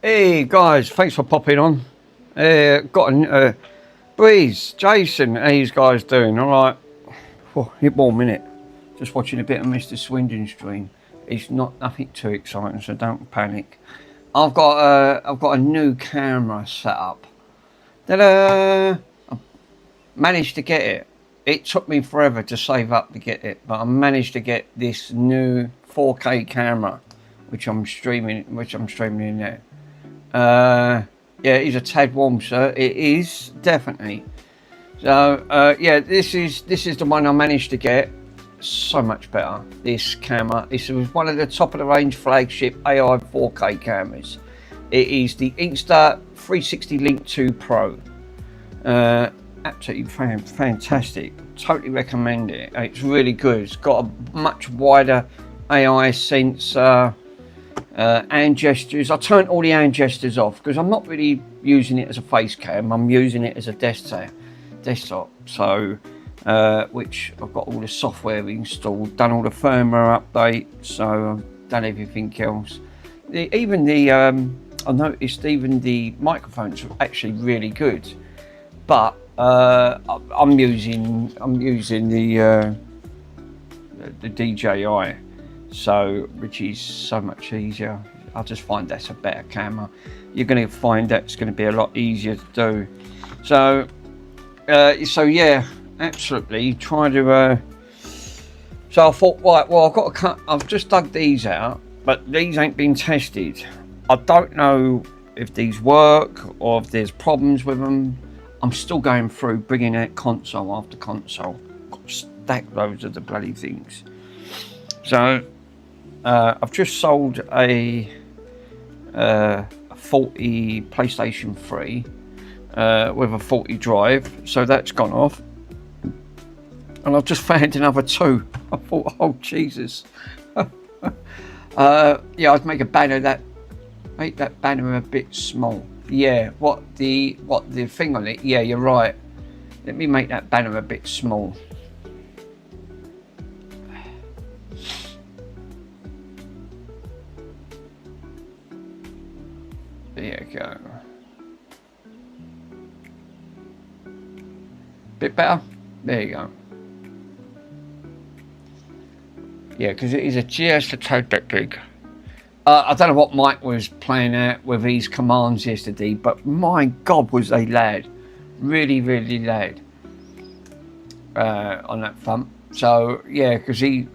Hey guys, thanks for popping on. Got a Breeze, Jason, how you guys doing? All right. Oh, hit 1 minute. Just watching a bit of Mr. Swindon stream. It's nothing too exciting, so don't panic. I've got a new camera set up. I managed to get it. It took me forever to save up to get it, but I managed to get this new 4K camera, which I'm streaming in there. Yeah, it is a tad warm, sir. It is definitely. So yeah, this is the one I managed to get. So much better. This camera. This was one of the top of the range flagship AI 4K cameras. It is the Insta360 Link 2 Pro. Absolutely fantastic. Totally recommend it. It's really good. It's got a much wider AI sensor. Hand gestures. I turned all the hand gestures off because I'm not really using it as a face cam. I'm using it as a desktop. So, which I've got all the software installed, done all the firmware update. So I've done everything else. I noticed even the microphones are actually really good, but I'm using the DJI. So, which is so much easier. I just find that's a better camera. You're going to find that's going to be a lot easier to do. So, yeah, absolutely. Try to. So I thought, right, well, I've got to cut. I've just dug these out, but these ain't been tested. I don't know if these work or if there's problems with them. I'm still going through bringing out console after console. Got stack loads of the bloody things. So. I've just sold a 40 PlayStation 3 with a 40 drive, so that's gone off. And I've just found another 2. I thought, oh Jesus. Yeah, I'd make a banner make that banner a bit small. Yeah, what the thing on it? Yeah, you're right. Let me make that banner a bit small. There you go. Bit better? There you go. Yeah, because it is just a tad bit big. I don't know what Mike was playing at with these commands yesterday, but my God, was they loud. Really, really loud on that front. So, yeah, because he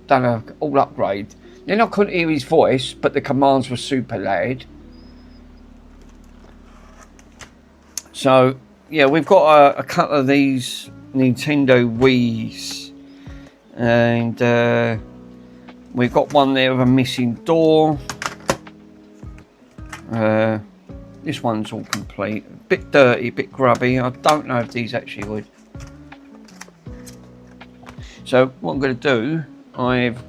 done a all upgrade. Then I couldn't hear his voice, but the commands were super loud. So, yeah, we've got a couple of these Nintendo Wii's, and we've got one there with a missing door. This one's all complete. A bit dirty, a bit grubby. I don't know if these actually would. So, what I'm going to do, I've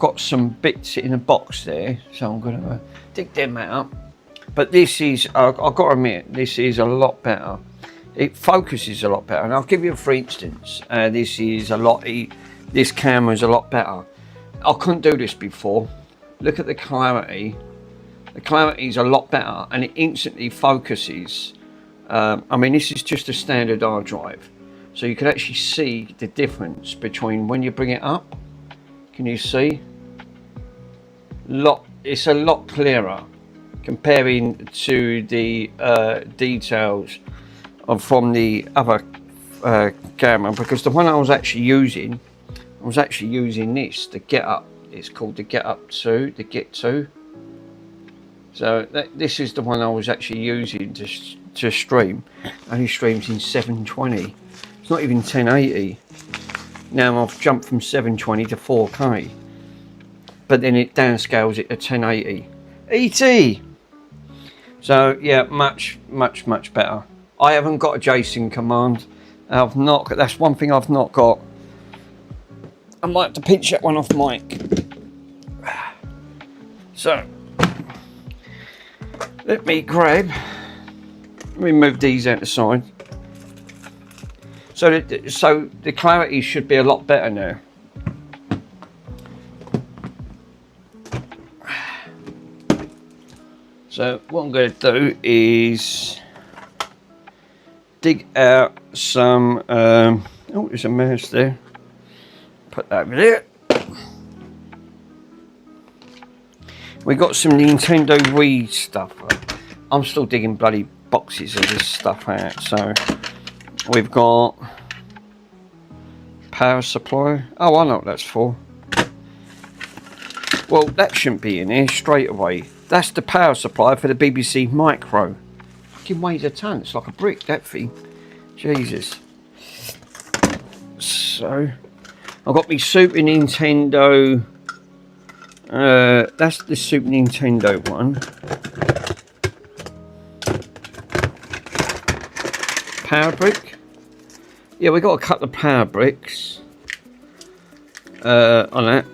got some bits in a box there, so I'm going to dig them out. But this is, I've got to admit, this is a lot better. It focuses a lot better. And I'll give you, for instance, this camera is a lot better. I couldn't do this before. Look at the clarity. The clarity is a lot better, and it instantly focuses. I mean, this is just a standard hard drive. so you can actually see the difference between when you bring it up. Can you see? It's a lot clearer comparing to the details from the other camera, because the one I was actually using this, the Get Up. It's called the Get Up 2, the Get 2. So this is the one I was actually using to stream. Only streams in 720. It's not even 1080. Now I've jumped from 720 to 4K, but then it downscales it to 1080. ET. So yeah, much better. I haven't got a Jason command. I've not. That's one thing I've not got. I might have to pinch that one off mic. So let me move these out the side. So the clarity should be a lot better now. So what I'm going to do is dig out some. Oh, there's a mouse there. Put that over there. We got some Nintendo Wii stuff. I'm still digging bloody boxes of this stuff out. So we've got power supply. Oh, I know what that's for. Well, that shouldn't be in here straight away. That's the power supply for the BBC Micro. Fucking weighs a ton. It's like a brick, that thing. Jesus. So I've got my Super Nintendo. That's the Super Nintendo one. Power brick. Yeah, we got a couple of power bricks on that.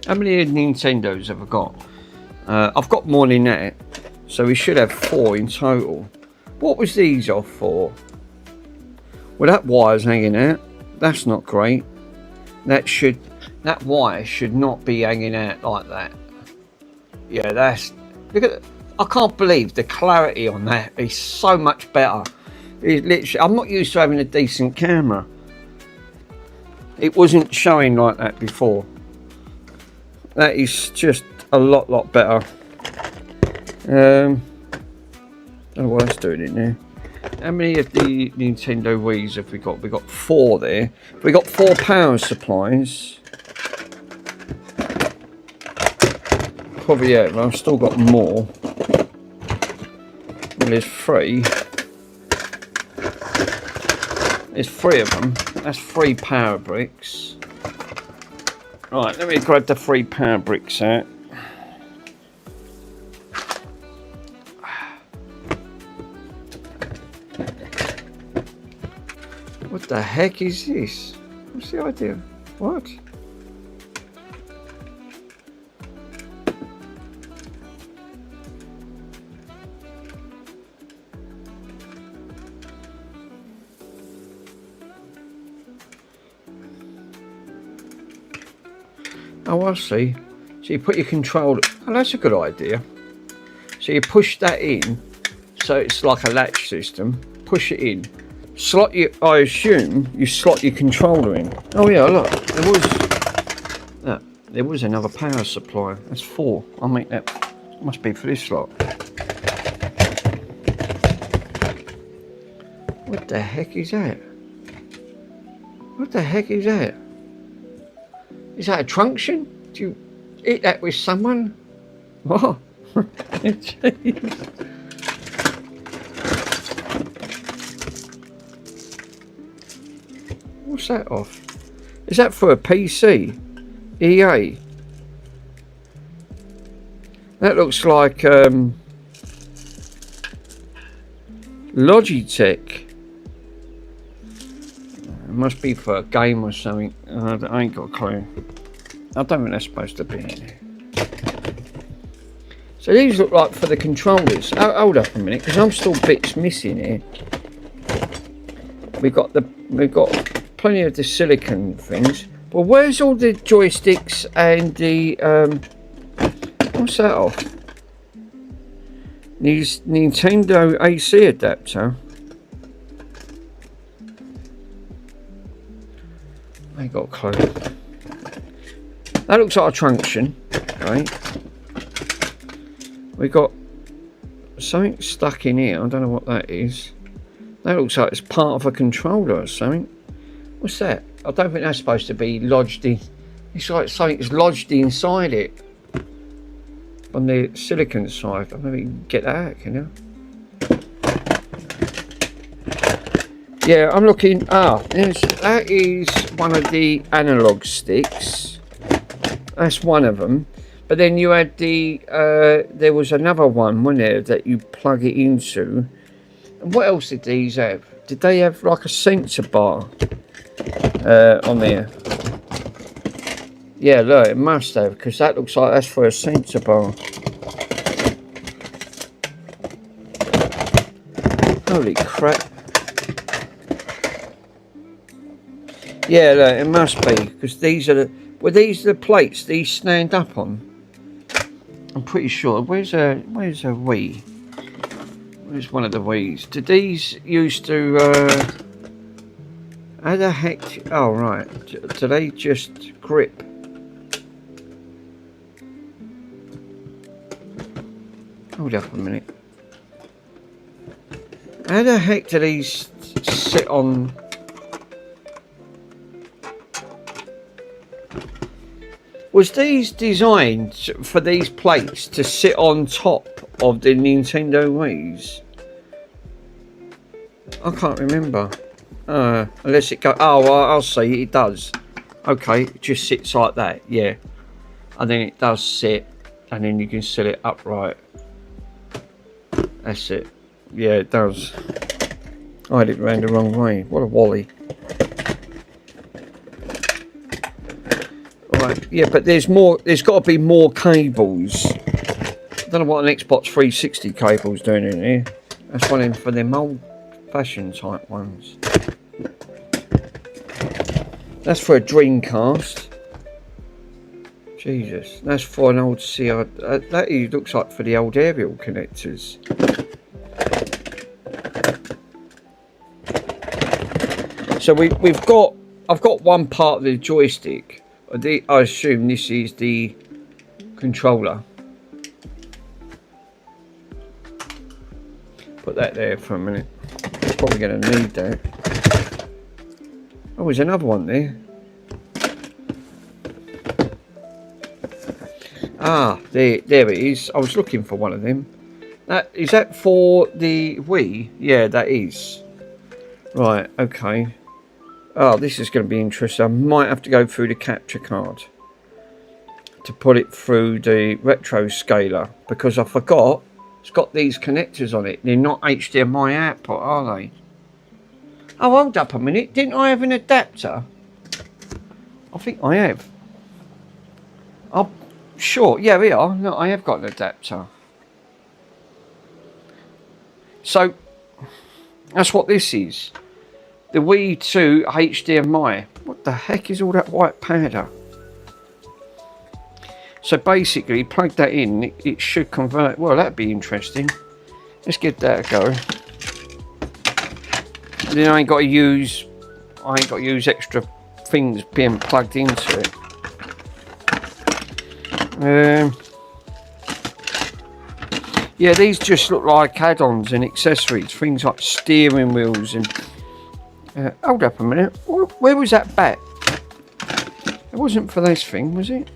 How many Nintendos have I got? I've got more than that, so we should have 4 in total. What was these off for? Well, that wire's hanging out. That's not great. That wire should not be hanging out like that. Yeah, look at. I can't believe the clarity on that is so much better. It's literally, I'm not used to having a decent camera. It wasn't showing like that before. That is just a lot better. Don't know what that's doing in there. How many of the Nintendo Wii's have we got? We got 4 there. We got 4 power supplies. Probably yeah, but I've still got more. Well, there's 3. There's 3 of them. That's 3 power bricks. Right, let me grab the 3 power bricks out. What the heck is this? What's the idea? What? Oh, I see. So you put your controller. Oh, that's a good idea. So you push that in, so it's like a latch system. Push it in. Slot your. I assume you slot your controller in. Oh yeah, look. There was another power supply. That's 4. I'll make that. Must be for this slot. What the heck is that? What the heck is that? Is that a trunction? Do you eat that with someone? Oh, jeez. What's that off? Is that for a PC? EA? That looks like Logitech. It must be for a game or something. I ain't got a clue. I don't think that's supposed to be in here. So these look like for the controllers. Oh, hold up a minute, because I'm still bits missing here. We've got plenty of the silicone things. Well, where's all the joysticks and the what's that off? These Nintendo AC adapter. I ain't got a clue. That looks like a trunction. Okay. We got something stuck in here. I don't know what that is. That looks like it's part of a controller or something. What's that? I don't think that's supposed to be lodged in. It's like something's lodged inside it. On the silicon side. I don't know if you can get that out, can you? Yeah, I'm looking. That is one of the analog sticks. That's one of them. But then you had the. There was another one, wasn't there, that you plug it into. And what else did these have? Did they have like a sensor bar on there? Yeah, look, it must have, because that looks like that's for a sensor bar. Holy crap. Yeah, look, it must be, because these are the... Were these the plates these stand up on? I'm pretty sure. Where's a Wii? Where's one of the Wii's? Did these used to... how the heck... Oh, right. Do they just grip? Hold up a minute. How the heck do these sit on... Was these designed for these plates to sit on top of the Nintendo Wii's? I can't remember. Unless it goes... Oh, well, I'll see. It does. Okay, it just sits like that, yeah. And then it does sit, and then you can set it upright. That's it. Yeah, it does. I had it round the wrong way. What a wally. Right, yeah, but there's more. There's got to be more cables. I don't know what an Xbox 360 cable's doing in here. That's one in for them old-fashioned type ones. That's for a Dreamcast. Jesus, that's for an old CR. That looks like for the old aerial connectors. So we've got. I've got one part of the joystick. I assume this is the controller. Put that there for a minute. Probably going to need that. Oh, there's another one there. Ah, there it is. I was looking for one of them. Is that for the Wii? Yeah, that is. Right, okay. Oh, this is going to be interesting. I might have to go through the capture card to put it through the retro scaler, because I forgot it's got these connectors on it. They're not HDMI output, are they? Oh, hold up a minute. Didn't I have an adapter? I think I have. Oh, sure. Yeah, we are. No, I have got an adapter. So, that's what this is. The Wii 2 HDMI. What the heck is all that white powder? So basically, plug that in, it should convert. Well, that'd be interesting. Let's give that a go. Then I ain't got to use extra things being plugged into it. Yeah, these just look like add-ons and accessories. Things like steering wheels and... hold up a minute. Where was that bat? It wasn't for this thing, was it?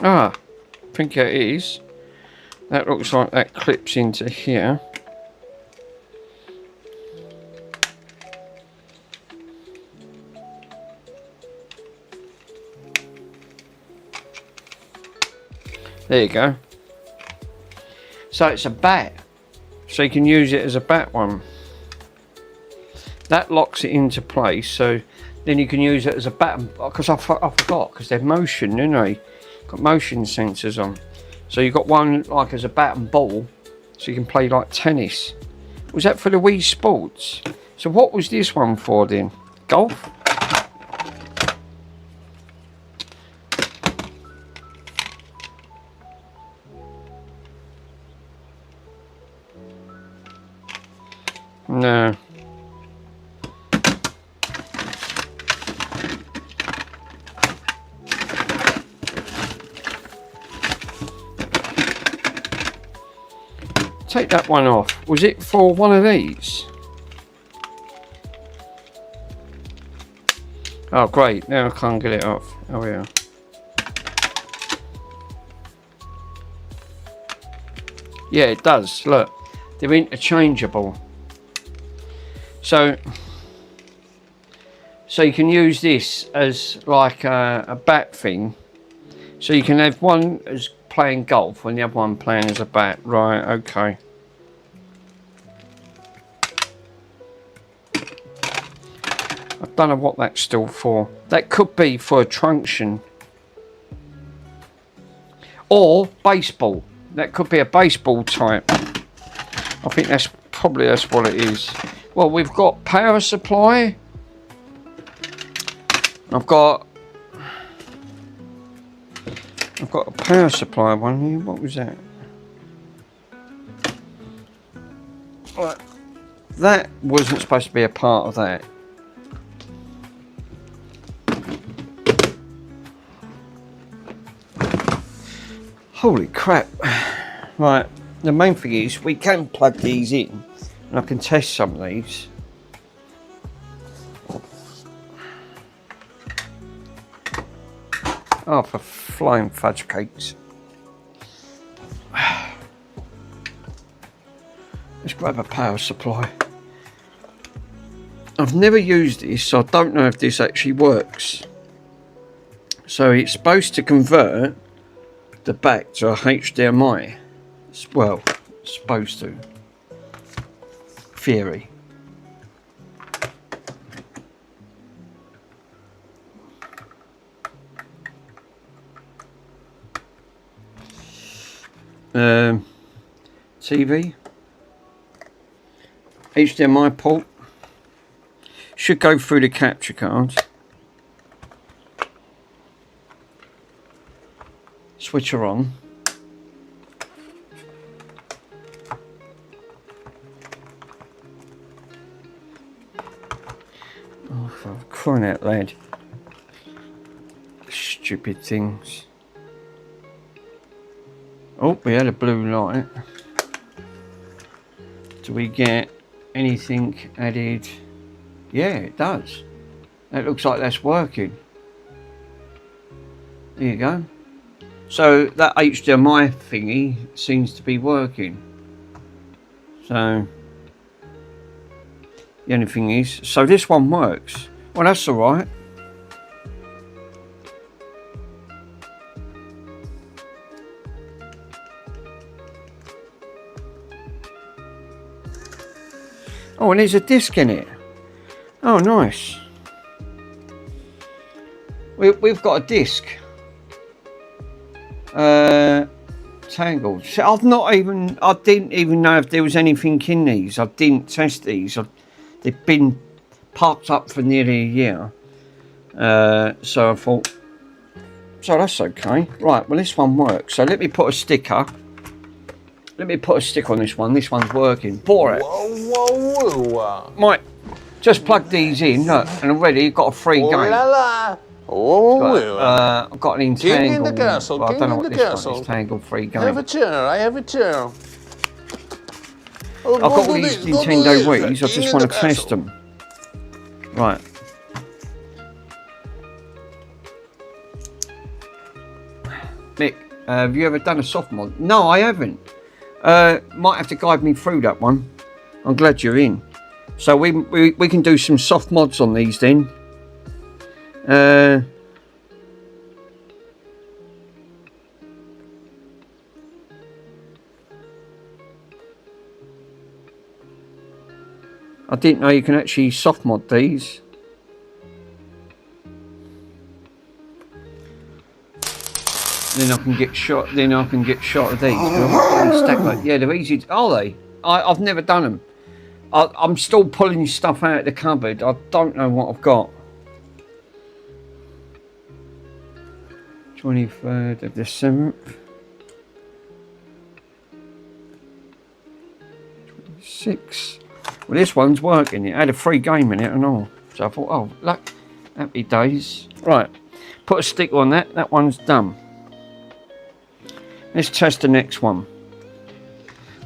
Ah, I think it is. That looks like that clips into here. There you go. So it's a bat. So you can use it as a bat one. That locks it into place, so then you can use it as a bat, because I forgot, because they're motion, you know. Got motion sensors on. So you've got one like as a bat and ball, so you can play like tennis. Was that for the Wii Sports? So what was this one for then? Golf? No. Take that one off. Was it for one of these? Oh great, now I can't get it off. Oh yeah. Yeah, it does. Look, they're interchangeable. So you can use this as like a bat thing. So you can have one as playing golf and the other one playing as a bat. Right, okay. I don't know what that's still for. That could be for a truncheon. Or baseball. That could be a baseball type. I think that's what it is. Well, we've got power supply. I've got a power supply one here. What was that? Right. That wasn't supposed to be a part of that. Holy crap. Right, the main thing is we can plug these in and I can test some of these. Oh, for flying fudge cakes. Let's grab a power supply. I've never used this, so I don't know if this actually works. So it's supposed to convert the back to a HDMI. Well, supposed to. Theory. TV. HDMI port. Should go through the capture card. Switcher on. Oh, for crying out loud. Stupid things. Oh, we had a blue light. Do we get anything added? Yeah, it does. That looks like that's working. There you go. So that HDMI thingy seems to be working. So the only thing is, so this one works. Well, that's all right. Oh, and there's a disc in it. Oh, nice. We've got a disc. Tangled. So I didn't even know if there was anything in these. I didn't test these. They've been parked up for nearly a year. So I thought, so that's okay. Right, well this one works. So let me put a sticker. Let me put a stick on this one. This one's working. Bore it. Whoa. Might just plug these in. Look, and already you've got a free game. I've got an entangled. Well, I don't know what this one is. Entangled free game. I have a chair. I've got all these Nintendo Wii's. I just want to test them. Right. Mick, have you ever done a soft mod? No, I haven't. Might have to guide me through that one. I'm glad you're in. So we can do some soft mods on these then. I didn't know you can actually soft mod these. Then I can get shot. Then I can get shot of these. Stack like, yeah, they're easy. Are they? I've never done them. I'm still pulling stuff out of the cupboard. I don't know what I've got. 23rd of the 7th. 26. Well, this one's working. It had a free game in it and all. So I thought, oh, look, happy days. Right, put a sticker on that. That one's done. Let's test the next one.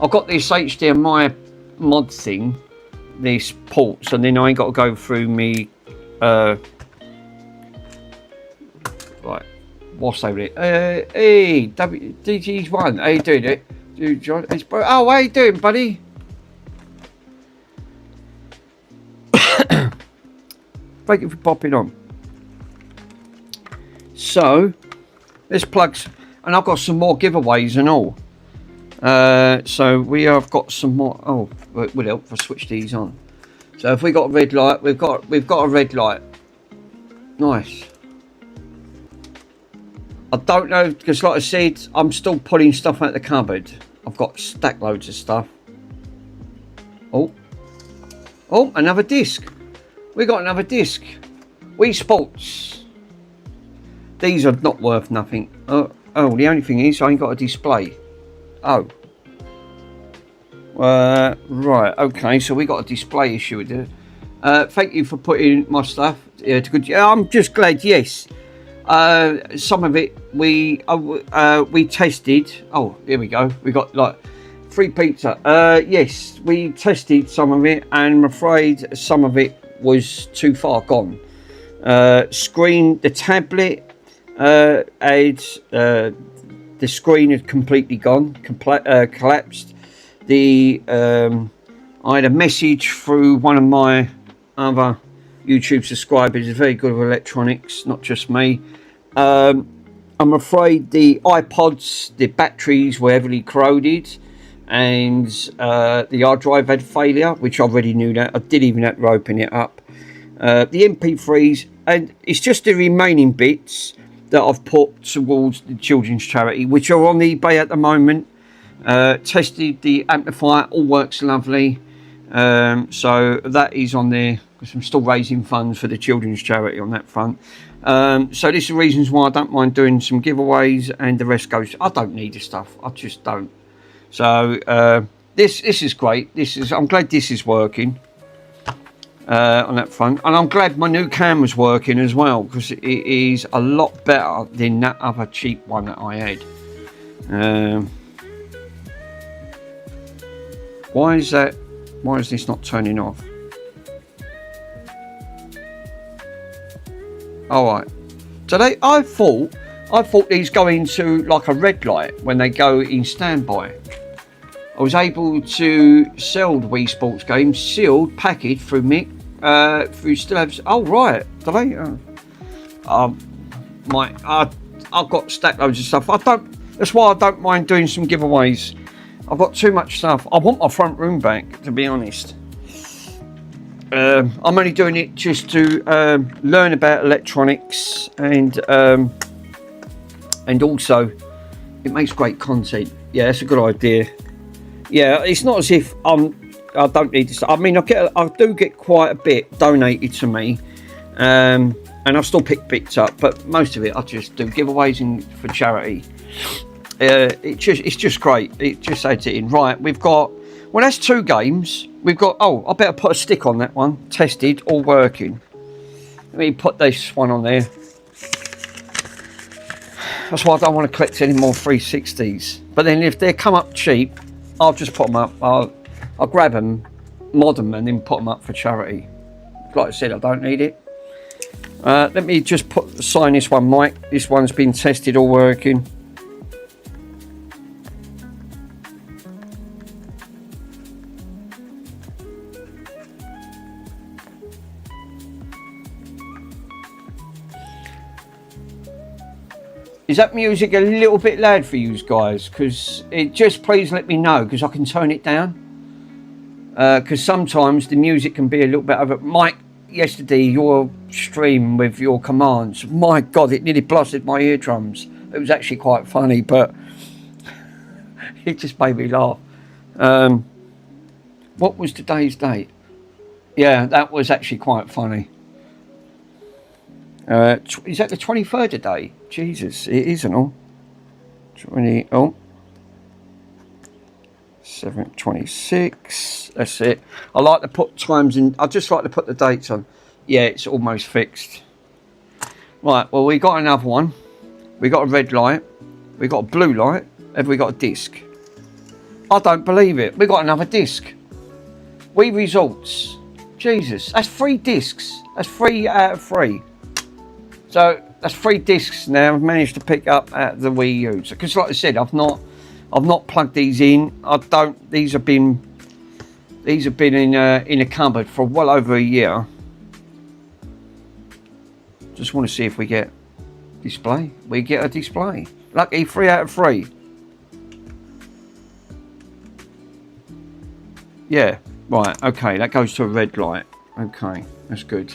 I've got this HDMI mod thing, this port, so then I ain't got to go through me, right, what's over it? Hey, DG's1, how you doing it? Dude, John, oh, how you doing, buddy? Thank you for popping on. So, this plugs, and I've got some more giveaways and all. So we have got some more. Oh, it would help if I switch these on. So if we got a red light, we've got a red light. Nice. I don't know, because like I said, I'm still pulling stuff out of the cupboard. I've got stack loads of stuff. Oh, another disc. We got another disc. Wii Sports. These are not worth nothing. Oh, the only thing is I ain't got a display. Oh. Right, okay, so we got a display issue with it. Thank you for putting my stuff. I'm just glad, yes. Some of it we tested. Oh, here we go. We got like free pizza. Yes, we tested some of it, and I'm afraid some of it was too far gone. The tablet had the screen had completely gone, collapsed. I had a message through one of my other YouTube subscribers. He's very good with electronics, not just me. I'm afraid the iPods, the batteries were heavily corroded, and the hard drive had failure, which I already knew that. I didn't even have to open it up. The MP3s, and it's just the remaining bits that I've put towards the children's charity, which are on eBay at the moment. Tested the amplifier, all works lovely. So that is on there, because I'm still raising funds for the children's charity on that front. So this is the reasons why I don't mind doing some giveaways, and the rest goes. I don't need the stuff. I just don't. So this is great. I'm glad this is working. On that front, and I'm glad my new camera's working as well, because it is a lot better than that other cheap one that I had. Why is this not turning off? Alright, so I thought these go into like a red light when they go in standby. I was able to sell the Wii Sports games sealed, packaged through Mick. Through still have. Oh right, do they? I've got stack loads of stuff. That's why I don't mind doing some giveaways. I've got too much stuff. I want my front room back, to be honest. I'm only doing it just to learn about electronics, and also it makes great content. Yeah, that's a good idea. Yeah, it's not as if I don't need this. I mean, I do get quite a bit donated to me, and I still pick bits up, but most of it I just do giveaways for charity. It's just great. It just adds it in. Right, we've got. Well, that's 2 games. We've got. Oh, I better put a stick on that one. Tested, all working. Let me put this one on there. That's why I don't want to collect any more 360s. But then if they come up cheap, I'll just put them up. I'll grab them, mod them, and then put them up for charity. Like I said, I don't need it. Let me just sign this one, Mike. This one's been tested, all working. Is that music a little bit loud for you guys? Because please let me know, because I can turn it down. Because sometimes the music can be a little bit over. Mike, yesterday your stream with your commands, my God, it nearly blasted my eardrums. It was actually quite funny, but it just made me laugh. What was today's date? Yeah, that was actually quite funny. Is that the 23rd today? Jesus, it isn't all. 7:26. That's it. I like to put times in. I just like to put the dates on. Yeah, it's almost fixed. Right. Well, we got another one. We got a red light. We got a blue light. Have we got a disc? I don't believe it. We got another disc. Wii results. Jesus, that's 3 discs. That's 3 out of 3. So that's 3 discs now I've managed to pick up at the Wii U. Because like I said, I've not plugged these in. These have been in a cupboard for well over a year. Just want to see if we get display. We get a display. Lucky 3 out of 3. Yeah, right, okay, that goes to a red light. Okay, that's good.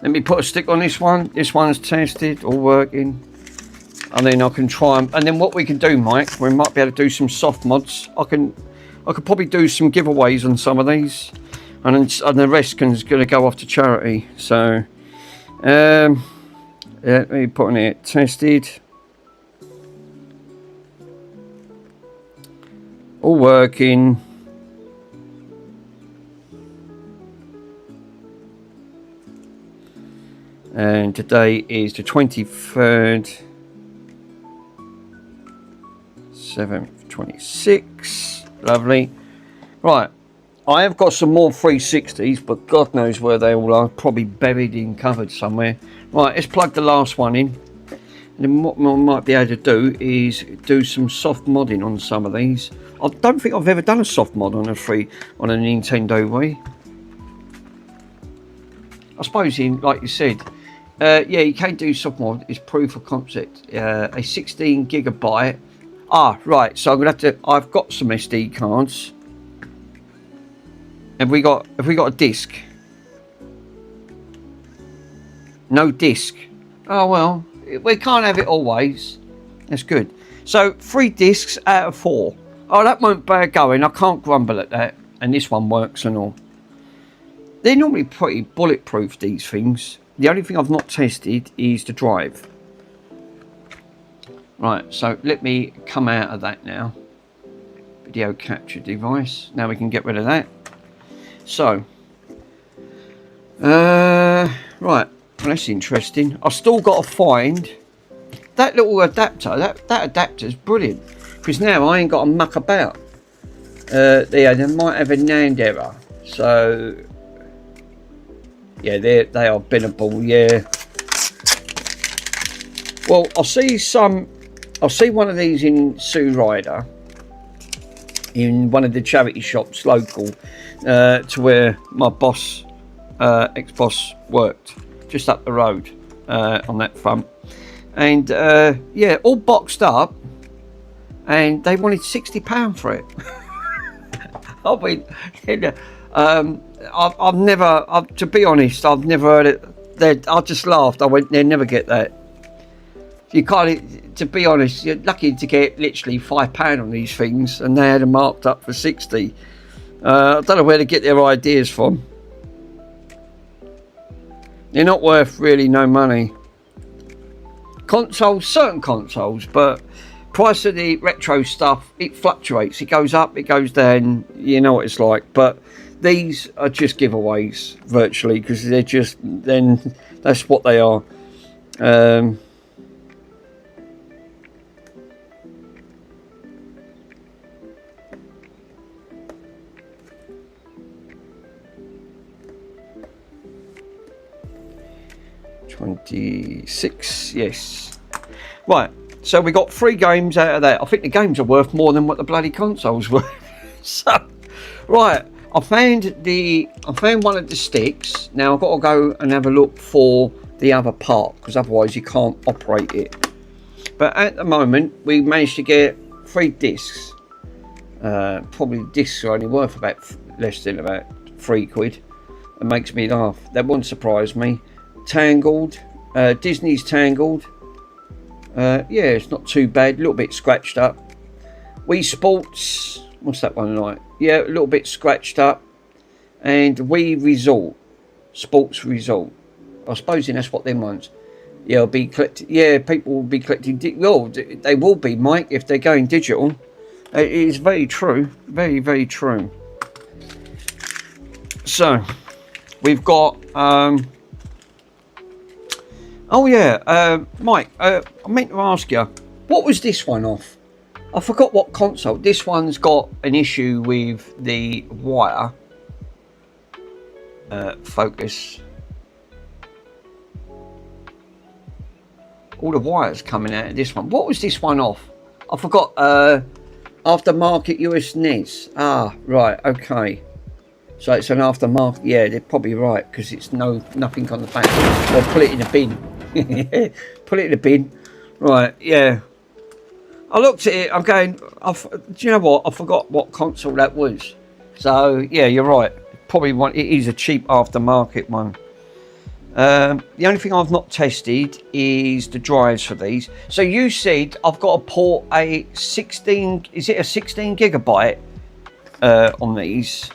Let me put a stick on this one. This one's tested, all working. And then I can try and then what we can do, Mike, we might be able to do some soft mods. I could probably do some giveaways on some of these. And the rest is going to go off to charity. So, yeah, let me put on it, tested. All working. And today is the 23rd, 7/26. Lovely. Right, I have got some more 360s, but God knows where they all are. Probably buried in cupboards somewhere. Right, let's plug the last one in. And then what I might be able to do is do some soft modding on some of these. I don't think I've ever done a soft mod on a Nintendo Wii. I suppose, like you said, yeah, you can do soft mod. It's proof of concept. A 16 gigabyte. Ah, right. So I'm gonna have to. I've got some SD cards. Have we got a disc? No disc. Oh well, we can't have it always. That's good. So 3 discs out of 4. Oh, that won't bad going. I can't grumble at that. And this one works and all. They're normally pretty bulletproof, these things. The only thing I've not tested is the drive. Right, so let me come out of that now. Video capture device. Now we can get rid of that. So, right, well, that's interesting. I've still got to find that little adapter. That adapter's brilliant. Because now I ain't got to muck about. They might have a NAND error. So, yeah, they are binnable, yeah. Well, I'll see one of these in Sue Ryder, in one of the charity shops local to where my boss, ex-boss, worked, just up the road on that front. And yeah, all boxed up, and they wanted £60 for it. I mean, I've never, to be honest, I've never heard it. I just laughed. I went, they'll never get that. You can't, to be honest, you're lucky to get literally £5 on these things, and they had them marked up for 60. I don't know where to get their ideas from. They're not worth really no money. Consoles, certain consoles, but price of the retro stuff, it fluctuates. It goes up, it goes down. You know what it's like. But these are just giveaways virtually, because they're just, then that's what they are. $26, yes. Right, so we got 3 games out of that. I think the games are worth more than what the bloody consoles were. So, right, I found one of the sticks. Now I've got to go and have a look for the other part, because otherwise you can't operate it. But at the moment, we managed to get 3 discs. Probably discs are only worth about less than about £3. It makes me laugh. That wouldn't surprise me. Tangled, Disney's Tangled. Yeah, it's not too bad. A little bit scratched up. Wii Sports. What's that one like? Yeah, a little bit scratched up. And Wii Resort, Sports Resort. I suppose that's what them ones. Yeah, I'll be collecting. Yeah, people will be collecting. Well, they will be, Mike, if they're going digital. It is very true. Very, very true. So, we've got. Oh yeah, Mike. I meant to ask you, what was this one off? I forgot what console. This one's got an issue with the wire. Focus. All the wires coming out of this one. What was this one off? I forgot. Aftermarket US NES. Ah, right. Okay. So it's an aftermarket. Yeah, they're probably right because it's nothing on the back. Or put it in a bin. Put it in a bin. Right. Yeah. I looked at it. I'm going. Do you know what? I forgot what console that was. So yeah, you're right. Probably one. It is a cheap aftermarket one. The only thing I've not tested is the drives for these. So you said I've got to port a 16. Is it a 16 gigabyte on these?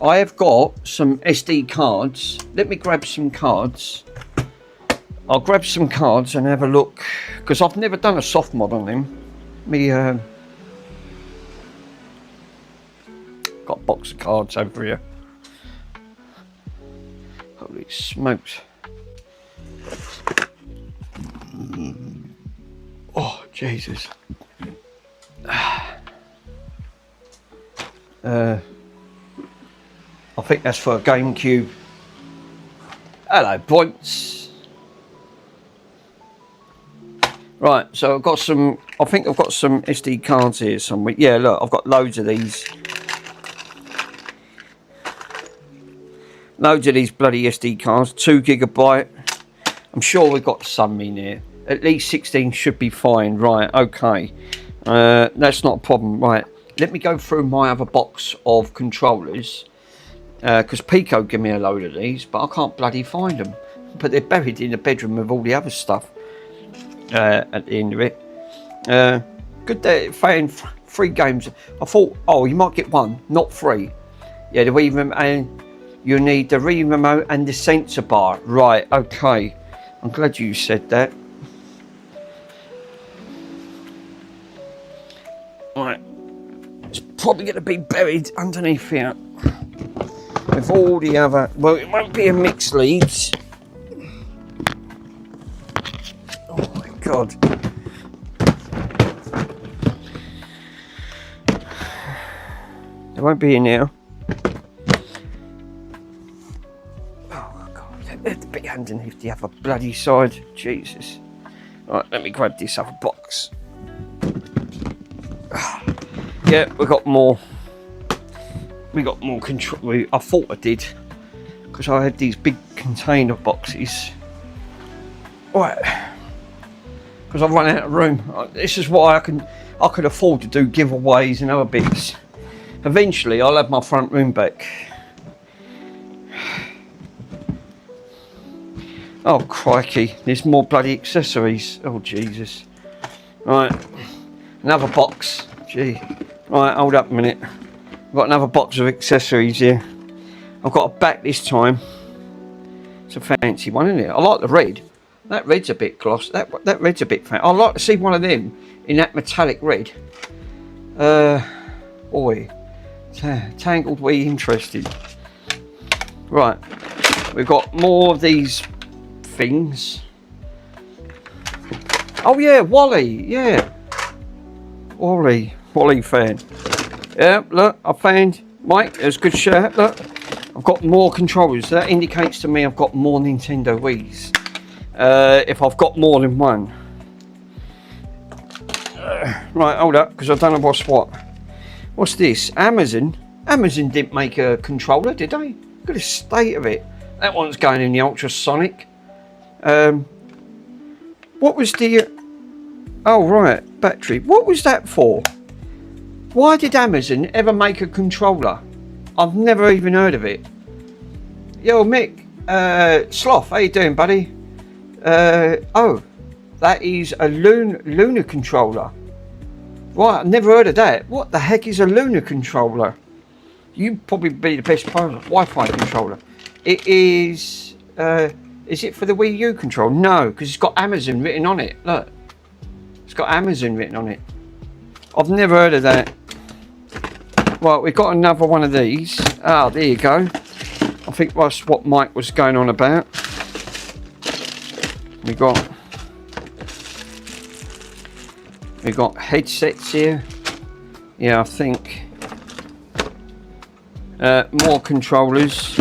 I have got some SD cards. Let me grab some cards. I'll grab some cards and have a look because I've never done a soft mod on them. Got a box of cards over here. Holy smokes. Oh, Jesus. I think that's for a GameCube. Hello, points. Right, so I've got some, I think I've got some SD cards here somewhere. Yeah, look, I've got loads of these. Loads of these bloody SD cards, 2 gigabyte. I'm sure we've got some in here. At least 16 should be fine. Right, okay. That's not a problem. Right, let me go through my other box of controllers. Because Pico gave me a load of these, but I can't bloody find them. But they're buried in the bedroom with all the other stuff. At the end of it. Good day, fan 3 games. I thought, oh, you might get 1, not 3. Yeah, the Wii remote, and you need the Wii remote and the sensor bar. Right, okay. I'm glad you said that. Right, it's probably going to be buried underneath here with all the other. Well, it won't be a mixed leads. God. It won't be in here. Oh God, it'd be underneath the other bloody side. Jesus. Right, let me grab this other box. Yeah, we got more. We got more control. I thought I did because I had these big container boxes. Right. Because I've run out of room. This is why I could afford to do giveaways and other bits. Eventually I'll have my front room back. Oh crikey, there's more bloody accessories. Oh Jesus. Right, another box. Gee. Right, hold up a minute. I've got another box of accessories here. I've got a bat this time. It's a fancy one, isn't it? I like the red. That red's a bit gloss. That red's a bit fat. I'd like to see one of them in that metallic red. Boy, Tangled Wii interested. Right, we've got more of these things. Oh yeah, Wally. Yeah, Wally fan. Yeah, look, I found Mike. There's a good shirt. Look, I've got more controllers. That indicates to me I've got more Nintendo Wiis. If I've got more than one. Right, hold up, because I don't know what's what. What's this? Amazon? Amazon didn't make a controller, did they? Look at the state of it. That one's going in the ultrasonic. What was the... Oh, right, battery. What was that for? Why did Amazon ever make a controller? I've never even heard of it. Yo, Mick. Sloth, how you doing, buddy? Oh, that is a Luna controller. Right, I've never heard of that. What the heck is a Luna controller? You probably be the best Wi-Fi controller. It is it for the Wii U control? No, because it's got Amazon written on it. Look, it's got Amazon written on it. I've never heard of that. Right, we've got another one of these. Ah, there you go. I think that's what Mike was going on about. We got headsets here. Yeah, I think more controllers.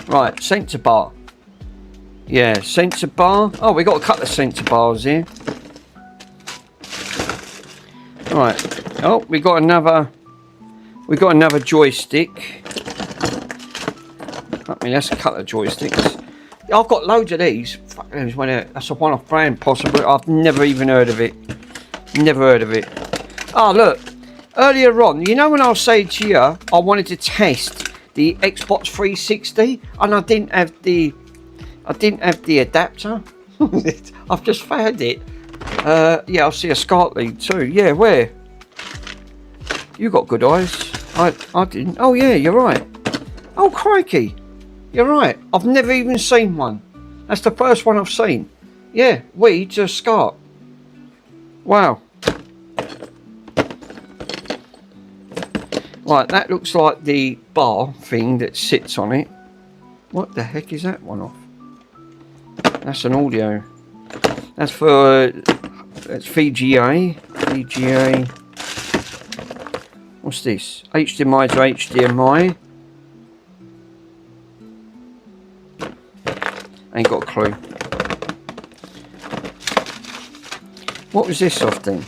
Right, sensor bar. Yeah, sensor bar. Oh, we got a couple of sensor bars here. Right. Oh, we got another joystick. I mean, that's a couple of joysticks. I've got loads of these. That's a one-off brand, possibly. I've never even heard of it. Never heard of it. Oh, look. Earlier on, you know when I was saying to you, I wanted to test the Xbox 360, and I didn't have the adapter. I've just found it. Yeah, I see a SCART lead too. Yeah, where? You got good eyes. I didn't. Oh yeah, you're right. Oh crikey. You're right. I've never even seen one. That's the first one I've seen. Yeah, Wii to SCART. Wow. Right, that looks like the bar thing that sits on it. What the heck is that one off? That's an audio. That's VGA. VGA. What's this? HDMI to HDMI. Ain't got a clue. What was this off then?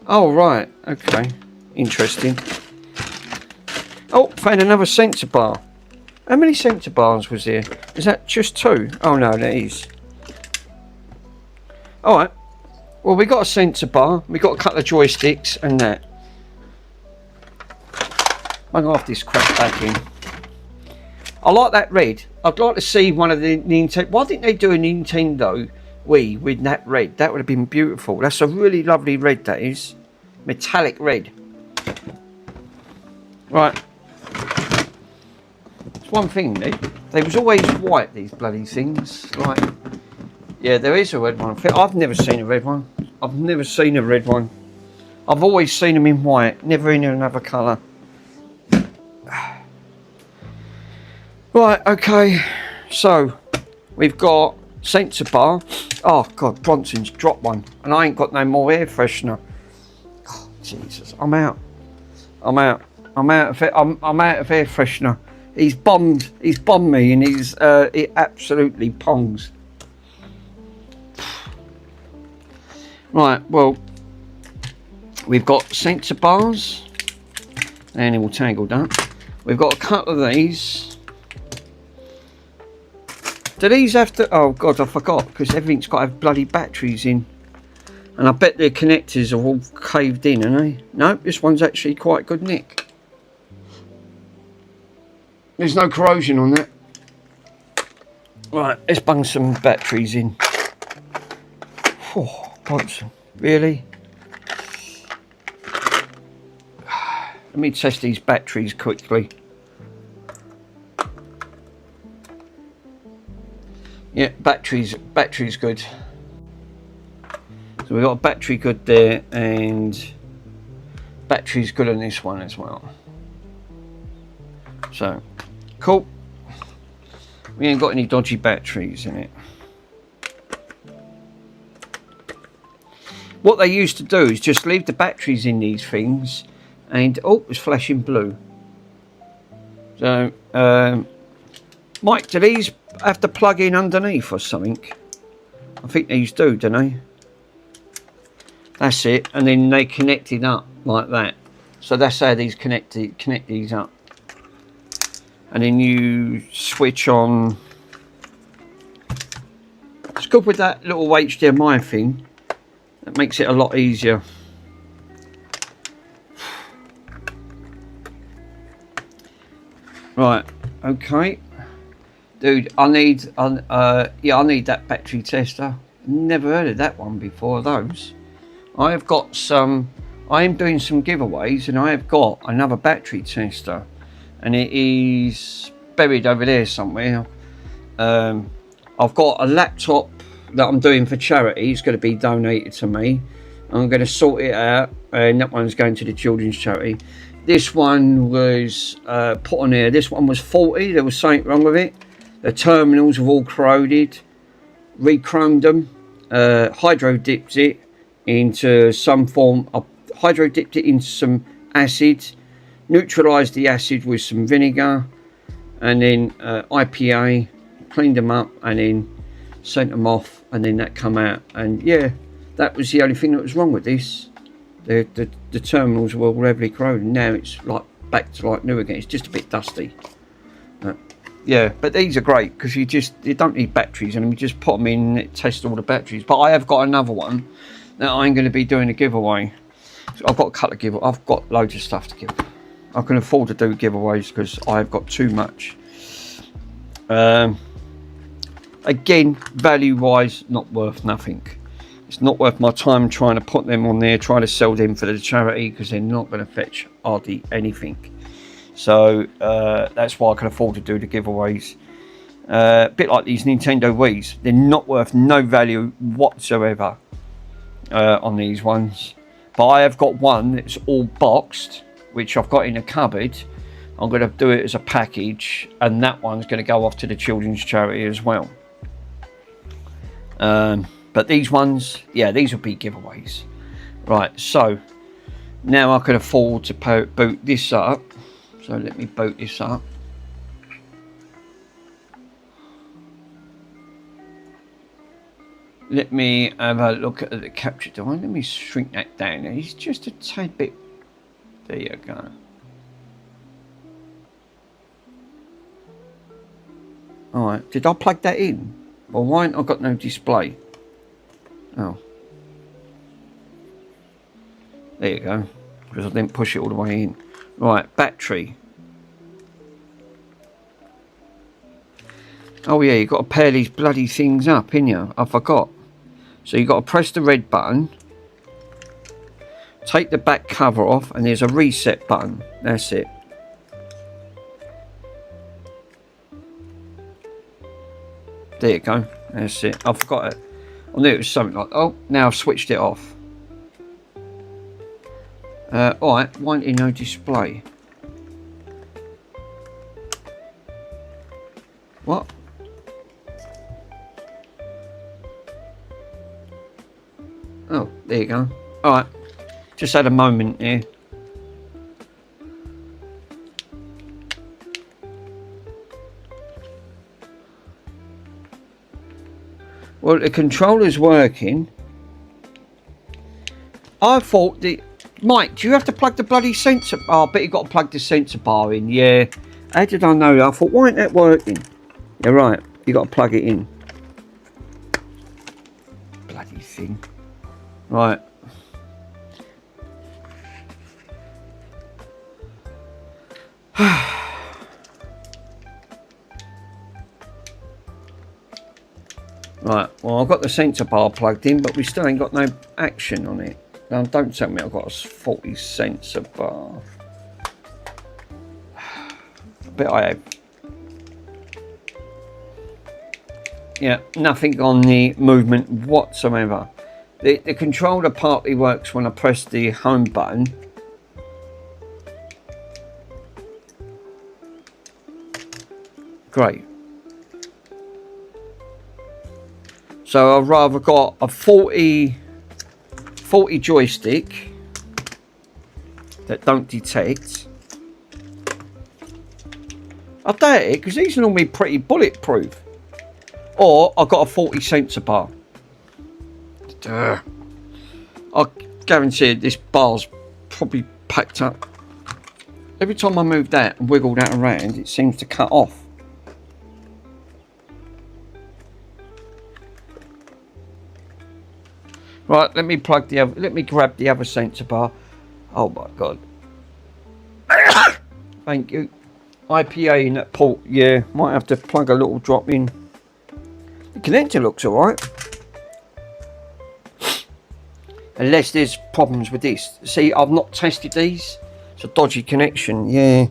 Oh right, okay. Interesting. Oh, found another sensor bar. How many sensor bars was there? Is that just 2? Oh no, that is. Alright. Well, we got a sensor bar, we got a couple of joysticks and that. I'm gonna have this crap back in. I like that red. I'd like to see one of the Nintendo. Why didn't they do a Nintendo Wii with that red? That would have been beautiful. That's a really lovely red, that is. Metallic red. Right. It's one thing, they was always white, these bloody things. Like, yeah, there is a red one. I've never seen a red one. I've never seen a red one. I've always seen them in white, never in another colour. Right, okay, so we've got sensor bar. Oh God, Bronson's dropped one, and I ain't got no more air freshener. Oh, Jesus, I'm out of air freshener. He's bombed me, and it absolutely pongs. Right, well, we've got sensor bars, and it will tangled up. We've got a couple of these. Do these have to... Oh God, I forgot, because everything's got to have bloody batteries in. And I bet their connectors are all caved in, aren't they? No, this one's actually quite good nick. There's no corrosion on that. Right, let's bung some batteries in. Oh, Bronson, really? Let me test these batteries quickly. Yeah, battery's good. So we've got a battery good there, and battery's good on this one as well. So, cool. We ain't got any dodgy batteries in it. What they used to do is just leave the batteries in these things, and oh, it's flashing blue. So, Mike, do these have to plug in underneath or something? I think these do, don't they? That's it, and then they connect it up like that. So that's how these connect these up. And then you switch on. It's good with that little HDMI thing. That makes it a lot easier. Right, okay. Dude, I need that battery tester. Never heard of that one before. Those. I have got some. I am doing some giveaways, and I have got another battery tester, and it is buried over there somewhere. I've got a laptop that I'm doing for charity. It's going to be donated to me. I'm going to sort it out, and that one's going to the children's charity. This one was put on there. This one was faulty. There was something wrong with it. The terminals were all corroded. Re-chromed them. Hydro dipped it into some form. Hydro dipped it into some acid. Neutralised the acid with some vinegar, and then IPA. Cleaned them up, and then sent them off, and then that come out. And yeah, that was the only thing that was wrong with this. The terminals were all heavily corroded. Now it's like back to like new again. It's just a bit dusty. Yeah, but these are great because you don't need batteries, and you just put them in, it tests all the batteries. But I have got another one that I'm going to be doing a giveaway. So I've got a couple of giveaways. I've got loads of stuff to give. I can afford to do giveaways because I've got too much. Again, value wise, not worth nothing. It's not worth my time trying to put them on there, trying to sell them for the charity, because they're not going to fetch hardly anything. So that's why I can afford to do the giveaways. A bit like these Nintendo Wii's, they're not worth no value whatsoever on these ones. But I have got one that's all boxed, which I've got in a cupboard. I'm going to do it as a package, and that one's going to go off to the children's charity as well. But these ones, yeah, these will be giveaways. Right, so now I can afford to boot this up. So let me boot this up. Let me have a look at the capture device. Let me shrink that down. It's just a tad bit. There you go. Alright, did I plug that in? Well, why ain't I got no display? Oh. There you go. Because I didn't push it all the way in. Right, battery. Oh yeah, you've got to pair these bloody things up, ain't you? I forgot. So you've got to press the red button. Take the back cover off, and there's a reset button. That's it. There you go. That's it. I forgot it. I knew it was something like... Oh, now I've switched it off. Alright, why ain't no display? What? Oh, there you go. Alright. Just had a moment there. Well, the controller's working. I thought the... Mike, do you have to plug the bloody sensor... Oh, I bet you got to plug the sensor bar in. Yeah. How did I know that? I thought, why ain't that working? You're right. You got to plug it in. Bloody thing. Right. Right, well, I've got the sensor bar plugged in, but we still ain't got no action on it. Now, don't tell me I've got a faulty sensor bar. I bet I have. Yeah, nothing on the movement whatsoever. The controller partly works when I press the home button. Great. So I've rather got a 40 joystick that don't detect. I doubt it, because these are normally pretty bulletproof. Or I've got a 40 sensor bar. Duh. I guarantee this bar's probably packed up. Every time I move that and wiggle that around, it seems to cut off. Right, let me plug the other. Let me grab the other sensor bar. Oh my god! Thank you. IPA in that port. Yeah, might have to plug a little drop in. The connector looks all right. Unless there's problems with this. See, I've not tested these. It's a dodgy connection, yeah.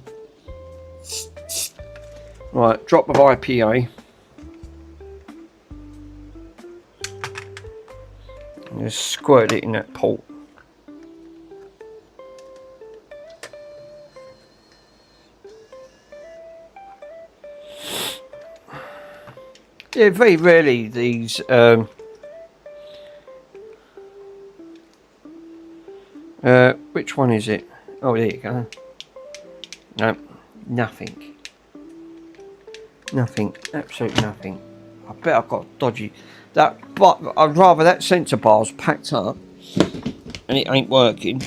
Right, drop of IPA. Just squirt it in that port. Yeah, very rarely these which one is it? Oh, there you go. No, nothing. Nothing, absolutely nothing. I bet I've got dodgy that, but I'd rather that sensor bar's packed up and it ain't working.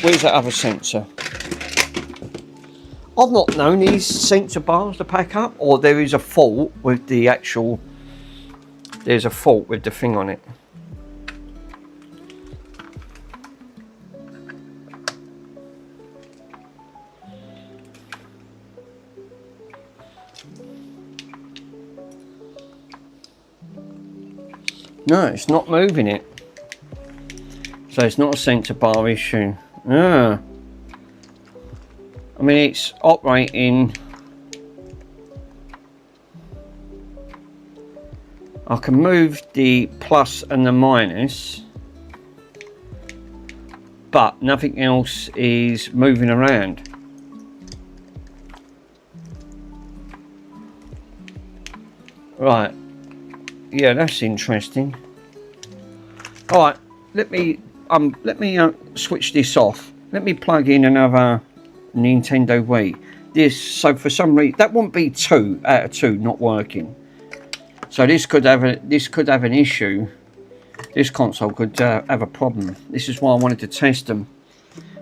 Where's that other sensor? I've not known these sensor bars to pack up, or there is a fault with the actual, there's a fault with the thing on it. No, it's not moving it. So it's not a sensor bar issue. Ah. I mean, it's operating. I can move the plus and the minus, but nothing else is moving around. Right. Yeah, that's interesting. All right, let me switch this off. Let me plug in another Nintendo Wii. So for some reason that won't be 2 out of 2 not working. So this could have an issue. This console could have a problem. This is why I wanted to test them.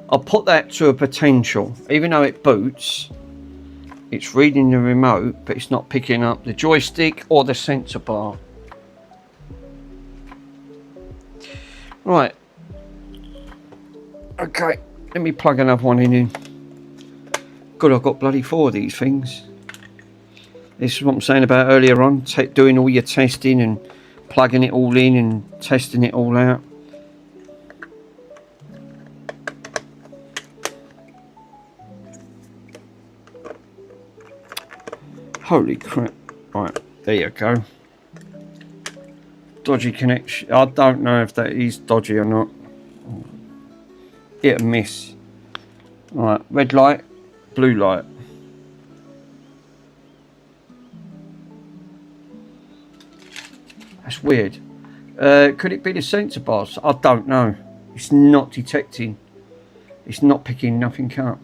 I'll put that to a potential. Even though it boots, it's reading the remote, but it's not picking up the joystick or the sensor bar. Right. Okay, let me plug another one in. Good, I've got bloody 4 of these things. This is what I'm saying about earlier on, doing all your testing and plugging it all in and testing it all out. Holy crap. Right, there you go. Dodgy connection. I don't know if that is dodgy or not. Hit and miss. Right, red light, blue light. That's weird. Could it be the sensor bars? I don't know. It's not detecting. It's not picking nothing up.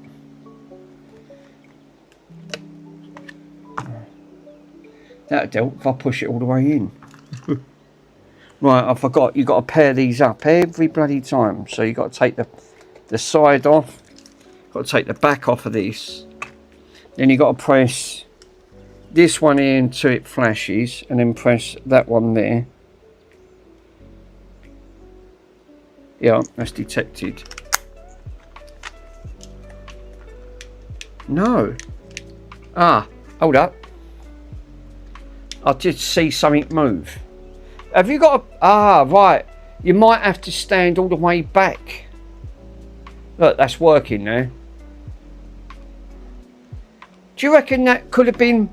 That'll do if I push it all the way in. Right, I forgot. You've got to pair these up every bloody time. So you've got to take the side off. Got to take the back off of this. Then you've got to press this one in until it flashes, and then press that one there. Yeah, that's detected. No. Ah, hold up. I did see something move. Have you got a... Ah, right. You might have to stand all the way back. Look, that's working now. Do you reckon that could have been...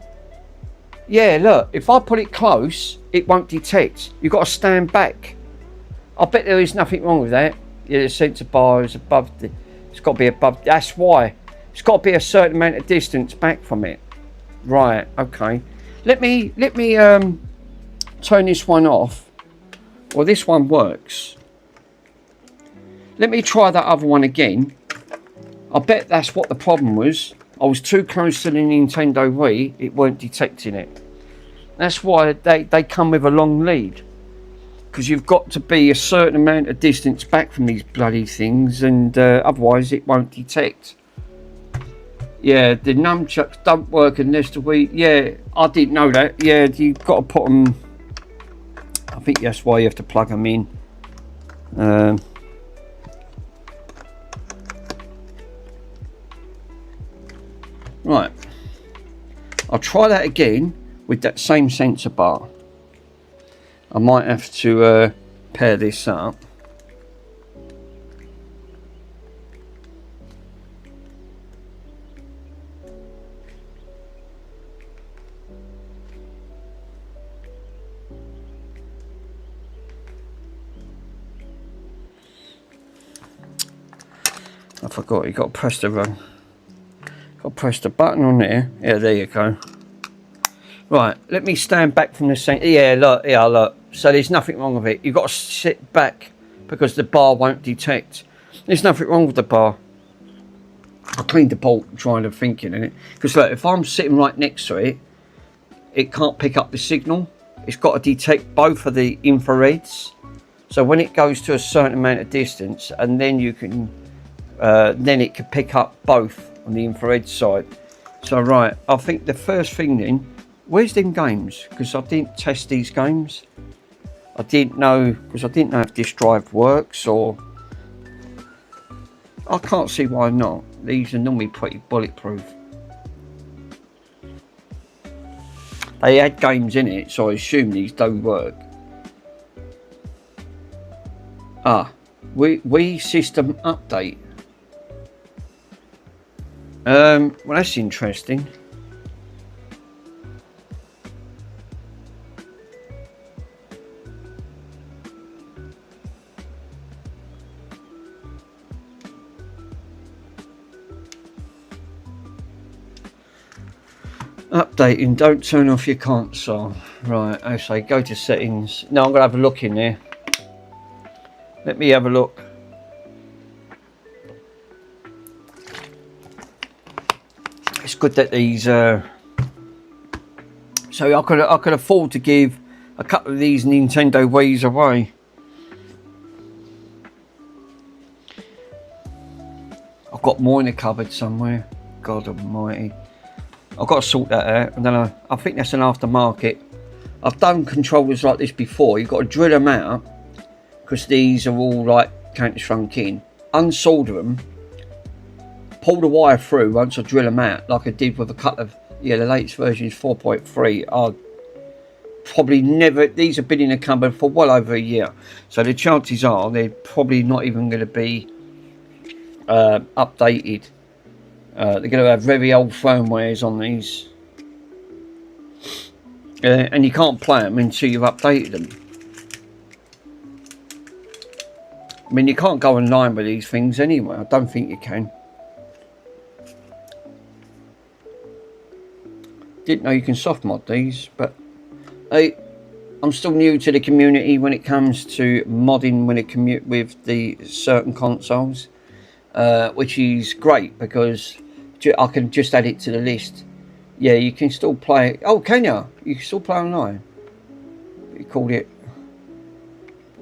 Yeah, look. If I put it close, it won't detect. You've got to stand back. I bet there is nothing wrong with that. Yeah, the sensor bar is above the... It's got to be above... That's why. It's got to be a certain amount of distance back from it. Right, okay. Let me turn this one off. Well, this one works. Let me try that other one again. I bet that's what the problem was. I was too close to the Nintendo Wii. It weren't detecting it. That's why they come with a long lead. Because you've got to be a certain amount of distance back from these bloody things, and otherwise it won't detect. Yeah, the nunchucks don't work unless the Wii... Yeah, I didn't know that. Yeah, you've got to put them... I think that's why you have to plug them in. Right. I'll try that again with that same sensor bar. I might have to pair this up. forgot. You got to press the button on there. Yeah, there you go. Right, let me stand back from the centre. Yeah, look. So there's nothing wrong with it. You've got to sit back because the bar won't detect. There's nothing wrong with the bar. I cleaned the bolt trying to thinking in it. Because look, if I'm sitting right next to it, it can't pick up the signal. It's got to detect both of the infrareds. So when it goes to a certain amount of distance, and then you can, then it can pick up both on the infrared side. So right, I think the first thing then, where's them games? Because I didn't test these games. I didn't know, because I didn't know if this drive works or... I can't see why not. These are normally pretty bulletproof. They had games in it, so I assume these do work. Wii system update. Well, that's interesting. Updating, don't turn off your console. Right, I say go to settings. No, I'm going to have a look in there. Let me have a look. It's good that these... So I could afford to give a couple of these Nintendo Wii's away. I've got more in the cupboard somewhere. God almighty. I've got to sort that out, and then I think that's an aftermarket. I've done controllers like this before. You've got to drill them out because these are all like counter-shrunk in. Unsolder them, pull the wire through once I drill them out, like I did with a couple of the latest version is 4.3. I'll probably never. These have been in the cupboard for well over a year, so the chances are they're probably not even going to be updated. They're going to have very old firmwares on these, and you can't play them until you've updated them. I mean, you can't go online with these things anyway. I don't think you can. Didn't know you can soft mod these, but I'm still new to the community when it comes to modding when it commute with the certain consoles. Which is great because I can just add it to the list. Yeah, you can still play. Oh, can you? You can still play online. You called it.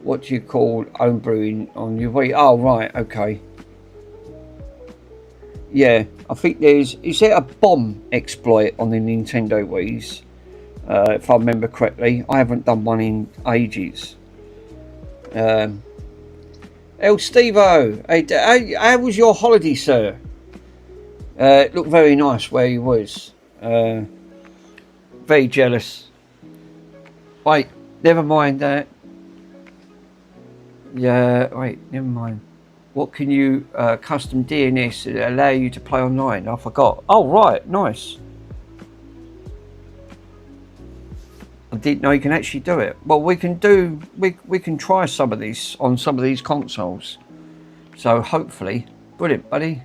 What do you call homebrewing on your Wii? Oh, right, okay. Yeah, I think there's. Is there a bomb exploit on the Nintendo Wii's? If I remember correctly, I haven't done one in ages. El Stevo, hey, how was your holiday, sir? It looked very nice where you was. Very jealous. Wait, never mind that. Yeah, wait, never mind. What can you custom DNS allow you to play online? I forgot. Oh, right, nice. I didn't know you can actually do it. Well, we can do. We can try some of these on some of these consoles. So hopefully, brilliant, buddy.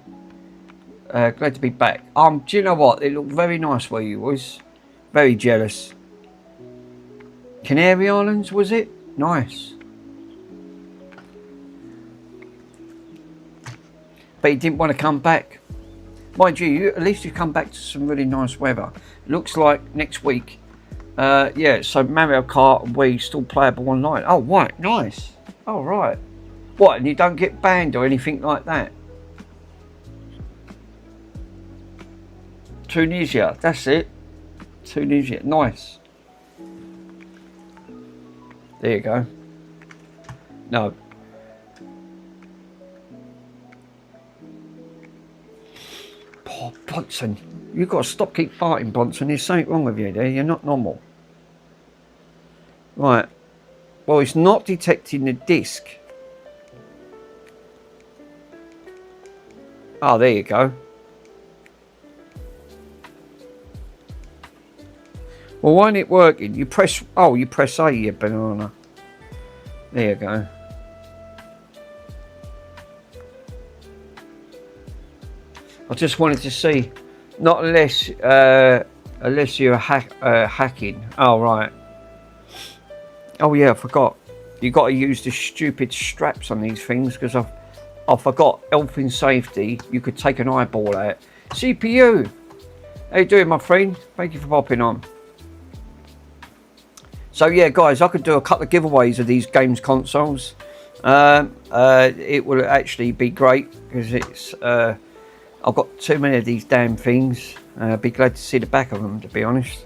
Glad to be back. Do you know what? It looked very nice where you was. Very jealous. Canary Islands, was it? Nice. But he didn't want to come back. Mind you, at least you come back to some really nice weather. Looks like next week. Yeah, so Mario Kart and Wii still playable online. Oh, right, nice. Oh, right. What, and you don't get banned or anything like that? Tunisia, that's it. Tunisia, nice. There you go. No. Oh, Bronson, you've got to stop keep farting, Bronson. There's something wrong with you there. You're not normal. Right. Well, it's not detecting the disc. Oh, there you go. Well, why ain't it working? You press... Oh, you press A, you banana. There you go. I just wanted to see, not unless you're hacking. Oh right. Oh yeah, I forgot. You got to use the stupid straps on these things because I forgot. Health and safety. You could take an eyeball out. CPU. How you doing, my friend? Thank you for popping on. So yeah, guys, I could do a couple of giveaways of these games consoles. It will actually be great because it's. I've got too many of these damn things. I'd be glad to see the back of them, to be honest.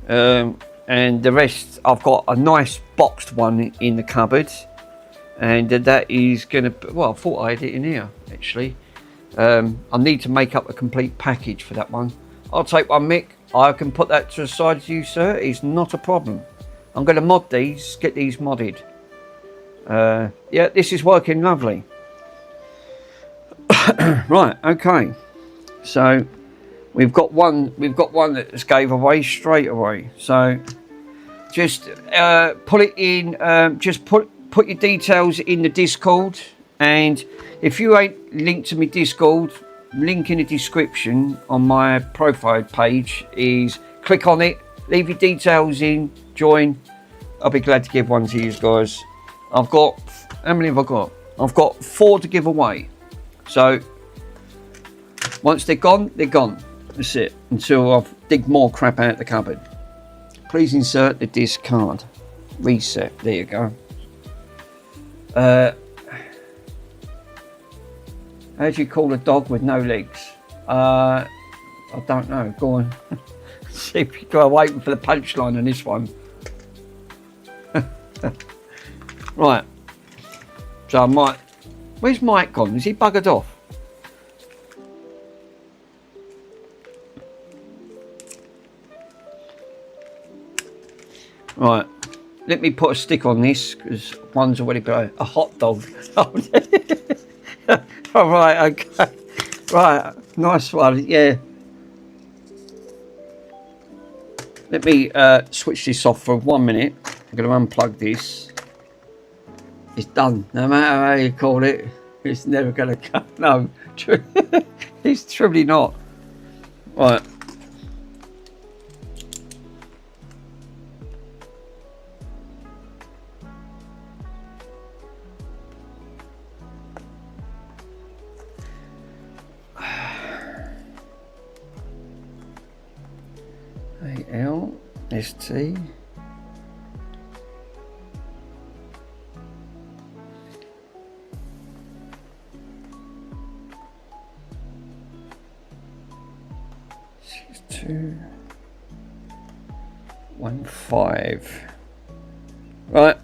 And the rest, I've got a nice boxed one in the cupboard, and that is gonna. Well, I thought I had it in here actually. I need to make up a complete package for that one. I'll take one, Mick. I can put that to the side to you, sir. It's not a problem. I'm going to mod these, get these modded. Yeah, this is working lovely. Right, okay. So we've got one that just gave away straight away. So just put it in. Just put your details in the Discord, and if you ain't linked to my Discord, link in the description on my profile page is click on it, leave your details in, join. I'll be glad to give one to you guys. I've got, how many have I got? I've got 4 to give away. So once they're gone, they're gone. That's it. Until I've dig more crap out the cupboard. Please insert the disc card. Reset. There you go. How do you call a dog with no legs? I don't know. Go on. See if you go waiting for the punchline on this one. Right. So I might. Where's Mike gone? Is he buggered off? Right. Let me put a stick on this because one's already got a hot dog. All right, okay. Right, nice one, yeah. Let me switch this off for 1 minute. I'm going to unplug this. It's done. No matter how you call it, it's never going to come. No, it's truly not. Right. A-L-S-T. Two, 1, 5. Right,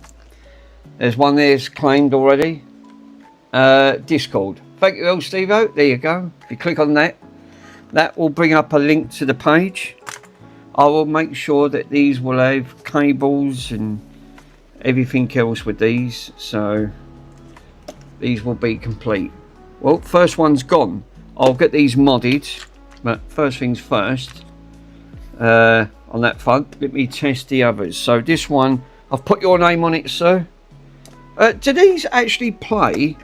there's one there's claimed already. Discord. Thank you, El Stevo. There you go. If you click on that, that will bring up a link to the page. I will make sure that these will have cables and everything else with these, so these will be complete. Well, first one's gone. I'll get these modded, but first things first. On that front, let me test the others. So this one, I've put your name on it, sir. Do these actually play?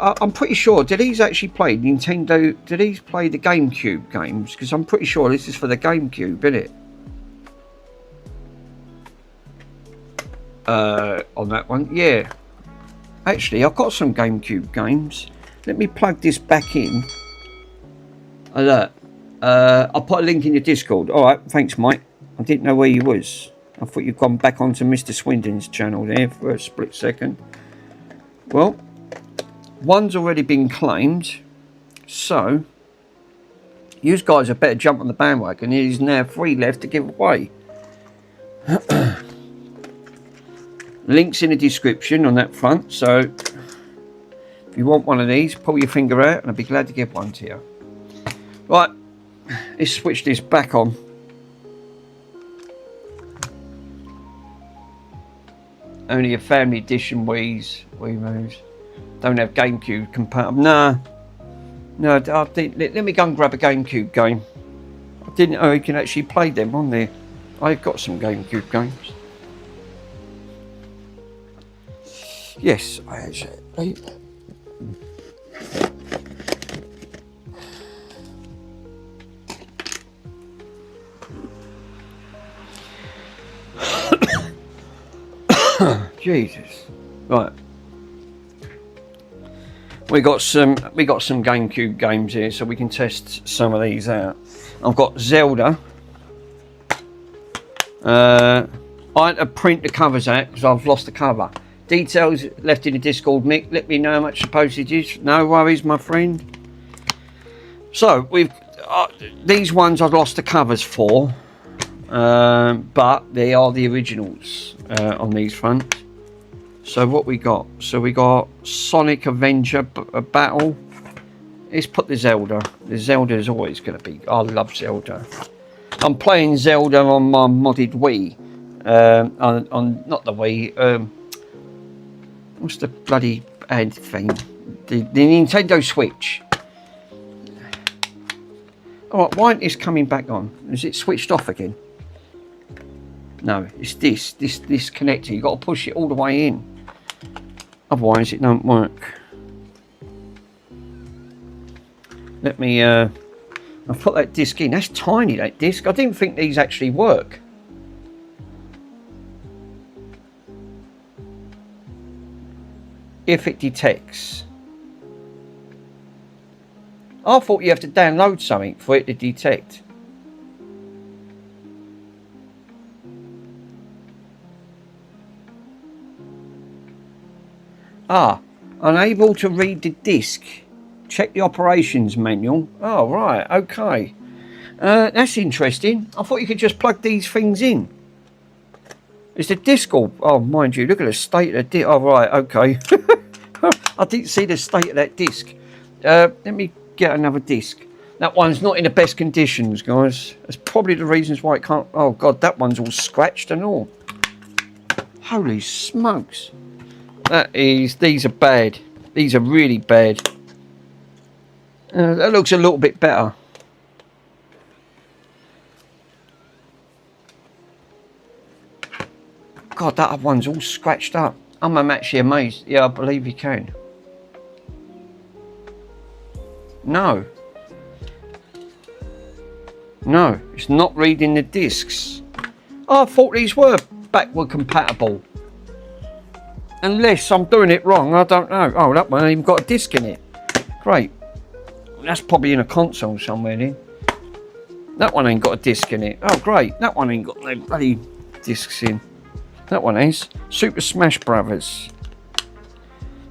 I'm pretty sure. Do these actually play Nintendo? Do these play the GameCube games? Because I'm pretty sure this is for the GameCube, isn't it? On that one, yeah. Actually, I've got some GameCube games. Let me plug this back in. Alert. I'll put a link in your Discord. Alright, thanks Mike. I didn't know where you was. I thought you'd gone back onto Mr. Swindon's channel there for a split second. Well, one's already been claimed. So, you guys had better jump on the bandwagon. There's now 3 left to give away. Links in the description on that front. So, if you want one of these, pull your finger out and I'll be glad to give one to you. Right, let's switch this back on. Only a family edition Wiimotes. Don't have GameCube compatible. No, I didn't. Let me go and grab a GameCube game. I didn't know you can actually play them on there. I've got some GameCube games. Yes, I actually. Jesus. Right. We got some GameCube games here, so we can test some of these out. I've got Zelda. I had to print the covers out because I've lost the cover. Details left in the Discord. Mick, let me know how much the postage is. No worries, my friend. So we've these ones I've lost the covers for, but they are the originals on these fronts. So what we got? So we got Sonic Avenger Battle. Let's put the Zelda. The Zelda is always going to be. I love Zelda. I'm playing Zelda on my modded Wii. On not the Wii. What's the bloody ad thing? The Nintendo Switch. Alright, why isn't this coming back on? Is it switched off again? No, it's this connector. You've got to push it all the way in. Otherwise it don't work. Let me I've put that disc in. That's tiny, that disc. I didn't think these actually work. If it detects. I thought you have to download something for it to detect. Ah, unable to read the disc. Check the operations manual. Oh, right, okay. That's interesting. I thought you could just plug these things in. Is the disc all... Oh, mind you, look at the state of the disc. Oh, right, okay. I didn't see the state of that disc. Let me get another disc. That one's not in the best conditions, guys. That's probably the reasons why it can't... Oh, God, that one's all scratched and all. Holy smokes. These are bad. These are really bad. That looks a little bit better. God, that other one's all scratched up. I'm actually amazed. Yeah, I believe you can. No. No, it's not reading the discs. Oh, I thought these were backward compatible. Unless I'm doing it wrong, I don't know. Oh, that one ain't even got a disc in it. Great. That's probably in a console somewhere then. That one ain't got a disc in it. Oh, great. That one ain't got no bloody discs in. That one is. Super Smash Brothers.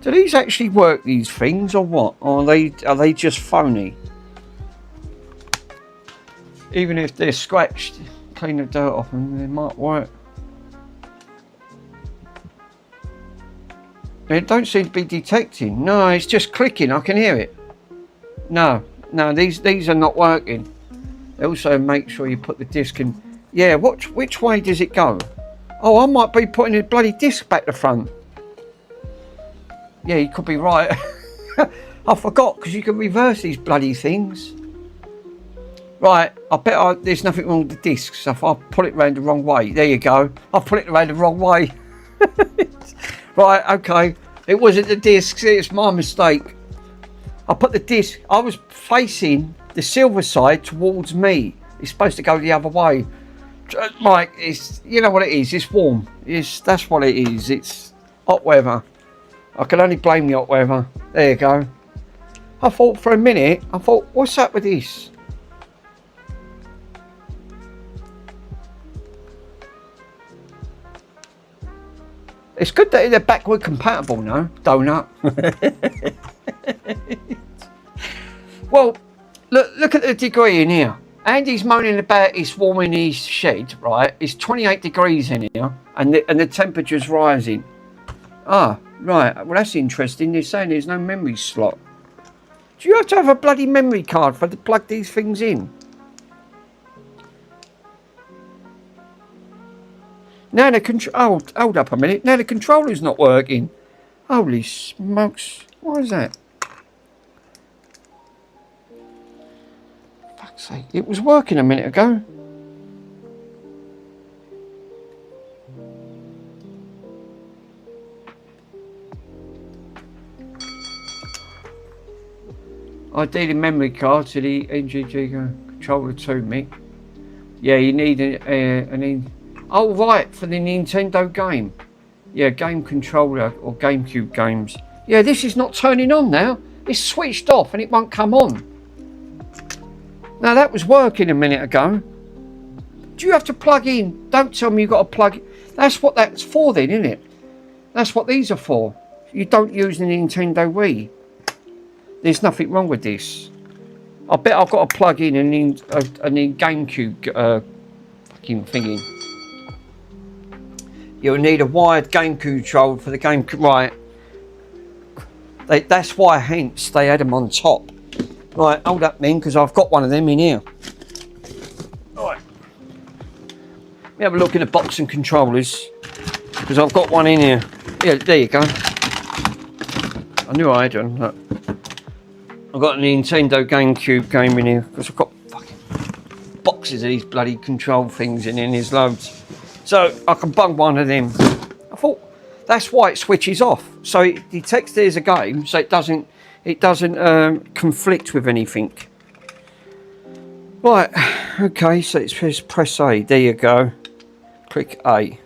Do these actually work, these things, or what? Or are they just phony? Even if they're scratched, clean the dirt off them, they might work. It don't seem to be detecting. No, it's just clicking. I can hear it. No, these are not working. Also, make sure you put the disc in. Yeah, which way does it go? Oh, I might be putting the bloody disc back to front. Yeah, you could be right. I forgot, because you can reverse these bloody things. Right, I bet there's nothing wrong with the discs. So if I put it round the wrong way, there you go. I put it round the wrong way. Right, okay. It wasn't the discs, it's my mistake. I put the disc, I was facing the silver side towards me. It's supposed to go the other way. Mike, it's, you know what it is, it's warm. That's what it is, it's hot weather. I can only blame the hot weather. There you go. I thought for a minute, what's up with this? It's good that they're backward compatible now, donut. Well, look at the degree in here. Andy's moaning about it's warm in his shed, right? It's 28 degrees in here, and the temperature's rising. Ah, right. Well, that's interesting. They're saying there's no memory slot. Do you have to have a bloody memory card to plug these things in? Now the hold up a minute. Now the controller's not working. Holy smokes! What is that? Fuck's sake! It was working a minute ago. Ideally memory card to the NGG controller 2, Mick. Yeah, you need an. Oh right, for the Nintendo game. Yeah, game controller or GameCube games. Yeah, this is not turning on now. It's switched off and it won't come on. Now that was working a minute ago. Do you have to plug in? Don't tell me you've got to plug. That's what that's for then, isn't it? That's what these are for. You don't use the Nintendo Wii. There's nothing wrong with this. I bet I've got to plug in a GameCube fucking thingy. You'll need a wired GameCube controller for the GameCube. Right. That's why, hence, they had them on top. Right, hold up then, because I've got one of them in here. Right. Let me have a look in the box and controllers, because I've got one in here. Yeah, there you go. I knew I had one. Look. I've got a Nintendo GameCube game in here, because I've got fucking boxes of these bloody control things in here, and there's loads. So I can bung one of them. I thought that's why it switches off. So it detects there's a game, so it doesn't conflict with anything. Right, okay, so it says press A. There you go. Click A.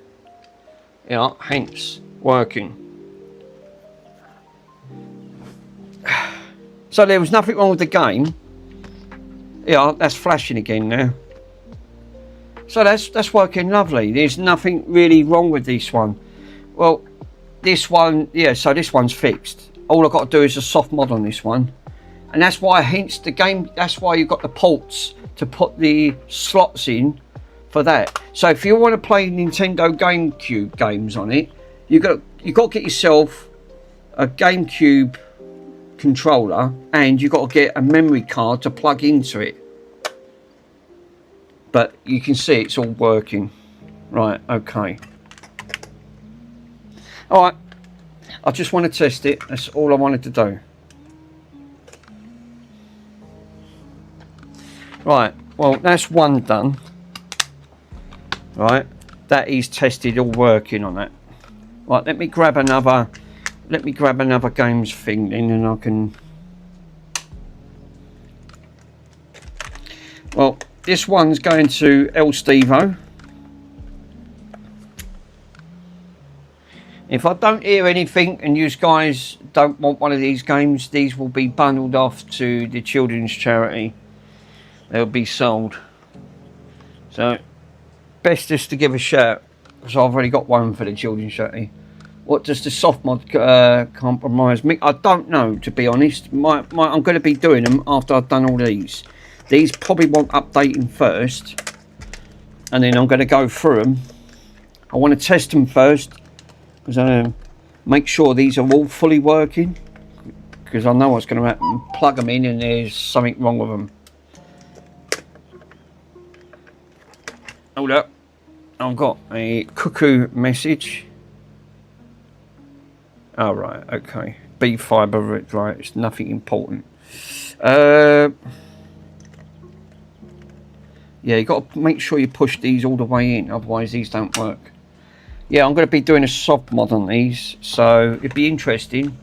Yeah, hence working. So there was nothing wrong with the game. Yeah, that's flashing again now. So that's working lovely. There's nothing really wrong with this one. Well, this one, yeah, so this one's fixed. All I've got to do is a soft mod on this one. And that's why, hence the game, that's why you've got the ports to put the slots in for that. So if you want to play Nintendo GameCube games on it, you've got to get yourself a GameCube controller, and you've got to get a memory card to plug into it. But you can see it's all working. Right, okay. Alright, I just want to test it. That's all I wanted to do. Right, well, that's one done. Right, that is tested, all working on that. Right, let me grab another games thing then, and I can... Well, this one's going to El Stevo. If I don't hear anything and you guys don't want one of these games, these will be bundled off to the children's charity. They'll be sold. So, best just to give a shout, because I've already got one for the children's charity. What does the soft mod compromise me? I don't know, to be honest. I'm going to be doing them after I've done all these. These probably want updating first, and then I'm going to go through them. I want to test them first, because I want to make sure these are all fully working, because I know what's going to happen. Plug them in and there's something wrong with them. Hold up, I've got a cuckoo message. Oh right, okay. B fibre, right, it's nothing important. Yeah, you got to make sure you push these all the way in, otherwise these don't work. Yeah, I'm going to be doing a soft mod on these, so it'd be interesting.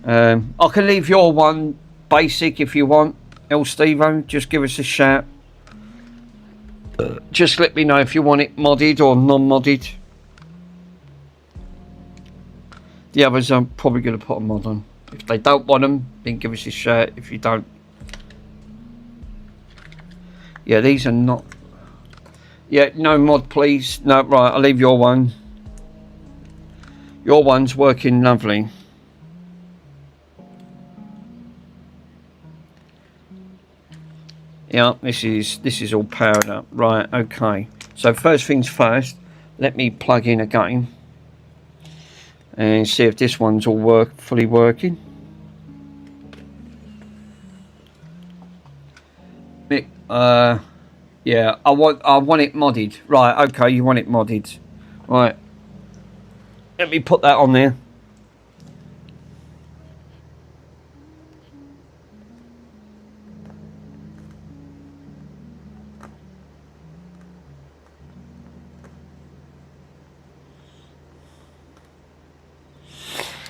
I can leave your one basic if you want, El Stevo. Just give us a shout. Just let me know if you want it modded or non-modded. The others I'm probably going to put a mod on. If they don't want them, then give us a shout. If you don't. Yeah, these are not... Yeah, no mod please. No, right, I'll leave your one. Your one's working lovely. Yeah, this is all powered up. Right, okay. So first things first, let me plug in a game and see if this one's all fully working. Yeah, I want it modded. Right, okay, you want it modded. Right. Let me put that on there.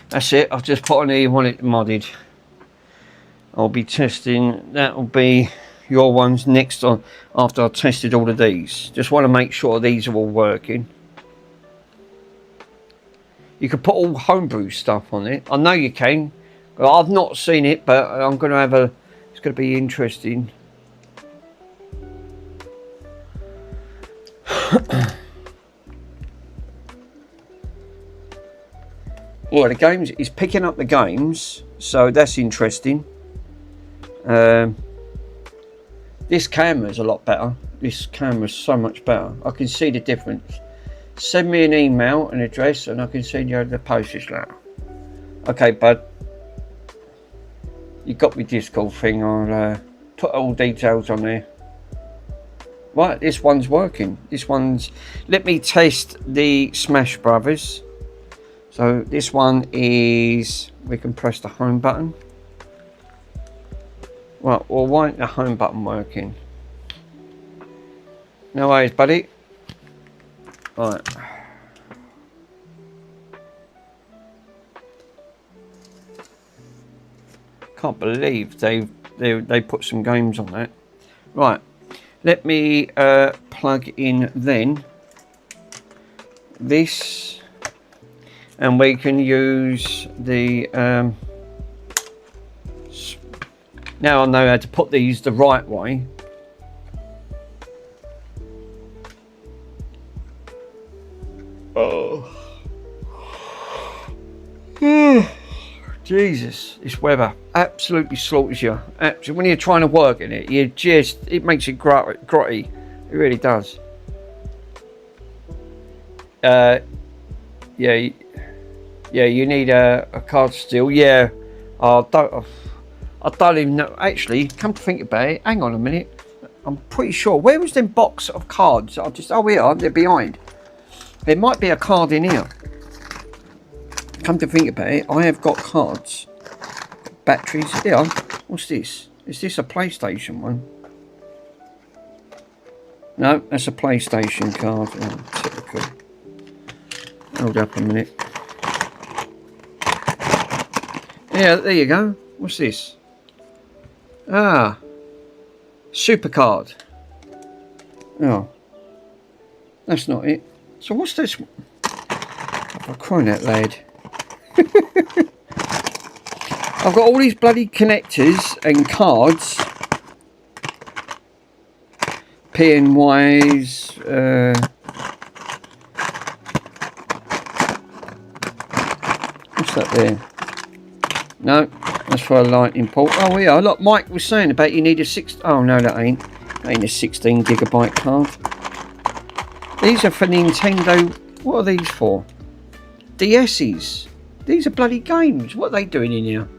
That's it, I've just put on there, you want it modded. I'll be testing, that'll be your ones next on after I've tested all of these. Just want to make sure these are all working. You could put all homebrew stuff on it. I know you can. I've not seen it, but I'm going to have a... It's going to be interesting. Well, the games... It's picking up the games, so that's interesting. This camera's a lot better. This camera's so much better. I can see the difference. Send me an email, an address, and I can send you the postage letter. Okay, bud. You got me Discord thing. I'll put all details on there. Right, this one's working. This one's... Let me test the Smash Brothers. So this one is... We can press the home button. Right, well, why ain't the home button working? No worries, buddy. Right. Can't believe they put some games on that. Right. Let me plug in then this, and we can use the now I know how to put these the right way. Oh. Jesus, this weather absolutely slaughters you. Absolutely, when you're trying to work in it, it makes it grotty. It really does. Yeah, you need a card still. Yeah, I don't even know. Actually, come to think about it, hang on a minute. I'm pretty sure. Where was them box of cards? Oh, here, they're behind. There might be a card in here. Come to think about it, I have got cards. Batteries. Here. What's this? Is this a PlayStation one? No, that's a PlayStation card. Oh, typical. Hold up a minute. Yeah, there you go. What's this? Ah. Super card. Oh. That's not it. So what's this? I'm crying out loud. I've got all these bloody connectors and cards. PNYs. What's that there? No, that's for a lightning port. Oh yeah, look, Mike was saying about you need a 6. Oh no, that ain't a 16 gigabyte card. These are for Nintendo. What are these for? DS's. These are bloody games. What are they doing in here?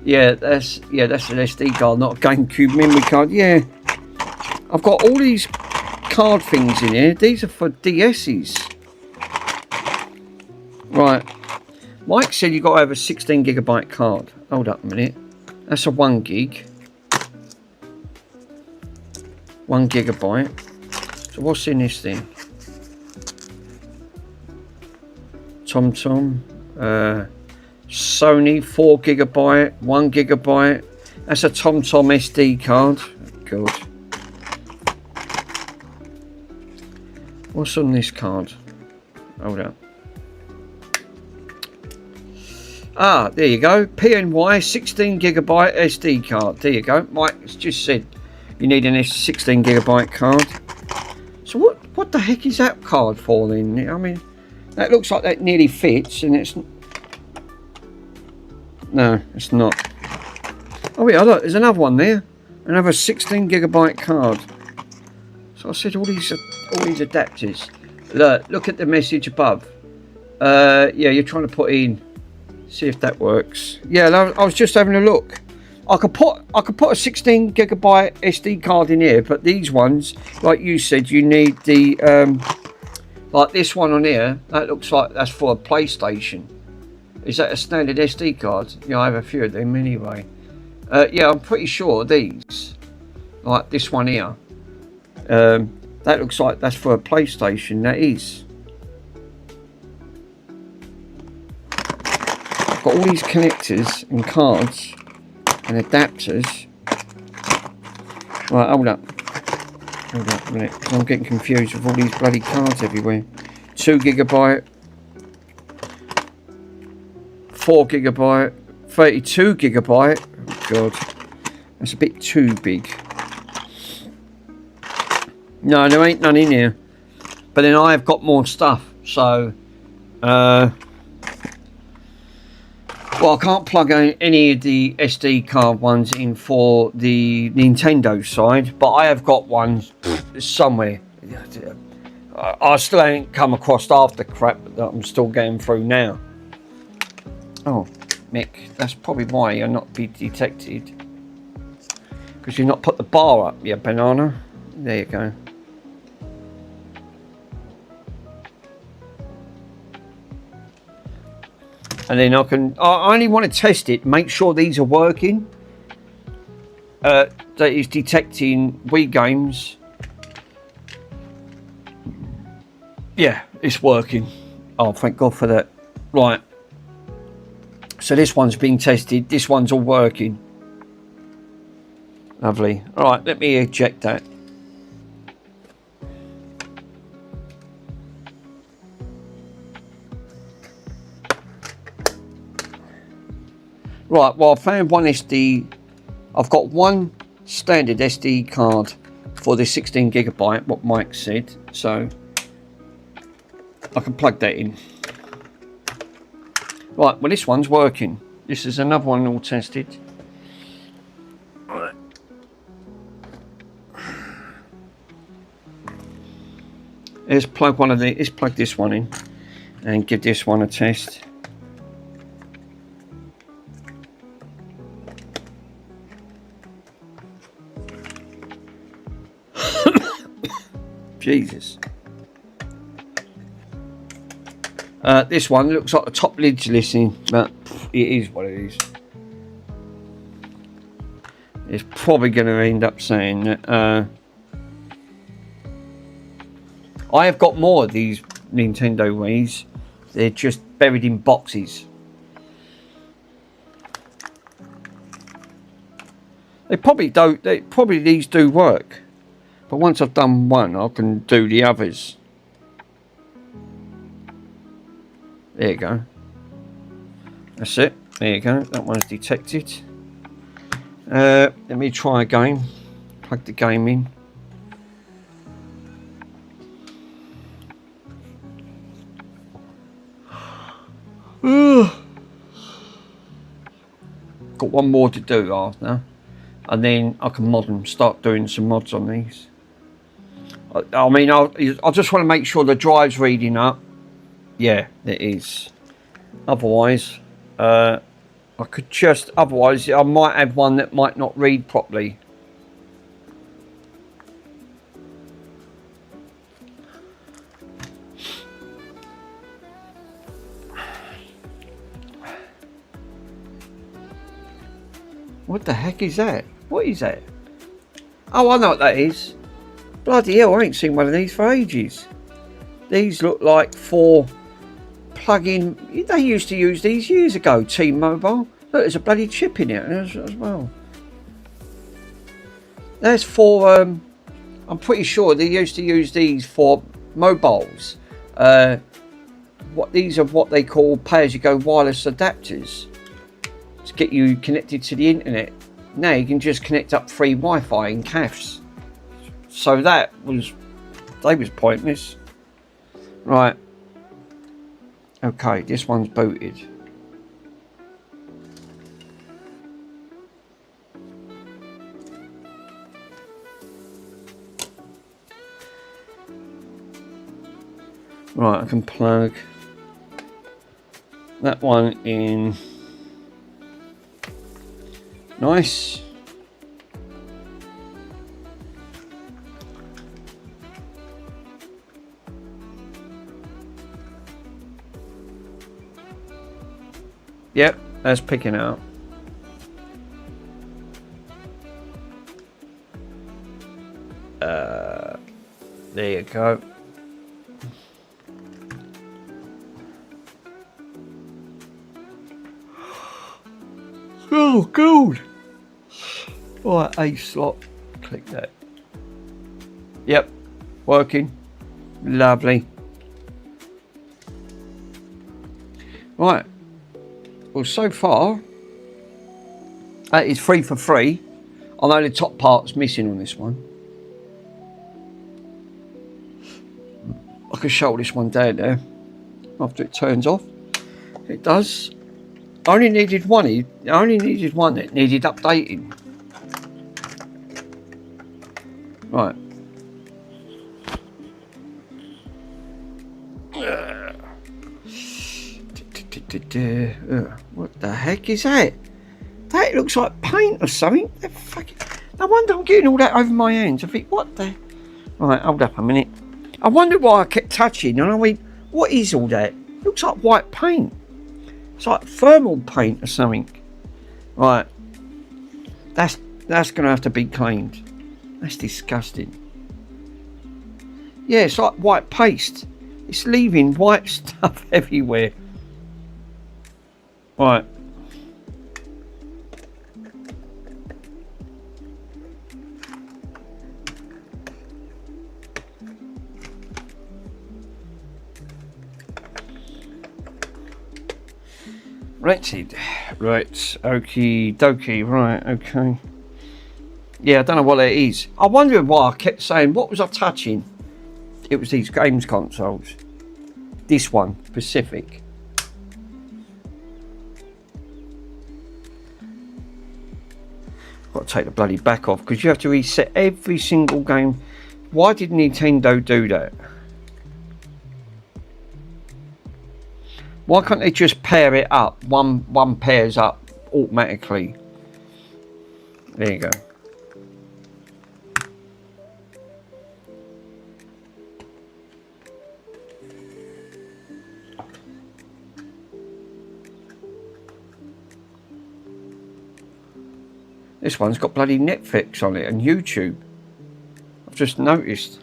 Yeah, that's an SD card, not a GameCube memory card. Yeah, I've got all these card things in here. These are for DS's. Right. Mike said you got to have a 16 gigabyte card. Hold up a minute. That's a 1 gig. 1 gigabyte. So what's in this thing? TomTom. Sony 4 gigabyte. 1 gigabyte. That's a TomTom SD card. Good. What's on this card? Hold up. Ah, there you go. PNY 16 gigabyte SD card. There you go. Mike's just said you need an 16 gigabyte card. So what the heck is that card for then? I mean, that looks like that nearly fits, and it's... No, it's not. Oh yeah, look, there's another one there. Another 16 gigabyte card. So I said all these adapters. Look at the message above. Yeah, you're trying to put in... See if that works. Yeah, I was just having a look. I could put a 16 gigabyte SD card in here, but these ones, like you said, you need the like this one on here. That looks like that's for a PlayStation. Is that a standard SD card? Yeah, I have a few of them anyway. Yeah, I'm pretty sure these, like this one here, that looks like that's for a PlayStation. That is. Got all these connectors and cards and adapters. Right, hold up a minute, because I'm getting confused with all these bloody cards everywhere. 2 gigabyte. 64 gigabyte, 32 gigabyte. Oh God, that's a bit too big. No, there ain't none in here. But then I've got more stuff, so well, I can't plug any of the SD card ones in for the Nintendo side, but I have got ones somewhere. I still ain't come across half the crap that I'm still getting through now. Oh, Mick, that's probably why you're not be detected. Because you've not put the bar up yet, banana. There you go. And then I only want to test it, make sure these are working. That is detecting Wii games. Yeah, it's working. Oh, thank God for that. Right. So this one's being tested. This one's all working. Lovely. All right, let me eject that. Right, well, I found one SD. I've got one standard SD card for the 16 gigabyte, what Mike said. So I can plug that in. Right, well, this one's working. This is another one all tested. Right. Let's plug one of the. Let's plug this one in and give this one a test. Jesus. This one looks like the top lid's listening, but it is what it is. It's probably going to end up saying that I have got more of these Nintendo Wii's. They're just buried in boxes. They probably don't. These do work. But once I've done one, I can do the others. There you go. That's it. There you go. That one's detected. Let me try again. Plug the game in. Got one more to do after. And then I can start doing some mods on these. I mean, I just want to make sure the drive's reading up. Yeah, it is. Otherwise, I could just... Otherwise, I might have one that might not read properly. What the heck is that? What is that? Oh, I know what that is. Bloody hell, I ain't seen one of these for ages. These look like for plug-in. They used to use these years ago, T-Mobile. Look, there's a bloody chip in it as well. That's for, I'm pretty sure they used to use these for mobiles. These are what they call pay-as-you-go wireless adapters to get you connected to the internet. Now you can just connect up free Wi-Fi in CAFs. So they was pointless. Right. Okay, this one's booted. Right, I can plug that one in. Nice. Yep, that's picking out. There you go. Oh, good. Right, A slot. Click that. Yep, working. Lovely. Right. well, so far, that is 3 for 3. I know the top part's missing on this one. I can shut this one down there after it turns off. It does. I only needed one that needed updating. Right. What the heck is that? That looks like paint or something. No wonder I'm getting all that over my hands. I think, what the... Right, hold up a minute. I wondered why I kept touching, and I went, what is all that? It looks like white paint. It's like thermal paint or something. Right. That's going to have to be cleaned. That's disgusting. Yeah, it's like white paste. It's leaving white stuff everywhere. Right. Rented. Right. Okie dokie. Right. Okay. Yeah, I don't know what it is. I wondered why I kept saying, what was I touching? It was these games consoles. This one, Pacific. Got to take the bloody back off because you have to reset every single game. Why did Nintendo do that? Why can't they just pair it up? One pairs up automatically. There you go. This one's got bloody Netflix on it and YouTube. I've just noticed.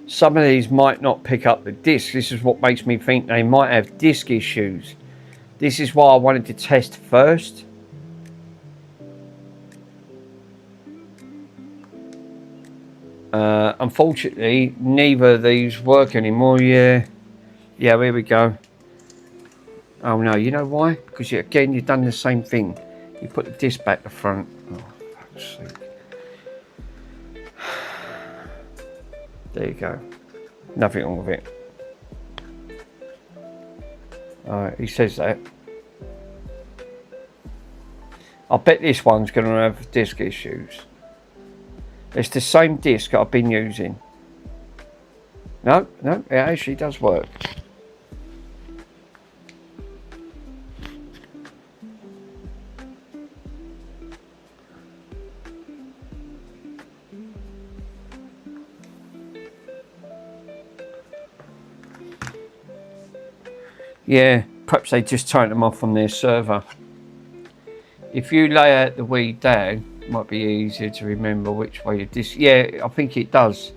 Some of these might not pick up the disc. This is what makes me think they might have disc issues. This is why I wanted to test first. Unfortunately, neither of these work anymore. Yeah, here we go. Oh no, you know why? Because again, you've done the same thing. You put the disc back the front. Oh, fuck's sake. There you go. Nothing wrong with it. Alright, he says that. I bet this one's going to have disc issues. It's the same disc that I've been using. No, it actually does work. Yeah, perhaps they just turned them off from their server. If you lay out the Wii down, it might be easier to remember which way your disc. Yeah, I think it does.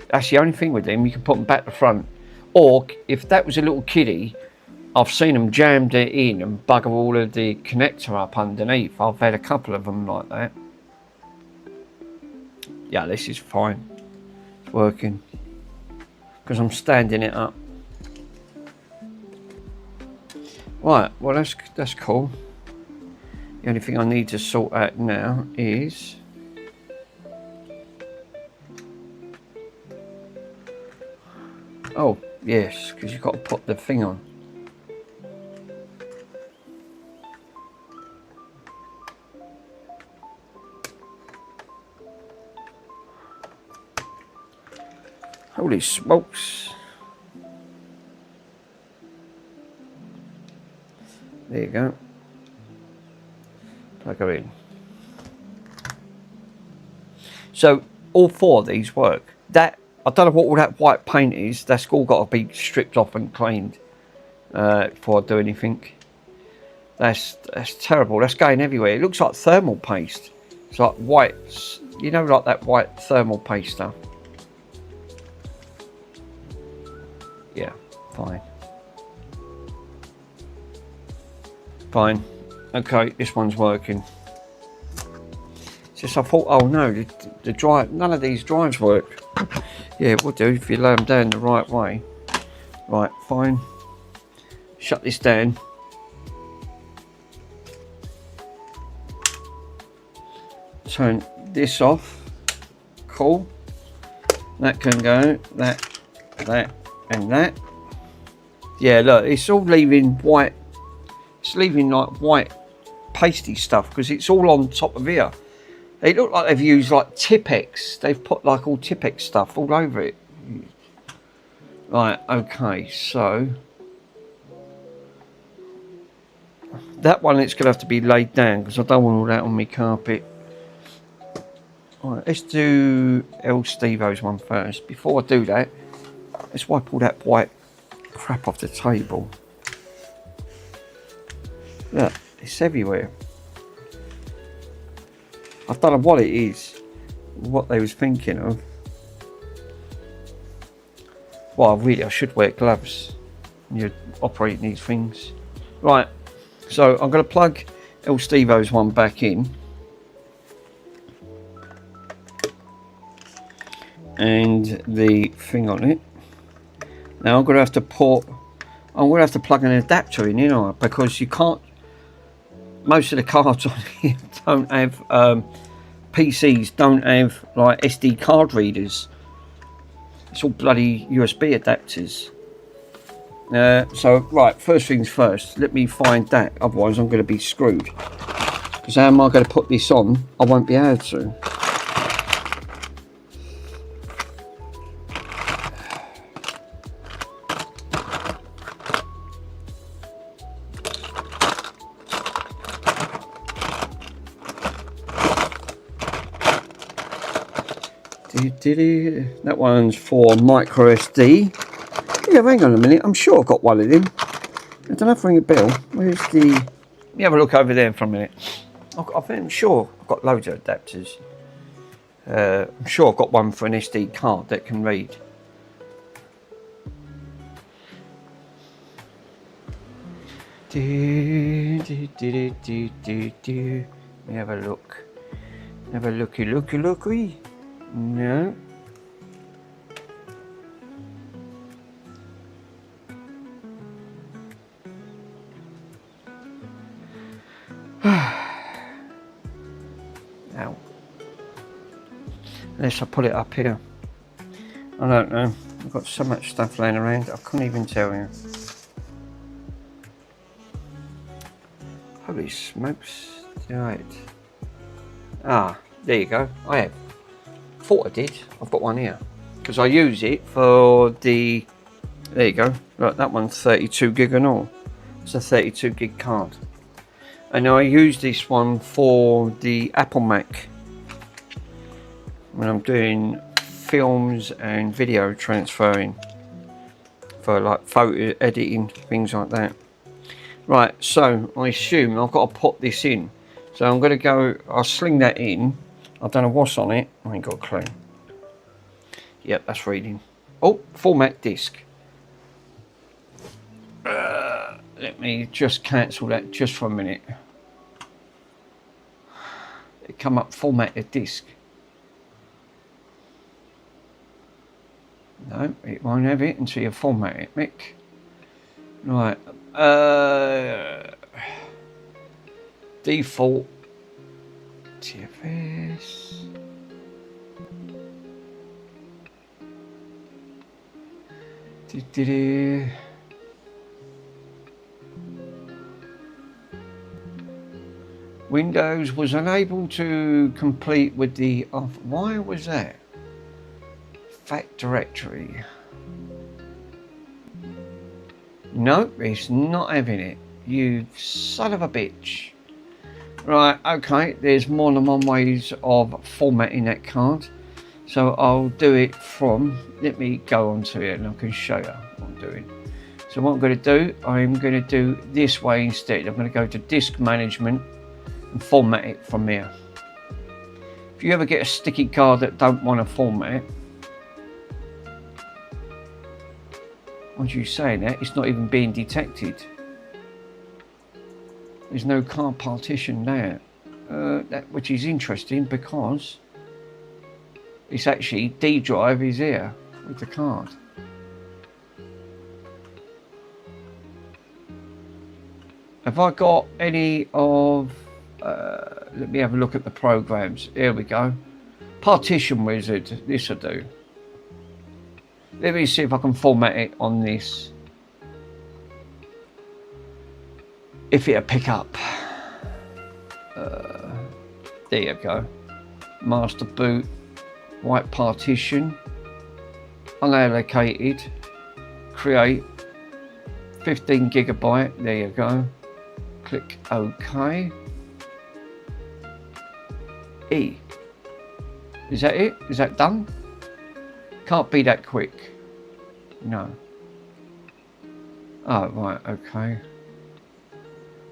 That's the only thing with them. You can put them back to front. Or if that was a little kiddie, I've seen them jammed it in and bugger all of the connector up underneath. I've had a couple of them like that. Yeah, this is fine. It's working. Because I'm standing it up. Right, well that's cool. The only thing I need to sort out now is oh yes, because you've got to put the thing on. Holy smokes. There you go. Plug her in. So all four of these work. That I don't know what all that white paint is. That's all got to be stripped off and cleaned before I do anything. That's terrible. That's going everywhere. It looks like thermal paste. It's like white, you know, like that white thermal paste stuff. Yeah, fine. Fine. Okay, this one's working. It's Just I thought, oh no, the drive, none of these drives work. Yeah, it will do if you lay them down the right way. Right, fine. Shut this down. Turn this off. Cool. That can go. That, and that. Yeah, look, it's all leaving white. It's leaving like white pasty stuff because it's all on top of here. They look like they've used like Tipex. They've put like all Tipex stuff all over it. Right, okay, so that one it's going to have to be laid down because I don't want all that on my carpet. Alright, let's do El Stevo's one first. Before I do that, let's wipe all that white crap off the table. Look, it's everywhere. I don't know what it is, what they was thinking of. Well, really, I should wear gloves when you're operating these things. Right, so I'm going to plug El Stevo's one back in. And the thing on it. Now I'm going to have to plug an adapter in, you know, because you can't, most of the cards on here don't have, PCs don't have like SD card readers. It's all bloody USB adapters. So, right, first things first, let me find that, otherwise I'm going to be screwed. Because how am I going to put this on? I won't be able to. That one's for micro SD. Yeah, hang on a minute. I'm sure I've got one of them. I don't know if I ring a bell. Where's the... Let me have a look over there for a minute. I'm sure I've got loads of adapters. I'm sure I've got one for an SD card that can read. Let me have a look. Have a looky. No. Ow. Unless I put it up here. I don't know. I've got so much stuff laying around, I couldn't even tell you. Holy smokes. Right. Ah, there you go. I have. Thought I did. I've got one here. Because I use it for the... There you go. Look, that one's 32 gig and all. It's a 32 gig card. And I use this one for the Apple Mac. When I'm doing films and video transferring. For like photo editing, things like that. Right, so I assume I've got to put this in. So I'm going to go, I'll sling that in. I don't know what's on it. I ain't got a clue. Yep, that's reading. Oh, format disk. Let me just cancel that just for a minute. It come up format the disk. No, it won't have it until you format it, Mick. Right. Default TFS. Windows was unable to complete with the off. Why was that? Fact directory. No, it's not having it. You son of a bitch. Right, okay, there's more than one ways of formatting that card. So I'll do it from, let me go onto it and I can show you what I'm doing. So what I'm going to do, I'm going to do this way instead. I'm going to go to disk management and format it from there. If you ever get a sticky card that don't want to format, once you say that, it's not even being detected. There's no card partition there. which is interesting because it's actually D drive is here with the card. Have I got any of, let me have a look at the programs. Here we go. Partition Wizard, this will do. Let me see if I can format it on this. If it'll pick up. There you go. Master boot, white partition, unallocated, create, 15 gigabyte, there you go. Click OK. E. Is that it? Is that done? Can't be that quick. No. Oh, right, okay.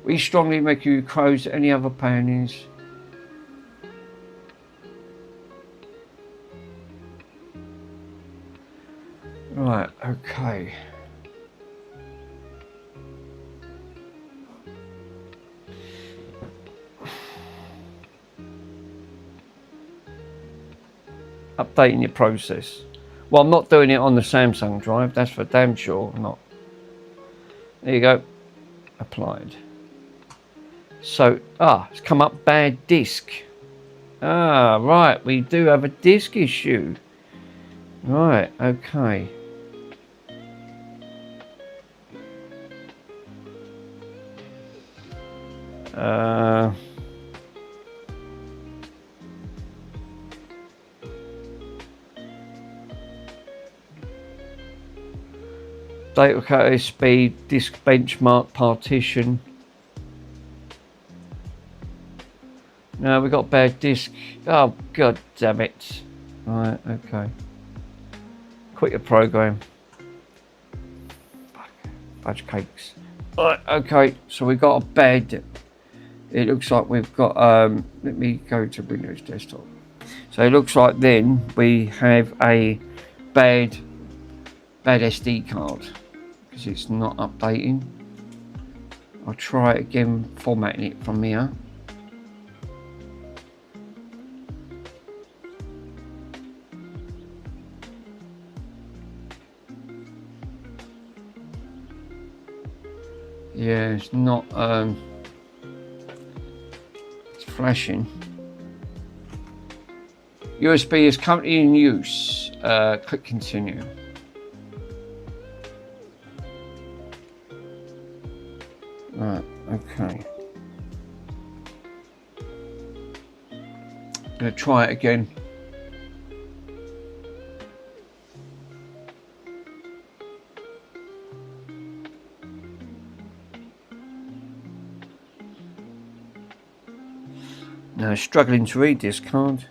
We strongly make you close any other panels. Right, okay. Updating your process. Well, I'm not doing it on the Samsung drive, that's for damn sure. I'm not. There you go. Applied. So, it's come up bad disk. Right, we do have a disk issue. Right, okay. Data category speed, disk benchmark, partition. No, we got bad disk. Oh, god damn it. Right, okay. Quit your program. Fudge cakes. Right, okay, so we got a bad. It looks like we've got, let me go to Windows Desktop. So it looks like then we have a bad SD card because it's not updating. I'll try it again, formatting it from here. Yeah, it's not, it's flashing. USB is currently in use. Click continue. Right, okay. I'm gonna try it again. Now struggling to read this card.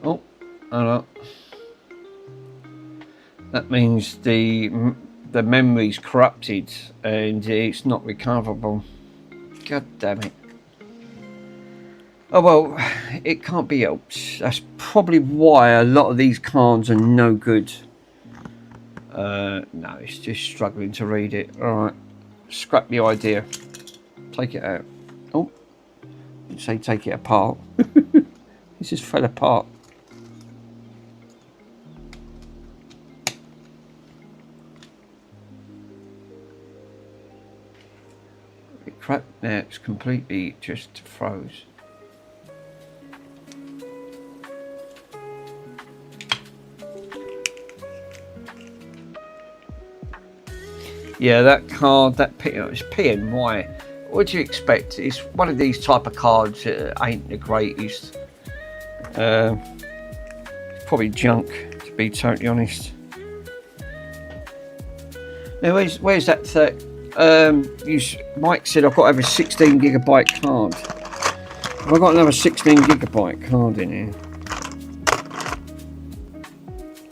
Oh, hold up. That means the memory's corrupted and it's not recoverable. God damn it. Oh well, it can't be helped. That's probably why a lot of these cards are no good. No, it's just struggling to read it. Alright, scrap the idea. Take it out. Oh, didn't say take it apart. This just fell apart. Crap, now it's completely just froze. Yeah, that card, it's PNY. What do you expect? It's one of these type of cards that ain't the greatest. It's probably junk, to be totally honest. Now, where's that third? Mike said I've got to have a 16 gigabyte card. Have I got another 16 gigabyte card in here?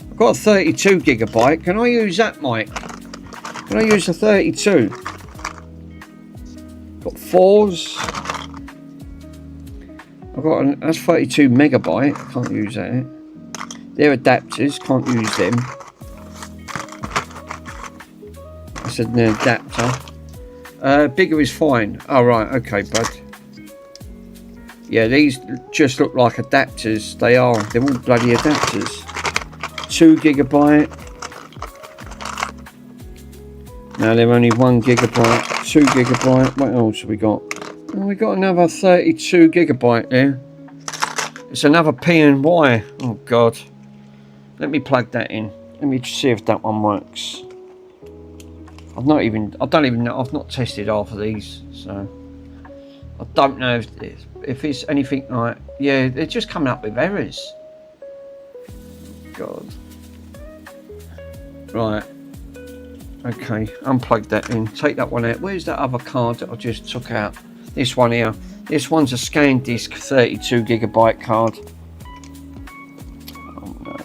I've got a 32 gigabyte. Can I use that, Mike? Can I use the 32? Got 4s. I've got that's 32 megabyte. Can't use that. They're adapters. Can't use them. That's an adapter. Bigger is fine. Oh right, okay, bud. Yeah, these just look like adapters. They are. They're all bloody adapters. 2 GB. No, they're only 1 GB. 2 GB. What else have we got? Oh, we got another 32 GB there. It's another P&Y. Oh God. Let me plug that in. Let me see if that one works. I don't even know. I've not tested half of these, so I don't know if it's anything like. Yeah, they're just coming up with errors. God. Right. Okay. Unplug that in. Take that one out. Where's that other card that I just took out? This one here. This one's a SanDisk 32 GB card. Oh no.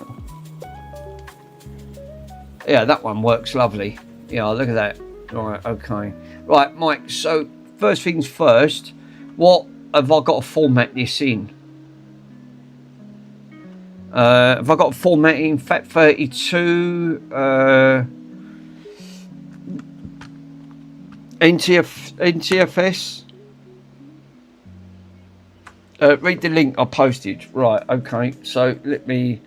Yeah, that one works lovely. Yeah, look at that. Right, okay. Right, Mike, so first things first, what have I got to format this in? Have I got to format in FAT32, NTFS? Read the link I posted. Right, okay, so let me...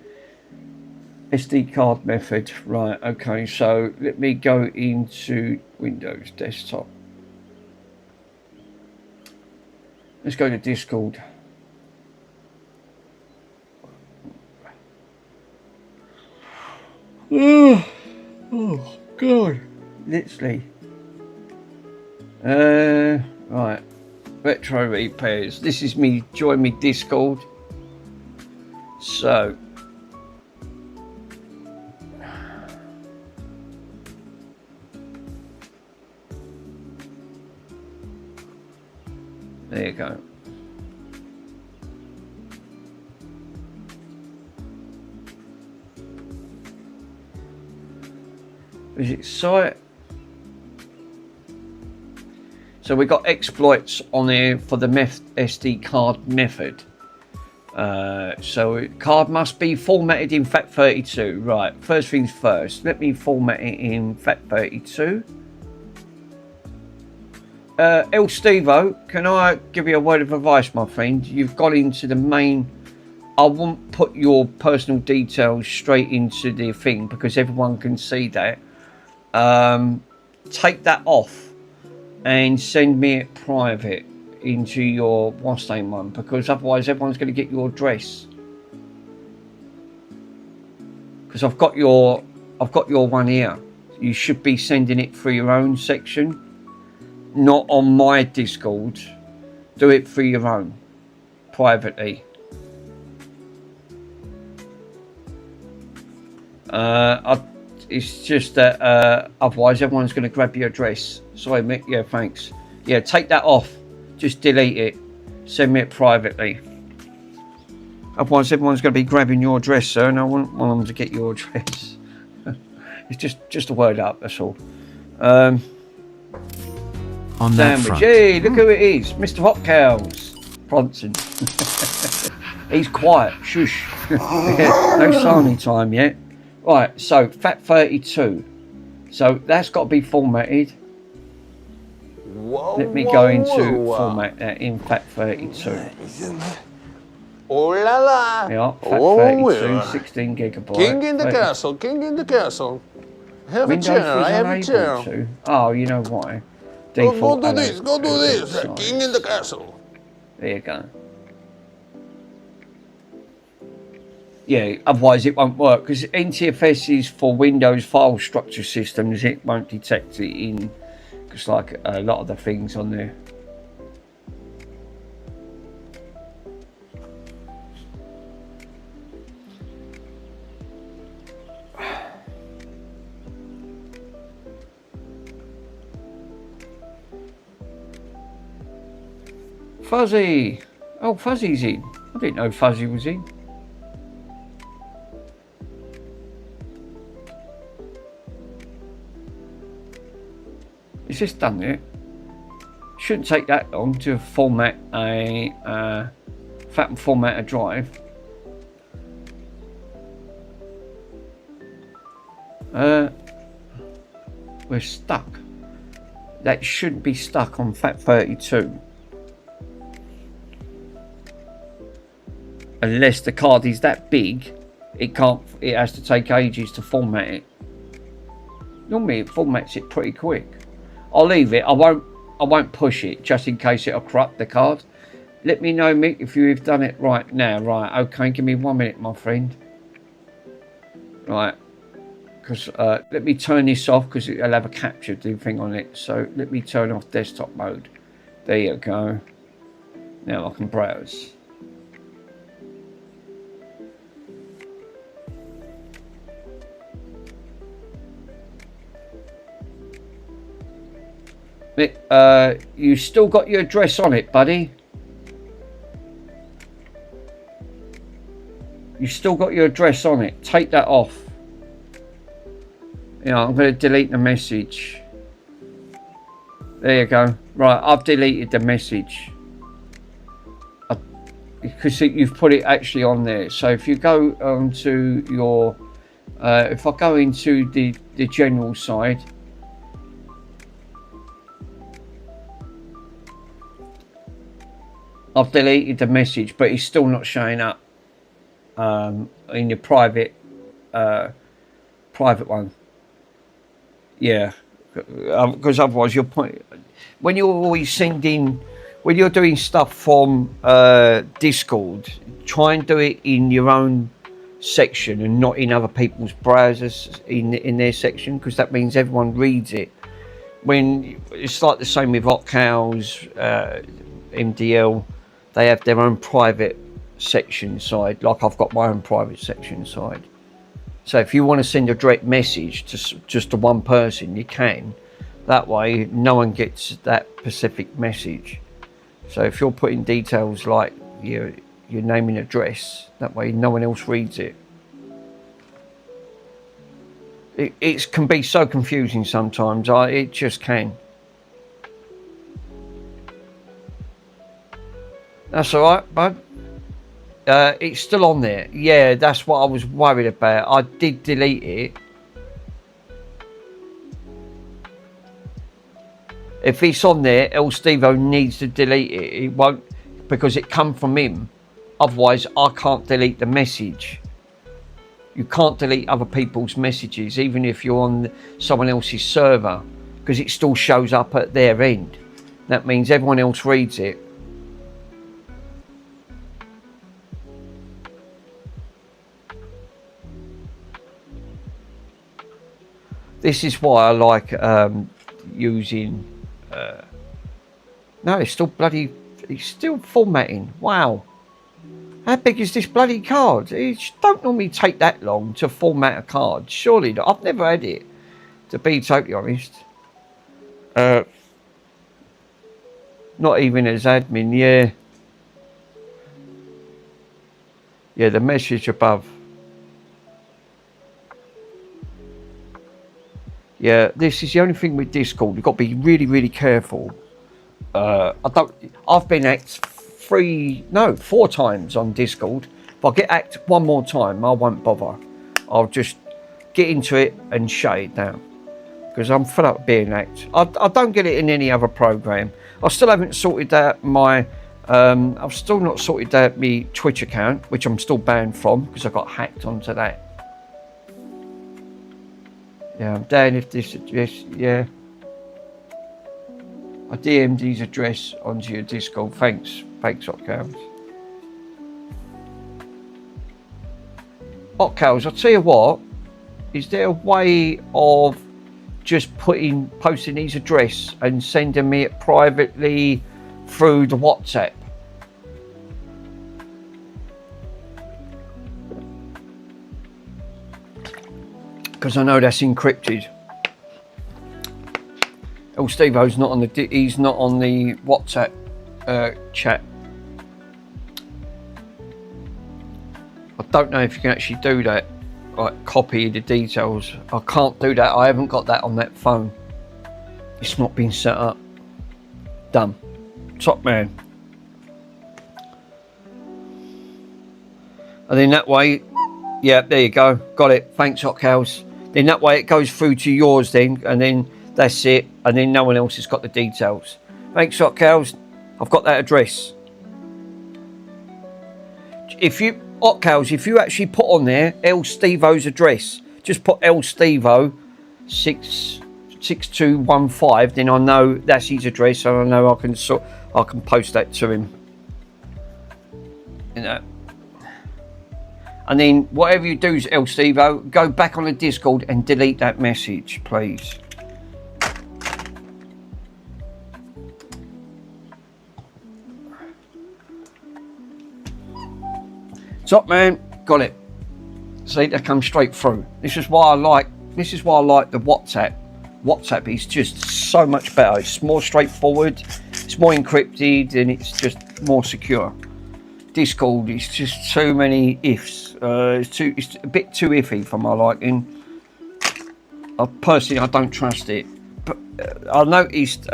SD card method. Right, okay, so let me go into Windows Desktop. Let's go to Discord. Oh God, literally. Right, retro repairs. This is me. Join me Discord. So there you go. Visit site. So we got exploits on there for the SD card method. So card must be formatted in FAT32. Right, first things first. Let me format it in FAT32. El Stevo, can I give you a word of advice, my friend? You've got into the main... I won't put your personal details straight into the thing because everyone can see that. Take that off and send me it private into your what's name one, because otherwise everyone's going to get your address. Because I've got your one here. You should be sending it through your own section, not on my Discord. Do it through your own, privately. It's just that otherwise everyone's going to grab your address. Sorry, Mick. Yeah, thanks. Yeah, take that off. Just delete it. Send me it privately. Otherwise everyone's going to be grabbing your address, sir, and I wouldn't want them to get your address. It's just a word up, that's all. On that Sandwich. front. Hey, look who it is. Mr. Hot Cows. Bronson. He's quiet. Shush. No signing time yet. Right, so FAT32. So that's got to be formatted. Let me go into format that in FAT32. Oh la la! Yeah, Oh, FAT32, yeah. 16 gigabyte. King in the 30. castle, king in the castle. Have a Windows chair, was I have a unable chair. to. Oh, you know why? Go Default do this, go do alert this. size. King in the castle. There you go. Yeah, otherwise it won't work because NTFS is for Windows file structure systems. It won't detect it in, because like a lot of the things on there. Fuzzy! Oh, Fuzzy's in. I didn't know Fuzzy was in. It's just done it. Shouldn't take that long to format a format a drive. We're stuck. That shouldn't be stuck on FAT32. unless the card is that big, it can't. It has to take ages to format it. Normally, it formats it pretty quick. I'll leave it. I won't push it just in case it'll corrupt the card. Let me know, Mick, if you've done it right now. Right, okay, give me 1 minute, my friend. Right, because let me turn this off because it'll have a capture thing on it. So let me turn off desktop mode. There you go. Now I can browse. Mick, you still got your address on it, buddy? You still got your address on it. Take that off. Yeah, I'm going to delete the message. There you go. Right, I've deleted the message. Because you've put it actually on there. So if you go onto your... if I go into the general side... I've deleted the message, but it's still not showing up. In your private one, yeah, because otherwise you're when you're always sending, when you're doing stuff from Discord, try and do it in your own section and not in other people's browsers in their section, because that means everyone reads it. When it's like the same with Ocals, MDL, they have their own private section side, like I've got my own private section side. So if you want to send a direct message to just to one person, you can. That way no one gets that specific message. So if you're putting details like your name and address, that way no one else reads it. It can be so confusing sometimes. It just can. That's all right, bud. It's still on there. Yeah, that's what I was worried about. I did delete it. If it's on there, El Stevo needs to delete it. It won't, because it come from him. Otherwise, I can't delete the message. You can't delete other people's messages, even if you're on someone else's server, because it still shows up at their end. That means everyone else reads it. This is why I like using... no, it's still bloody... It's still formatting. Wow. How big is this bloody card? It don't normally take that long to format a card. Surely not. I've never had it, to be totally honest. Not even as admin, yeah. Yeah, the message above. Yeah, this is the only thing with Discord. You've got to be really, really careful. I've been hacked 4 times on Discord. If I get hacked one more time, I won't bother. I'll just get into it and shut it down, because I'm fed up being hacked. I don't get it in any other program. I still haven't sorted out my... I've still not sorted out my Twitch account, which I'm still banned from because I got hacked onto that. Yeah, I'm down if this address, yeah. I DM'd his address onto your Discord. Thanks, Ocals. Ocals, I'll tell you what. Is there a way of just posting his address and sending me it privately through the WhatsApp? Because I know that's encrypted. El Stevo's not on the... He's not on the WhatsApp chat. I don't know if you can actually do that. Like, copy the details. I can't do that. I haven't got that on that phone. It's not been set up. Done. Top man. And then that way... Yeah, there you go. Got it. Thanks, Ocals. Then that way it goes through to yours then, and then that's it, and then no one else has got the details. Thanks, Ocals. I've got that address. if you Hot Cows, if you actually put on there El Stevo's address, just put El Stevo 66215, then I know that's his address, and I know I can post that to him. You know. And then whatever you do, El Stevo, go back on the Discord and delete that message, please. Top man, got it. See, they come straight through. This is why I like the WhatsApp. WhatsApp is just so much better. It's more straightforward, it's more encrypted, and it's just more secure. Discord is just too many ifs. It's a bit too iffy for my liking. Personally, I don't trust it. But I noticed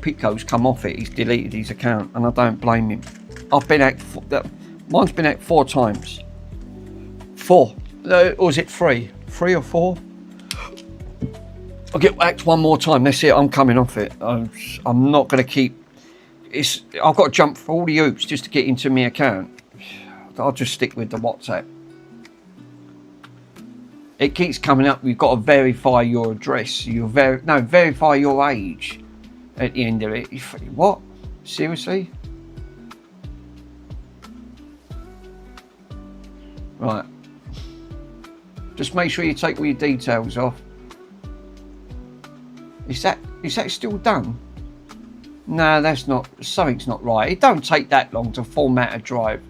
Pico's come off it. He's deleted his account, and I don't blame him. Mine's been hacked 4 times. 4. Or was it 3? 3 or 4? I'll get hacked one more time. That's it. I'm coming off it. I'm not going to keep. I've got to jump through all the hoops just to get into my account. I'll just stick with the WhatsApp. It keeps coming up. You've got to verify your address. Verify your age. At the end of it. What? Seriously? Right. Just make sure you take all your details off. Is that still done? No, that's not. Something's not right. It don't take that long to format a drive.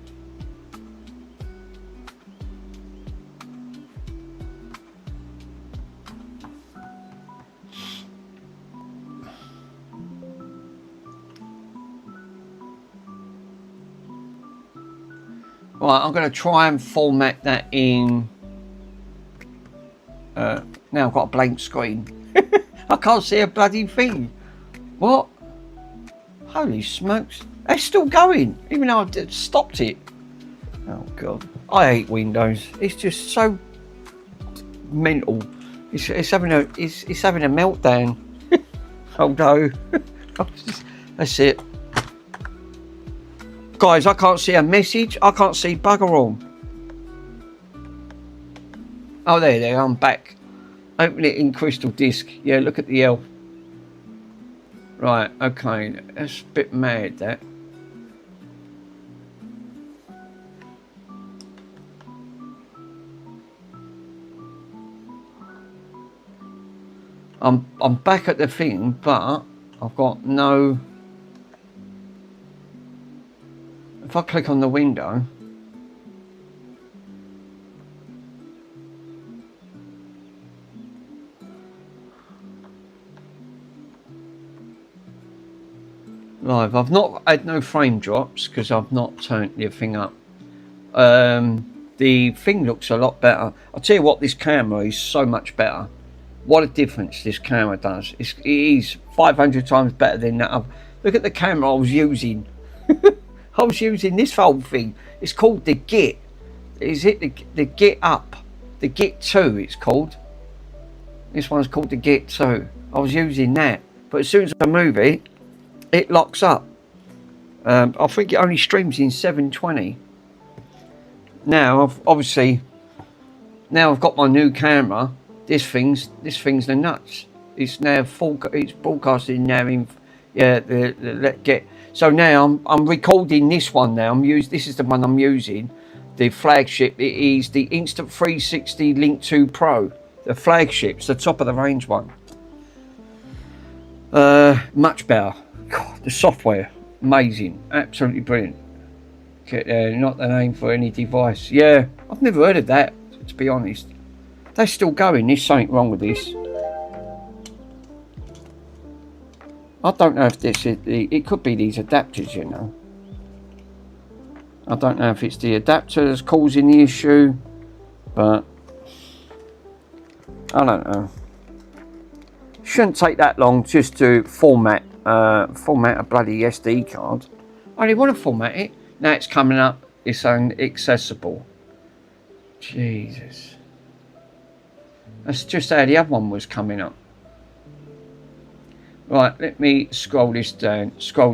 Right, I'm going to try and format that in. Now I've got a blank screen. I can't see a bloody thing. What? Holy smokes. It's still going, even though I've stopped it. Oh God. I hate Windows. It's just so mental. It's having a meltdown. Oh no. That's it. Guys, I can't see a message. I can't see bugger all. Oh, there, I'm back. Open it in Crystal Disk. Yeah, look at the L. Right, okay. That's a bit mad, that. I'm back at the thing, but I've got no. If I click on the window, live. I've not had no frame drops because I've not turned the thing up. The thing looks a lot better. I'll tell you what, this camera is so much better. What a difference this camera does. It is 500 times better than that. Look at the camera I was using. I was using this whole thing. It's called the Git. Is it the Git Up? The Git 2 it's called. This one's called the Git 2. I was using that. But as soon as I move it, it locks up. I think it only streams in 720. Now, I've got my new camera. This thing's the nuts. It's now it's broadcasting now in the Git. So now I'm recording this one now. This is the one I'm using, the flagship. It is the Insta360 Link 2 Pro, the flagship. It's the top of the range one. Much better. God, the software, amazing, absolutely brilliant. Not the name for any device. Yeah, I've never heard of that, to be honest. They're still going. There's something wrong with this. I don't know if this is it could be these adapters, you know. I don't know if it's the adapter that's causing the issue, but I don't know. Shouldn't take that long just to format a bloody SD card. I only want to format it. Now it's coming up. It's inaccessible. Jesus. That's just how the other one was coming up. Right, let me scroll this down. I'm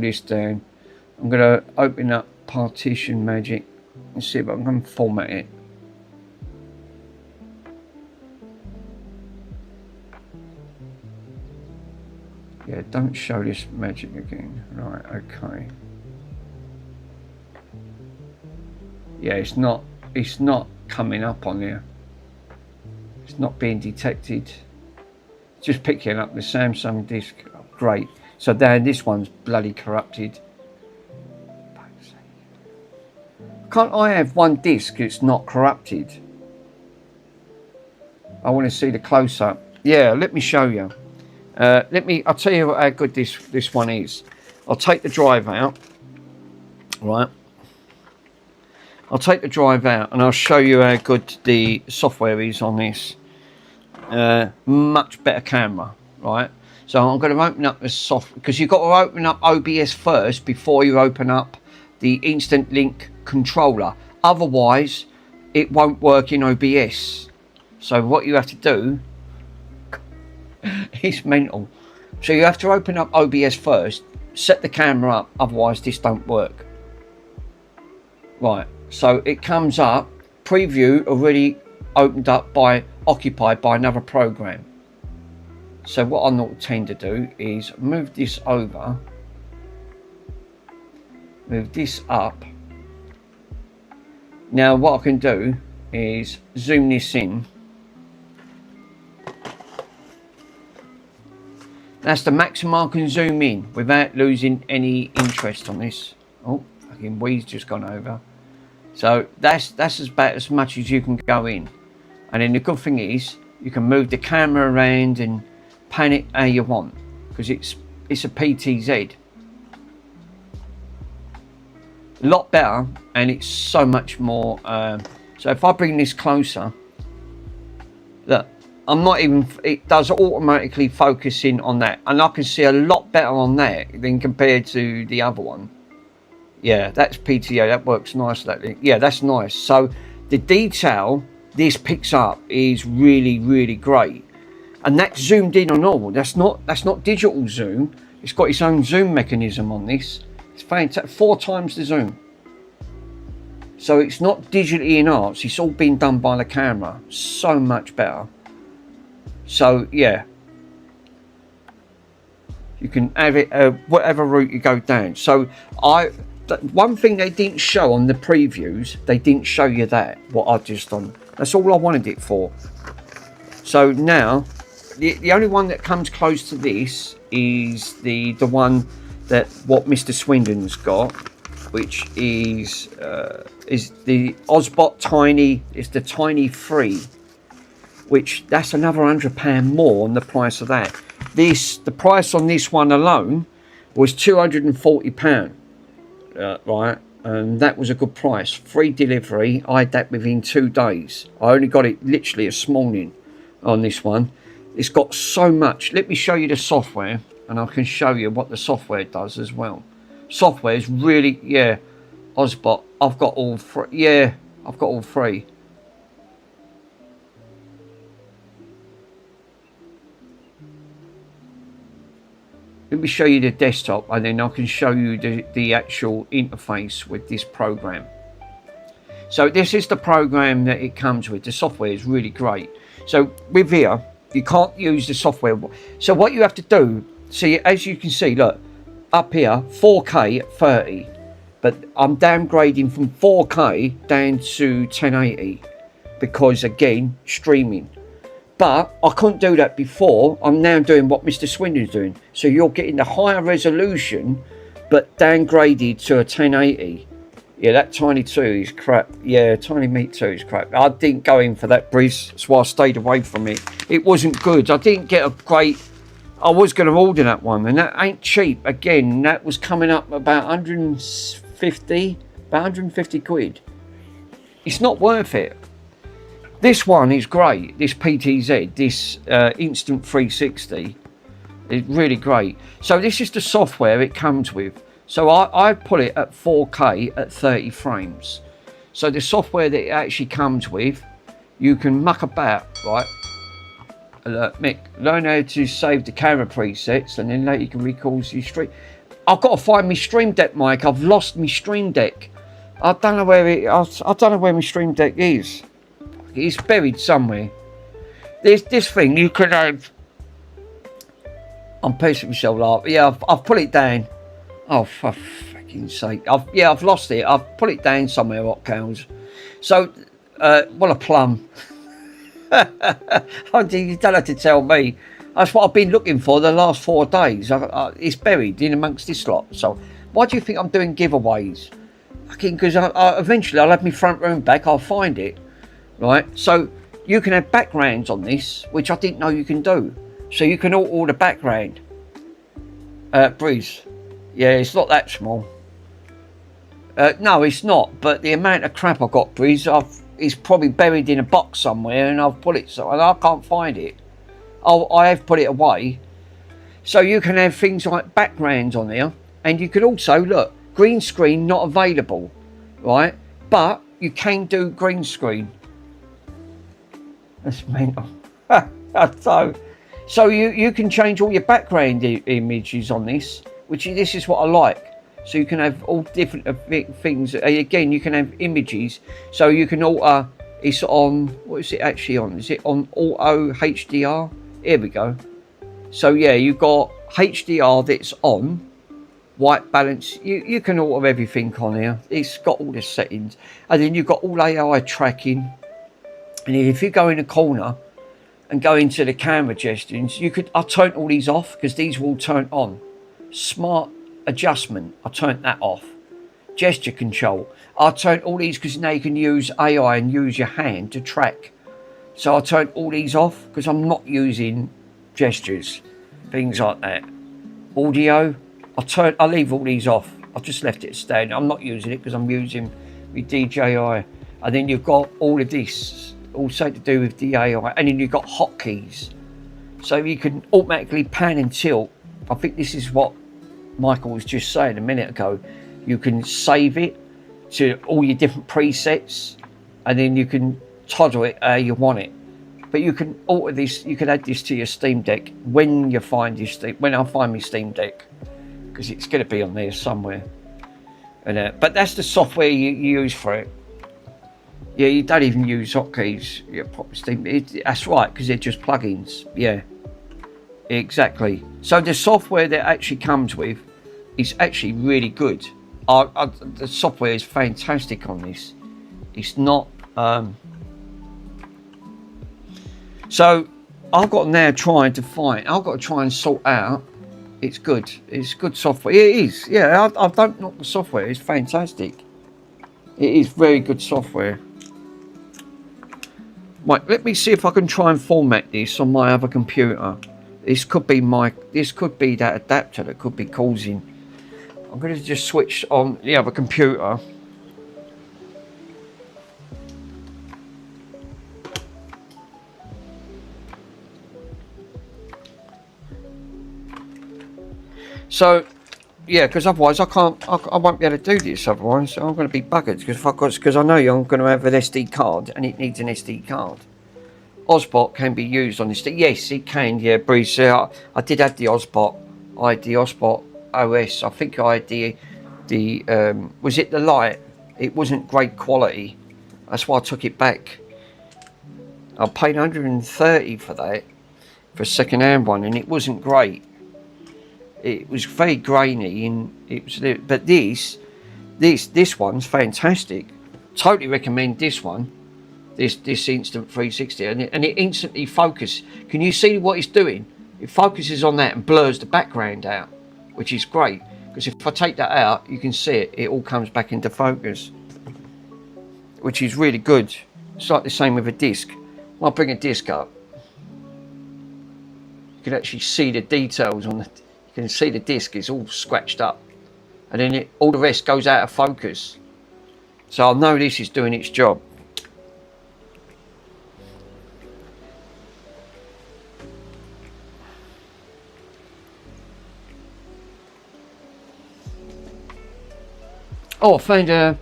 going to open up partition magic. Let's see if I can format it. Yeah, don't show this magic again. Right, okay. Yeah, it's not coming up on there. It's not being detected. Just picking up the Samsung disc. Oh, great. So then this one's bloody corrupted. Can't I have one disc that's not corrupted? I want to see the close-up. Yeah, let me show you. I'll tell you how good this one is. I'll take the drive out, right? I'll take the drive out and I'll show you how good the software is on this. Much better camera, right? So I'm going to open up the software, because you've got to open up OBS first before you open up the Instant Link controller. Otherwise, it won't work in OBS. So what you have to do, it's mental. So you have to open up OBS first, set the camera up, otherwise this don't work. Right, so it comes up, preview already opened up occupied by another program. So what I not tend to do is move this over, move this up. Now what I can do is zoom this in. That's the maximum I can zoom in without losing any interest on this. Oh, fucking Wii's just gone over. So that's about as much as you can go in. And then the good thing is you can move the camera around and pan it how you want, because it's a PTZ. A lot better, and it's so much more. So if I bring this closer, look. I'm not even, it does automatically focus in on that, and I can see a lot better on that than compared to the other one. Yeah, that's PTO, that works nice, yeah, that's nice. So the detail this picks up is really, really great, and that's zoomed in on all. That's not digital zoom. It's got its own zoom mechanism on this. It's fantastic, 4 times the zoom. So it's not digitally enhanced, it's all been done by the camera. So much better. So yeah, you can have it whatever route you go down. So one thing they didn't show on the previews, they didn't show you that, what I've just done. That's all I wanted it for. So now the only one that comes close to this is the one that what Mr. Swindon's got, which is the Osbot Tiny. It's the Tiny 3. Which that's another £100 more on the price of that. The price on this one alone was £240, right? And that was a good price. Free delivery. I had that within 2 days. I only got it literally this morning on this one. It's got so much. Let me show you the software, and I can show you what the software does as well. Software is really, yeah. Osbot. I've got all 3. Yeah, I've got all 3. Let me show you the desktop, and then I can show you the actual interface with this program. So this is the program that it comes with. The software is really great. So with here, you can't use the software. So what you have to do, see, as you can see, look, up here, 4K at 30. But I'm downgrading from 4K down to 1080 because, again, streaming. But I couldn't do that before. I'm now doing what Mr. Swindon's doing. So you're getting the higher resolution, but downgraded to a 1080. Yeah, that Tiny 2 is crap. Yeah, Tiny Meat 2 is crap. I didn't go in for that, Briz. That's why I stayed away from it. It wasn't good. I didn't get a great... I was going to order that one, and that ain't cheap. Again, that was coming up about 150 quid. It's not worth it. This one is great, this PTZ, this Instant 360, is really great. So this is the software it comes with. So I put it at 4K at 30 frames. So the software that it actually comes with, you can muck about, right? Mick, learn how to save the camera presets, and then later you can record your stream. I've got to find my Stream Deck mic. I've lost my Stream Deck. I don't know where I don't know where my Stream Deck is. It's buried somewhere. There's this thing you could have. I'm pissing myself off. Yeah, I've put it down. Oh, for fucking sake! I've lost it. I've put it down somewhere, hot cows. So, what a plum! You don't have to tell me. That's what I've been looking for the last 4 days. It's buried in amongst this lot. So, why do you think I'm doing giveaways? Fucking because eventually I'll have my front room back. I'll find it, right? So you can have backgrounds on this, which I didn't know you can do. So you can alter the background. Breeze. Yeah, it's not that small. No, it's not. But the amount of crap I've got, Breeze, it's probably buried in a box somewhere, and I've put it so, and I can't find it. I have put it away. So you can have things like backgrounds on there, and you can also look green screen not available, right? But you can do green screen. That's mental. So you can change all your background images on this, this is what I like. So you can have all different things. Again, you can have images. So you can alter. It's on. What is it actually on? Is it on auto HDR? Here we go. So yeah, you've got HDR that's on. White balance. You can alter everything on here. It's got all the settings, and then you've got all AI tracking. And if you go in a corner and go into the camera gestures, I turn all these off because these will turn on. Smart adjustment, I turned that off. Gesture control, I turned all these because now you can use AI and use your hand to track. So I turned all these off because I'm not using gestures, things like that. Audio, I leave all these off. I just left it standing. I'm not using it because I'm using my DJI. And then you've got all of this, also to do with the AI. And then you've got hotkeys. So you can automatically pan and tilt. I think this is what Michael was just saying a minute ago. You can save it to all your different presets, and then you can toggle it how you want it. But you can alter this. You can add this to your Steam Deck when you find when I find my Steam Deck, because it's going to be on there somewhere. And but that's the software you use for it. Yeah, you don't even use hotkeys. Yeah, Steam. That's right, because they're just plugins. Yeah, exactly. So the software that actually comes with is actually really good. The software is fantastic on this. It's not. So I've got now trying to find. I've got to try and sort out. It's good. It's good software. It is. Yeah, I don't knock the software. It's fantastic. It is very good software. Right, let me see if I can try and format this on my other computer. This could be that adapter that could be causing. I'm going to just switch on the other computer. So, yeah, because otherwise I won't be able to do this otherwise. So I'm going to be buggered because I know I'm going to have an SD card and it needs an SD card. Ozbot can be used on this. Yes, it can. Yeah, Bruce. I did have the Ozbot. I had the Ozbot OS. I think I had the was it the Lite? It wasn't great quality. That's why I took it back. I paid 130 for that, for a second-hand one, and it wasn't great. It was very grainy, and it was. But this one's fantastic. Totally recommend this one. This Instant 360, and it instantly focuses. Can you see what it's doing? It focuses on that and blurs the background out, which is great. Because if I take that out, you can see it. It all comes back into focus, which is really good. It's like the same with a disc. I'll bring a disc up. You can actually see the details on the. You can see the disc is all scratched up, and then all the rest goes out of focus. So I know this is doing its job. Oh, I found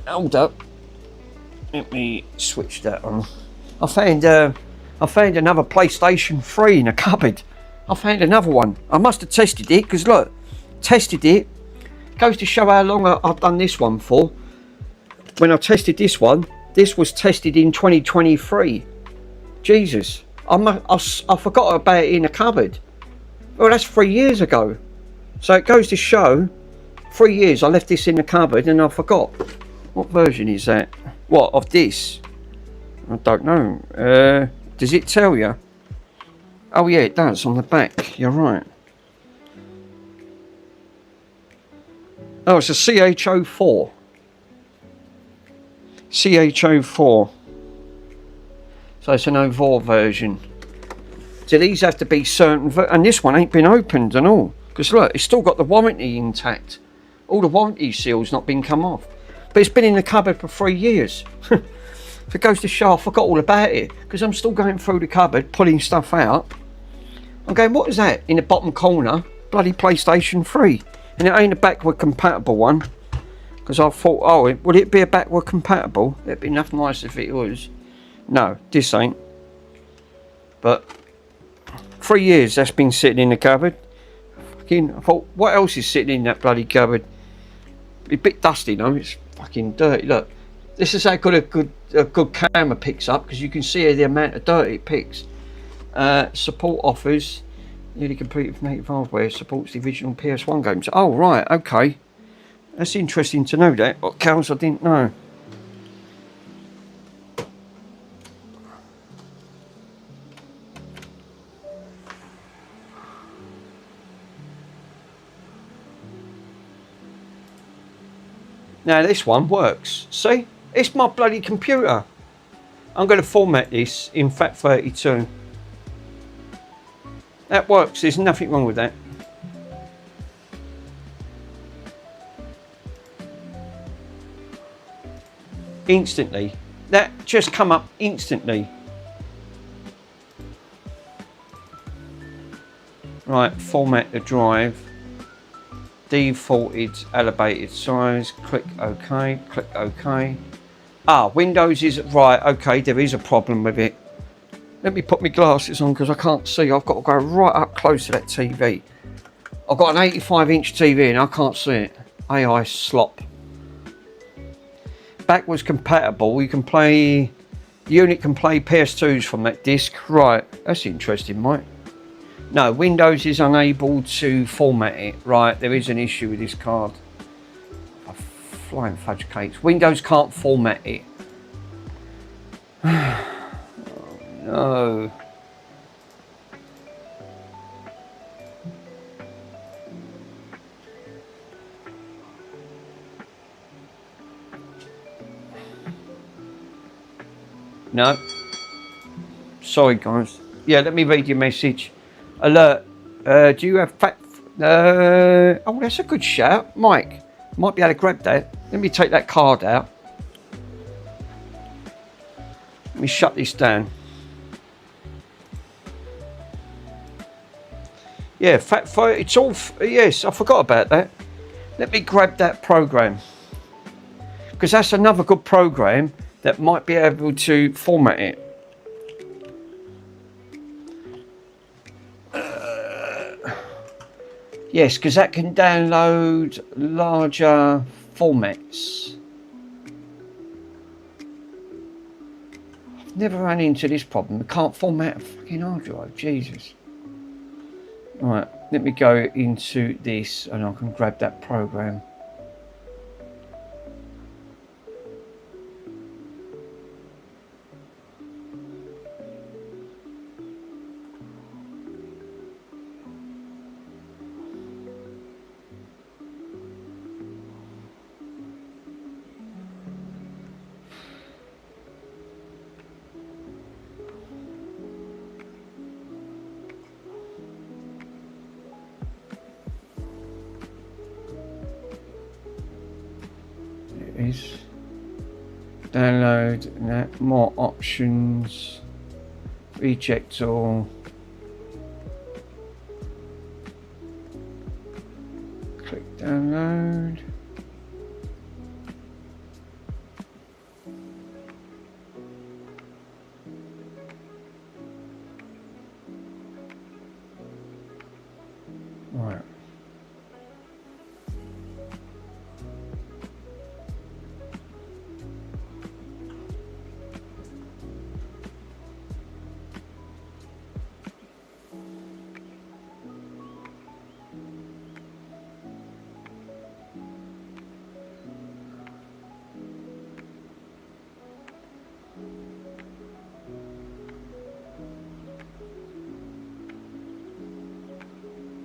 hold up. Let me switch that on. I found another PlayStation 3 in a cupboard. I found another one. I must have tested it because look, tested it. Goes to show how long I've done this one for. When I tested this one, this was tested in 2023. Jesus, I forgot about it in the cupboard. Well, that's 3 years ago. So it goes to show, 3 years I left this in the cupboard and I forgot. What version is that? What, of this? I don't know. Does it tell you? Oh yeah, it does on the back. You're right. Oh, it's a CH04. CH04. So it's an 04 version. So these have to be certain, and this one ain't been opened and all. Because look, it's still got the warranty intact. All the warranty seals not been come off. But it's been in the cupboard for 3 years. So it goes to show I forgot all about it. Because I'm still going through the cupboard, pulling stuff out. I'm going, what is that? In the bottom corner, bloody PlayStation 3. And it ain't a backward compatible one. Because I thought, oh, would it be a backward compatible? It'd be enough nice if it was. No, this ain't. But 3 years that's been sitting in the cupboard. Fucking, I thought, what else is sitting in that bloody cupboard? It's a bit dusty, though. It's fucking dirty. Look, this is how good a good camera picks up, because you can see the amount of dirt it picks. Support offers nearly completed for native hardware. Supports the original PS1 games. Oh right, okay. That's interesting to know that. What cows I didn't know. Now this one works. See? It's my bloody computer. I'm going to format this in FAT32. That works. There's nothing wrong with that. Instantly. That just come up instantly. Right, format the drive. Defaulted elevated size. Click OK. Click OK. Ah, Windows is right. Okay, there is a problem with it. Let me put my glasses on because I can't see. I've got to go right up close to that TV. I've got an 85-inch TV and I can't see it. AI slop. Backwards compatible. You can play. The unit can play PS2s from that disc. Right, that's interesting, Mike. No, Windows is unable to format it. Right, there is an issue with this card. Oh, flying fudge cakes. Windows can't format it. Oh, no. No. Sorry, guys. Yeah, let me read your message. Alert. Do you have fat... oh, that's a good shout. Mike, might be able to grab that. Let me take that card out. Let me shut this down. Yeah, it's all... yes, I forgot about that. Let me grab that program. Because that's another good program that might be able to format it. Yes, because that can download larger formats. I've never run into this problem. I can't format a fucking hard drive. Jesus. Right, let me go into this and I can grab that program. Is download that, more options, reject all, click download. Right.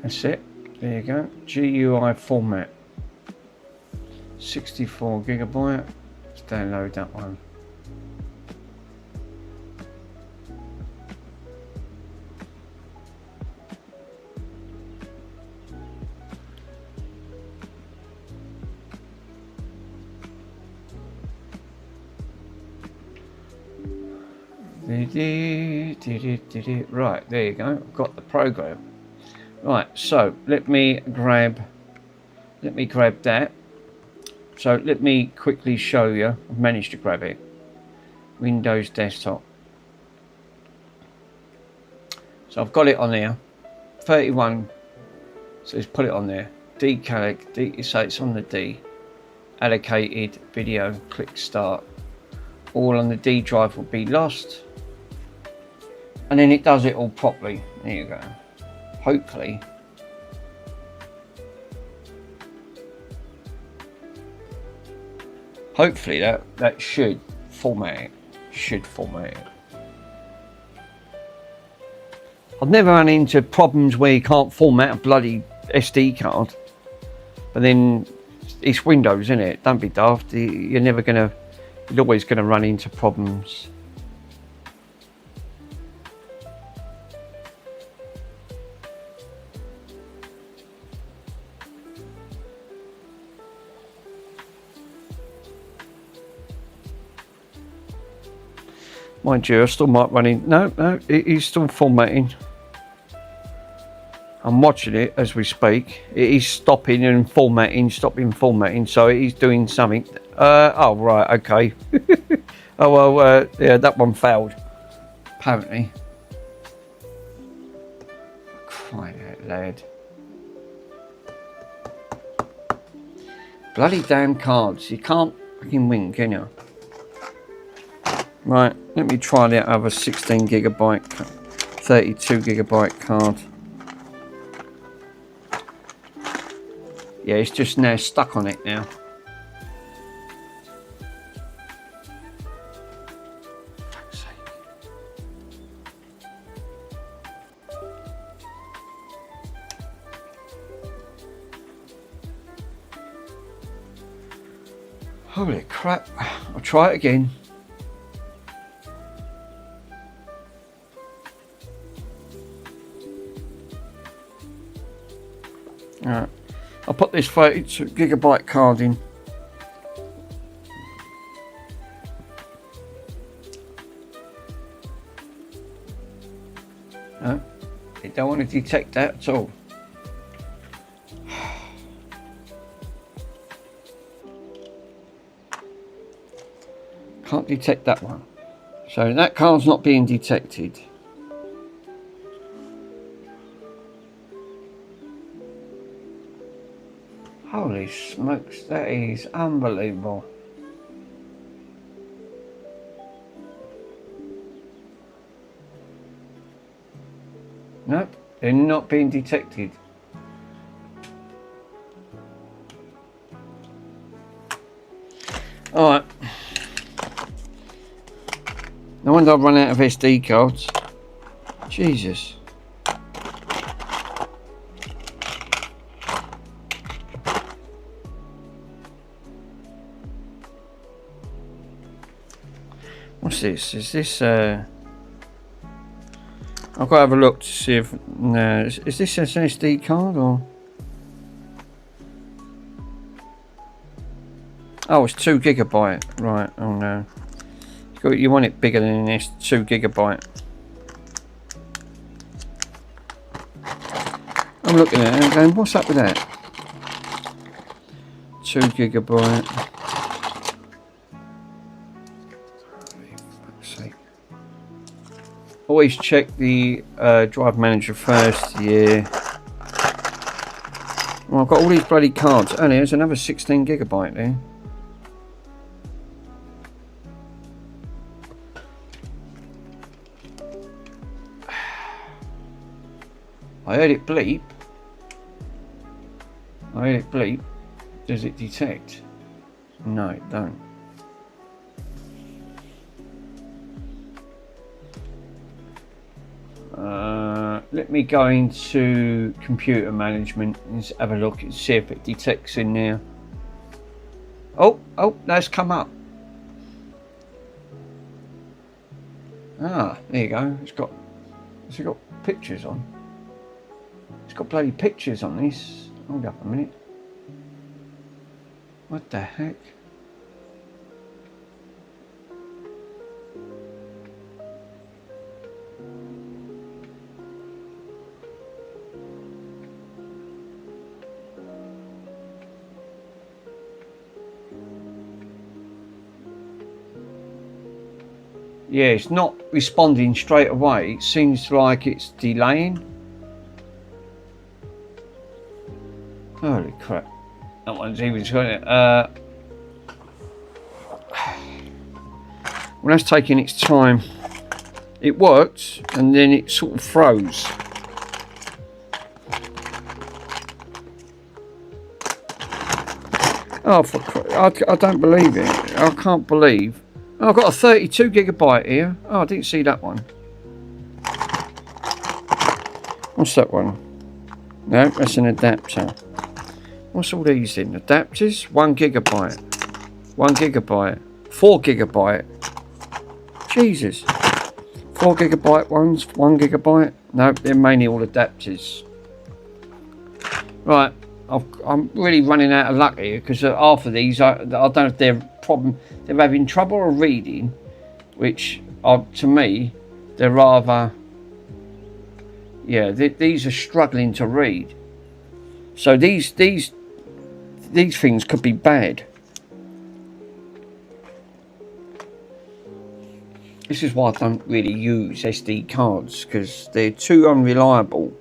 That's it. There you go. GUI format. 64 gigabyte. Let's download that one. Right, there you go. I've got the program. Right, so let me grab that. So let me quickly show you. I've managed to grab it. Windows desktop. So I've got it on there. 31. So let's put it on there. Decalc. So it's on the D. Allocated video. Click start. All on the D drive will be lost. And then it does it all properly. There you go. Hopefully. Hopefully that should format it. I've never run into problems where you can't format a bloody SD card. But then it's Windows, isn't it? Don't be daft. You're always gonna run into problems. Mind you, I still might run in. No, it is still formatting. I'm watching it as we speak. It is stopping and formatting, so it is doing something. Oh, right, okay. Oh, well, yeah, that one failed, apparently. Crying out loud. Bloody damn cards. You can't fucking win, can you? Right, let me try that other 16 gigabyte, 32 gigabyte card. Yeah, it's just now stuck on it now. Fuck's sake. Holy crap. I'll try it again. Alright, I'll put this 32 gigabyte card in. No, it don't want to detect that at all. Can't detect that one. So that card's not being detected. Holy smokes, that is unbelievable. Nope, they're not being detected. Alright. No wonder I've run out of SD cards. Jesus. What's this? Is this I've got to have a look to see if is this an SD card or oh, it's 2 gigabyte, right? Oh no, you want it bigger than this, 2 gigabyte. I'm looking at it and going, what's up with that? 2 gigabyte. Always check the drive manager first. Yeah. Well, I've got all these bloody cards. Oh, there's another 16 gigabyte there. I heard it bleep. Does it detect? No, it don't. let me go into computer management and have a look and see if it detects in there. Oh, that's come up. Ah, there you go. It's got pictures on. It's got bloody pictures on this. Hold up a minute. What the heck? Yeah, it's not responding straight away. It seems like it's delaying. Holy crap. That one's even got it. Well, that's taking its time. It worked and then it sort of froze. Oh, I don't believe it. I can't believe. Oh, I've got a 32 gigabyte here. Oh, I didn't see that one. What's that one? No, that's an adapter. What's all these then? Adapters? 1 gigabyte. 1 gigabyte. 4 gigabyte. Jesus. 4 gigabyte ones, 1 gigabyte. No, they're mainly all adapters. Right, I'm really running out of luck here because half of these, I don't know if they're having trouble reading, which to me, they're rather, yeah, these are struggling to read. So these things could be bad. This is why I don't really use SD cards, because they're too unreliable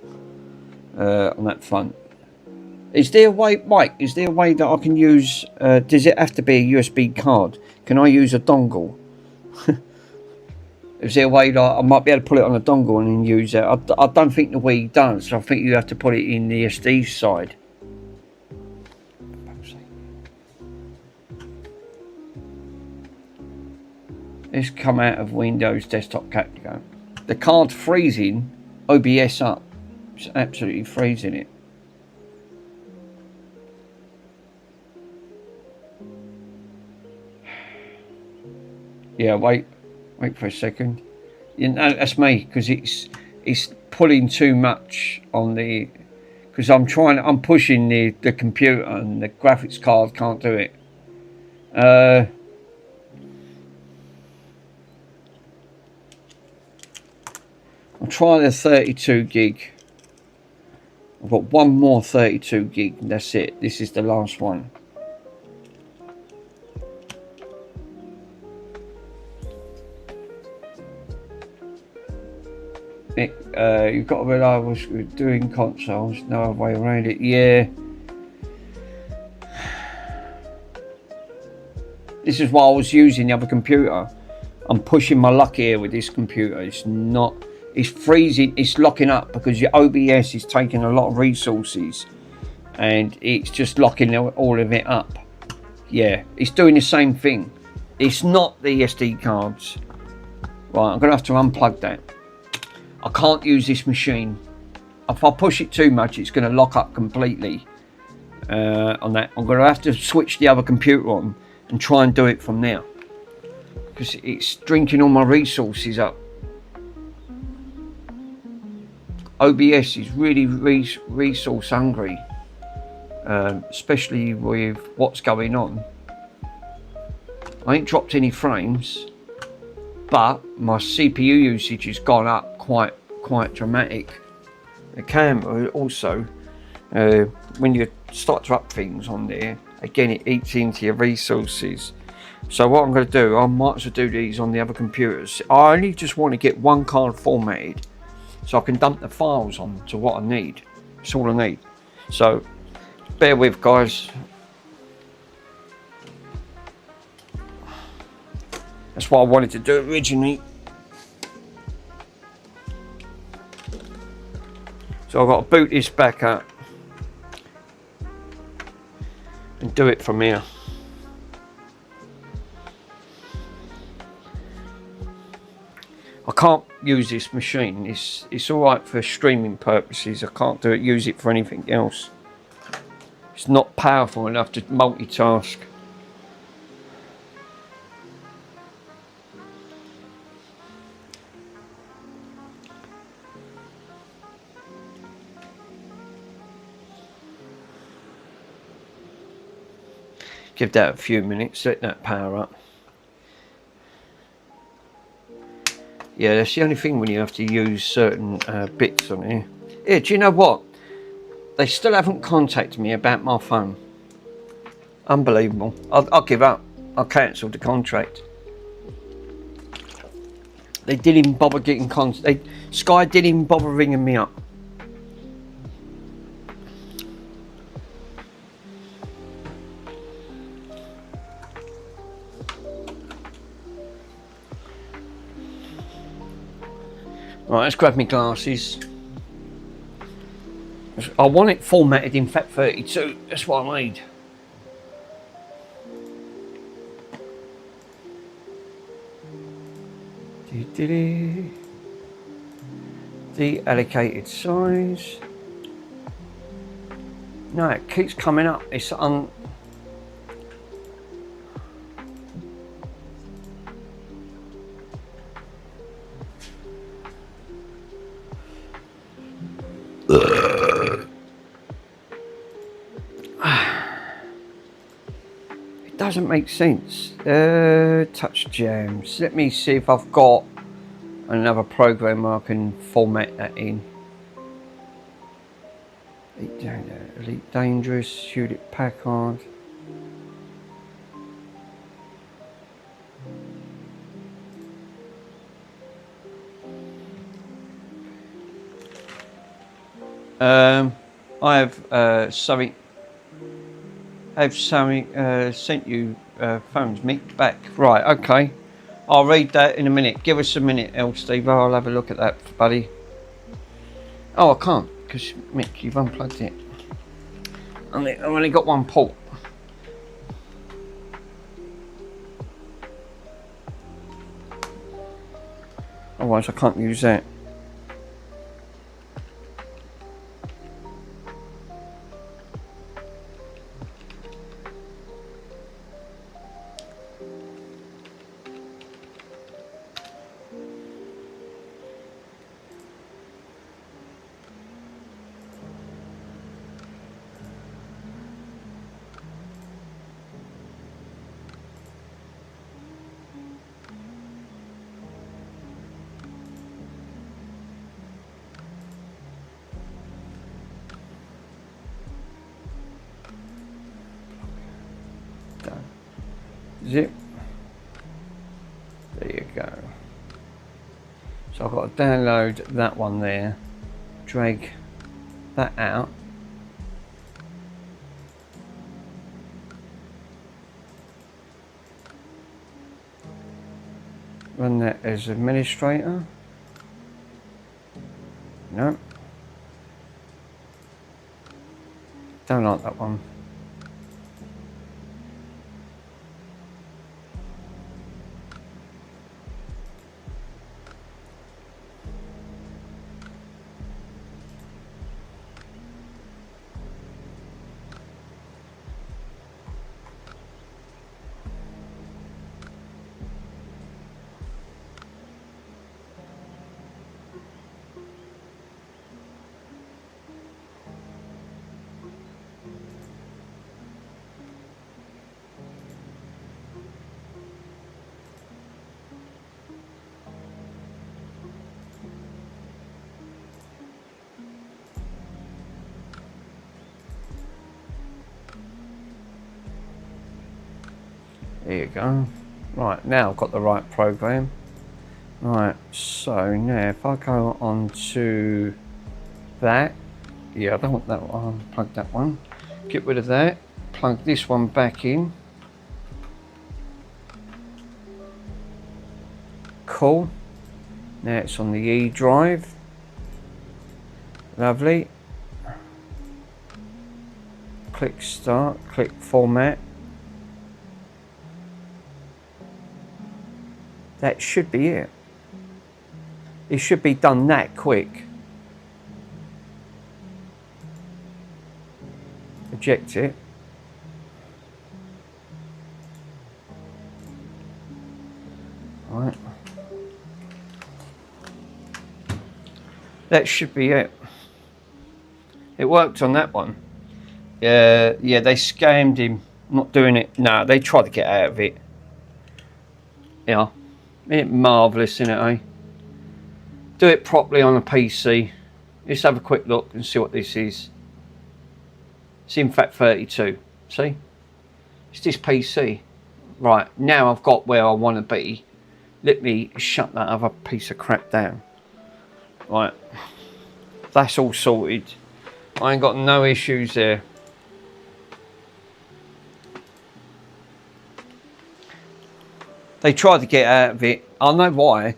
on that front. Is there a way, Mike, is there a way that I can use, does it have to be a USB card? Can I use a dongle? Is there a way that I might be able to put it on a dongle and then use it? I don't think the Wii does. I think you have to put it in the SD side. Let's come out of Windows Desktop Capture. The card's freezing OBS up. It's absolutely freezing it. Yeah, wait for a second. You know, that's me, because it's pulling too much on the, because I'm pushing the computer and the graphics card can't do it. I'll try the 32 gig. I've got one more 32 gig and that's it. This is the last one. You've got to realise we're doing consoles, no other way around it. Yeah. This is why I was using the other computer. I'm pushing my luck here with this computer. It's freezing, it's locking up because your OBS is taking a lot of resources and it's just locking all of it up. Yeah, it's doing the same thing. It's not the SD cards. Right, I'm gonna have to unplug that. I can't use this machine. If I push it too much, it's gonna lock up completely on that. I'm gonna have to switch the other computer on and try and do it from there because it's drinking all my resources up. OBS is really resource hungry, especially with what's going on. I ain't dropped any frames, but my CPU usage has gone up quite dramatic. The camera also, when you start to up things on there, again it eats into your resources. So what I'm going to do, I might as well do these on the other computers. I only just want to get one card formatted so I can dump the files on to what I need. That's all I need. So bear with, guys. That's what I wanted to do originally. So I've got to boot this back up and do it from here. I can't use this machine. It's all right for streaming purposes. I can't use it for anything else. It's not powerful enough to multitask. Give that a few minutes, let that power up. Yeah, that's the only thing when you have to use certain bits on here. Yeah, do you know what? They still haven't contacted me about my phone. Unbelievable. I'll give up. I'll cancel the contract. They didn't even bother getting contact. Sky didn't even bother ringing me up. Right, let's grab my glasses. I want it formatted in FAT32. That's what I need. The allocated size. No, it keeps coming up. It's on. It doesn't make sense. Touch jams. Let me see if I've got another program where I can format that in. Elite Dangerous, Hewlett Packard. I have something. I've sent you phones, Mick, back. Right, okay. I'll read that in a minute. Give us a minute, Steve. I'll have a look at that, buddy. Oh, I can't, because, Mick, you've unplugged it. I've only got one port. Otherwise, I can't use that. Zip. There you go. So I've got to download that one there, drag that out. Run that as administrator. No. Don't like that one. There you go. Right, now I've got the right program. Right, so now if I go on to that, yeah, I don't want that one, plug that one. Get rid of that, plug this one back in. Cool. Now it's on the E drive. Lovely. Click start, click format. That should be it. It should be done that quick. Eject it. Right. That should be it. It worked on that one. Yeah, they scammed him. Not doing it. No, they tried to get out of it. Yeah. Isn't it marvellous, isn't it, eh? Do it properly on a PC. Let's have a quick look and see what this is. It's InFAT32. See? It's this PC. Right, now I've got where I want to be. Let me shut that other piece of crap down. Right. That's all sorted. I ain't got no issues there. They tried to get out of it. I know why.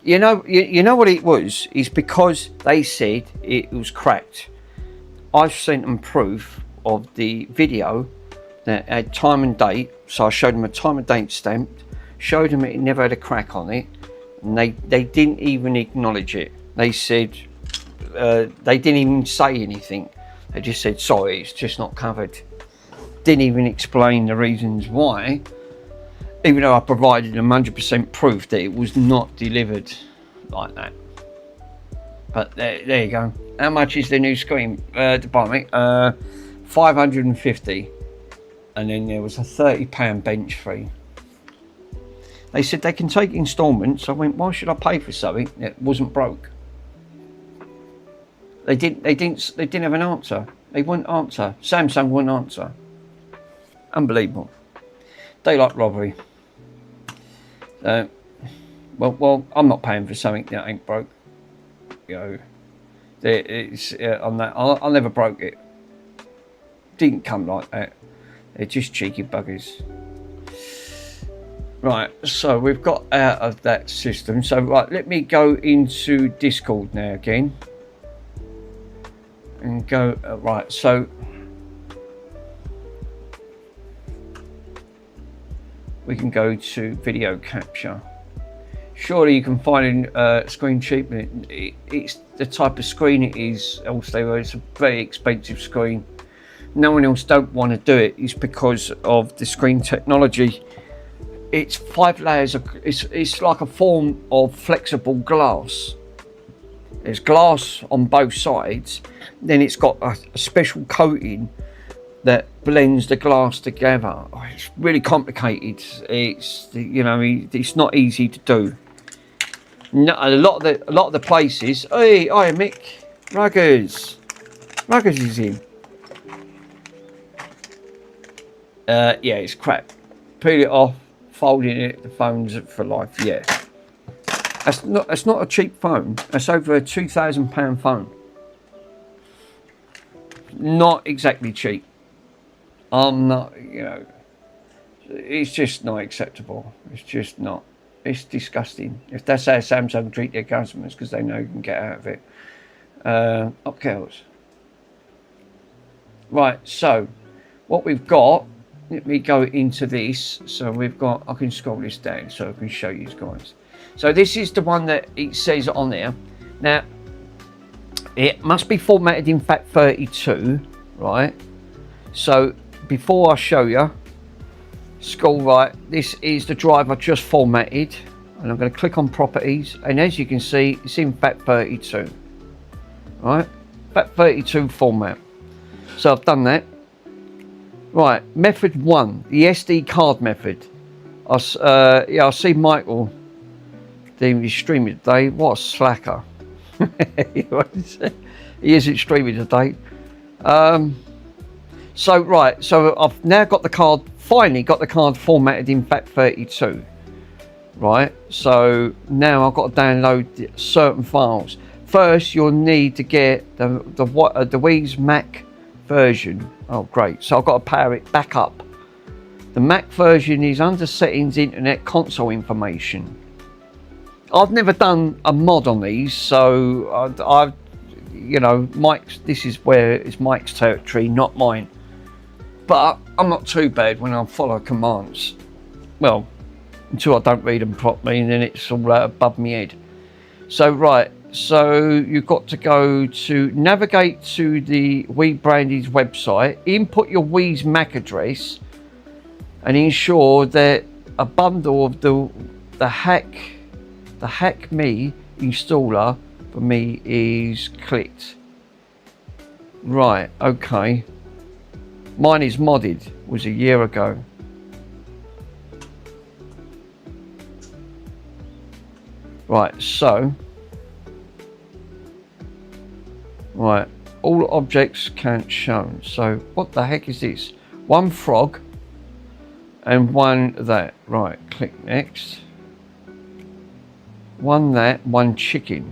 You know what it was? It's because they said it was cracked. I've sent them proof of the video that had time and date. So I showed them a time and date stamped. Showed them it never had a crack on it. And they didn't even acknowledge it. They said, they didn't even say anything. They just said, sorry, it's just not covered. Didn't even explain the reasons why. Even though I provided them 100% proof that it was not delivered like that. But there you go. How much is the new screen? Department? 550. And then there was a £30 bench fee. They said they can take instalments. I went, why should I pay for something that wasn't broke? They didn't have an answer. They wouldn't answer. Samsung wouldn't answer. Unbelievable. Daylight robbery. Well, I'm not paying for something that ain't broke. You know, it's on that. I never broke it. Didn't come like that. They're just cheeky buggers. Right, so we've got out of that system. So right, let me go into Discord now again. And go, right, so we can go to video capture. Surely you can find a screen cheap. It's the type of screen it is. Also, it's a very expensive screen. No one else don't want to do it. It's because of the screen technology. It's 5 layers of. It's like a form of flexible glass. There's glass on both sides. Then it's got a special coating that blends the glass together. Oh, it's really complicated. It's it's not easy to do. No, a lot of the places. Hey, hi Mick, Ruggers is in. Yeah, it's crap. Peel it off, folding it. The phone's for life. Yeah, that's not a cheap phone. That's over a £2,000 phone. Not exactly cheap. I'm not, it's just not acceptable. It's just not. It's disgusting. If that's how Samsung treat their customers, because they know you can get out of it. Up girls. Right, so what we've got, let me go into this. So we've got, I can scroll this down so I can show you guys. So this is the one that it says on there. Now, it must be formatted in FAT32, right? So before I show you, scroll right, this is the drive I just formatted, and I'm going to click on properties, and as you can see, it's in FAT32, right? FAT32 format. So I've done that. Right, method 1, the SD card method. I see Michael doing his streaming today. What a slacker. He isn't streaming today. So right, so I've now got the card, finally got the card formatted in FAT32. Right, so now I've got to download certain files. First, you'll need to get the Wii's Mac version. Oh great, so I've got to power it back up. The Mac version is under settings, internet console information. I've never done a mod on these, so I've Mike's, this is where it's Mike's territory, not mine. But I'm not too bad when I follow commands. Well, until I don't read them properly, and then it's all above my head. So right, so you've got to go to navigate to the Wii Brandy's website, input your Wii's MAC address, and ensure that a bundle of the Hack Me installer for me is clicked. Right, okay. Mine is modded, was a year ago. Right, so right, all objects can't shown. So what the heck is this? One frog and one that. Right, click next. One that, one chicken.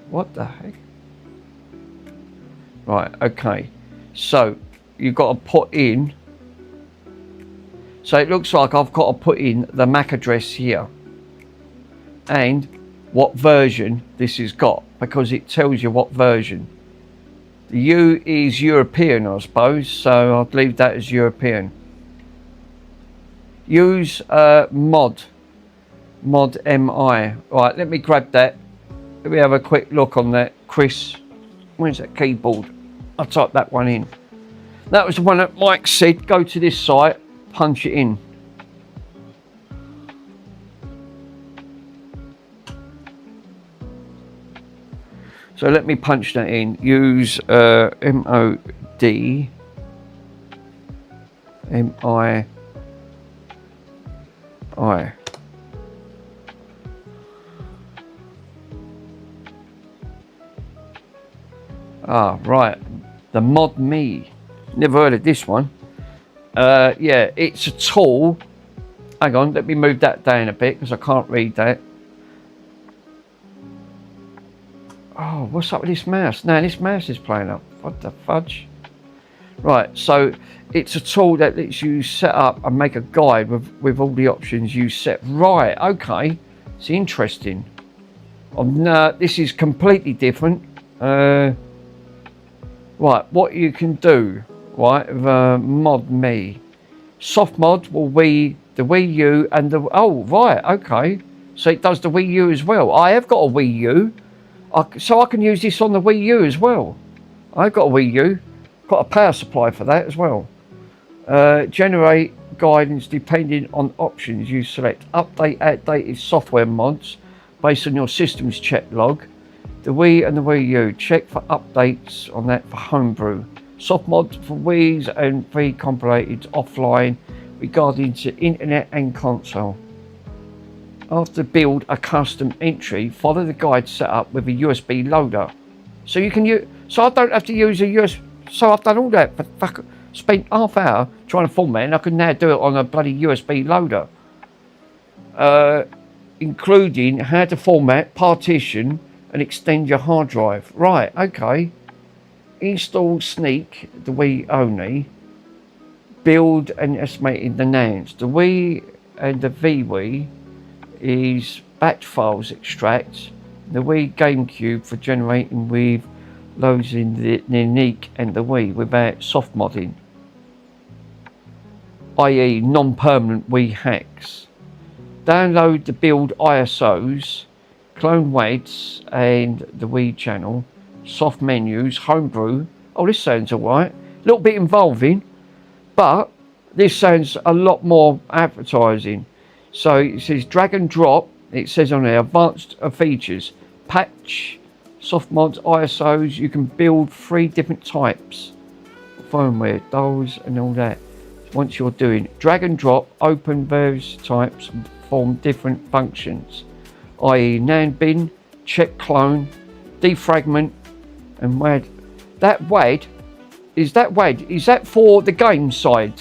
What the heck? Right, okay. So you've got to put in. So it looks like I've got to put in the MAC address here and what version this has got, because it tells you what version. The U is European, I suppose, so I'd leave that as European. Use mod MI. Right, let me grab that. Let me have a quick look on that. Chris, where's that keyboard? I'll type that one in. That was the one that Mike said, go to this site, punch it in. So let me punch that in. Use MOD MII. Ah, right. The Mod Me. Never heard of this one. Yeah, it's a tool. Hang on, let me move that down a bit because I can't read that. Oh, what's up with this mouse? Now this mouse is playing up. What the fudge? Right, so it's a tool that lets you set up and make a guide with all the options you set. Right, okay. It's interesting. No, this is completely different. Right, what you can do, right, with Mod Me. Soft mod will be the Wii U and the... Oh, right, okay. So it does the Wii U as well. I have got a Wii U. So I can use this on the Wii U as well. I've got a Wii U. Got a power supply for that as well. Generate guidance depending on options you select. Update outdated software mods based on your system's check log. The Wii and the Wii U. Check for updates on that for homebrew. Soft mods for Wii's and pre-compilated offline regarding to internet and console. After build a custom entry, follow the guide set up with a USB loader. So you can use, so I don't have to use a USB. So I've done all that, but spent half hour trying to format, and I can now do it on a bloody USB loader. Including how to format, partition, and extend your hard drive. Right, okay. Install Sneak, the Wii only. Build and estimating the names. The Wii and the VWii is batch files extract. The Wii GameCube for generating with loads in the unique and the Wii without soft modding, i.e. non-permanent Wii hacks. Download the build ISOs, clone WADs and the Wii channel, soft menus, homebrew. Oh, this sounds alright. A little bit involving, but this sounds a lot more advertising. So it says drag and drop. It says on there advanced features, patch, soft mods, ISOs. You can build 3 different types of firmware, those and all that. Once you're doing drag and drop, open various types and perform different functions, i.e. NAND bin, check clone, defragment, and WAD. That WAD is that for the game side,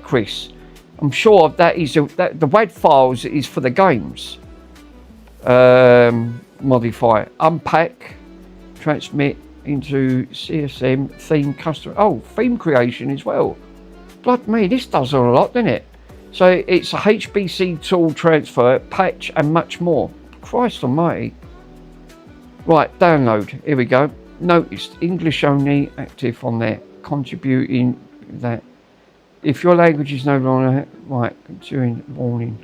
Chris? I'm sure that is that the WAD files is for the games. Modify, unpack, transmit into CSM, theme custom. Oh, theme creation as well. Blood me, this does a lot, doesn't it? So it's a HBC tool transfer, patch, and much more. Christ almighty. Right, download. Here we go. Noticed English only active on there. Contributing that. If your language is no longer right, during warning.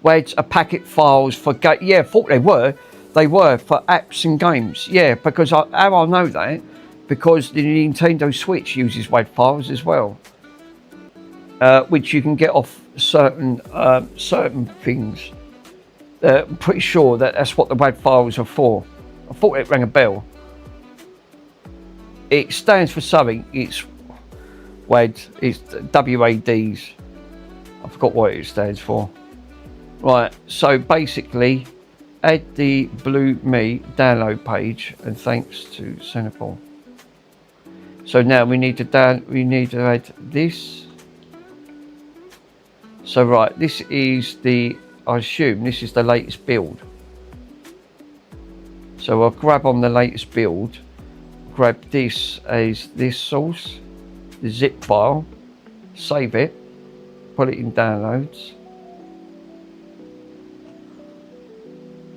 WADs are packet files for yeah, I thought they were. They were for apps and games. Yeah, because how I know that, because the Nintendo Switch uses WAD files as well, which you can get off certain things. I'm pretty sure that's what the WAD files are for. I thought it rang a bell. It stands for something. It's WAD. It's WADs. I forgot what it stands for. Right. So basically, add the Blue Me download page, and thanks to Senapol. So now we need to add this. So right, this is I assume this is the latest build. So I'll grab on the latest build, grab this as this source, the zip file, save it, put it in downloads.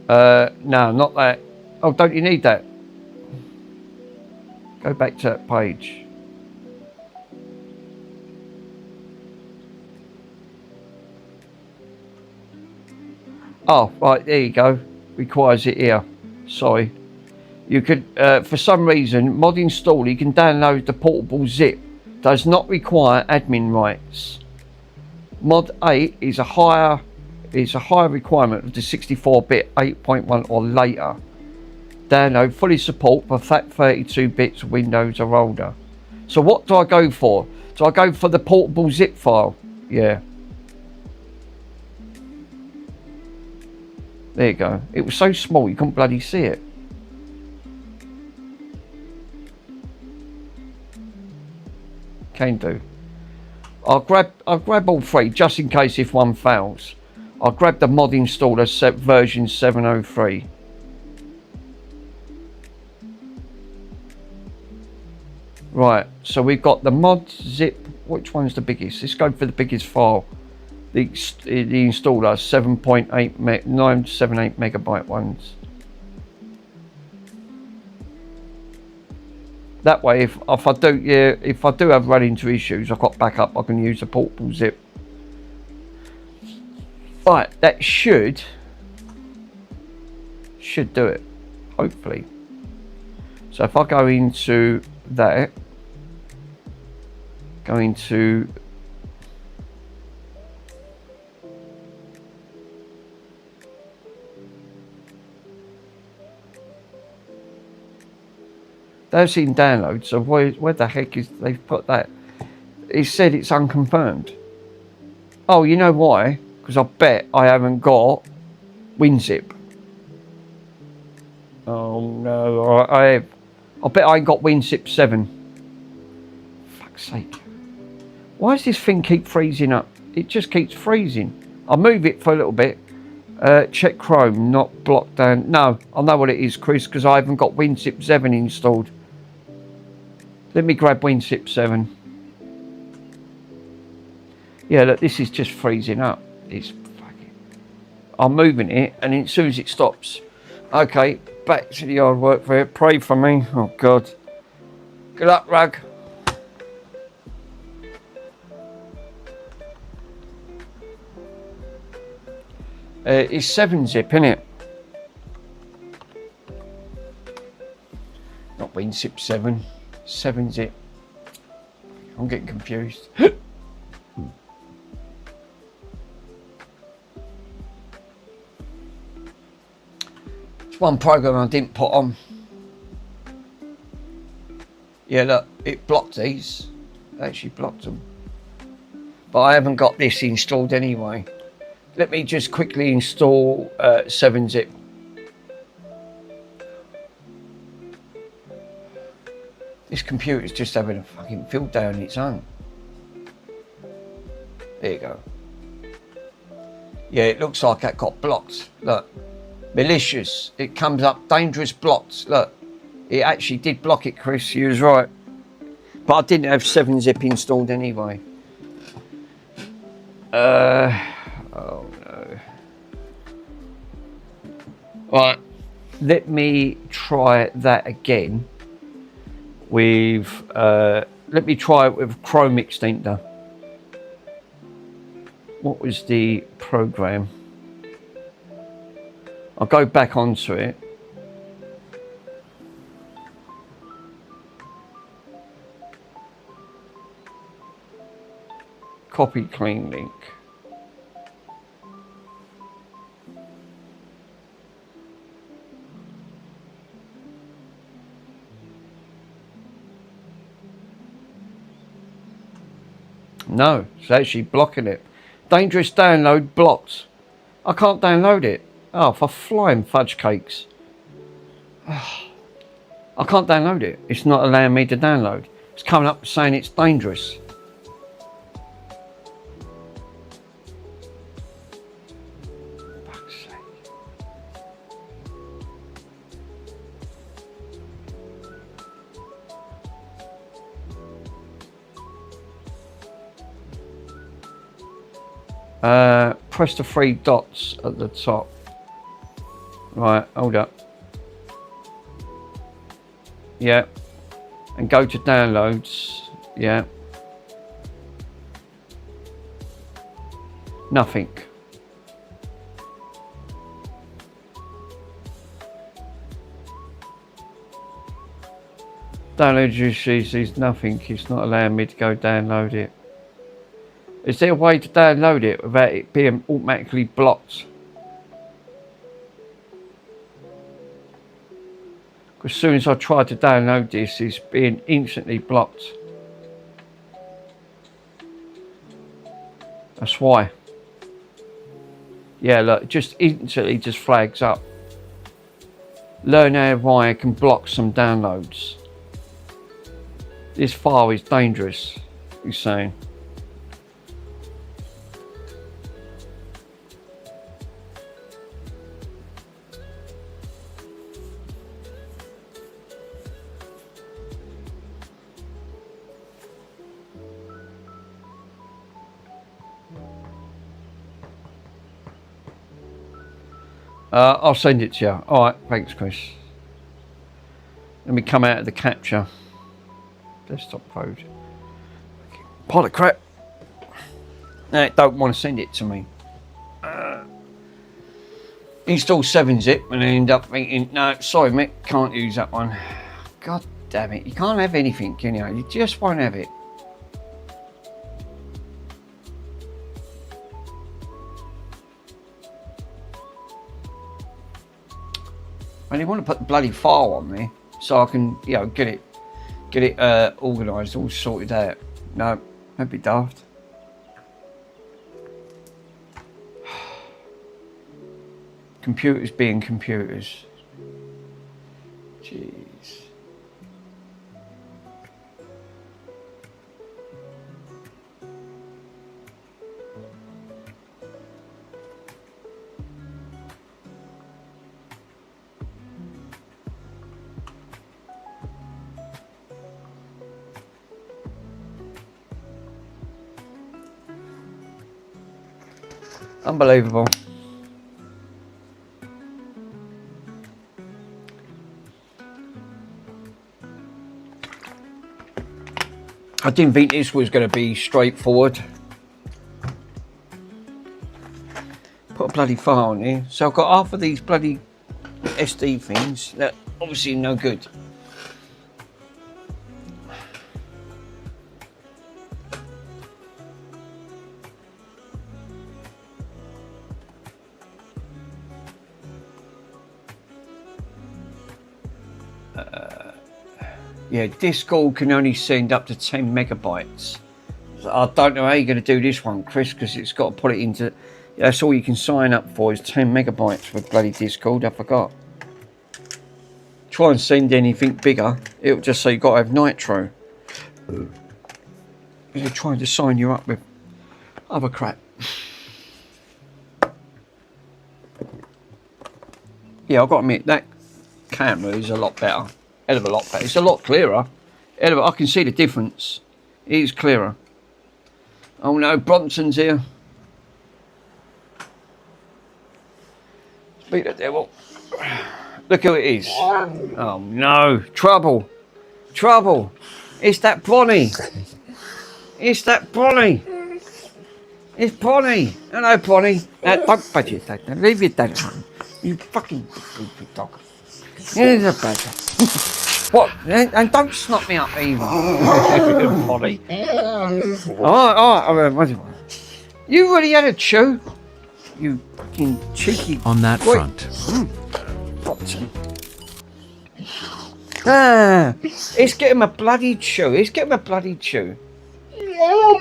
No, not that. Oh, don't you need that? Go back to that page. Oh, right, there you go. Requires it here. Sorry. You could, for some reason, mod install, you can download the portable zip. Does not require admin rights. Mod 8 is a higher requirement of the 64-bit 8.1 or later. Download fully support for FAT32 bits Windows or older. So what do I go for? Do I go for the portable zip file? Yeah. There you go. It was so small you couldn't bloody see it. Can do. I'll grab all three just in case if one fails. I'll grab the mod installer set version 703. Right, so we've got the mod zip. Which one's the biggest? Let's go for the biggest file. The installer 978 megabyte ones. That way, if I do have run into issues, I've got backup. I can use a portable zip. Right, that should do it, hopefully. So if I go into that, go into that's in download. So where the heck is they've put that? It said it's unconfirmed. Oh, you know why? Because I bet I haven't got WinZip. Oh no, I bet I ain't got WinZip 7. Fuck's sake. Why does this thing keep freezing up? It just keeps freezing. I'll move it for a little bit. Check Chrome, not blocked down. No, I know what it is, Chris, because I haven't got WinZip 7 installed. Let me grab WinZip 7. Yeah, look, this is just freezing up. It's fucking... I'm moving it, and as soon as it stops. Okay, back to the hard work for it. Pray for me. Oh, God. Good luck, Rug. It's 7-zip, innit? Not WinZip 7. 7-zip. I'm getting confused. It's one program I didn't put on. Yeah, look, it blocked these. It actually blocked them. But I haven't got this installed anyway. Let me just quickly install 7-zip. This computer's just having a fucking fill down its own. There you go. Yeah, it looks like that got blocked. Look, malicious. It comes up dangerous blocked. Look, it actually did block it, Chris. You was right. But I didn't have 7-zip installed anyway. Oh no. Right, let me try that again with, let me try it with Chrome extender. What was the program? I'll go back onto it. Copy clean link. No, it's actually blocking it. Dangerous download blocked. I can't download it. Oh, for flying fudge cakes. I can't download it. It's not allowing me to download. It's coming up saying it's dangerous. Fuck's sake. Press the 3 dots at the top. Right, hold up. Yeah. And go to downloads. Yeah. Nothing. Download UCC's nothing. It's not allowing me to go download it. Is there a way to download it without it being automatically blocked? As soon as I try to download this, it's being instantly blocked. That's why. Yeah, look, it just instantly just flags up. Learn how why I can block some downloads. This file is dangerous, he's saying. I'll send it to you. Alright, thanks Chris. Let me come out of the capture. Desktop code. Pile of crap. No, it don't want to send it to me. Install 7-zip and I end up thinking, no, sorry mate, can't use that one. God damn it, you can't have anything, can you? You just won't have it. I only want to put the bloody file on there so I can, you know, get it organised, all sorted out. No, that'd be daft. Computers being computers. Jeez. Unbelievable. I didn't think this was going to be straightforward. Put a bloody file on here. So I've got half of these bloody SD things that obviously no good. Yeah, Discord can only send up to 10 megabytes. So I don't know how you're going to do this one, Chris, because it's got to put it into... That's all you can sign up for is 10 megabytes with bloody Discord. I forgot. Try and send anything bigger. It'll just say you've got to have Nitro. They're trying to sign you up with other crap. Yeah, I've got to admit, that camera is a lot better. Hell of a lot better. It's a lot clearer. I can see the difference. It is clearer. Oh no, Bronson's here. Speak the devil. Look who it is. Oh no. Trouble. Trouble. It's that Bonnie. It's that Bonnie. It's Bonnie. Hello, Bonnie. Don't budge it, Dad. Leave your dad alone. You fucking stupid dog. Here's a badger. What? And don't snot me up either. Polly. Alright, you already had a chew. You fucking cheeky. On that front. Bronson. Ah, it's getting a bloody chew. It's getting a bloody chew. Oh,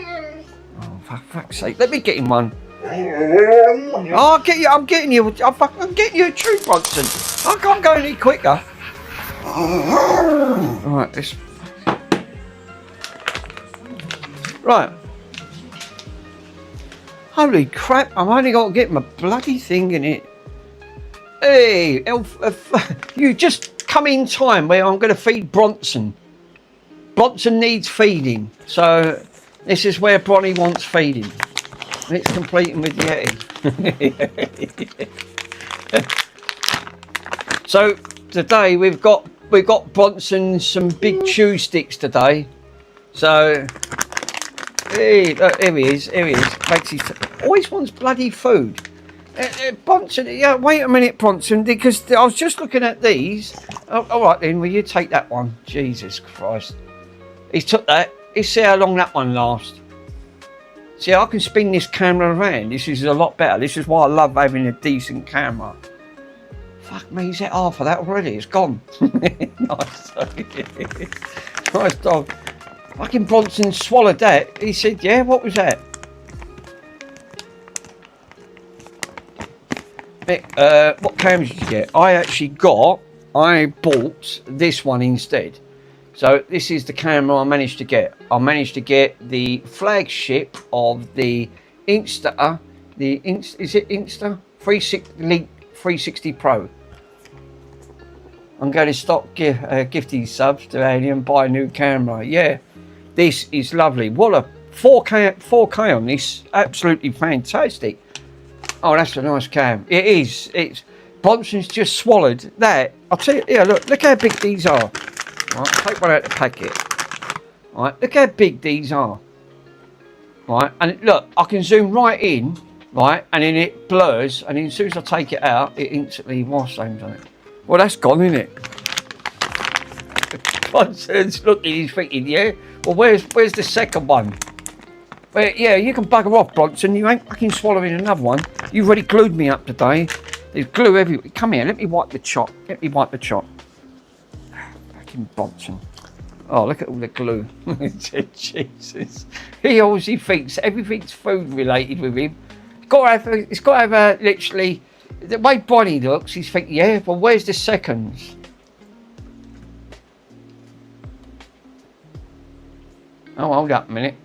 for fuck's sake. Let me get him one. Oh, I'll get you. I'm getting you. I'm getting you a chew, Bronson. I can't go any quicker. Right, this. Right. Holy crap! I've only got to get my bloody thing in it. Hey, you just come in time where I'm going to feed Bronson. Bronson needs feeding, so this is where Bronny wants feeding. And it's completing with Yeti. So today we've got Bronson some big chew sticks today. So hey, look, here he is. Always wants bloody food. Bronson, yeah, wait a minute, Bronson, because I was just looking at these. Oh, all right then, will you take that one? Jesus Christ. He's took that. Let's see how long that one lasts. See, I can spin this camera around. This is a lot better. This is why I love having a decent camera. Fuck me, he's at half of that already. It's gone. Nice. Nice dog. Fucking Bronson swallowed that. He said, yeah, what was that? What cameras did you get? I bought this one instead. So this is the camera I managed to get. I managed to get the flagship of the Insta, is it Insta? 360 Pro. I'm going to stop gift these subs to Annie and buy a new camera. Yeah, this is lovely. What a 4K on this. Absolutely fantastic. Oh, that's a nice cam. It is. It's Bronson's just swallowed that. I'll tell you. Yeah, look how big these are. Right, take one out of the packet. Right, look how big these are. Right, and look, I can zoom right in. Right, and then it blurs, and then as soon as I take it out, it instantly wash-zooms on it. Well, that's gone, isn't it? Bronson's looking, he's thinking, yeah. Well, where's the second one? Well, yeah, you can bugger off, Bronson. You ain't fucking swallowing another one. You've already glued me up today. There's glue everywhere. Come here, let me wipe the chop. Fucking Bronson. Oh, look at all the glue. Jesus. He obviously thinks everything's food related with him. It's got to have literally, the way Bonnie looks, he's thinking, yeah, well, where's the seconds? Oh, hold up a minute.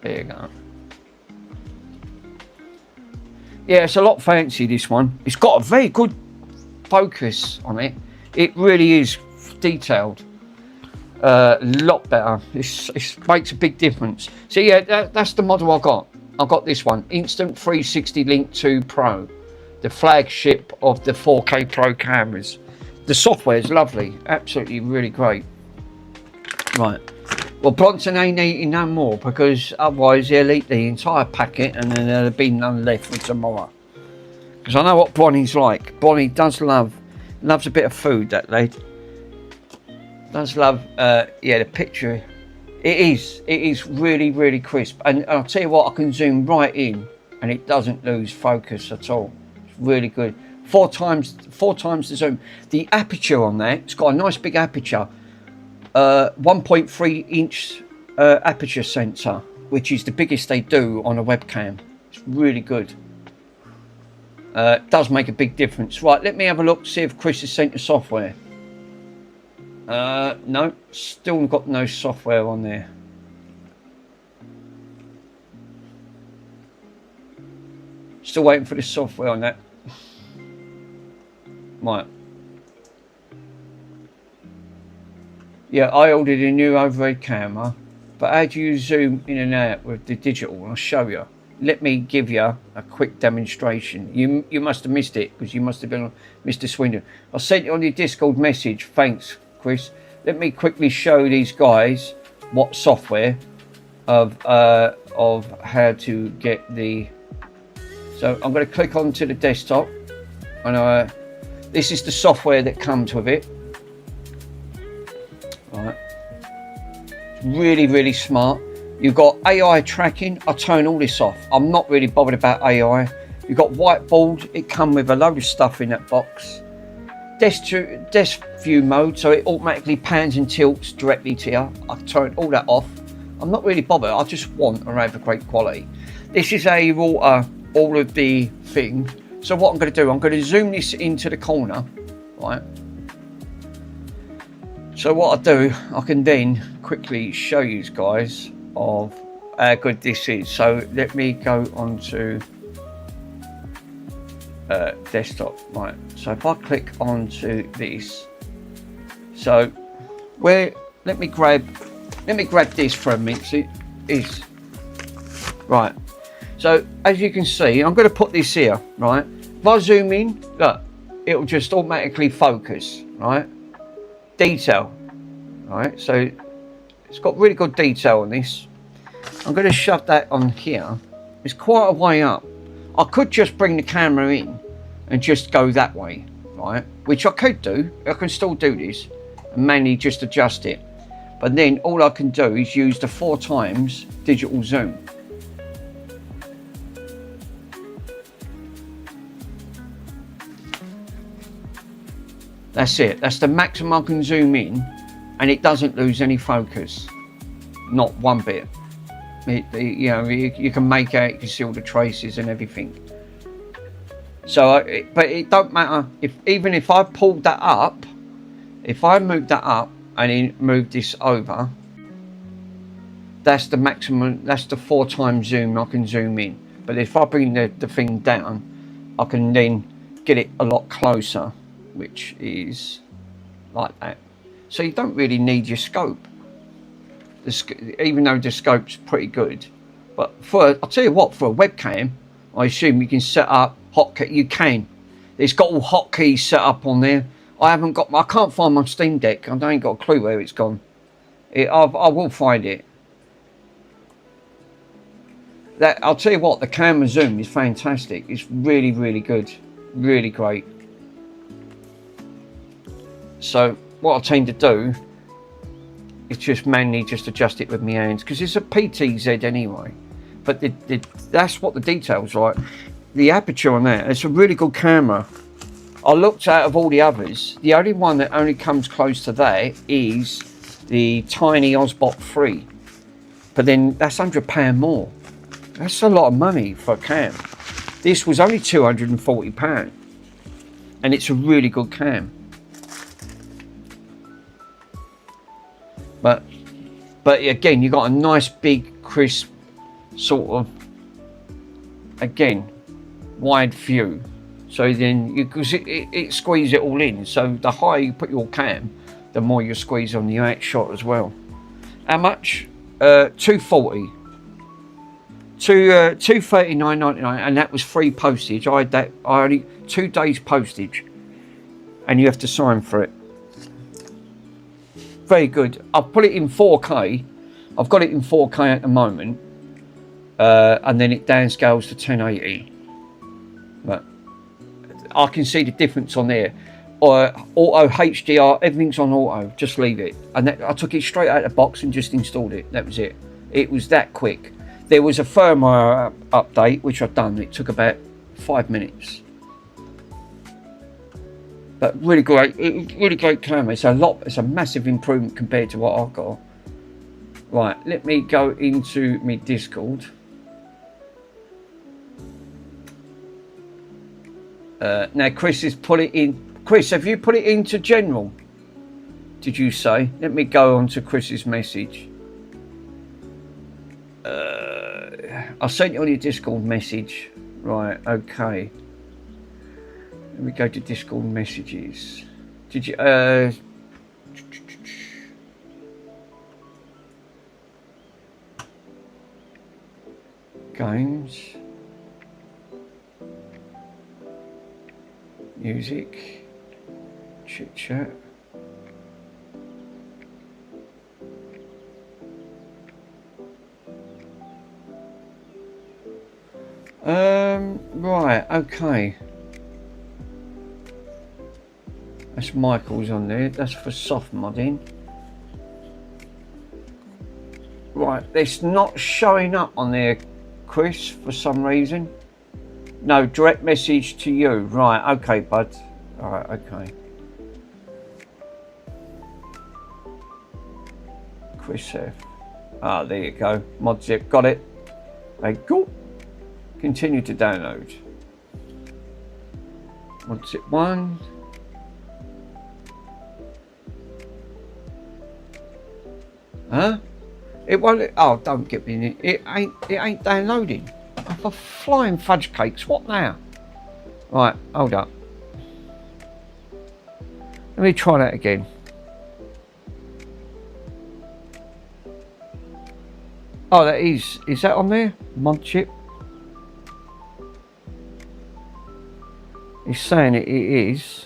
There you go. Yeah, it's a lot fancy, this one. It's got a very good focus on it. It really is detailed. A lot better. It makes a big difference. So yeah, that's the model I got. I got this one, Instant 360 Link 2 Pro, the flagship of the 4K Pro cameras. The software is lovely, absolutely really great. Right. Well, Bronson ain't eating no more because otherwise he'll eat the entire packet and then there'll be none left for tomorrow. Because I know what Bonnie's like. Bonnie does loves a bit of food, that lad. Does love, yeah, the picture. It is really, really crisp. And I'll tell you what, I can zoom right in and it doesn't lose focus at all. It's really good. Four times the zoom. The aperture on that, it's got a nice big aperture. 1.3 inch aperture sensor, which is the biggest they do on a webcam. It's really good. It does make a big difference. Right, let me have a look, see if Chris has sent the software. No, still got no software on there. Still waiting for the software on that. Right. Yeah, I ordered a new overhead camera, but how do you zoom in and out with the digital? I'll show you. Let me give you a quick demonstration. You must have missed it because you must have been on Mr. Swindon. I sent you on your Discord message. Thanks, Chris. Let me quickly show these guys what software of how to get the So I'm going to click onto the desktop, and this is the software that comes with it. Right. Really, really smart. You've got AI tracking. I turn all this off. I'm not really bothered about AI. You've got whiteboard. It comes with a load of stuff in that box. Desk view mode, so it automatically pans and tilts directly to you. I turn all that off. I'm not really bothered. I just want to have a great quality. This is a router, all of the thing. So what I'm going to do, I'm going to zoom this into the corner, right? So what I do, I can then quickly show you guys of how good this is. So let me go on to desktop, right? So if I click onto this, so let me grab this for a minute. It is right. So as you can see, I'm going to put this here, right? If I zoom in, look, it'll just automatically focus, right? Detail, right? So it's got really good detail on this. I'm going to shove that on here. It's quite a way up. I could just bring the camera in and just go that way, right? Which I could do. I can still do this and manually just adjust it. But then all I can do is use the 4x digital zoom. That's it. That's the maximum I can zoom in, and it doesn't lose any focus. Not one bit. You know, you can make out, you can see all the traces and everything. So, but it don't matter even if I pulled that up, if I move that up and then move this over, that's the maximum. That's the 4x zoom I can zoom in. But if I bring the thing down, I can then get it a lot closer, which is like that. So you don't really need your scope. Even though the scope's pretty good, but I'll tell you what, for a webcam, I assume you can set up hotkey. You can. It's got all hotkeys set up on there. I can't find my Steam Deck. I ain't got a clue where it's gone. I will find it. I'll tell you what, the camera zoom is fantastic. It's really, really good, really great. So what I tend to do, it's just manually just adjust it with my hands, because it's a PTZ anyway. But that's what the detail's like. The aperture on that, it's a really good camera. I looked out of all the others, the only one that only comes close to that is the Tiny Osbot 3. But then that's £100 more. That's a lot of money for a cam. This was only £240, and it's a really good cam. But again, you got a nice big crisp sort of, again, wide view. So then because it squeezes it all in. So the higher you put your cam, the more you squeeze on the outshot as well. How much? 240. 239.99, and that was free postage. I had that. I only 2 days postage, and you have to sign for it. Very good. I've put it in 4K. I've got it in 4K at the moment, and then it downscales to 1080. But I can see the difference on there. Auto HDR, everything's on auto. Just leave it. And I took it straight out of the box and just installed it. That was it. It was that quick. There was a firmware update which I've done. It took about 5 minutes. But really great, really great camera. It's a massive improvement compared to what I've got. Right, let me go into my Discord. Now Chris has put it in. Chris, have you put it into general? Did you say? Let me go on to Chris's message. I sent you on your Discord message. Right, okay. Let me go to Discord messages. Did you games, music, chit chat. Right, okay. That's Michael's on there. That's for soft modding. Right, it's not showing up on there, Chris, for some reason. No, direct message to you. Right, okay, bud. Alright, okay. Chris F. Ah, there you go. ModZip, got it. There you go. Continue to download. ModZip 1. Huh? It won't. Oh, don't get me in it. It ain't downloading. Oh, for flying fudge cakes! What now? Right, hold up. Let me try that again. Oh, that is. Is that on there? ModZip. It's saying it is.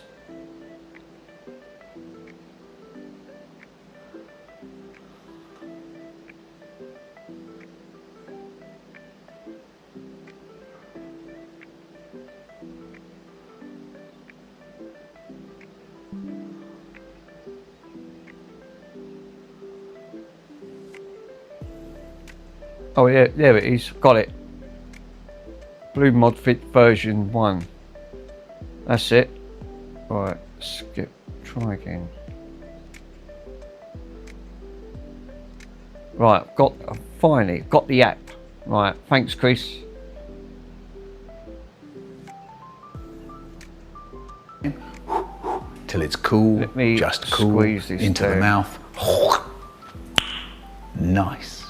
Oh yeah, there it is. Got it. Blue ModFit version 1. That's it. Alright, skip. Try again. Right, finally got the app. Right, thanks, Chris. Till it's cool. Let me just cool. squeeze this into down. the mouth. Nice.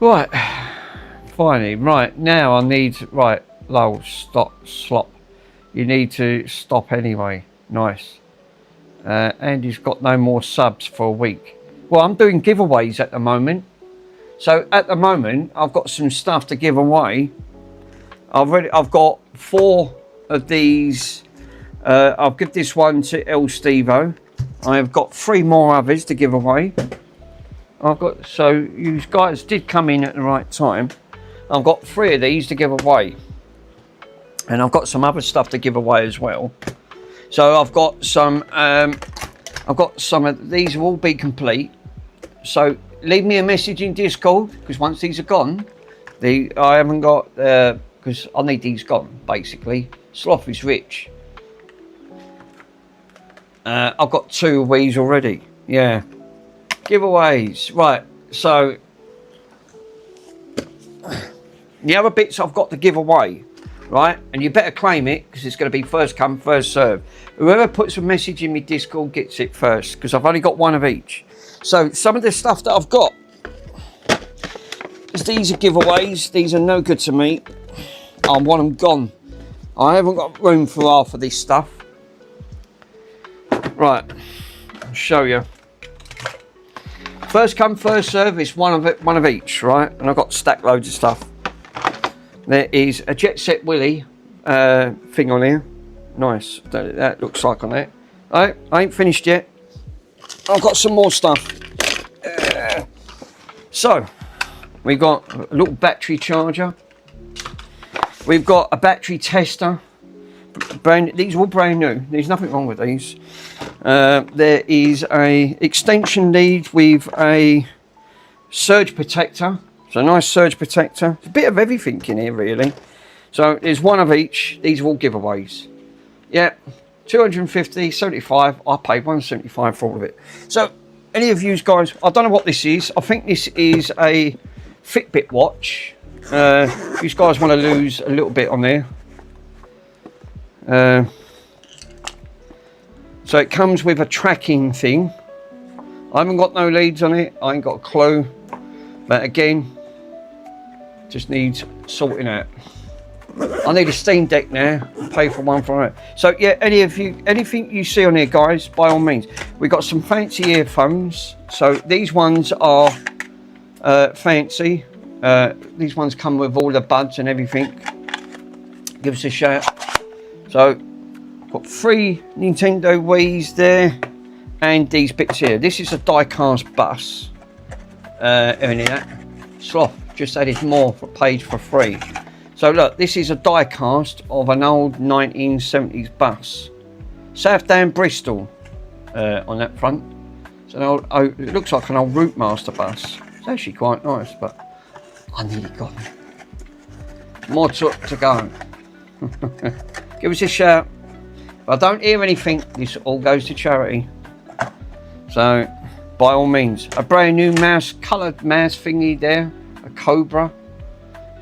Right, finally, right, now I need, right, Lowell, stop, slop. You need to stop anyway. Nice. Andy's got no more subs for a week. Well, I'm doing giveaways at the moment. So at the moment, I've got some stuff to give away. I've got 4 of these. I'll give this one to El Stevo. I've got 3 more others to give away. So you guys did come in at the right time. I've got 3 of these to give away, and I've got some other stuff to give away as well. So I've got some of these will all be complete. So leave me a message in Discord, because once these are gone, I haven't got because I need these gone basically. Sloth is rich. I've got 2 of these already. Yeah. Giveaways, right? So the other bits I've got to give away, right? And you better claim it, because it's going to be first come, first serve. Whoever puts a message in my Discord gets it first, because I've only got 1 of each. So some of the stuff that I've got, these are giveaways. These are no good to me. I want them gone. I haven't got room for half of this stuff. Right, I'll show you. First come, first serve is one of each, right? And I've got stack loads of stuff. There is a Jet Set Willy thing on here. Nice. That looks like on there. I ain't finished yet. I've got some more stuff. So, we've got a little battery charger. We've got a battery tester. These are all brand new. There's nothing wrong with these. There is a extension lead with a surge protector. So a nice surge protector. It's a bit of everything in here really. So there's 1 of each. These are all giveaways. Yeah, 250, 75. I paid 175 for all of it. So any of you guys, I don't know what this is. I think this is a Fitbit watch. If you guys want to lose a little bit on there. So it comes with a tracking thing. I haven't got no leads on it. I ain't got a clue. But again, just needs sorting out. I need a Steam Deck now. Pay for one for it. So yeah, anything you see on here, guys, by all means. We've got some fancy earphones. So these ones are fancy. These ones come with all the buds and everything. Give us a shout. So got 3 Nintendo Wii's there, and these bits here. This is a die-cast bus. Sloth just added more for page for free. So look, this is a die cast of an old 1970s bus. Southdown Bristol on that front. It's an old, it looks like an old Routemaster bus. It's actually quite nice, but I nearly got it. More to go. Give us a shout. If I don't hear anything, this all goes to charity. So, by all means, a brand new mouse, coloured mouse thingy there, a Cobra.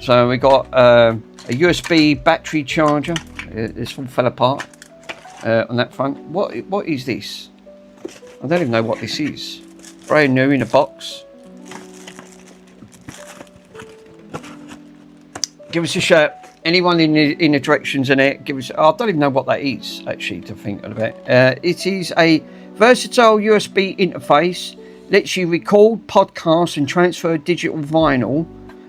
So we got a USB battery charger. This one fell apart on that front. What is this? I don't even know what this is. Brand new in a box. Give us a shout. Anyone in the directions in it, give us. I don't even know what that is actually to think about. It is a versatile USB interface. Lets you record, podcast, and transfer digital vinyl.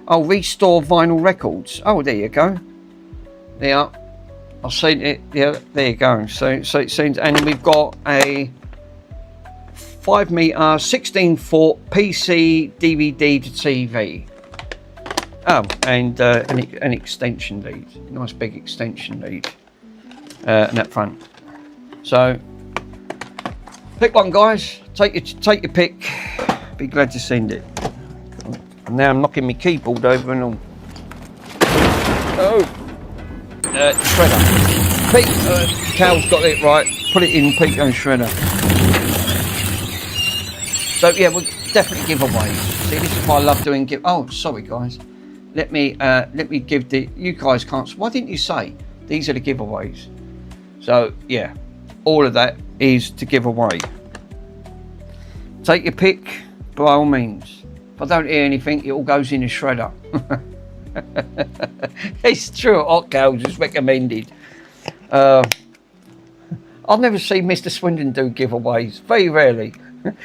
Oh, restore vinyl records. Oh, there you go. There. I've seen it. Yeah, there you go. So it seems, and we've got a 5 meter, 16-foot PC DVD to TV. Oh, and an extension lead. Nice big extension lead in that front. So pick one, guys. Take your pick. Be glad to send it. And now I'm knocking my keyboard over and all. Oh, shredder. Pete, Cal's got it right. Put it in, Pete and shredder. So yeah, we'll definitely give away. See, this is why I love doing give. Oh, sorry guys. Let me give the. You guys can't. Why didn't you say these are the giveaways? So yeah, all of that is to give away. Take your pick, by all means. If I don't hear anything, it all goes in the shredder. It's true. Hot Cows is recommended. I've never seen Mr. Swindon do giveaways. Very rarely.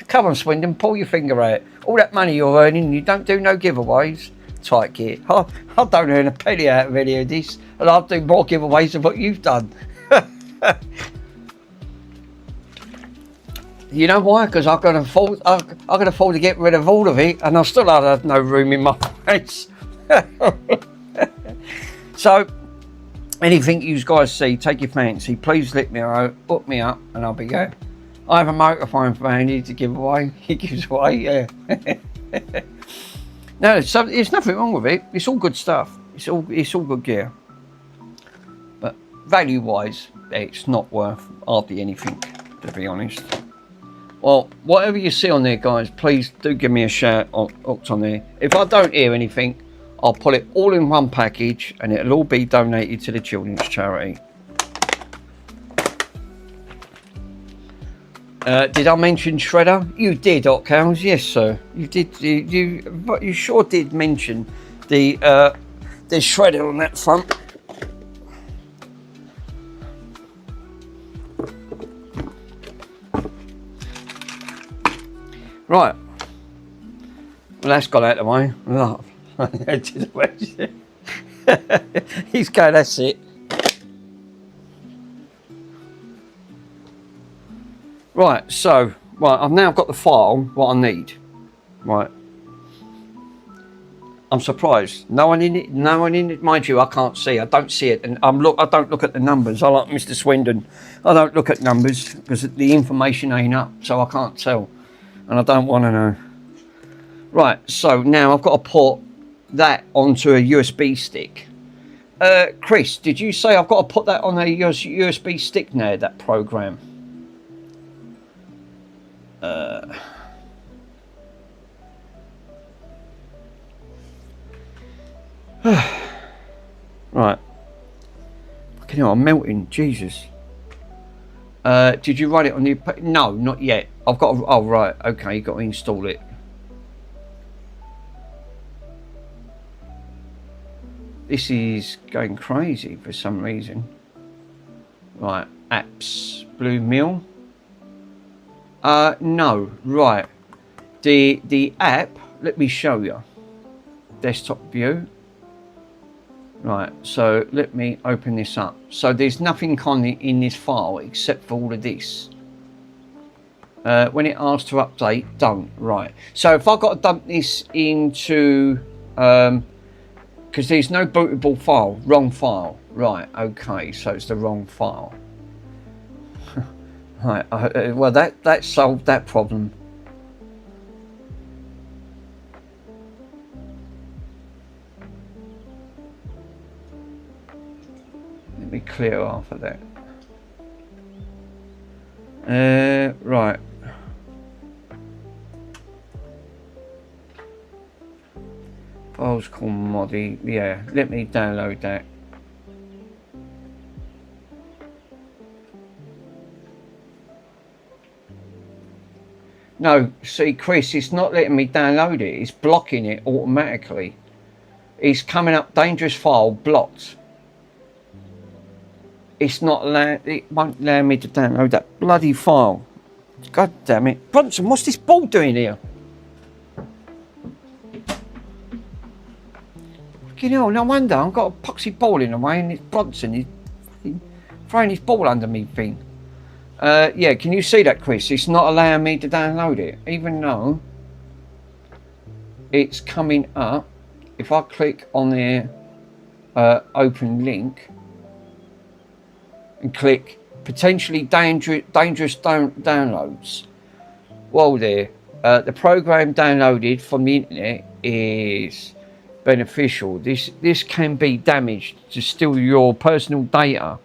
Come on, Swindon, pull your finger out. All that money you're earning, you don't do no giveaways. Tight gear. I don't earn a penny out of any of this, and I'll do more giveaways than what you've done. You know why? Because I can afford to get rid of all of it, and I still have no room in my face. So, anything you guys see, take your fancy. Please let me know, book me up, and I'll be there. I have a motorphone for Andy to give away. He gives away, yeah. No, so there's nothing wrong with it. It's all good stuff. It's all good gear. But value-wise, it's not worth hardly anything, to be honest. Well, whatever you see on there, guys, please do give me a shout on there. If I don't hear anything, I'll put it all in one package and it'll all be donated to the children's charity. Did I mention Shredder? You did, Hot Cows. Yes, sir. You did. You sure did mention the Shredder on that front. Right. Well, that's got out of the way. Love. He's going. That's it. Right, so, I've now got the file, what I need. Right. I'm surprised. No one in it, mind you, I can't see. I don't see it, and I don't look at the numbers. I like Mr. Swindon. I don't look at numbers because the information ain't up, so I can't tell. And I don't want to know. Right, so now I've got to put that onto a USB stick. Chris, did you say I've got to put that on a USB stick now, that program? Right. Fucking hell, I'm melting. Jesus. Did you write it on the... No, not yet. I've got to... Oh, right. Okay, you've got to install it. This is going crazy for some reason. Right. Apps. Blue Mill. No. Right. The app... Let me show you. Desktop view. Right, so let me open this up. So there's nothing in this file except for all of this. When it asks to update, don't. Right. So if I've got to dump this into because there's no bootable file. Wrong file. Right, okay, so it's the wrong file. Right, well that solved that problem. Let me clear off of that. Right. Files called Modi. Yeah, let me download that. No, see, Chris, it's not letting me download it. It's blocking it automatically. It's coming up dangerous file blocked. It's not allowed. It won't allow me to download that bloody file. God damn it, Bronson! What's this ball doing here? You know, no wonder I've got a poxy ball in the way, and it's Bronson. He's throwing his ball under me thing. Yeah, can you see that, Chris? It's not allowing me to download it, even though it's coming up. If I click on their open link and click potentially dangerous downloads, well, there, the program downloaded from the internet is beneficial. This can be damaged to steal your personal data.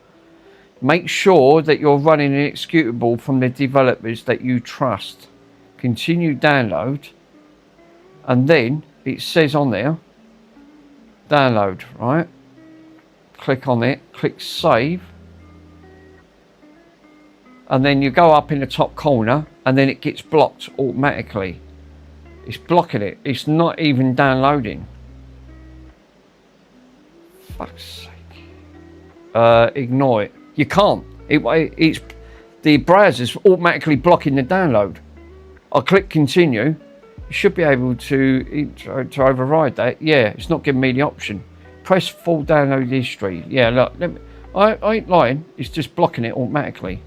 Make sure that you're running an executable from the developers that you trust. Continue download, and then it says on there, download, right? Click on it, click save, and then you go up in the top corner, and then it gets blocked automatically. It's blocking it. It's not even downloading. Fuck's sake. Ignore it. You can't. It's the browser's automatically blocking the download. I click continue. You should be able to override that. Yeah, it's not giving me the option. Press full download history. Yeah, look, I ain't lying. It's just blocking it automatically.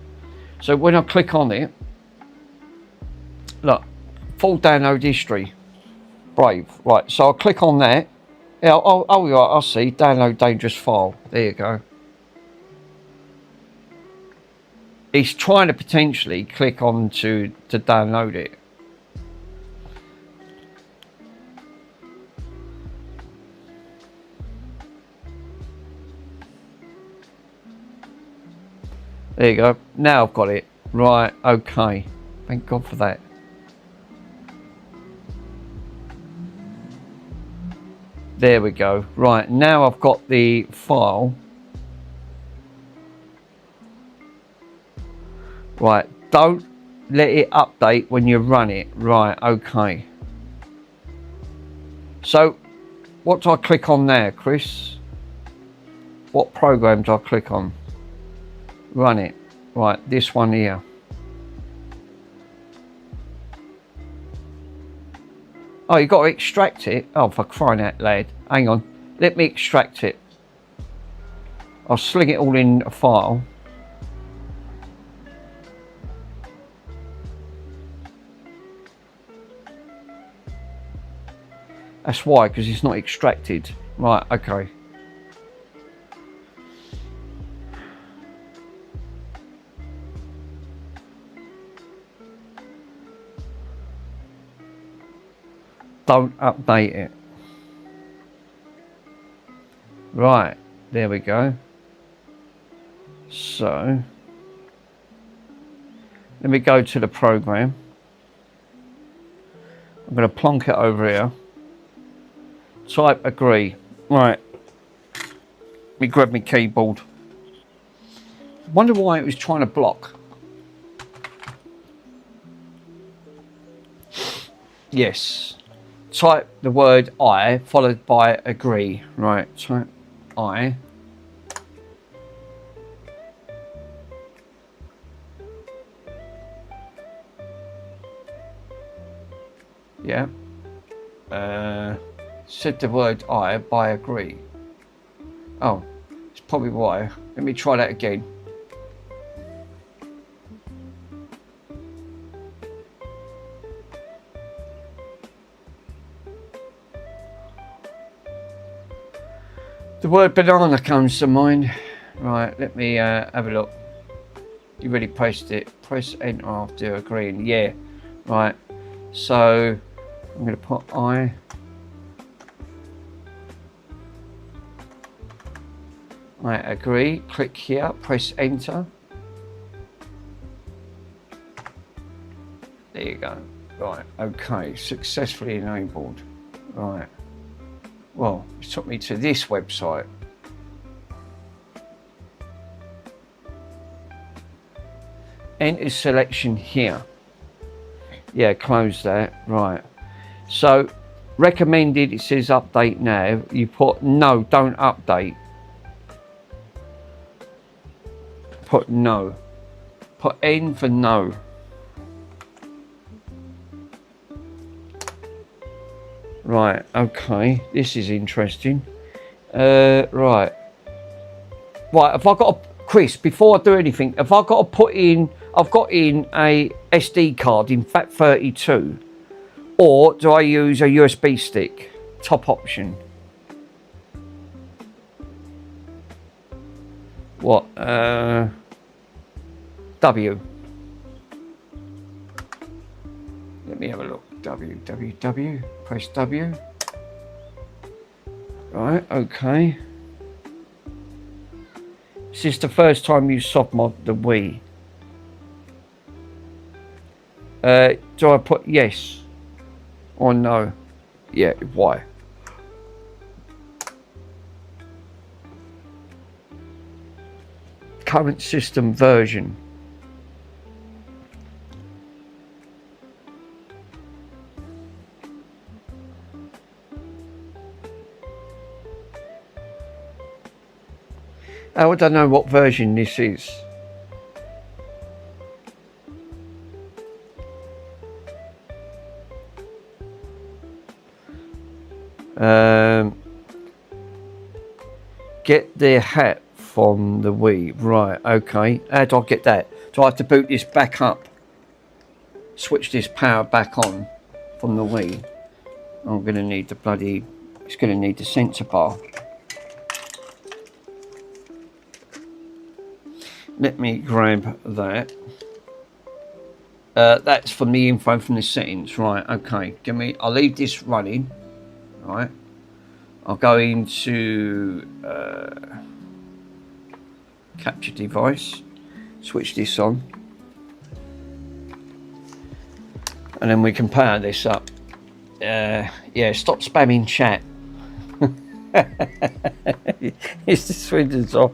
So when I click on it, look, full download history. Brave. Right, so I'll click on that. Yeah, oh, right, I see. Download dangerous file. There you go. It's trying to potentially click on to download it. There you go. Now I've got it. Right, okay. Thank God for that. There we go. Right, now I've got the file. Right, don't let it update when you run it. Right, okay. So, what do I click on there, Chris? What program do I click on? Run it. Right, this one here. Oh, you got to extract it? Oh, for crying out loud. Hang on. Let me extract it. I'll sling it all in a file. That's why, because it's not extracted. Right, okay. Don't update it. Right, there we go. So, let me go to the program. I'm going to plonk it over here. Type agree. Right. Let me grab my keyboard. Wonder why it was trying to block. Yes. Type the word I followed by agree. Right. Type I. Yeah. Said the word I by agree. Oh, it's probably why. Let me try that again. The word banana comes to mind. Right, let me have a look. You already pressed it. Press enter after agreeing. Yeah. Right. So I'm going to put I. Agree. Click here. Press enter. There you go. Right. Okay. Successfully enabled. Right. Well, it took me to this website. Enter selection here. Yeah, close that. Right. So, recommended, it says update now. You put no, don't update. Put no. Put N for no. Right, okay. This is interesting. Right. Right, have I got to, Chris, before I do anything, have I got to put in, I've got in a SD card in FAT32, or do I use a USB stick? Top option. What? W. Let me have a look. W. Press W. Right, okay. This is the first time you soft mod the Wii. Do I put yes or no? Yeah, why? Current system version. I don't know what version this is. Get their hat from the Wii. Right, okay. How do I get that? Do I have to boot this back up? Switch this power back on from the Wii? I'm going to need the bloody... It's going to need the sensor bar. Let me grab that. That's from the info from the settings. Right, okay. I'll leave this running. Right. I'll go into capture device. Switch this on. And then we can power this up. Yeah, stop spamming chat. It's the Swindon's off.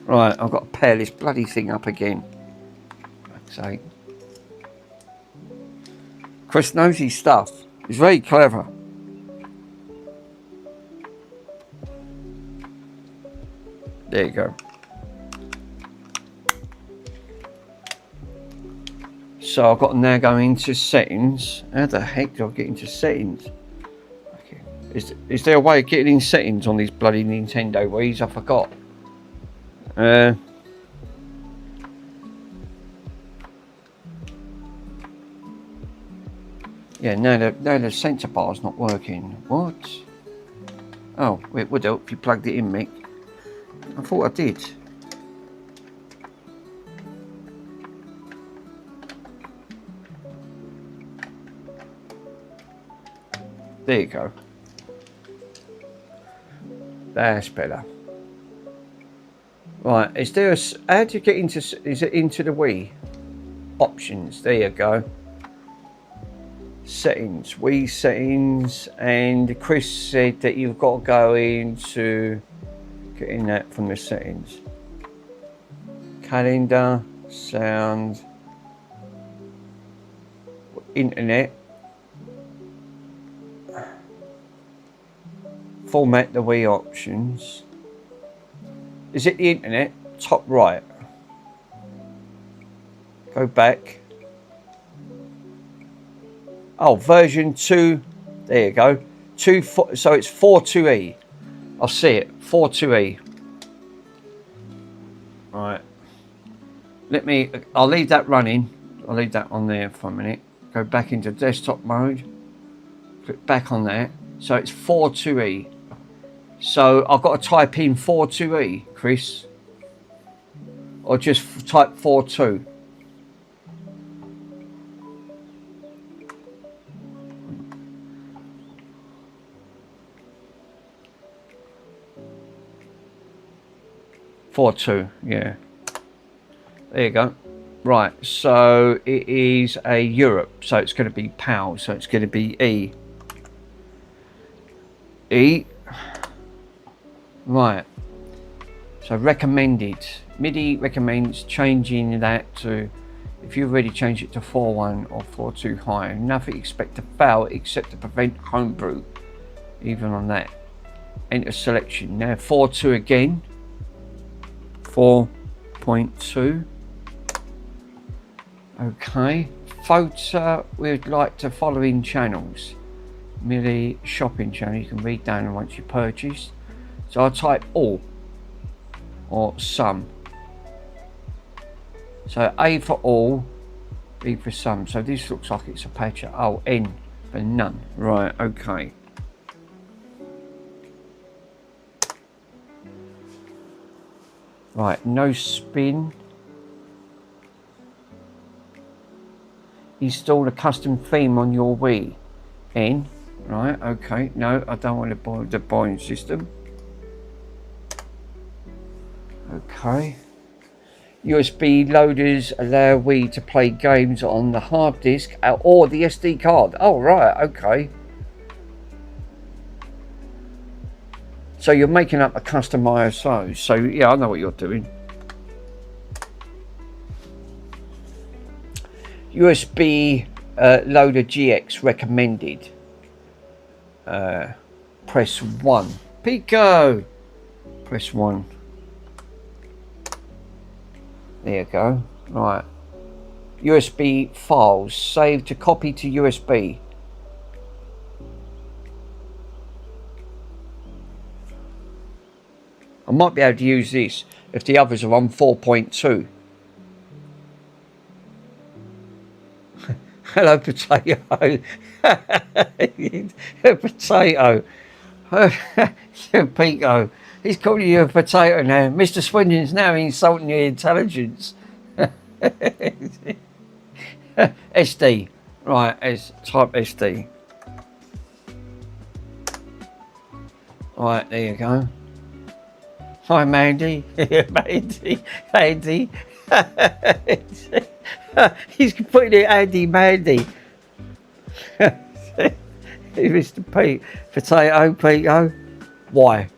Right, I've got to pair this bloody thing up again. Fuck's sake. Chris knows his stuff. He's very clever. There you go. So I've got to now go into settings. How the heck do I get into settings? Okay. Is there a way of getting in settings on these bloody Nintendo Wii's? I forgot. Yeah, no, the sensor bar's not working. What? Oh, it would help if you plugged it in, Mick. I thought I did. There you go. That's better. Right, is there a... How do you get into... Is it into the Wii? Options, there you go. Settings, Wii settings, and Chris said that you've got to go into... Getting that from the settings. Calendar, sound, internet. Format the Wii options. Is it the internet? Top right. Go back. Oh, version 2. There you go. So it's 42E. I'll see it. 42E. Right. I'll leave that running. I'll leave that on there for a minute. Go back into desktop mode. Click back on that. So it's 42E. So I've got to type in 42E, Chris. Or just type 42. Yeah. There you go. Right, so it is a Europe, so it's going to be PAL, so it's going to be E. E. Right. So recommended. MIDI recommends changing that to, if you've already changed it to 4.1 or 4.2 high, nothing expect to fail except to prevent homebrew, even on that. Enter selection. Now 4.2 again. 4.2. Okay. Photo, we'd like to follow in channels. MIDI shopping channel, you can read down once you purchase. So I'll type all or some. So A for all, B for some. So this looks like it's a patch. Oh, N for none. Right, okay. Right, no spin. Install a custom theme on your Wii. N. Right, okay. No, I don't want to buy the buying system. Okay. USB loaders allow Wii to play games on the hard disk or the SD card. Oh, right, okay. So you're making up a custom ISO. So yeah, I know what you're doing. USB loader GX recommended. Press 1. Pico. Press 1. There you go. Right. USB files. Save to copy to USB. I might be able to use this if the others are on 4.2. Hello, potato. Potato. Pico. He's calling you a potato now. Mr. Swindon's now insulting your intelligence. SD. Right, type SD. Right, there you go. Hi, Mandy. Mandy. He's putting it Andy Mandy. Mr. Pete. Potato, Pico. Why?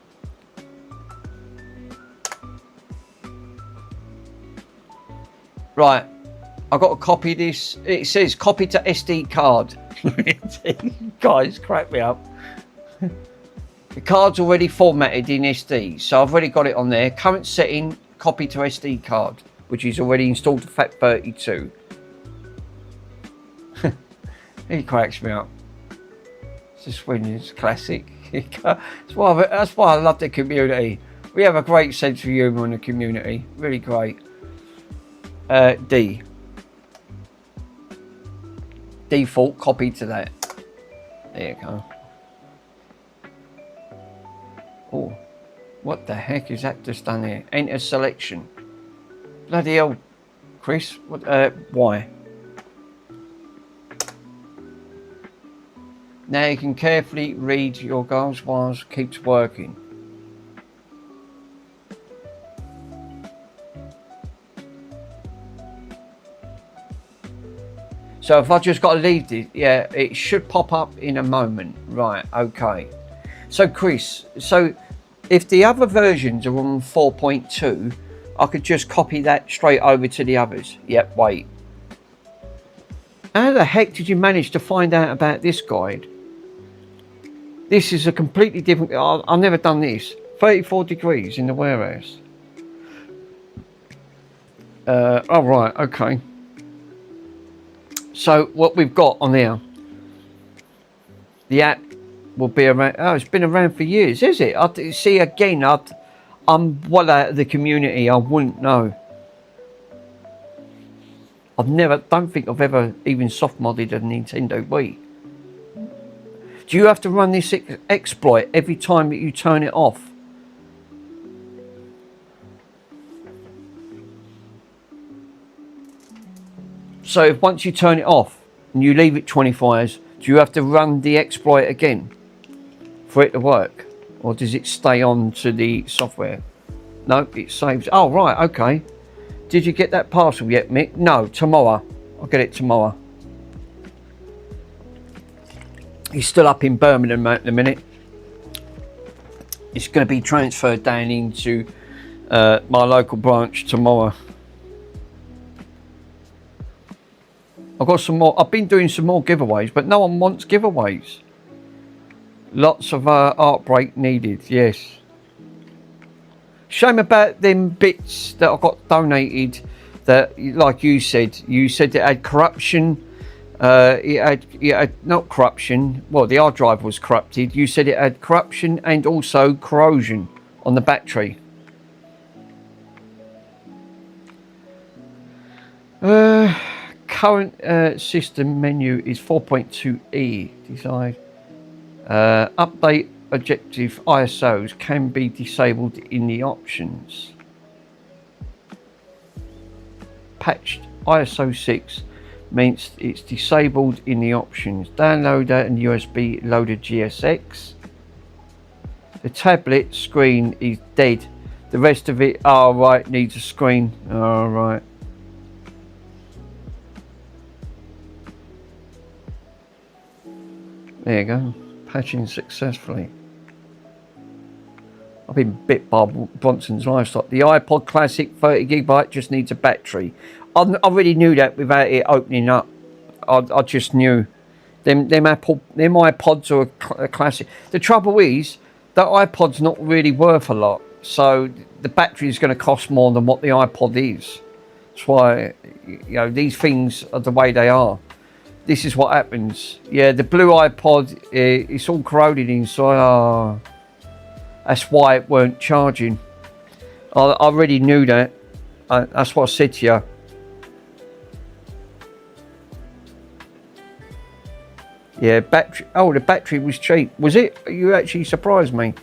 Right, I've got to copy this. It says copy to SD card. Guys, crack me up. The card's already formatted in SD, so I've already got it on there. Current setting, copy to SD card, which is already installed to FAT32. He cracks me up. It's just when it's classic. That's why I love the community. We have a great sense of humour in the community. Really great. D. Default, copy to that. There you go. Oh, what the heck is that just done here? Enter selection. Bloody hell, Chris. What? Why? Now you can carefully read your goals while it keeps working. So if I just got to leave this, yeah, it should pop up in a moment. Right, okay. So Chris, so if the other versions are on 4.2, I could just copy that straight over to the others. Yep, wait. How the heck did you manage to find out about this guide? This is a completely different, I've never done this. 34 degrees in the warehouse. Oh right, okay. So what we've got on there, the app will be around. Oh, it's been around for years, is it? I see again. I'm well out of the community. I wouldn't know. Don't think I've ever even soft modded a Nintendo Wii. Do you have to run this exploit every time that you turn it off? So if once you turn it off and you leave it 24 hours, do you have to run the exploit again for it to work? Or does it stay on to the software? No, it saves. Oh, right, okay. Did you get that parcel yet, Mick? No, tomorrow. I'll get it tomorrow. He's still up in Birmingham at the minute. It's going to be transferred down into my local branch tomorrow. I've got some more. I've been doing some more giveaways, but no one wants giveaways. Lots of art break needed, yes. Shame about them bits that I got donated that, like you said it had corruption. It had not corruption. Well, the hard drive was corrupted. You said it had corruption and also corrosion on the battery. Current system menu is 4.2e. Decide. Update objective ISOs can be disabled in the options. Patched ISO 6 means it's disabled in the options. Downloader and USB loader GSX. The tablet screen is dead. The rest of it, oh right, needs a screen. All right. There you go. Patching successfully. I've been bit by Bronson's livestock. The iPod Classic 30GB just needs a battery. I already knew that without it opening up. I just knew. Them iPods are a classic. The trouble is that iPod's not really worth a lot. So the battery is going to cost more than what the iPod is. That's why, you know, these things are the way they are. This is what happens. Yeah, the blue iPod, it's all corroded inside. Oh, that's why it weren't charging. I already knew that. That's what I said to you. Yeah, battery. Oh, the battery was cheap. Was it? You actually surprised me.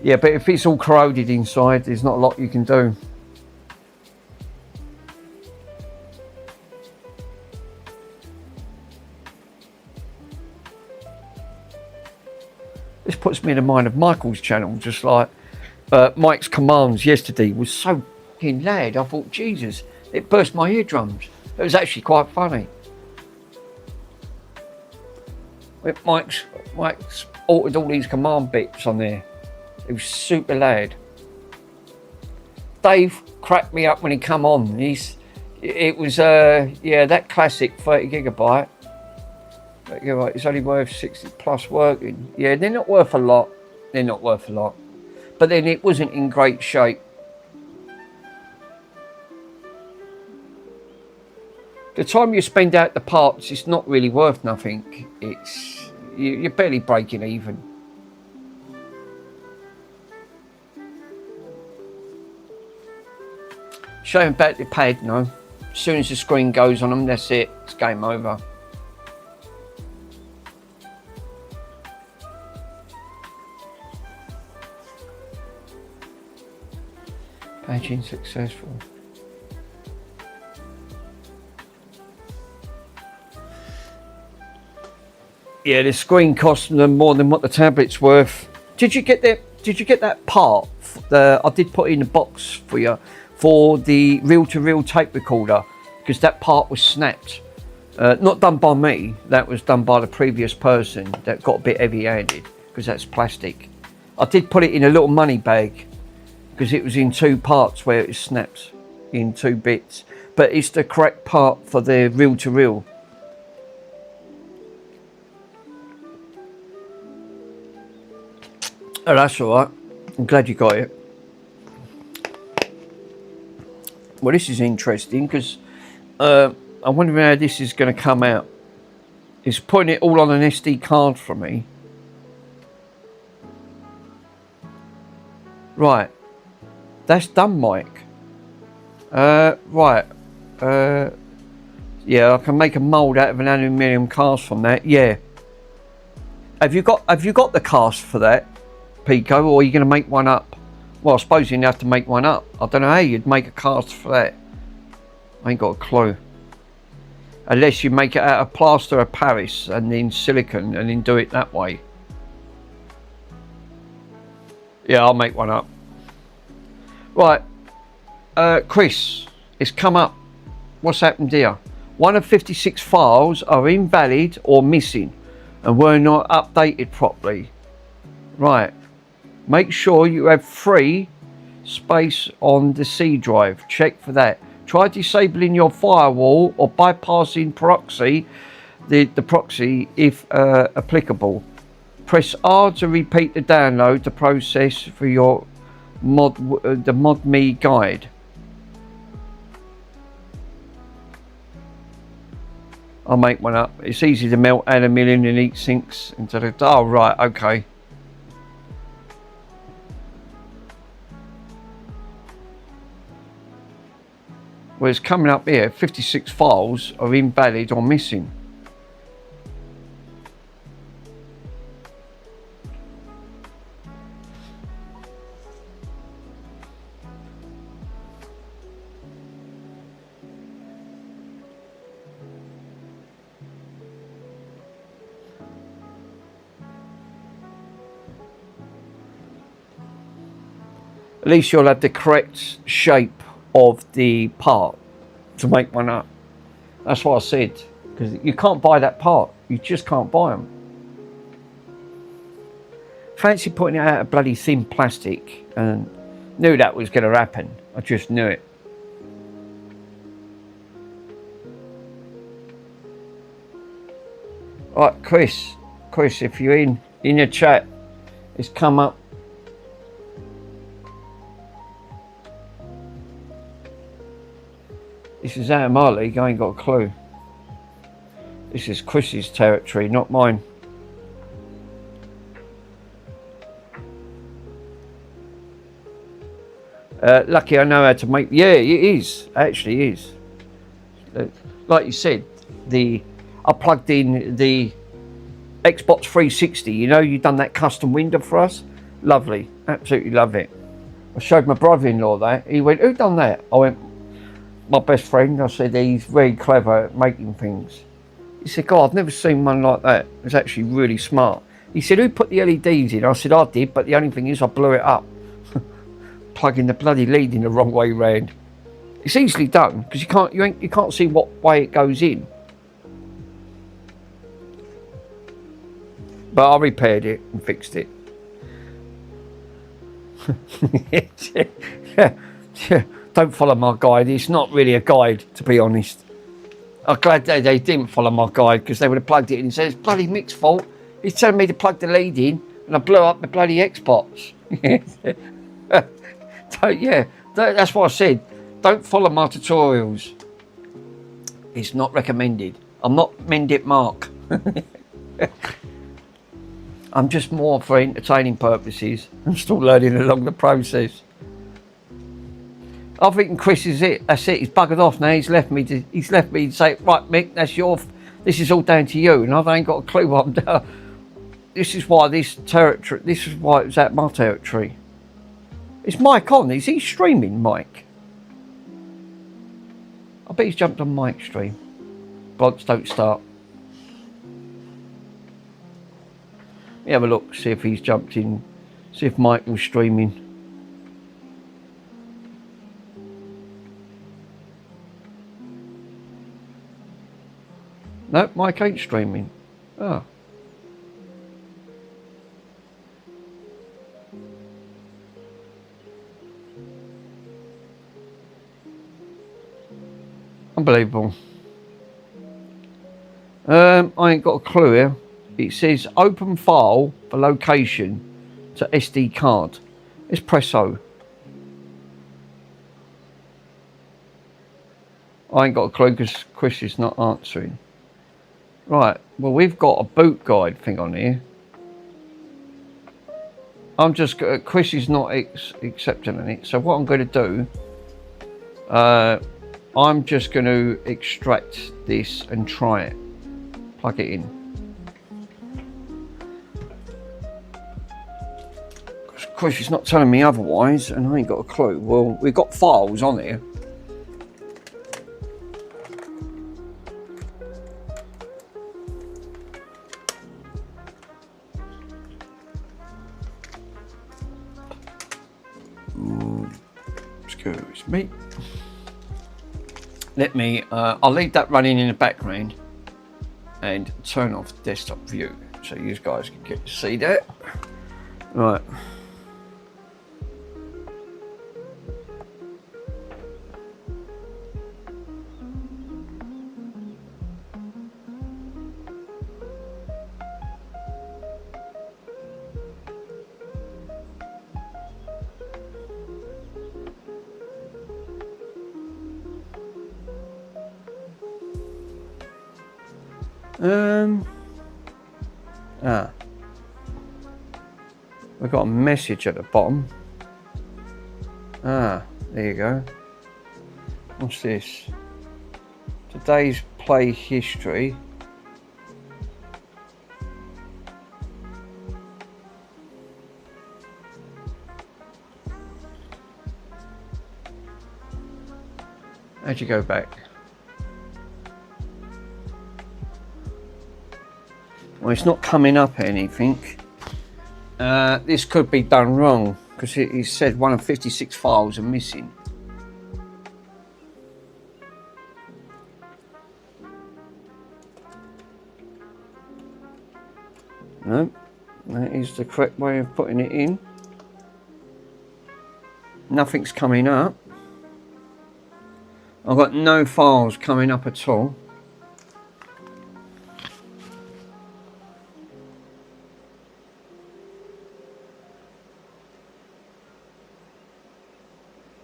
Yeah, but if it's all corroded inside, there's not a lot you can do. This puts me in the mind of Michael's channel, just like Mike's commands yesterday was so fucking loud. I thought, Jesus, it burst my eardrums. It was actually quite funny. Mike's altered all these command bits on there. It was super loud. Dave cracked me up when he come on. It was yeah, that classic 30GB. You're right, it's only worth 60 plus working. Yeah, they're not worth a lot. They're not worth a lot. But then it wasn't in great shape. The time you spend out the parts, it's not really worth nothing. You're barely breaking even. Showing back the pad, no. As soon as the screen goes on them, that's it. It's game over. Patching successful. Yeah, the screen cost them more than what the tablet's worth. Did you get that? Did you get that part? I did put in a box for you for the reel-to-reel tape recorder because that part was snapped. Not done by me. That was done by the previous person that got a bit heavy-handed because that's plastic. I did put it in a little money bag because it was in two parts where it was snapped in two bits. But it's the correct part for the reel-to-reel. Oh, that's all right. I'm glad you got it. Well, this is interesting because I wonder how this is going to come out. It's putting it all on an SD card for me. Right. That's done, Mike. Right. Yeah, I can make a mould out of an aluminium cast from that. Yeah. Have you got the cast for that, Pico, or are you going to make one up? Well, I suppose you'd have to make one up. I don't know how you'd make a cast for that. I ain't got a clue. Unless you make it out of plaster of Paris and then silicone and then do it that way. Yeah, I'll make one up. Right, Chris, it's come up. What's happened here? One of 56 files are invalid or missing and were not updated properly. Right, make sure you have free space on the C drive. Check for that. Try disabling your firewall or bypassing proxy, the proxy if applicable. Press R to repeat the download the process for your the ModMe guide. I'll make one up. It's easy to melt aluminium in heat sinks into the... Oh, right, okay. Well, it's coming up here. 56 files are invalid or missing. At least you'll have the correct shape of the part to make one up. That's what I said, because you can't buy that part. You just can't buy them. Fancy putting it out of bloody thin plastic, and knew that was going to happen. I just knew it. Right, Chris, if you're in the chat, it's come up. This is out of my league, I ain't got a clue. This is Chris's territory, not mine. Lucky I know how to make... Yeah, it is. Actually is. Like you said, I plugged in the Xbox 360. You know, you've done that custom window for us. Lovely. Absolutely love it. I showed my brother-in-law that. He went, who done that? I went, my best friend. I said, he's very clever at making things. He said, God, I've never seen one like that. It's actually really smart. He said, who put the LEDs in? I said, I did, but the only thing is I blew it up. Plugging the bloody lead in the wrong way round. It's easily done because you can't see what way it goes in. But I repaired it and fixed it. Yeah. Don't follow my guide. It's not really a guide, to be honest. I'm glad they didn't follow my guide, because they would have plugged it in and said, it's bloody Mick's fault. He's telling me to plug the lead in and I blew up the bloody Xbox. So, yeah, that's what I said. Don't follow my tutorials. It's not recommended. I'm not Mendit Mark. I'm just more for entertaining purposes. I'm still learning along the process. I think Chris is it. That's it. He's buggered off now. He's left me to say, right, Mick, this is all down to you, and I ain't got a clue what I'm doing. This is why it's at my territory. Is Mike on? Is he streaming, Mike? I bet he's jumped on Mike's stream. Blogs don't start. Let me have a look, see if he's jumped in, see if Mike was streaming. No, Mike ain't streaming. Oh. Unbelievable. I ain't got a clue here. It says open file for location to SD card. Let's press O. I ain't got a clue because Chris is not answering. Right, well, we've got a boot guide thing on here. Chris is not accepting it. So what I'm going to do, I'm just going to extract this and try it. Plug it in. course, it's not telling me otherwise, and I ain't got a clue. Well, we've got files on here. Excuse me. Let me, I'll leave that running in the background and turn off desktop view so you guys can get to see that. Right. We've got a message at the bottom. There you go. What's this? Today's play history. How'd you go back? Well, it's not coming up anything. This could be done wrong because it said one of 56 files are missing. No, that is the correct way of putting it in. Nothing's coming up. I've got no files coming up at all.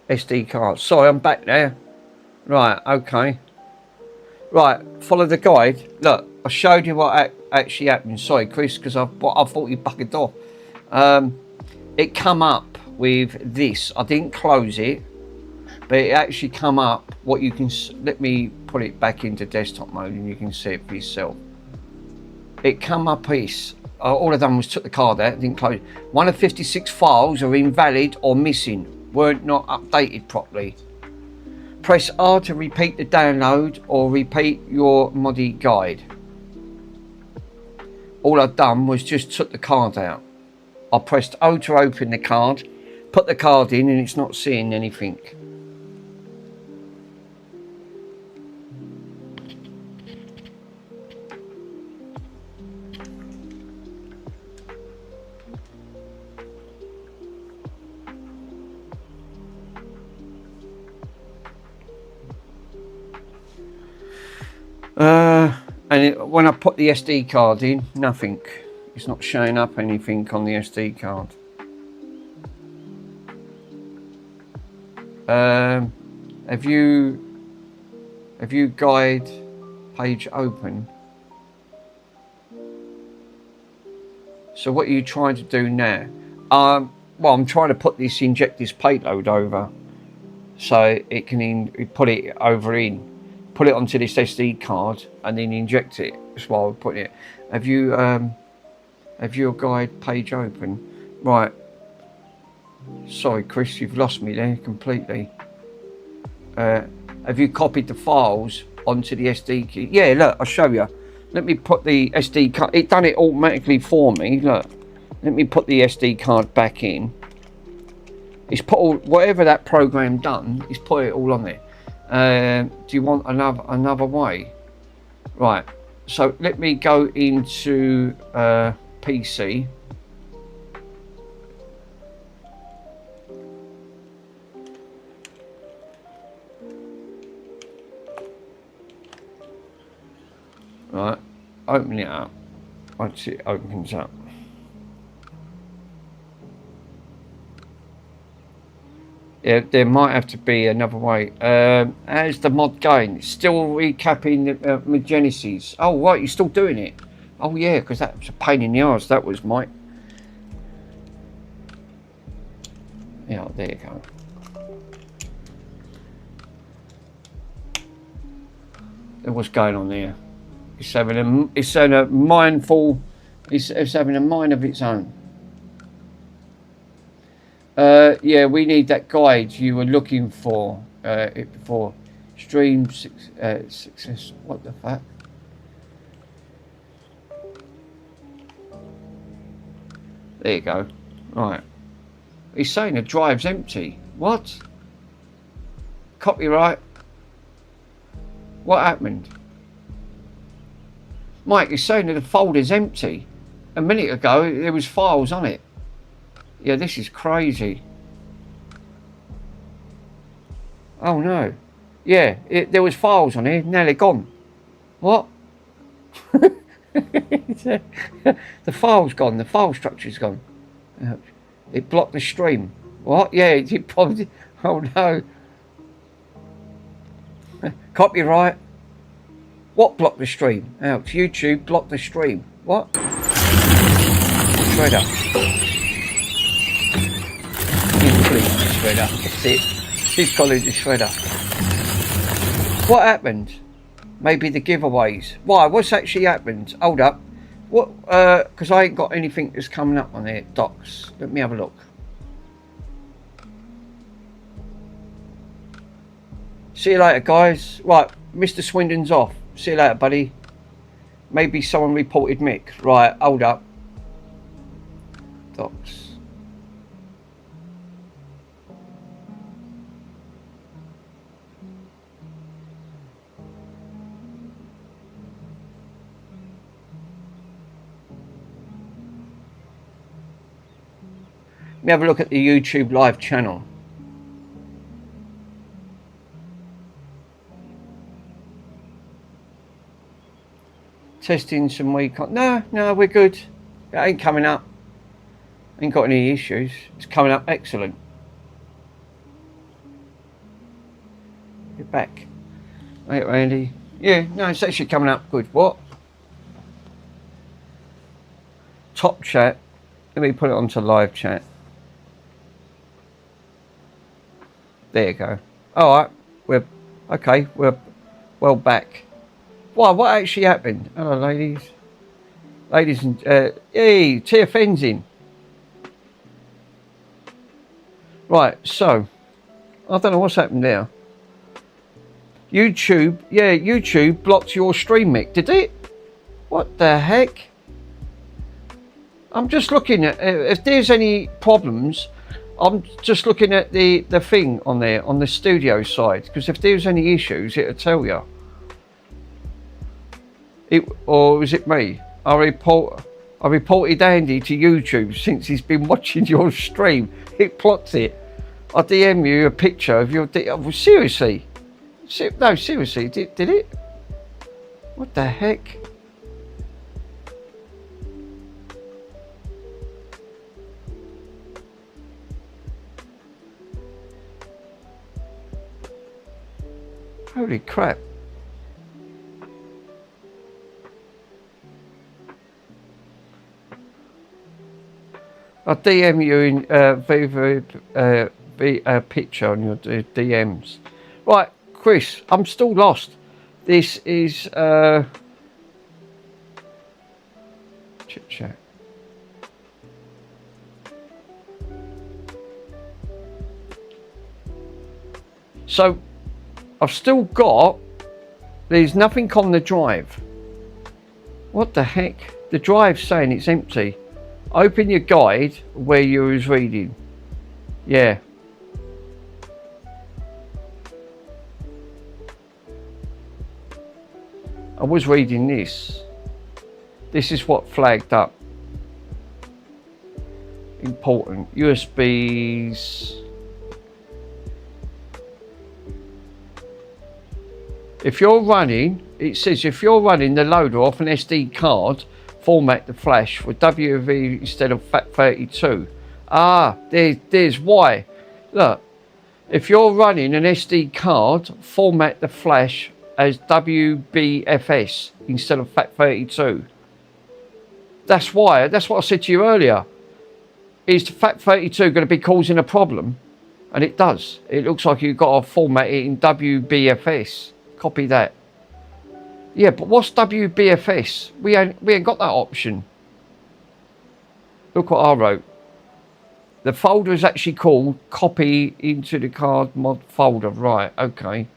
SD card. Sorry, I'm back there. Right, okay. Right, follow the guide. Look, I showed you what actually happened. Sorry, Chris, because I thought you buggered off. It come up with this. I didn't close it, but it actually come up. What you can let me put it back into desktop mode, and you can see it for yourself. It come up this. All I done was took the card out, didn't close it. One of 56 files are invalid or missing. Weren't not updated properly. Press R to repeat the download or repeat your Modi guide. All I've done was just took the card out. I pressed O to open the card, put the card in, and it's not seeing anything. And when I put the SD card in, nothing. It's not showing up anything on the SD card. Have you guide page open? So what are you trying to do now? Well, I'm trying to put this, inject this payload over, so it can put it over in. Put it onto this SD card and then inject it. That's why I would put it. Have your guide page open? Right. Sorry, Chris, you've lost me there completely. Have you copied the files onto the SD key? Yeah, look, I'll show you. Let me put the SD card. It done it automatically for me. Look, let me put the SD card back in. It's put all whatever that program done. It's put it all on there. Do you want another way? Right, so let me go into PC. Right, open it up. Once it opens up, yeah, there might have to be another way. How's the mod going? It's still recapping the Genesis. Oh, right, you're still doing it. Oh, yeah, because that was a pain in the arse. That was, Mike. Yeah, there you go. What's going on there? It's having a mindful. It's having a mind of its own. yeah, we need that guide you were looking for. It before stream success. What the fuck? There you go. Right. He's saying the drive's empty. What? Copyright. What happened? Mike, he's saying that the folder's empty. A minute ago, there was files on it. Yeah, this is crazy. Oh no. Yeah, there was files on here. Now they're gone. What? The file's gone. The file structure's gone. It blocked the stream. What? Yeah, it probably. Oh no. Copyright. What blocked the stream? Ouch. YouTube blocked the stream. What? Shredder. Include the shredder. That's it. She's calling the shredder. What happened? Maybe the giveaways. Why? What's actually happened? Hold up. What? Because I ain't got anything that's coming up on there. Docs. Let me have a look. See you later, guys. Right, Mr. Swindon's off. See you later, buddy. Maybe someone reported Mick. Right, hold up. Docs. Let me have a look at the YouTube live channel. Testing some weak. No, we're good. It ain't coming up. Ain't got any issues. It's coming up excellent. You're back. Hey, Randy. Yeah, no, it's actually coming up good. What? Top chat. Let me put it onto live chat. There you go. Alright, we're well back. Why, what actually happened? Hello, ladies. Ladies and, hey, TFN's in. Right, so, I don't know what's happened there. YouTube, yeah, YouTube blocked your stream, Mick, did it? What the heck? I'm just looking at, if there's any problems, I'm just looking at the thing on there, on the studio side, because if there's any issues, it'll tell you. Or was it me? I reported Andy to YouTube since he's been watching your stream. It blocked it. I DM you a picture of your... Oh, seriously? No, seriously, did it? What the heck? Holy crap. I'll DM you in a picture on your DMs. Right, Chris, I'm still lost. This is chit chat. So I've still got, there's nothing on the drive. What the heck? The drive's saying it's empty. Open your guide where you was reading. Yeah. I was reading this. This is what flagged up. Important. USBs. If you're running, it says if you're running the loader off an SD card, format the flash with WV instead of FAT32. Ah, there's why. Look, if you're running an SD card, format the flash as WBFS instead of FAT32. That's why. That's what I said to you earlier. Is FAT32 going to be causing a problem? And it does. It looks like you've got to format it in WBFS. Copy that. Yeah, but what's WBFS? We ain't got that option. Look what I wrote. The folder is actually called copy into the card mod folder. Right, okay.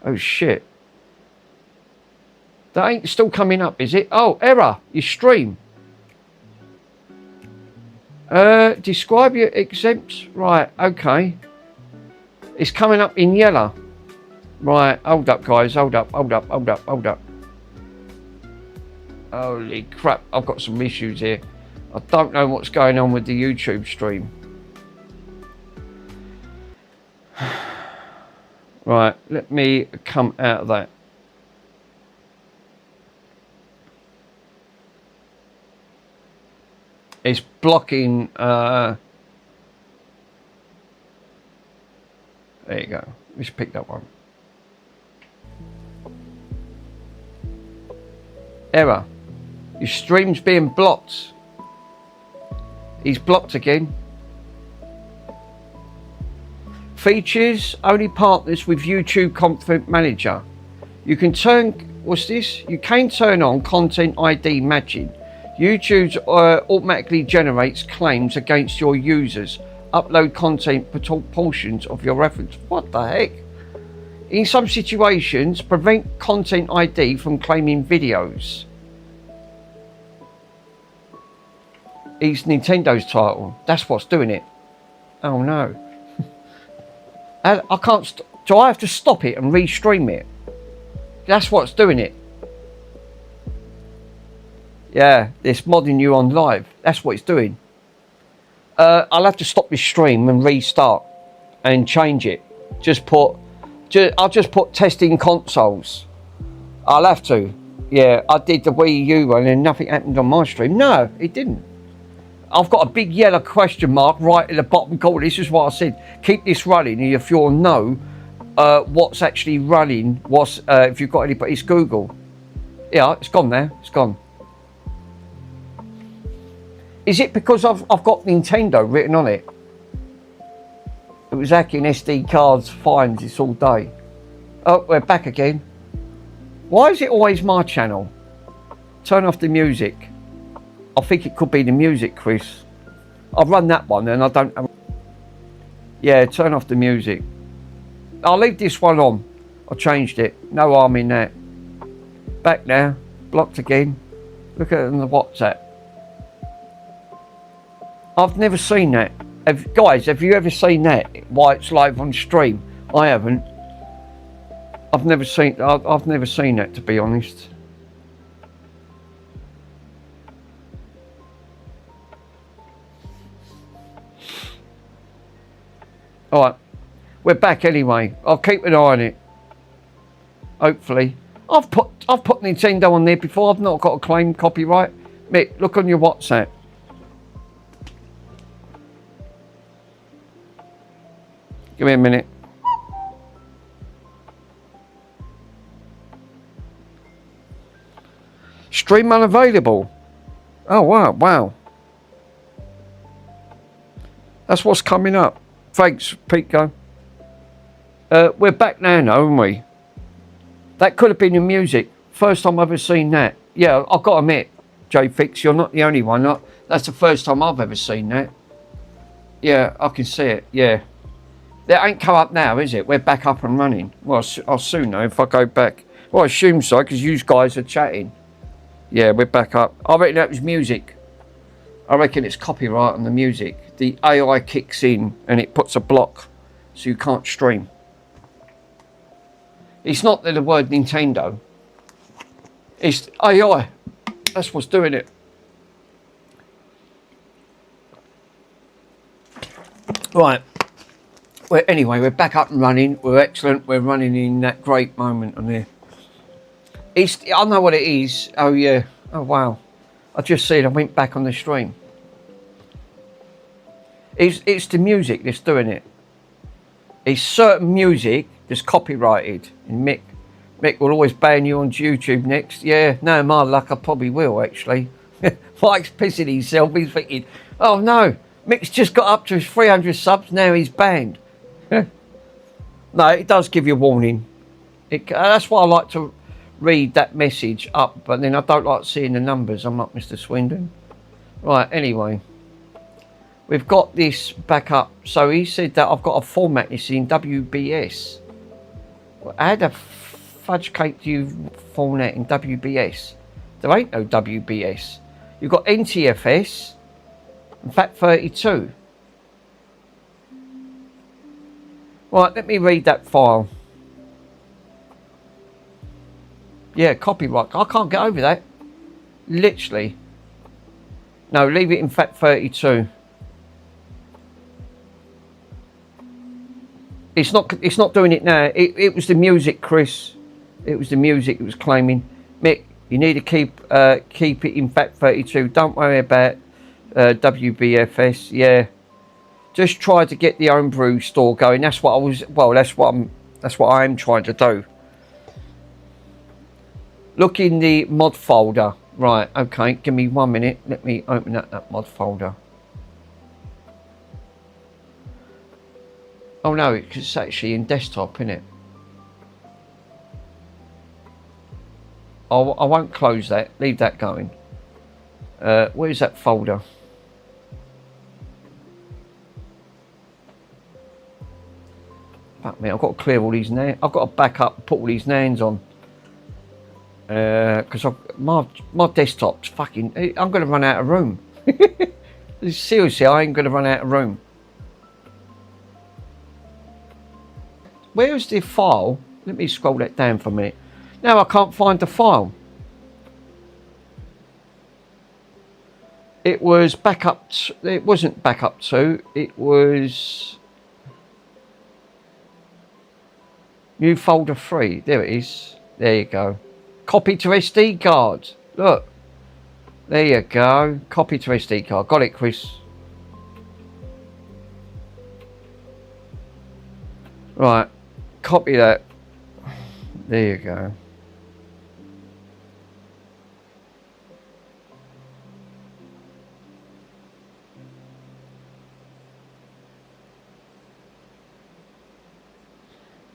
Oh shit. That ain't still coming up, is it? Oh, error. Your stream. Describe your exempts. Right, okay. It's coming up in yellow. Right, hold up guys, hold up. Holy crap, I've got some issues here. I don't know what's going on with the YouTube stream. Right, let me come out of that. It's blocking, there you go, let's pick that one. Error, your stream's being blocked. He's blocked again. Features, only partners with YouTube Content Manager. You can turn, what's this? You can turn on Content ID matching. YouTube automatically generates claims against your users. Upload content portions of your reference. What the heck? In some situations, prevent Content ID from claiming videos. It's Nintendo's title. That's what's doing it. Oh no. I can't. Do I have to stop it and restream it? That's what's doing it. Yeah, it's modding you on live. That's what it's doing. I'll have to stop this stream and restart and change it. I'll just put testing consoles. I'll have to. Yeah, I did the Wii U one and nothing happened on my stream. No, it didn't. I've got a big yellow question mark right at the bottom corner. This is what I said. Keep this running. And if you'll know what's actually running, if you've got anybody, it's Google. Yeah, it's gone now. It's gone. Is it because I've got Nintendo written on it? It was hacking SD cards, finds this all day. Oh, we're back again. Why is it always my channel? Turn off the music. I think it could be the music, Chris. I've run that one and I don't... Yeah, turn off the music. I'll leave this one on. I changed it. No harm in that. Back now. Blocked again. Look at it on the WhatsApp. I've never seen that. Guys, have you ever seen that? Why it's live on stream? I haven't. I've never seen that, to be honest. Alright, we're back anyway. I'll keep an eye on it. Hopefully. I've put Nintendo on there before. I've not got a claim copyright. Mick, look on your WhatsApp. Give me a minute. Stream unavailable. Oh wow. That's what's coming up. Thanks, Pico. We're back now, haven't we? That could have been the music. First time I've ever seen that. Yeah, I've got to admit, J-Fix, you're not the only one. That's the first time I've ever seen that. Yeah, I can see it, yeah. That ain't come up now, is it? We're back up and running. Well, I'll soon know if I go back. Well, I assume so, because you guys are chatting. Yeah, we're back up. I reckon that was music. I reckon it's copyright on the music. The AI kicks in and it puts a block so you can't stream. It's not the word Nintendo. It's AI. That's what's doing it. Right. Well, anyway, we're back up and running. We're excellent. We're running in that great moment on there. I know what it is. Oh, yeah. Oh, wow. I just said I went back on the stream. It's the music that's doing it. It's certain music that's copyrighted. And Mick will always ban you on YouTube next. Yeah, no, my luck, I probably will, actually. Mike's pissing himself. He's thinking, oh, no. Mick's just got up to his 300 subs. Now he's banned. No, it does give you a warning. That's why I like to read that message up, but then I don't like seeing the numbers. I'm not Mr. Swindon. Right, anyway. we've got this back up. So he said that I've got to format this in WBS. How the fudge cake do you format in WBS? There ain't no WBS. You've got NTFS and FAT32. Right, let me read that file. Yeah, copyright. I can't get over that. Literally. No, leave it in FAT32. It's not doing it now. It was the music, Chris. It was the music it was claiming. Mick, you need to keep it in FAT32. Don't worry about WBFS. Yeah. Just try to get the homebrew store going. That's what I was. Well, that's what I am trying to do. Look in the mod folder. Right. Okay. Give me 1 minute. Let me open up that mod folder. Oh no, it's actually in desktop, isn't it? I won't close that. Leave that going. Where's that folder? Fuck me, I've got to clear all these now. I've got to back up and put all these nans on. Because my desktop's fucking... I'm going to run out of room. Seriously, I ain't going to run out of room. Where's the file? Let me scroll that down for a minute. Now I can't find the file. It was backup. It wasn't backup 2. It was new folder 3. There it is. There you go. Copy to SD card. Look. There you go. Copy to SD card. Got it, Chris. Right. Copy that. There you go.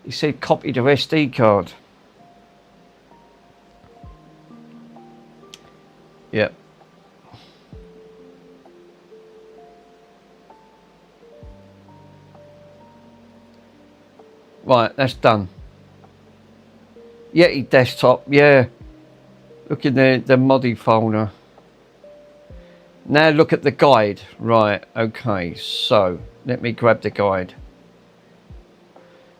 He said copy the SD card. Yep. Right, that's done. Yeti desktop, yeah. Look in the moddy folder. Now look at the guide. Right, okay, so let me grab the guide.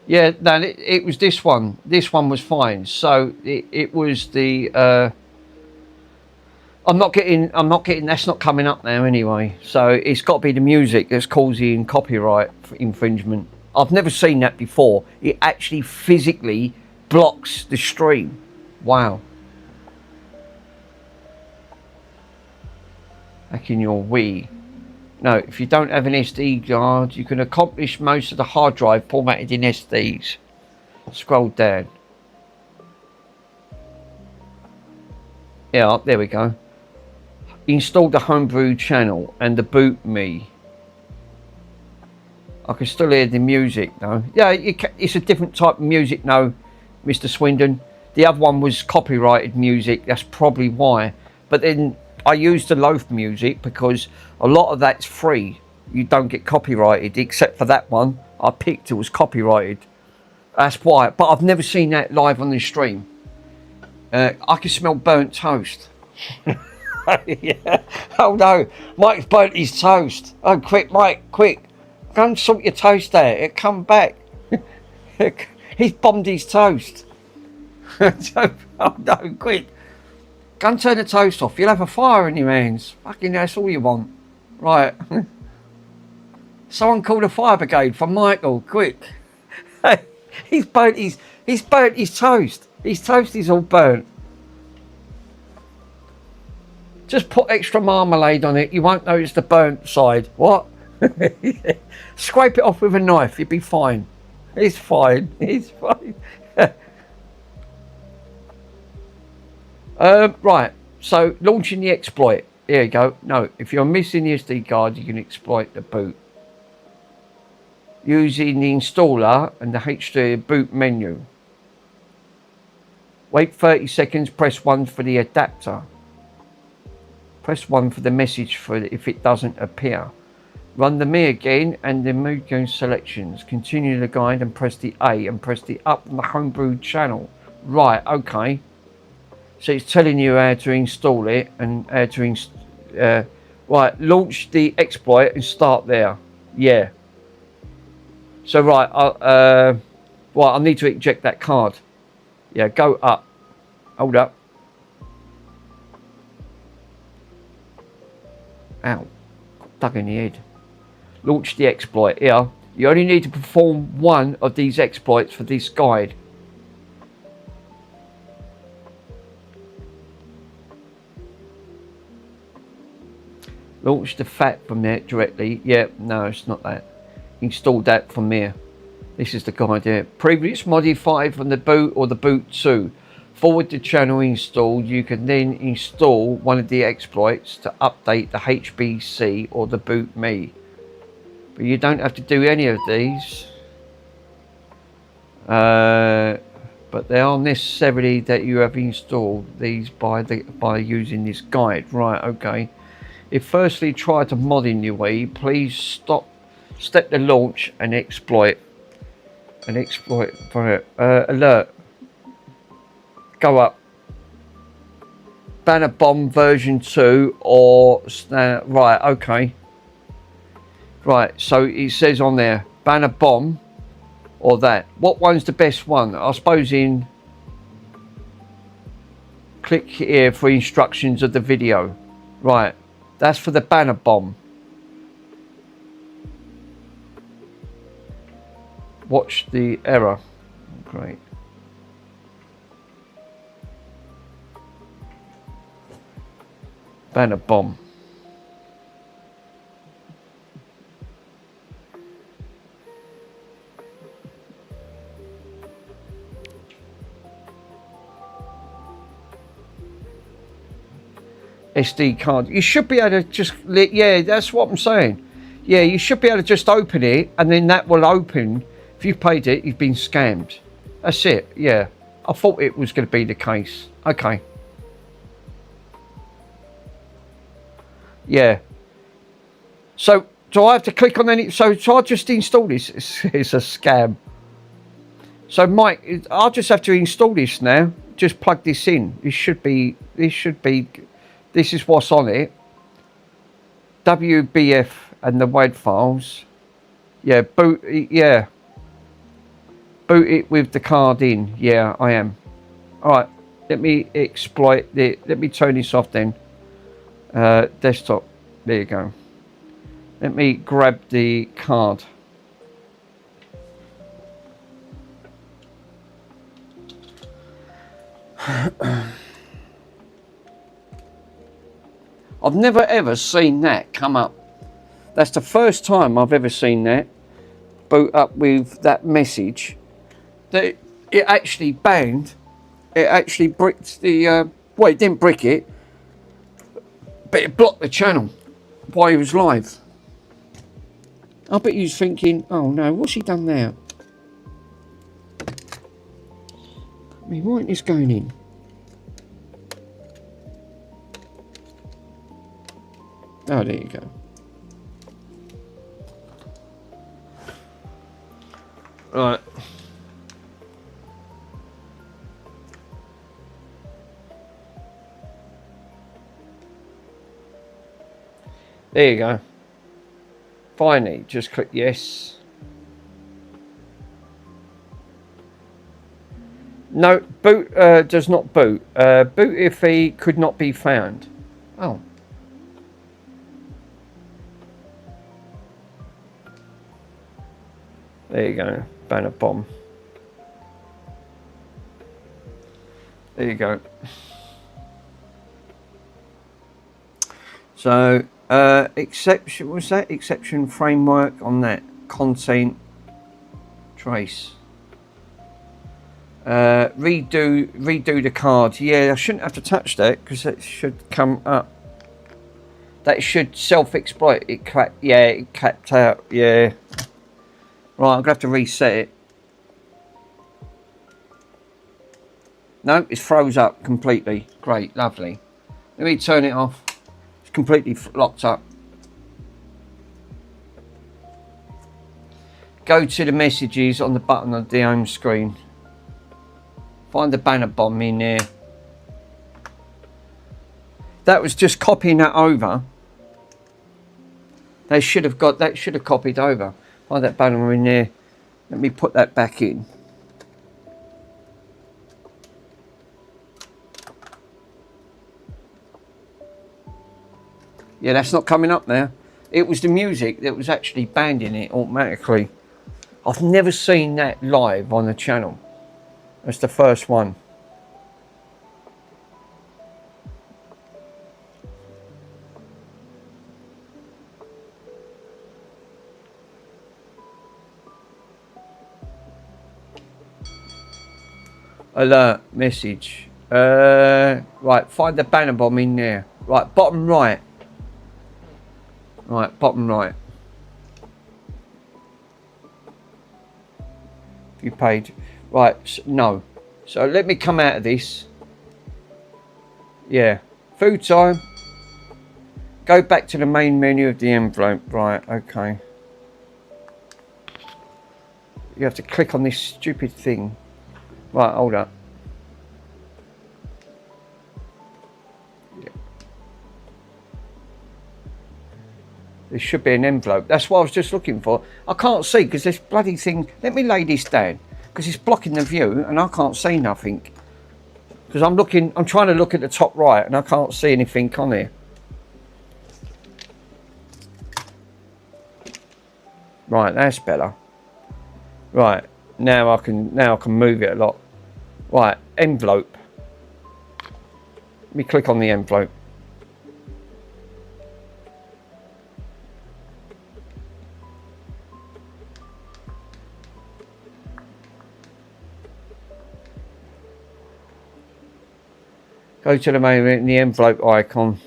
Yeah, no, it was this one. This one was fine. So it was the I'm not getting that's not coming up now anyway. So it's got to be the music that's causing copyright infringement. I've never seen that before. It actually physically blocks the stream. Wow. Back in your Wii. No, if you don't have an SD card, you can accomplish most of the hard drive formatted in SDs. Scroll down. Yeah, there we go. Install the homebrew channel and the boot me. I can still hear the music though. Yeah, it's a different type of music now, Mr. Swindon. The other one was copyrighted music, that's probably why. But then I used the loaf music because a lot of that's free. You don't get copyrighted, except for that one I picked, it was copyrighted. That's why, but I've never seen that live on the stream. I can smell burnt toast. Yeah. Oh no, Mike's burnt his toast. Oh quick Mike, quick. Go and sort your toast out, it come back. He's bombed his toast. Oh no, quick. Go and turn the toast off, you'll have a fire in your hands. Fucking that's all you want. Right. Someone call the fire brigade for Michael, quick. He's burnt his toast. His toast is all burnt. Just put extra marmalade on it, you won't notice the burnt side. What? Scrape it off with a knife, you'll be fine. It's fine. It's fine. Right, so launching the exploit. There you go. No, if you're missing the SD card, you can exploit the boot. Using the installer and the HD boot menu. Wait 30 seconds, press 1 for the adapter. Press 1 for the message for if it doesn't appear. Run the me again and the Mugen selections. Continue the guide and press the A and press the up on the homebrew channel. Right, okay. So it's telling you how to install it and how to right, launch the exploit and start there. Yeah. So right, I need to eject that card. Yeah, go up. Hold up. Ow. Dug in the head. Launch the exploit. Here, you only need to perform one of these exploits for this guide. Launch the FAT from there directly. Yeah, no, it's not that. Install that from there. This is the guide here. Previous modified from the boot or the boot 2. Forward the channel installed. You can then install one of the exploits to update the HBC or the boot me. But you don't have to do any of these. But they are necessarily that you have installed these by using this guide. Right, okay. If firstly try to mod in your way, please step the launch and exploit. For it. Alert. Go up. Banner Bomb version 2 or right, okay. Right, so it says on there Banner Bomb or that. What one's the best one? I suppose in click here for instructions of the video. Right, that's for the Banner Bomb. Watch the error. Great. Banner Bomb. SD card. You should be able to just, yeah, that's what I'm saying. Yeah, you should be able to just open it and then that will open. If you've paid it, you've been scammed. That's it, yeah. I thought it was going to be the case. Okay. Yeah. So, do I have to click on any? So I just install this. It's a scam. So, Mike, I'll just have to install this now. Just plug this in. This should be, this is what's on it. WBF and the WAD files. Yeah, boot, yeah. Boot it with the card in. Yeah, I am. Alright, let me exploit the, let me turn this off then. Desktop, there you go. Let me grab the card. I've never ever seen that come up. That's the first time I've ever seen that boot up with that message. That it actually banged. It actually bricked the. Well, it didn't brick it, but it blocked the channel while he was live. I bet he was thinking, "Oh no, what's he done now?" I mean, why isn't this going in? Oh, there you go. Right. There you go. Finally, just click yes. No, boot does not boot. Boot if he could not be found. Oh. There you go, Banner Bomb. There you go. So, exception, what's that? Exception framework on that. Content trace. Redo the card. Yeah, I shouldn't have to touch that because it should come up. That should self-exploit. It cracked. Yeah, it capped out. Yeah. Right, I'm gonna have to reset it. No, it's froze up completely. Great, lovely. Let me turn it off. It's completely locked up. go to the messages on the button of the home screen. Find the banner bomb in there. That was just copying that over. They should have got that. Should have copied over. Find that banner in there. Let me put that back in. Yeah, that's not coming up now. It was the music that was actually banding it automatically. I've never seen that live on the channel. That's the first one. Alert message. Right, find the banner bomb in there. Right, bottom right. Right, bottom right. You paid. Right, no. So let me come out of this. Yeah. Food time. Go back to the main menu of the envelope. Right, okay. You have to click on this stupid thing. Right, hold up. Yeah. There should be an envelope. That's what I was just looking for. I can't see because this bloody thing... Let me lay this down because it's blocking the view and I can't see nothing. Because I'm trying to look at the top right and I can't see anything on there. Right, that's better. Right, now I can move it a lot. Right, envelope. Let me click on the envelope. Go to the main, the envelope icon.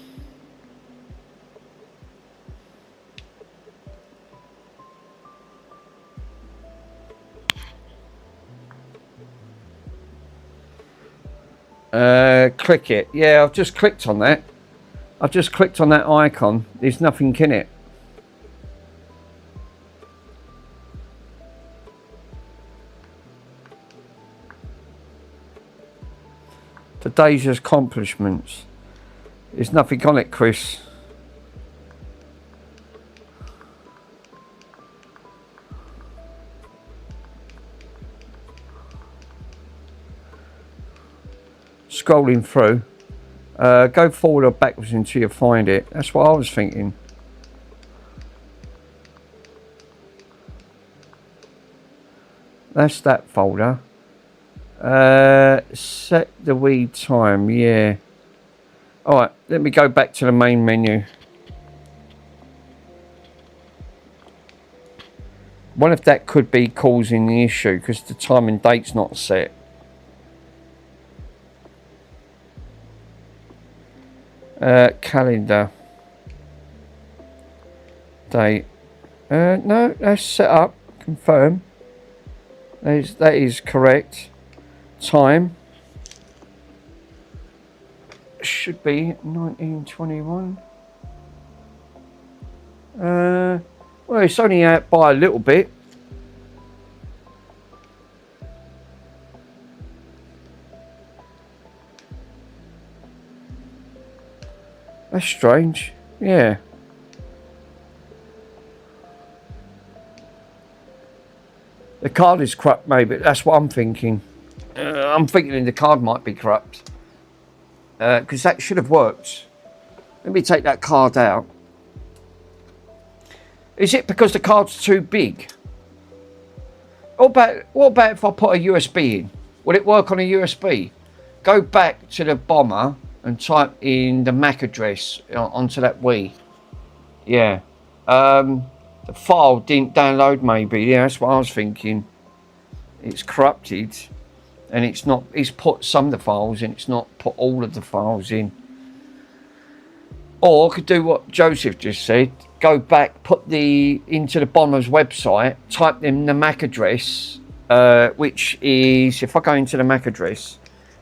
Click it. Yeah, I've just clicked on that. I've just clicked on that icon. There's nothing in it. Today's accomplishments. There's nothing on it, Chris. Scrolling through. Go forward or backwards until you find it. That's what I was thinking. That's that folder. Set the weed time. Yeah. Alright, let me go back to the main menu. One of that could be causing the issue because the time and date's not set. Calendar. Date. No, that's set up. Confirm. That is correct. Time. Should be 1921. Well, it's only out by a little bit. That's strange. Yeah. The card is corrupt, maybe. That's what I'm thinking. I'm thinking the card might be corrupt. Because that should have worked. Let me take that card out. Is it because the card's too big? What about if I put a USB in? Will it work on a USB? Go back to the bomber and type in the MAC address onto that Wii. Yeah. The file didn't download maybe. Yeah, that's what I was thinking. It's corrupted. And it's put some of the files in. It's not put all of the files in. Or I could do what Joseph just said. Go back, into the bomber's website, type in the MAC address, which is, if I go into the MAC address,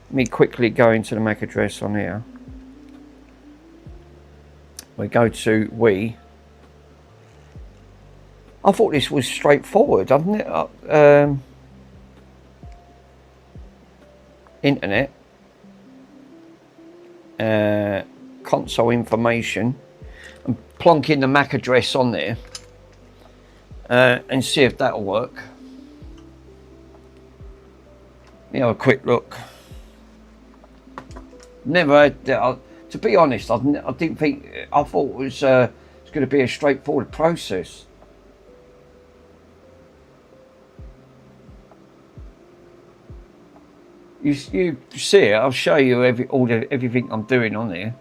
let me quickly go into the MAC address on here. We go to Wii. I thought this was straightforward, doesn't it? Internet. Console information. And plonk in the MAC address on there. And see if that'll work. Have a quick look. Never had that. To be honest, I didn't think. I thought it was going to be a straightforward process. You see it. I'll show you everything I'm doing on there.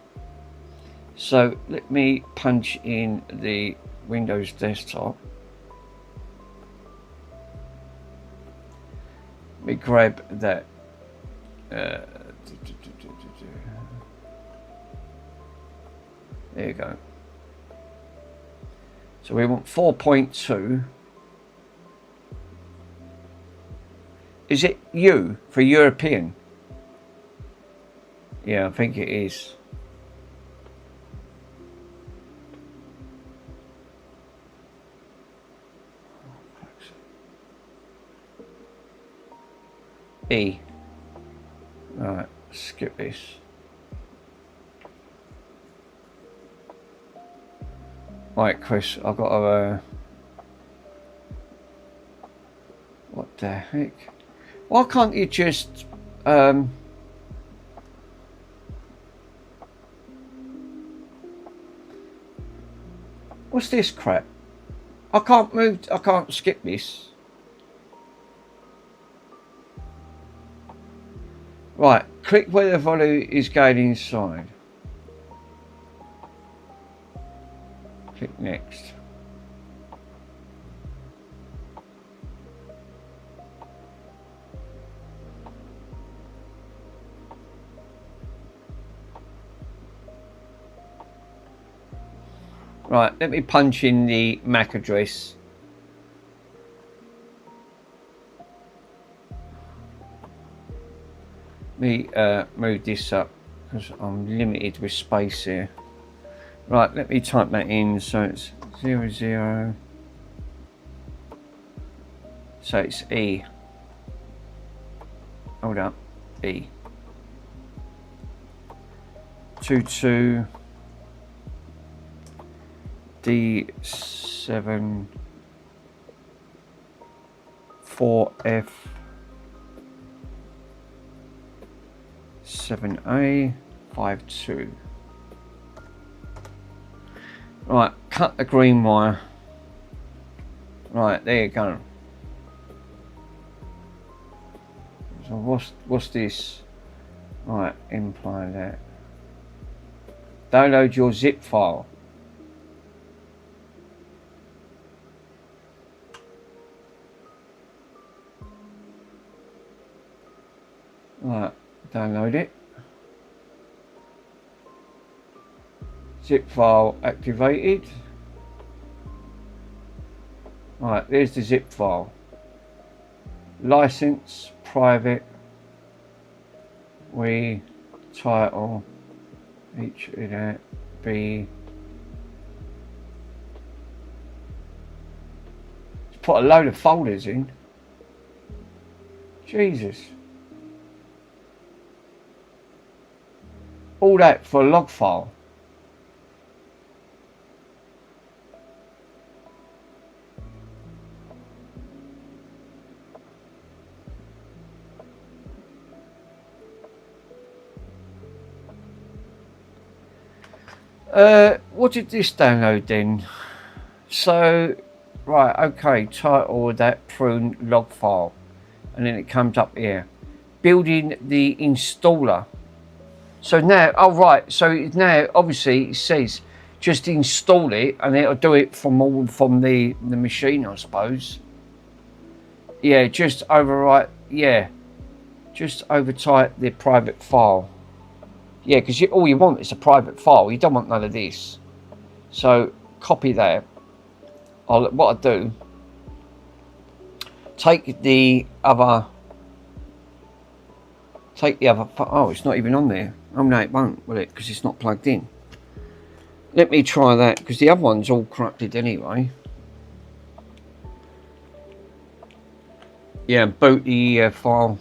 So let me punch in the Windows desktop. Let me grab that. There you go. So we want 4.2. Is it U for European? Yeah, I think it is. E. Right, skip this. Right, Chris, I've got to. What the heck? Why can't you just what's this crap? I can't move. I can't skip this. Right, click where the volume is going inside. Click next. Right, let me punch in the MAC address. Let me move this up because I'm limited with space here. Right, let me type that in. So it's 00. So it's E. Hold up, E. 22. D7 4F 7A 52. Right, cut the green wire. Right, there you go. So what's this? Right, imply that. Download your zip file. Right, download it. Zip file activated. Right, there's the zip file. License, private. We, title, each of that, B. Let's put a load of folders in. Jesus. All that for a log file. What did this download then? So, right, okay, title that prune log file, and then it comes up here. Building the installer. So now, oh right, so now obviously it says just install it, and it'll do it from the machine, I suppose. Yeah, just overwrite. Yeah, just overtype the private file. Yeah, because all you want is a private file. You don't want none of this. So copy that. What I do? Take the other. Oh, it's not even on there. Oh no, it won't, will it? Because it's not plugged in. Let me try that, because the other one's all corrupted anyway. Yeah, boot the file.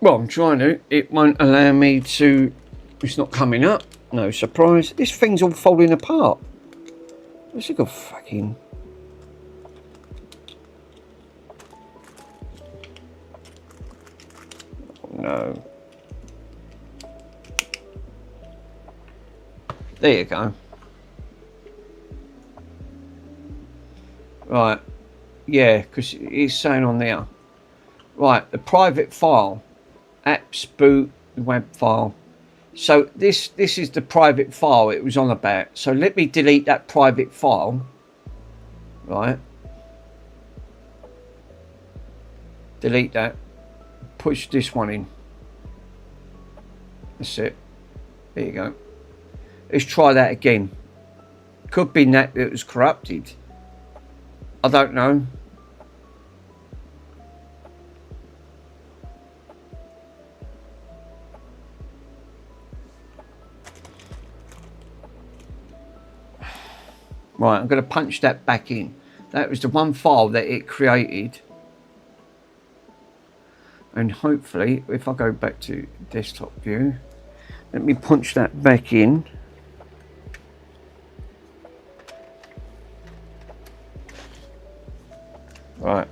Well, I'm trying to. It won't allow me to. It's not coming up. No surprise. This thing's all falling apart. It's like a fucking. No. There you go. Right. Yeah, because it's saying on there. Right, the private file. Apps boot web file. So this is the private file it was on about. So let me delete that private file. Right. Delete that. Push this one in. That's it. There you go. Let's try that again. Could be that it was corrupted. I don't know. Right, I'm going to punch that back in. That was the one file that it created. And hopefully, if I go back to desktop view, let me punch that back in. Right.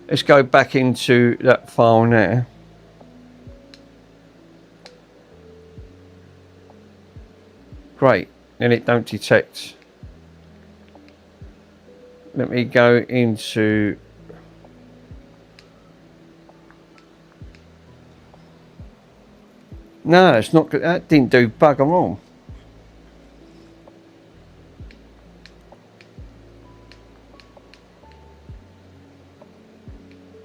Let's go back into that file now. Great, and it don't detect. Let me go into no, it's not good. That didn't do bugger all.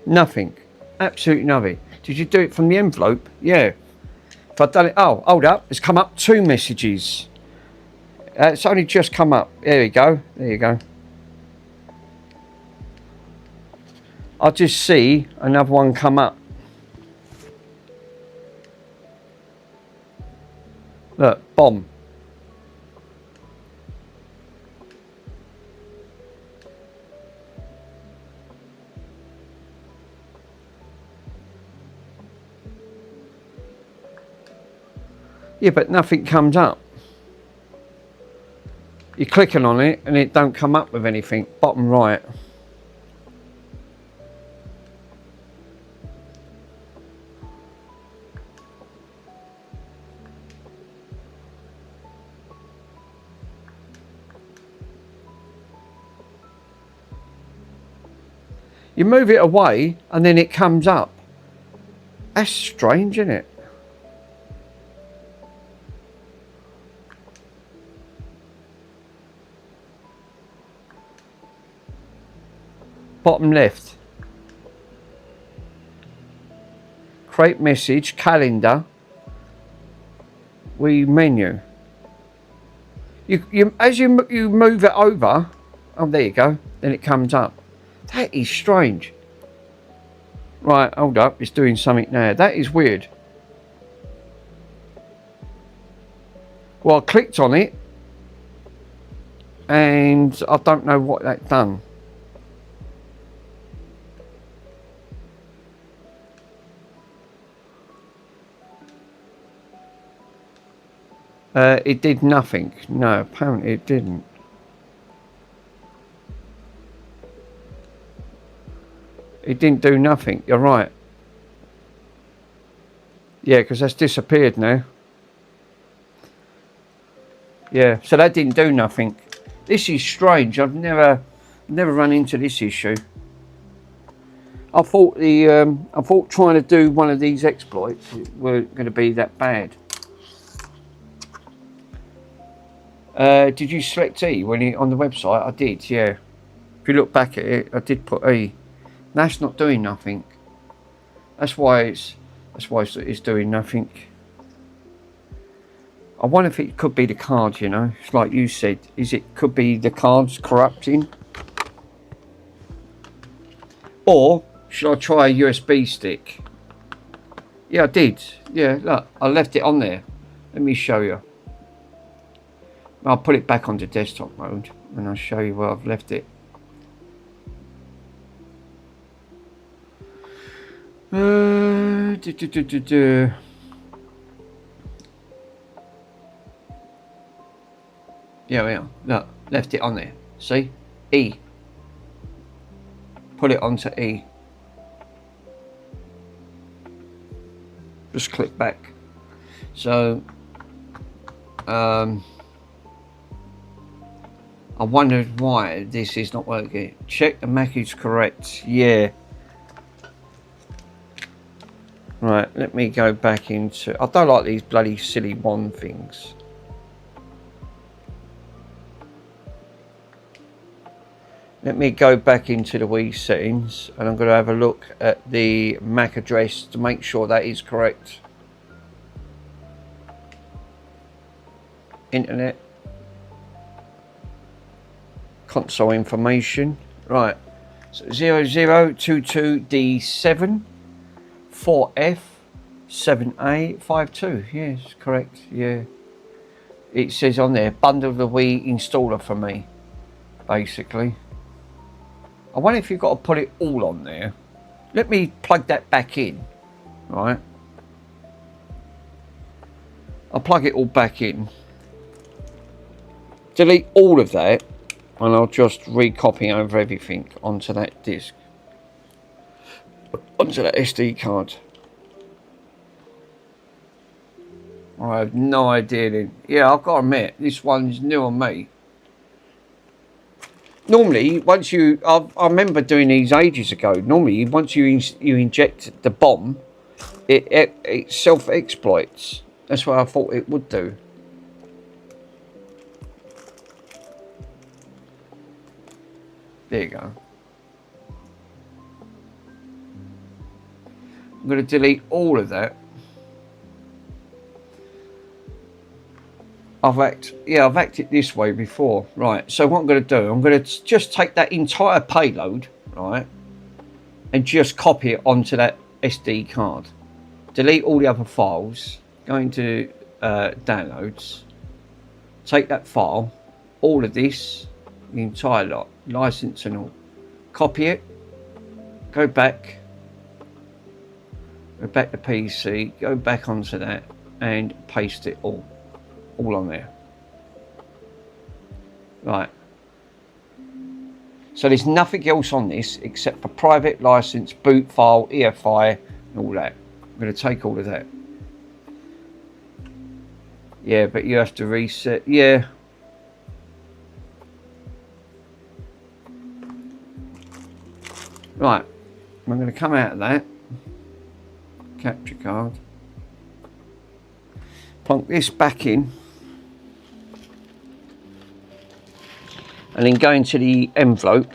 Nothing. Absolutely nothing. Did you do it from the envelope? Yeah. If I'd done it... Oh, hold up. It's come up 2 messages. It's only just come up. There we go. There you go. I'll just see another one come up. Look, bomb. Yeah, but nothing comes up. You're clicking on it and it don't come up with anything. Bottom right. You move it away and then it comes up. That's strange, isn't it? Bottom left. Create message, calendar. We menu. As you move it over. Oh, there you go. Then it comes up. That is strange. Right, hold up. It's doing something now. That is weird. Well, I clicked on it. And I don't know what that done. It did nothing. No, apparently it didn't. It didn't do nothing. You're right. Yeah, because that's disappeared now. Yeah, so that didn't do nothing. This is strange. I've never run into this issue. I thought trying to do one of these exploits were going to be that bad. Did you select E when on the website? I did, yeah. If you look back at it, I did put E. That's not doing nothing. That's why it's doing nothing. I wonder if it could be the cards, you know. It's like you said. Could be the cards corrupting? Or should I try a USB stick? Yeah, I did. Yeah, look, I left it on there. Let me show you. I'll put it back onto desktop mode and I'll show you where I've left it. Yeah, we are. Look, left it on there. See? E. Put it onto E. Just click back. So, I wondered why this is not working. Check the Mac is correct. Yeah. Right, let me go back into... I don't like these bloody silly wand things. Let me go back into the Wii settings and I'm going to have a look at the MAC address to make sure that is correct. Internet. Console information. Right. So 0022D7 4F 7A52. Yes, correct. Yeah. It says on there, bundle the Wii installer for me. Basically. I wonder if you've got to put it all on there. Let me plug that back in. Right. I'll plug it all back in. Delete all of that. And I'll just recopy over everything onto that disk. Onto that SD card. I have no idea then. Yeah, I've got to admit, this one's new on me. Normally, once you... I remember doing these ages ago. Normally, once you inject the bomb, it self-exploits. That's what I thought it would do. There you go. I'm going to delete all of that. I've acted this way before. Right, so what I'm going to do, I'm going to just take that entire payload, right, and just copy it onto that SD card. Delete all the other files, go into downloads, take that file, all of this, the entire lot, license and all, copy it, go back to PC, go back onto that and paste it all on there. Right, so there's nothing else on this except for private license, boot file, EFI and all that. I'm going to take all of that. Yeah, but you have to reset. Yeah, right, I'm going to come out of that capture card, plonk this back in, and then go into the envelope.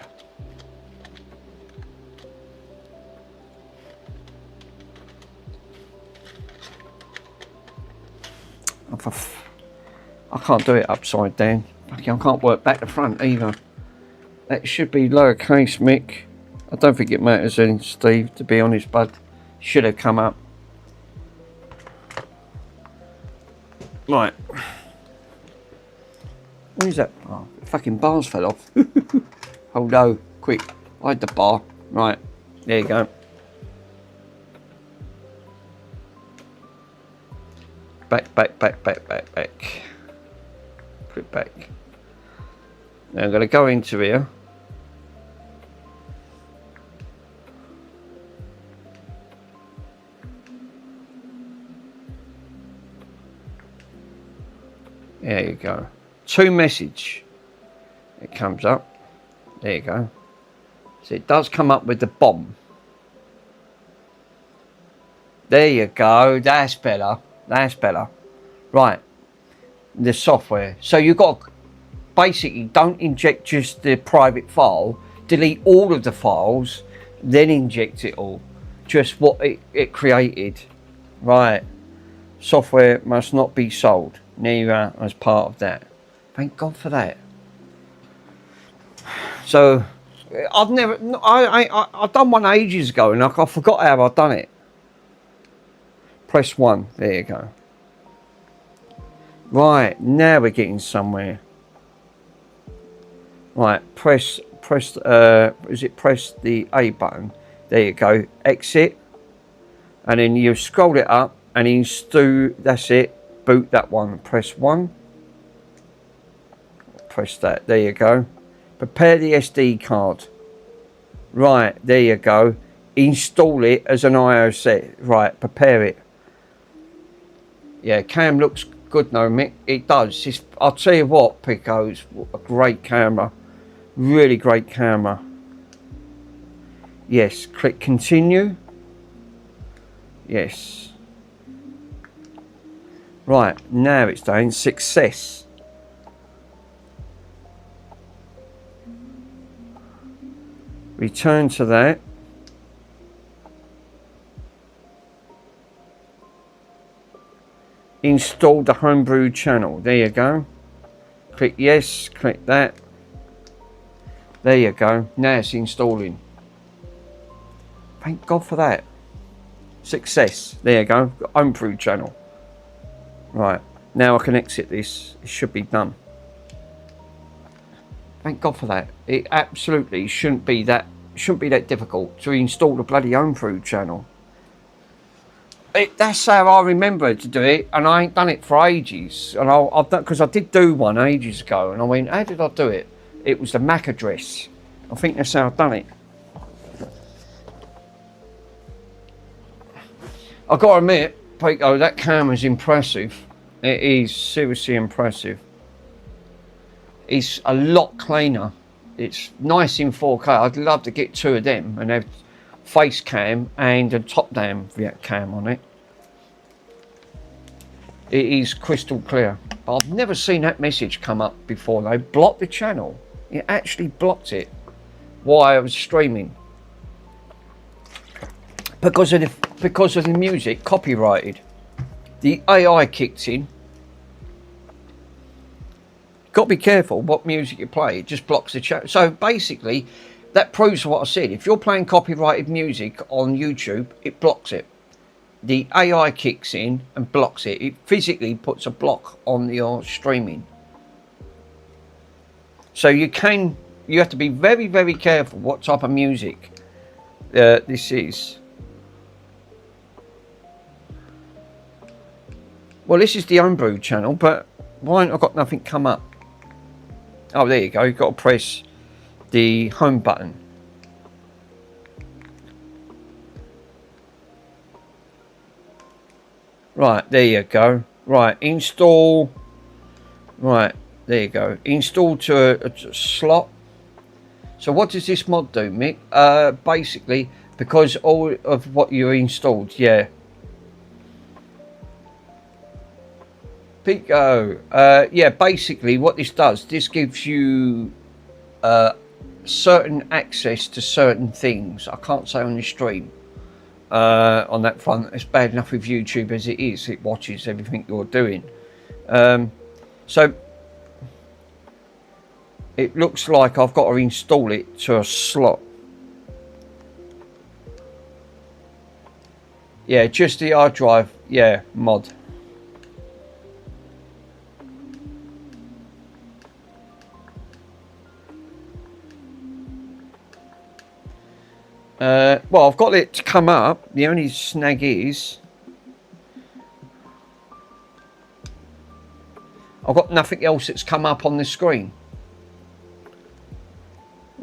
I can't do it upside down. I can't work back to front either. That should be lowercase Mick. I don't think it matters then, Steve, to be honest, bud. Should have come up. Right. Where's that? Oh, the fucking bars fell off. Oh no, quick. Hide the bar. Right, there you go. Back. Put it back. Now I'm going to go into here. There you go. To message. It comes up. There you go. So it does come up with the bomb. There you go. That's better. That's better. Right. The software. So you've got... Basically, don't inject just the private file. delete all of the files, then inject it all. Just what it created. Right. Software must not be sold. Neither as part of that. Thank God for that. So I've never, I've done one ages ago and I forgot how I've done it. Press 1. There you go. Right, now we're getting somewhere. Right, press the A button. There you go. Exit. And then you scroll it up and install, that's it. Boot that one. Press 1. Press that. There you go. Prepare the SD card. Right, there you go. Install it as an IO set. Right, prepare it. Yeah, cam looks good now, Mick. It does. I'll tell you what, Pico, it's a great camera. Really great camera. Yes, click continue. Yes. Right, now it's saying success. Return to that. Install the Homebrew channel. There you go. Click yes, click that. There you go. Now it's installing. Thank God for that. Success. There you go. Homebrew channel. Right. Now I can exit this. It should be done. Thank God for that. It absolutely shouldn't be that difficult to install the bloody Homebrew channel. That's how I remember to do it, and I ain't done it for ages. And I've done, because I did do one ages ago, and I went, how did I do it? It was the MAC address. I think that's how I've done it. I've got to admit, Pico, that camera's impressive. It is seriously impressive. It's a lot cleaner. It's nice in 4K. I'd love to get 2 of them and have face cam and a top down cam on it. It is crystal clear. But I've never seen that message come up before. They blocked the channel. It actually blocked it while I was streaming. Because of the music, copyrighted. The AI kicked in. Got to be careful what music you play. It just blocks the chat. So basically, that proves what I said. If you're playing copyrighted music on YouTube, it blocks it. The AI kicks in and blocks it. It physically puts a block on your streaming. So you have to be very, very careful what type of music this is. Well, this is the Homebrew channel, but why ain't I got nothing come up? Oh, there you go. You've got to press the home button. Right, there you go. Right, install. Right, there you go. Install to a slot. So what does this mod do, Mick? Basically, because all of what you installed, yeah. Pico. Yeah, basically what this does, this gives you certain access to certain things. I can't say on the stream. On that front, it's bad enough with YouTube as it is. It watches everything you're doing. So it looks like I've got to install it to a slot. Yeah, just the hard drive. Yeah, mod. Well, I've got it to come up. The only snag is I've got nothing else that's come up on the screen.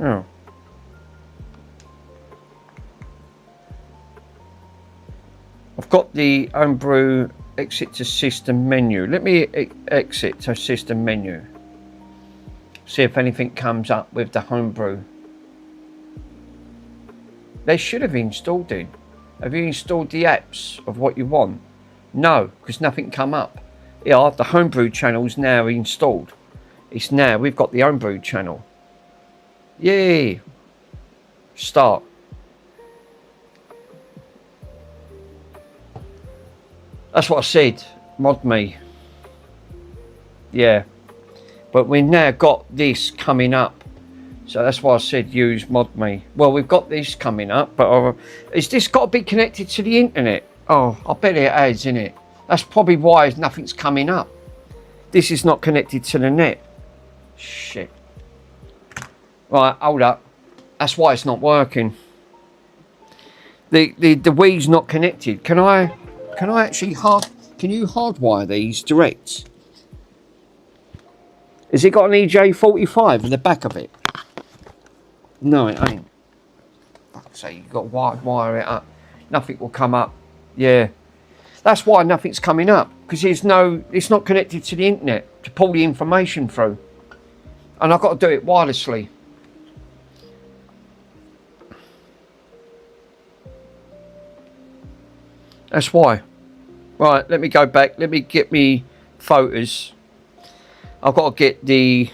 Oh. I've got the Homebrew exit to system menu. Let me exit to system menu. See if anything comes up with the Homebrew. They should have installed it. Have you installed the apps of what you want? No, because nothing come up. Yeah, the Homebrew channel's now installed. It's now, we've got the Homebrew channel. Yay! Start. That's what I said. Mod me. Yeah. But we've now got this coming up. So that's why I said use mod me. Well, we've got this coming up, but is this got to be connected to the internet? Oh, I bet it has, isn't it? That's probably why nothing's coming up. This is not connected to the net. Shit. Right, hold up. That's why it's not working. The Wii's not connected. Can I actually can you hardwire these direct? Has it got an EJ45 in the back of it? No, it ain't. Fuck's sake, you've got to wire it up. Nothing will come up. Yeah. That's why nothing's coming up. Because it's not connected to the internet to pull the information through. And I've got to do it wirelessly. That's why. Right, let me go back. Let me get me photos. I've got to get the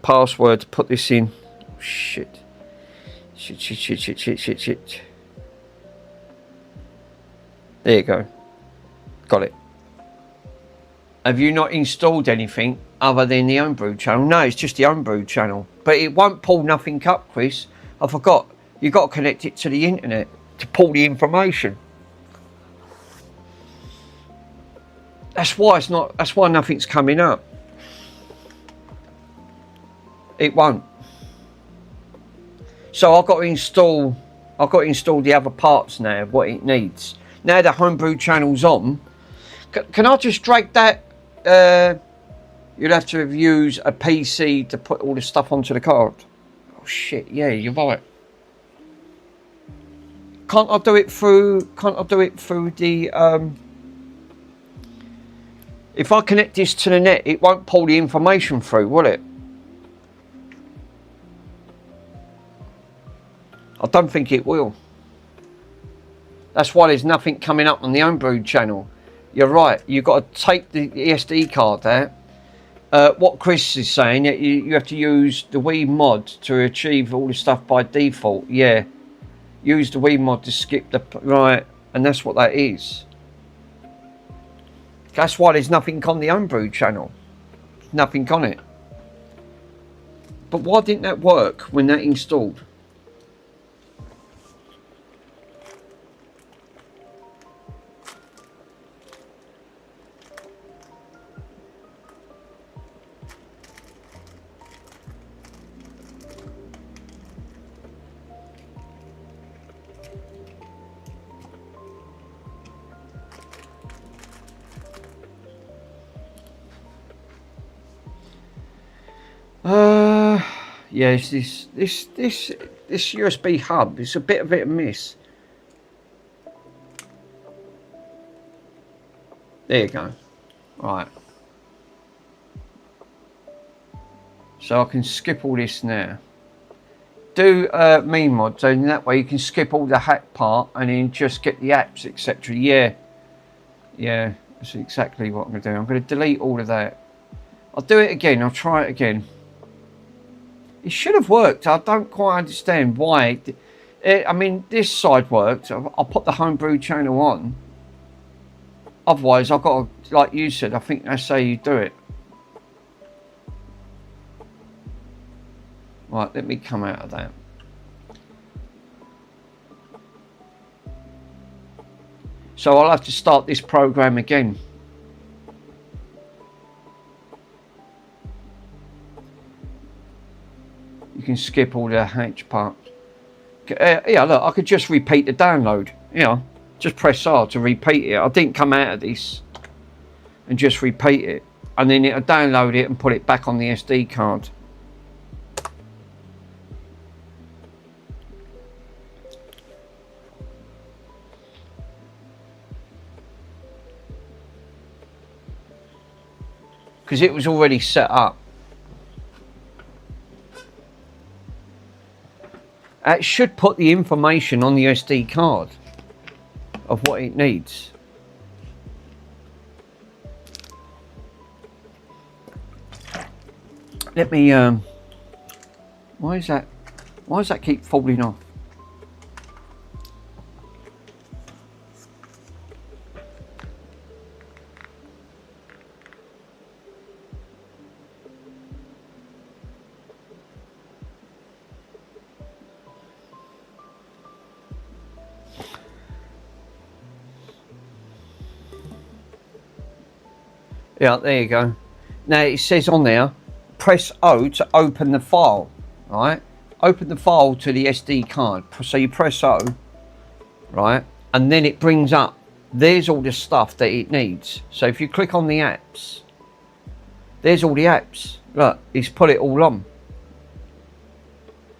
password to put this in. Oh, shit. Shit. There you go. Got it. Have you not installed anything other than the Homebrew channel? No, it's just the Homebrew channel. But it won't pull nothing up, Chris. I forgot. You've got to connect it to the internet to pull the information. That's why nothing's coming up. It won't. So I've got to install the other parts now, what it needs. Now the Homebrew channel's on. Can I just drag that? You'd have to use a PC to put all the stuff onto the card. Oh shit, yeah, you're right. Can't I do it through the if I connect this to the net, it won't pull the information through, will it? I don't think it will. That's why there's nothing coming up on the Homebrew channel. You're right, you've got to take the SD card out. What Chris is saying, you have to use the Wii mod to achieve all the stuff by default. Yeah, use the Wii mod to skip the... Right, and that's what that is. That's why there's nothing on the Homebrew channel. Nothing on it. But why didn't that work when that installed? Yeah, it's this USB hub. It's a bit of hit and miss. There you go. Right. So I can skip all this now. Do me mod, so in that way you can skip all the hack part and then just get the apps, etc. Yeah, that's exactly what I'm going to do. I'm going to delete all of that. I'll do it again. I'll try it again. It should have worked. I don't quite understand why. I mean, this side worked. I'll put the Homebrew channel on. Otherwise, I've got to, like you said, I think that's how you do it. Right, let me come out of that. So I'll have to start this program again. You can skip all the H part. Yeah, look, I could just repeat the download. Yeah, just press R to repeat it. I didn't come out of this and just repeat it. And then it'll download it and put it back on the SD card. Because it was already set up. It should put the information on the SD card of what it needs. Let me why does that keep falling off? Yeah, there you go. Now it says on there, press O to open the file, right? Open the file to the SD card. So you press O, right? And then it brings up, there's all the stuff that it needs. So if you click on the apps, there's all the apps. Look, it's put it all on.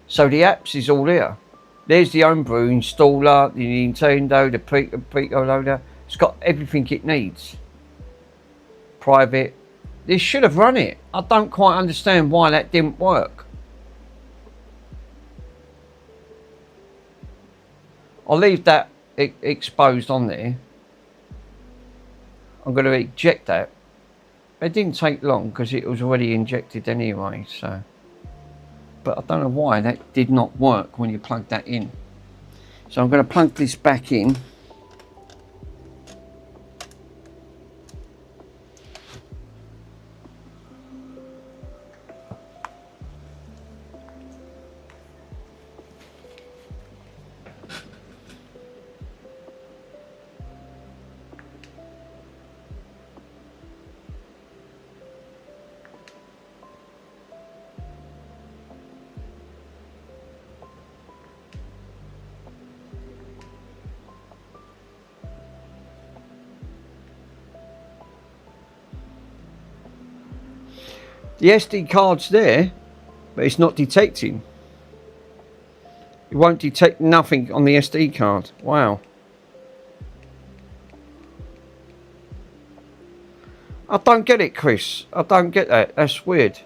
So the apps is all there. There's the Homebrew installer, the Nintendo, the Pico loader. It's got everything it needs. Private. This should have run it. I don't quite understand why that didn't work. I'll leave that exposed on there. I'm going to eject that. It didn't take long because it was already injected anyway, so. But I don't know why that did not work when you plug that in. So I'm going to plug this back in. The SD card's there, but it's not detecting. It won't detect nothing on the SD card. Wow. I don't get it, Chris. I don't get that. That's weird.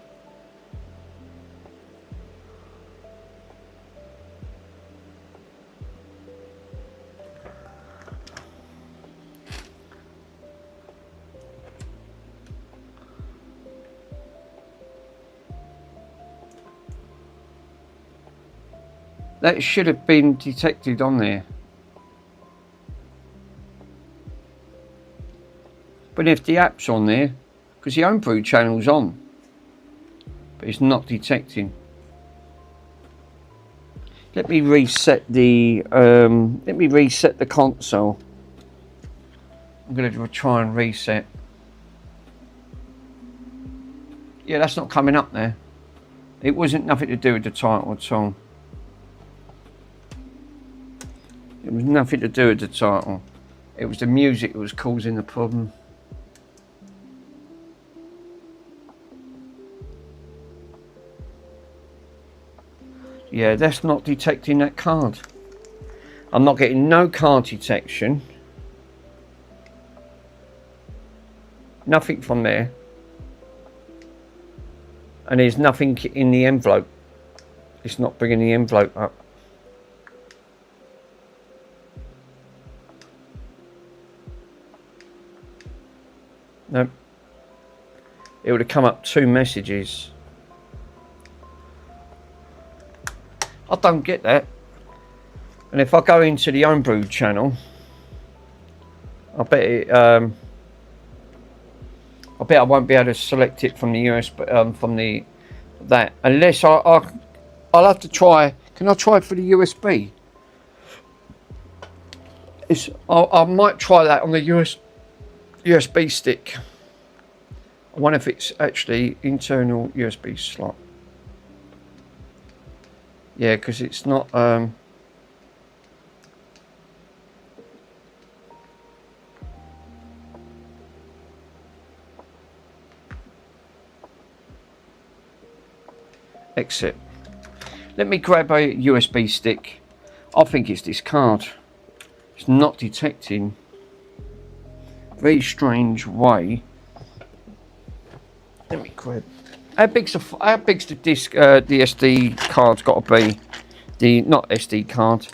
That should have been detected on there. But if the app's on there, because the Homebrew channel's on, but it's not detecting. Let me reset the console. I'm going to try and reset. Yeah, that's not coming up there. It wasn't nothing to do with the title at all. It was nothing to do with the title. It was the music that was causing the problem. Yeah, that's not detecting that card. I'm not getting no card detection. Nothing from there. And there's nothing in the envelope. It's not bringing the envelope up. Nope. It would have come up 2 messages. I don't get that. And if I go into the Homebrew channel, I bet I won't be able to select it from the USB from the that unless I'll have to try. Can I try for the USB? I might try that on the USB stick. I wonder if it's actually internal USB slot. Yeah, because it's not. Exit. Let me grab a USB stick. I think it's this card. It's not detecting. Very strange way. Let me grab. How big's the disc? The SD card's got to be. Not SD card.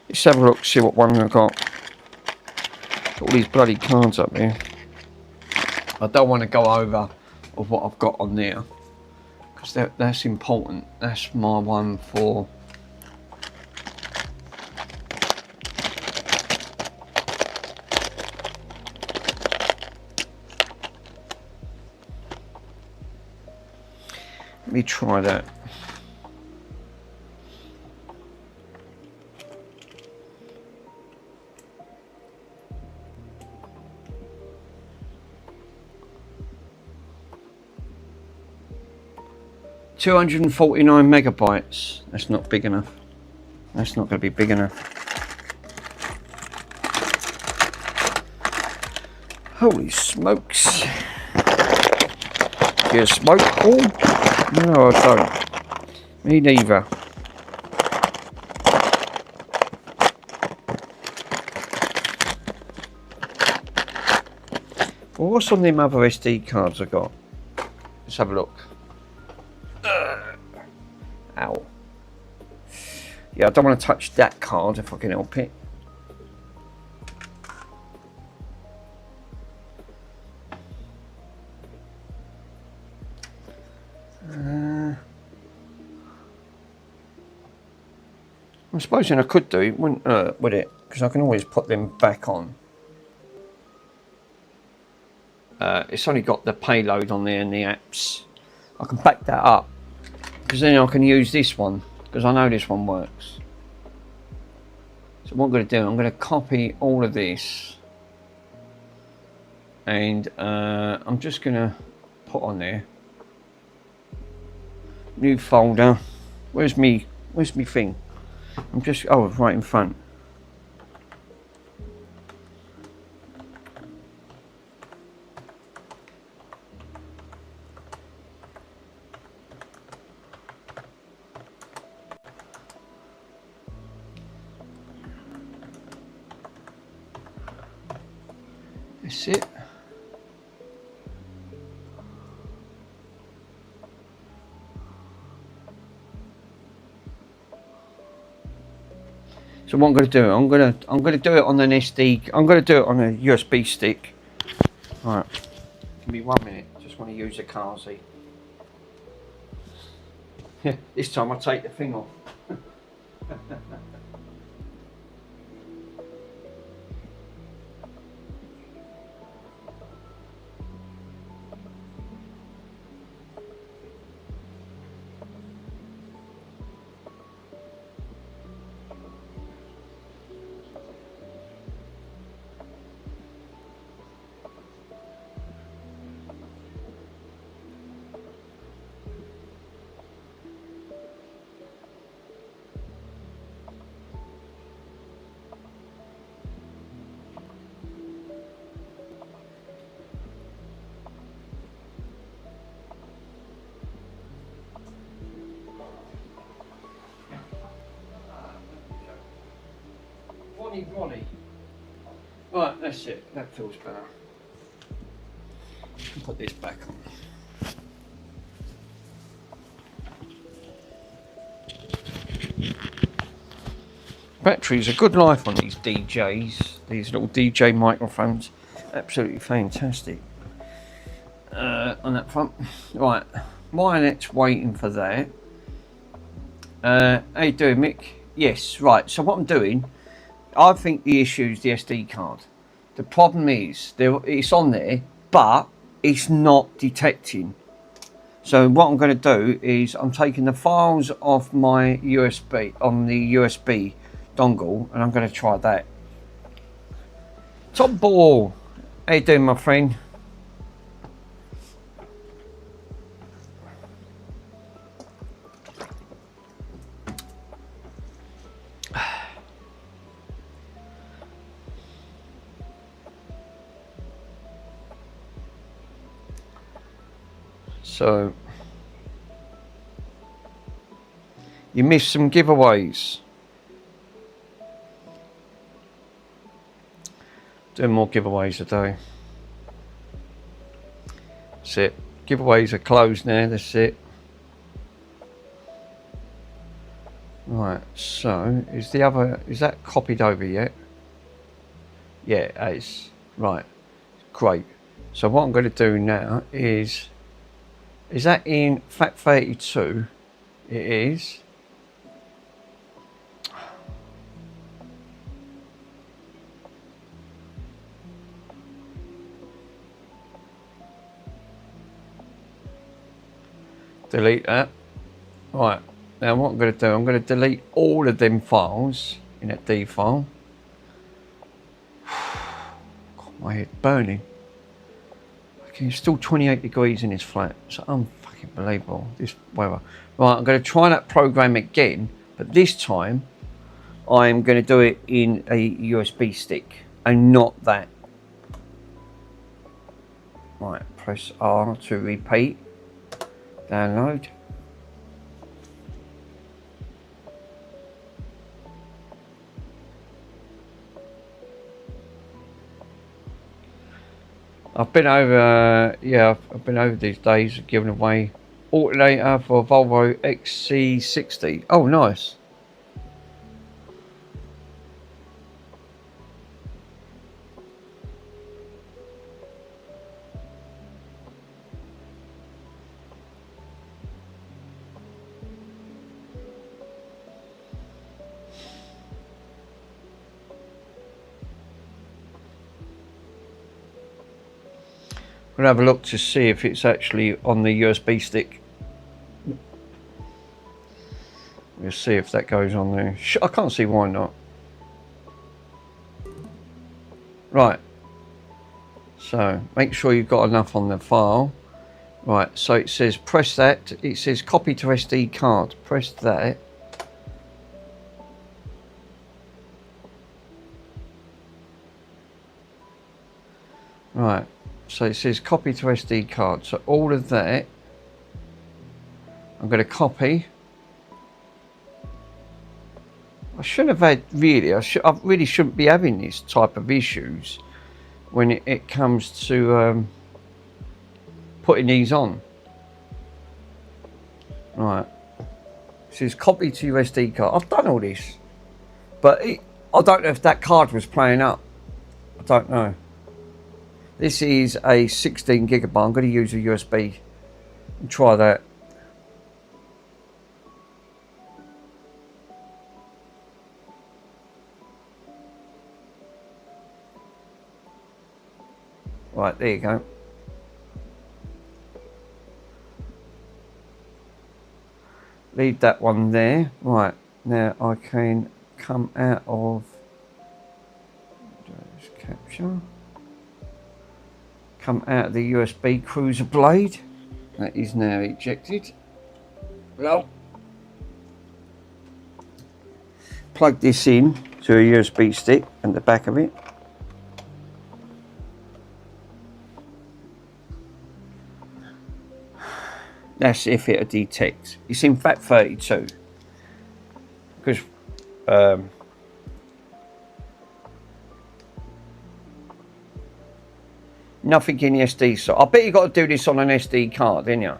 Let's have a look. See what one I got. Got all these bloody cards up here. I don't want to go over of what I've got on there because that's important. That's my one for. Let me try that. 249 megabytes. That's not big enough. That's not going to be big enough. Holy smokes. Do you smoke, Paul? No, I don't. Me neither. Well, what's on them other SD cards I got? Let's have a look. Ow. Yeah, I don't want to touch that card if I can help it. I'm supposing I could do it, wouldn't would it? Because I can always put them back on. It's only got the payload on there and the apps. I can back that up because then I can use this one because I know this one works. So what I'm going to do, I'm going to copy all of this and I'm just going to put on there new folder. Where's me thing? I'm just, oh, right in front. That's it. So what I'm going to do, I'm going to do it on an SD. I'm going to do it on a USB stick. All right. Give me 1 minute. Just want to use the car seat. Yeah. This time I'll take the thing off. Ronnie. Right, that's it. That feels better. Put this back on. Batteries, a good life on these DJs, these little DJ microphones. Absolutely fantastic. On that front. Right, Mionet's waiting for that. How you doing, Mick? Yes, right. So what I'm doing, I think the issue is the SD card. The problem is it's on there, but it's not detecting. So what I'm going to do is I'm taking the files off my USB on the USB dongle, and I'm going to try that. Top Ball, how you doing, my friend? So you missed some giveaways. Doing more giveaways today. That's it. Giveaways are closed now. That's it. Right. So is that copied over yet? Yeah, it is. Right. Great. So what I'm going to do now is that in FAT32? It is. Delete that. Right, now what I'm going to do, I'm going to delete all of them files in that D file. God, my head burning. Okay, it's still 28 degrees in this flat. It's unfucking fucking believable. This whatever. Right, I'm going to try that program again, but this time I'm going to do it in a USB stick and not that. Right, press R to repeat. Download. I've been over, I've been over these days, giving away alternator for Volvo XC60. Oh, nice. I'm going to have a look to see if it's actually on the USB stick. We'll see if that goes on there. I can't see why not. Right. So, make sure you've got enough on the file. Right, so it says press that. It says copy to SD card. Press that. Right. So it says copy to SD card. So all of that, I'm going to copy. I shouldn't have had really. I really shouldn't be having this type of issues when it comes to putting these on. Right. It says copy to your SD card. I've done all this, but I don't know if that card was playing up. I don't know. This is a 16 gigabyte. I'm going to use a USB and try that. Right, there you go. Leave that one there. Right, now I can come out of capture. Come out of the USB cruiser blade. That is now ejected. Well, plug this in to a USB stick at the back of it. That's if it'll detect. It's in FAT32 because nothing in the SD. So I bet you got to do this on an SD card, didn't you?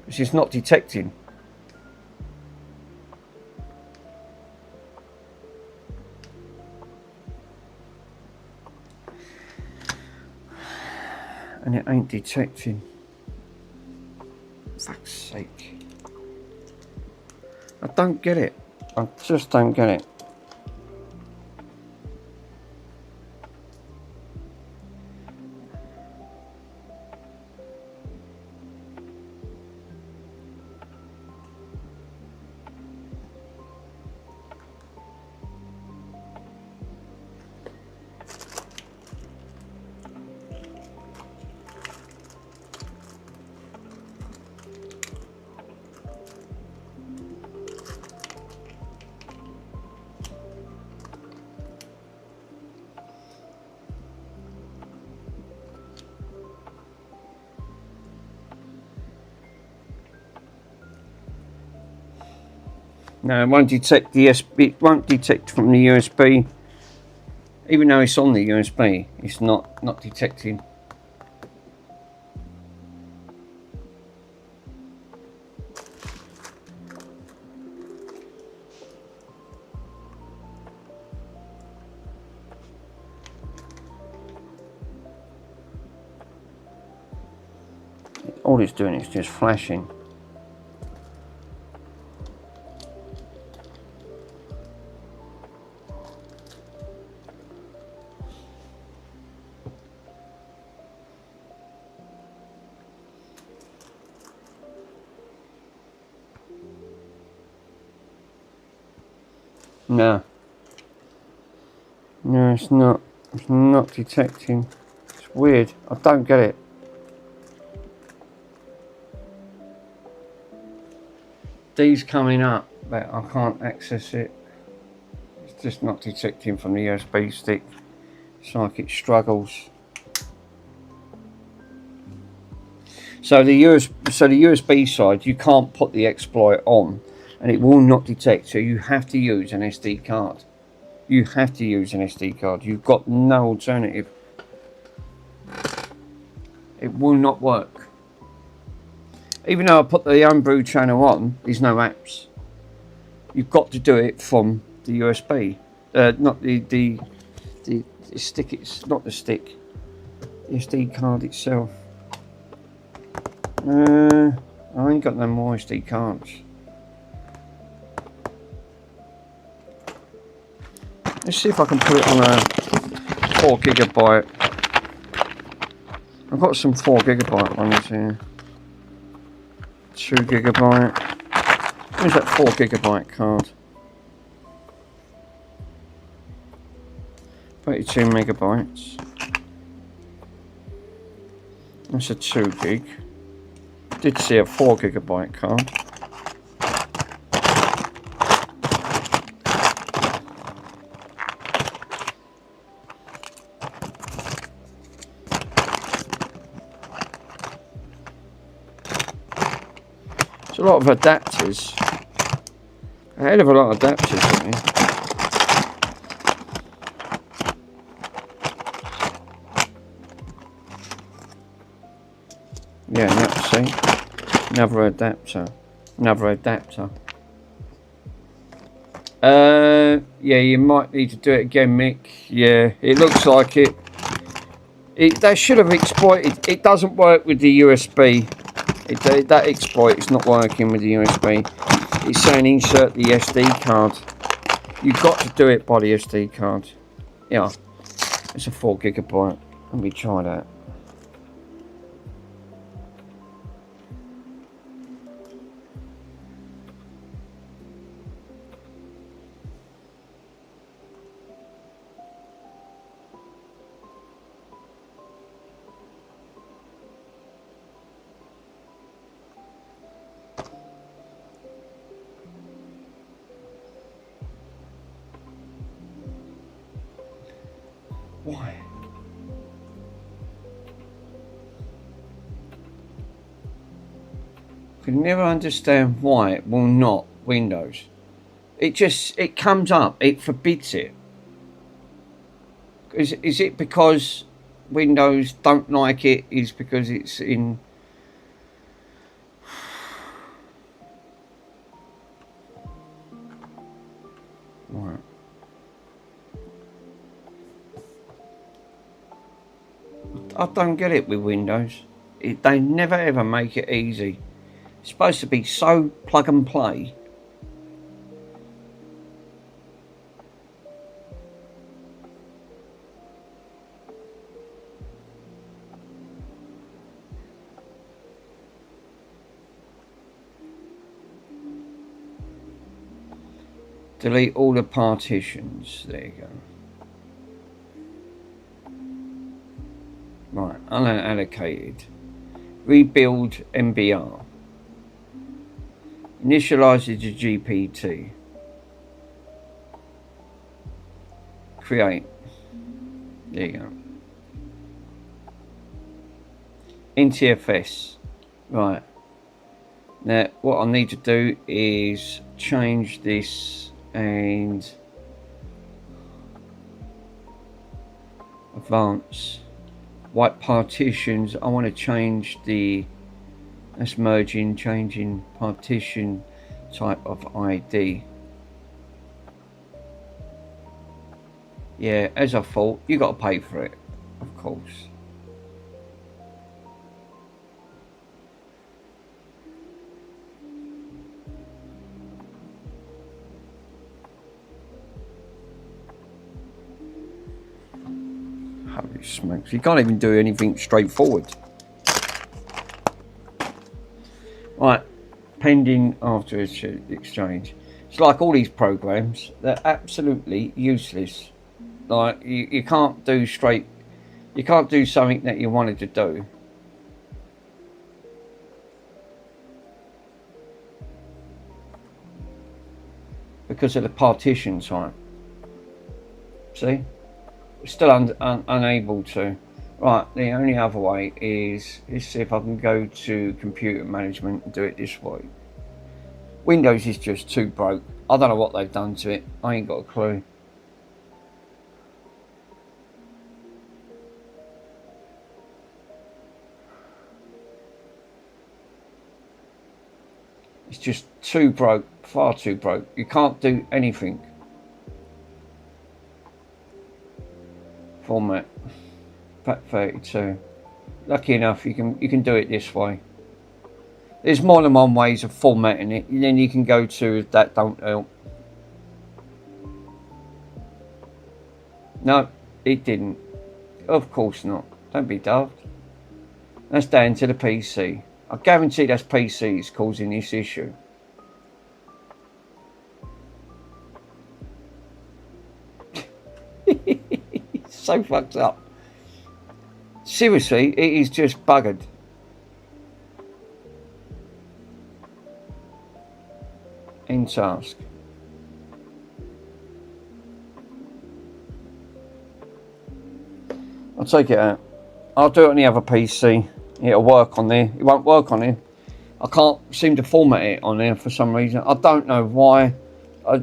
Because it's not detecting. And it ain't detecting. Fuck's sake. I don't get it. I just don't get it. No, it won't detect the USB. It won't detect from the USB, even though it's on the USB. It's not detecting. All it's doing is just flashing. No. No, it's not. It's not detecting. It's weird. I don't get it. USB's coming up, but I can't access it. It's just not detecting from the USB stick. It's like it struggles. So the USB side, you can't put the exploit on, and it will not detect. So you have to use an SD card. You have to use an SD card. You've got no alternative. It will not work. Even though I put the Homebrew channel on, there's no apps. You've got to do it from the USB, not the stick. It's not the stick. The SD card itself. I ain't got no more SD cards. Let's see if I can put it on a 4 GB. I've got some 4 GB ones here. 2 GB. Where's that 4 GB card? 32 megabytes. That's a 2 gig. Did see a 4 GB card. There's a lot of adapters. A hell of a lot of adapters, isn't there? Yeah, let's see. Another adapter. Yeah, you might need to do it again, Mick. Yeah, it looks like it. They should have exploited. It doesn't work with the USB. That exploit is not working with the USB. It's saying insert the SD card. You've got to do it by the SD card. Yeah, it's a 4 GB. Let me try that. Why? Can never understand why it will not Windows. It comes up. It forbids it. Is it because Windows don't like it? Is because it's in? Right. I don't get it with Windows. They never ever make it easy. It's supposed to be so plug and play. Delete all the partitions. There you go. Right, unallocated. Rebuild MBR. Initialize it to GPT. Create. There you go. NTFS. Right. Now, what I need to do is change this and advance. White partitions. I want to change the. That's merging, changing partition type of ID. Yeah, as I thought, you got to pay for it, of course. Holy smokes, you can't even do anything straightforward. Right, pending after exchange. It's like all these programs, they're absolutely useless. Like you can't do straight, you can't do something that you wanted to do. because of the partition type. See? Still unable to. Right, the only other way is, let's see if I can go to computer management and do it this way. Windows is just too broke. I don't know what they've done to it. I ain't got a clue. It's just too broke, far too broke. You can't do anything. Format. FAT32. Lucky enough, you can do it this way. There's more than one ways of formatting it. And then you can go to if that don't help. No, it didn't. Of course not. Don't be daft. That's down to the PC. I guarantee that's PCs causing this issue. It's so fucked up. Seriously, it is just buggered. In task. I'll take it out. I'll do it on the other PC. It'll work on there. It won't work on here. I can't seem to format it on there for some reason. I don't know why. I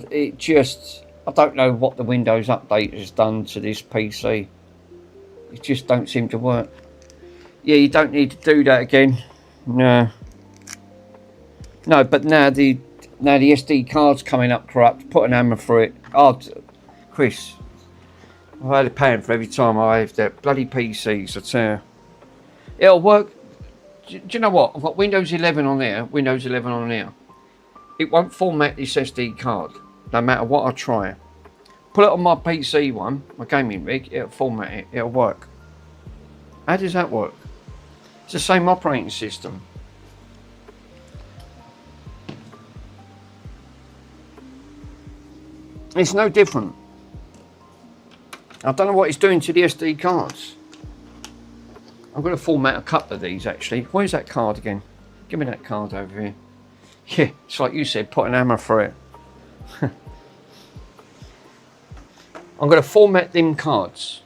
don't know what the Windows update has done to this PC. It just don't seem to work. Yeah, you don't need to do that again. No. No, but now the SD card's coming up corrupt. Put an hammer through it. Oh, Chris, I've had a pound for every time I have that bloody PCs. I tell you. It'll work. Do you know what? I've got Windows 11 on there. Windows 11 on there. It won't format this SD card, no matter what I try. Put it on my PC one, my gaming rig. It'll format it. It'll work. How does that work? It's the same operating system. It's no different. I don't know what it's doing to the SD cards. I'm going to format a couple of these actually. Where's that card again? Give me that card over here. Yeah, it's like you said, put an hammer through it. I'm going to format them cards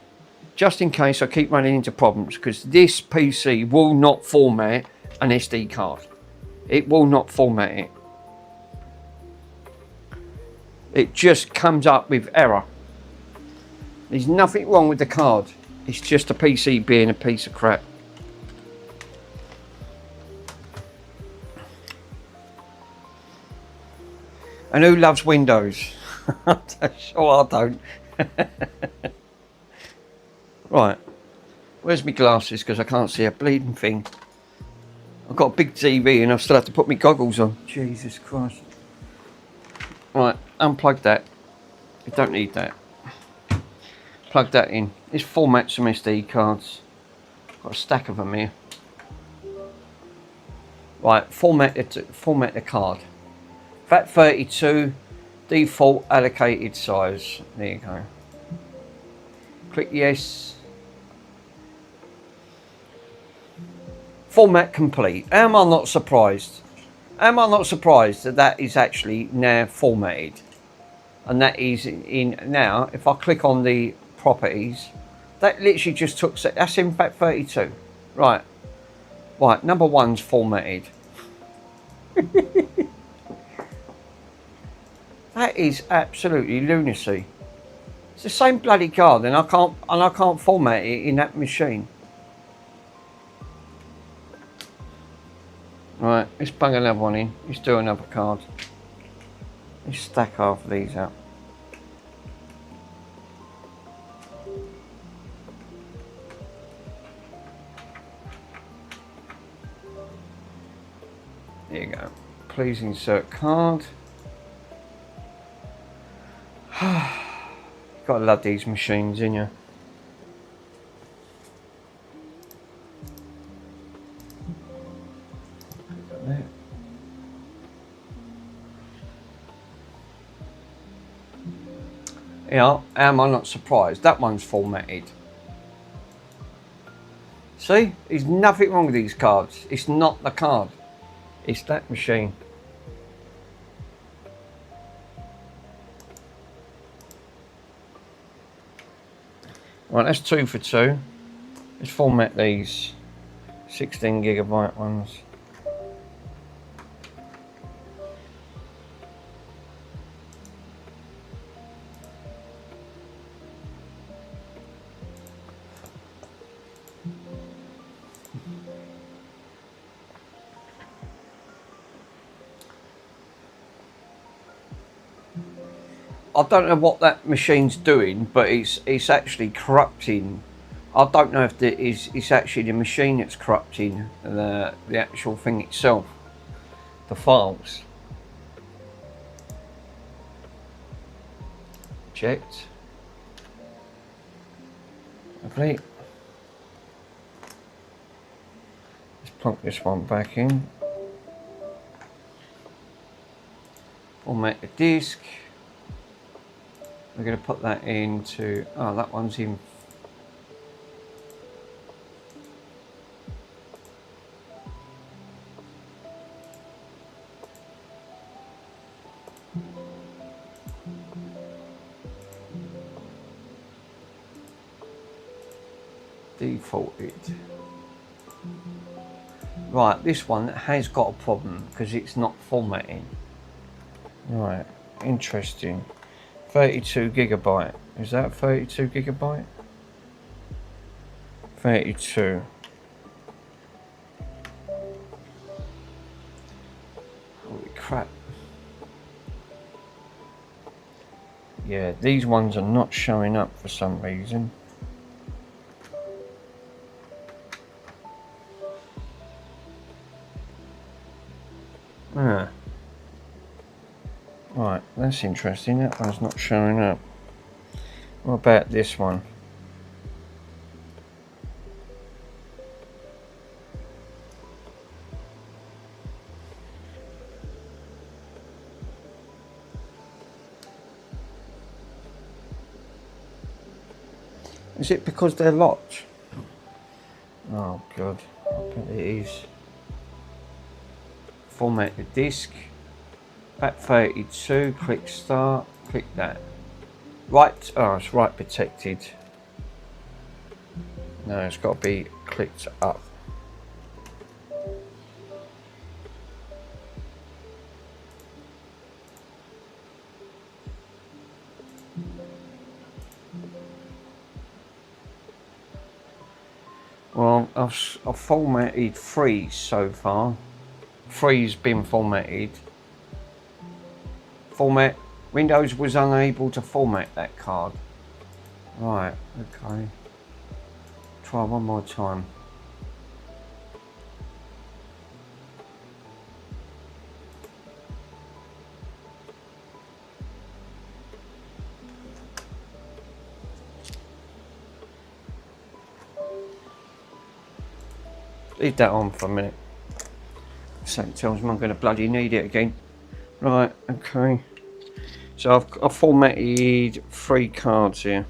just in case I keep running into problems, because this PC will not format an SD card. It will not format it. It just comes up with error. There's nothing wrong with the card. It's just a PC being a piece of crap. And who loves Windows? Sure I don't. Right. Where's my glasses? Because I can't see a bleeding thing. I've got a big TV and I still have to put my goggles on. Jesus Christ. Right, unplug that. You don't need that. Plug that in. Let's format some SD cards. Got a stack of them here. Right, format the card. FAT32, default allocated size. There you go. Click yes. Format complete. Am I not surprised? Am I not surprised that that is actually now formatted? And that is in now. If I click on the properties, that literally just took. That's in FAT32. Right. Right. Number one's formatted. That is absolutely lunacy. It's the same bloody card, and I can't format it in that machine. Right, let's bung another one in. Let's do another card. Let's stack half of these up. There you go. Please insert card. Gotta love these machines, ain't you? Yeah, am I not surprised? That one's formatted. See? There's nothing wrong with these cards. It's not the card. It's that machine. Right, that's 2 for 2. Let's format these 16GB ones. I don't know what that machine's doing, but it's actually corrupting. I don't know if it's actually the machine that's corrupting the actual thing itself, the files. Checked. Lovely. Let's plunk this one back in. Format the disk. We're going to put that into, oh, that one's in. Defaulted. Right, this one has got a problem because it's not formatting. Right, interesting. 32GB. Is that 32GB? 32. Holy crap. Yeah, these ones are not showing up for some reason. Ah. Right, that's interesting. That one's not showing up. What about this one? Is it because they're locked? Oh god, I bet it is. Format the disk. FAT32, click start, click that. Right, oh, it's right protected. No, it's got to be clicked up. Well, I've formatted 3 so far. 3's been formatted. Format. Windows was unable to format that card. Right, okay. Try one more time. Leave that on for a minute. So it tells me I'm going to bloody need it again. Right, okay. So I've formatted 3 cards here.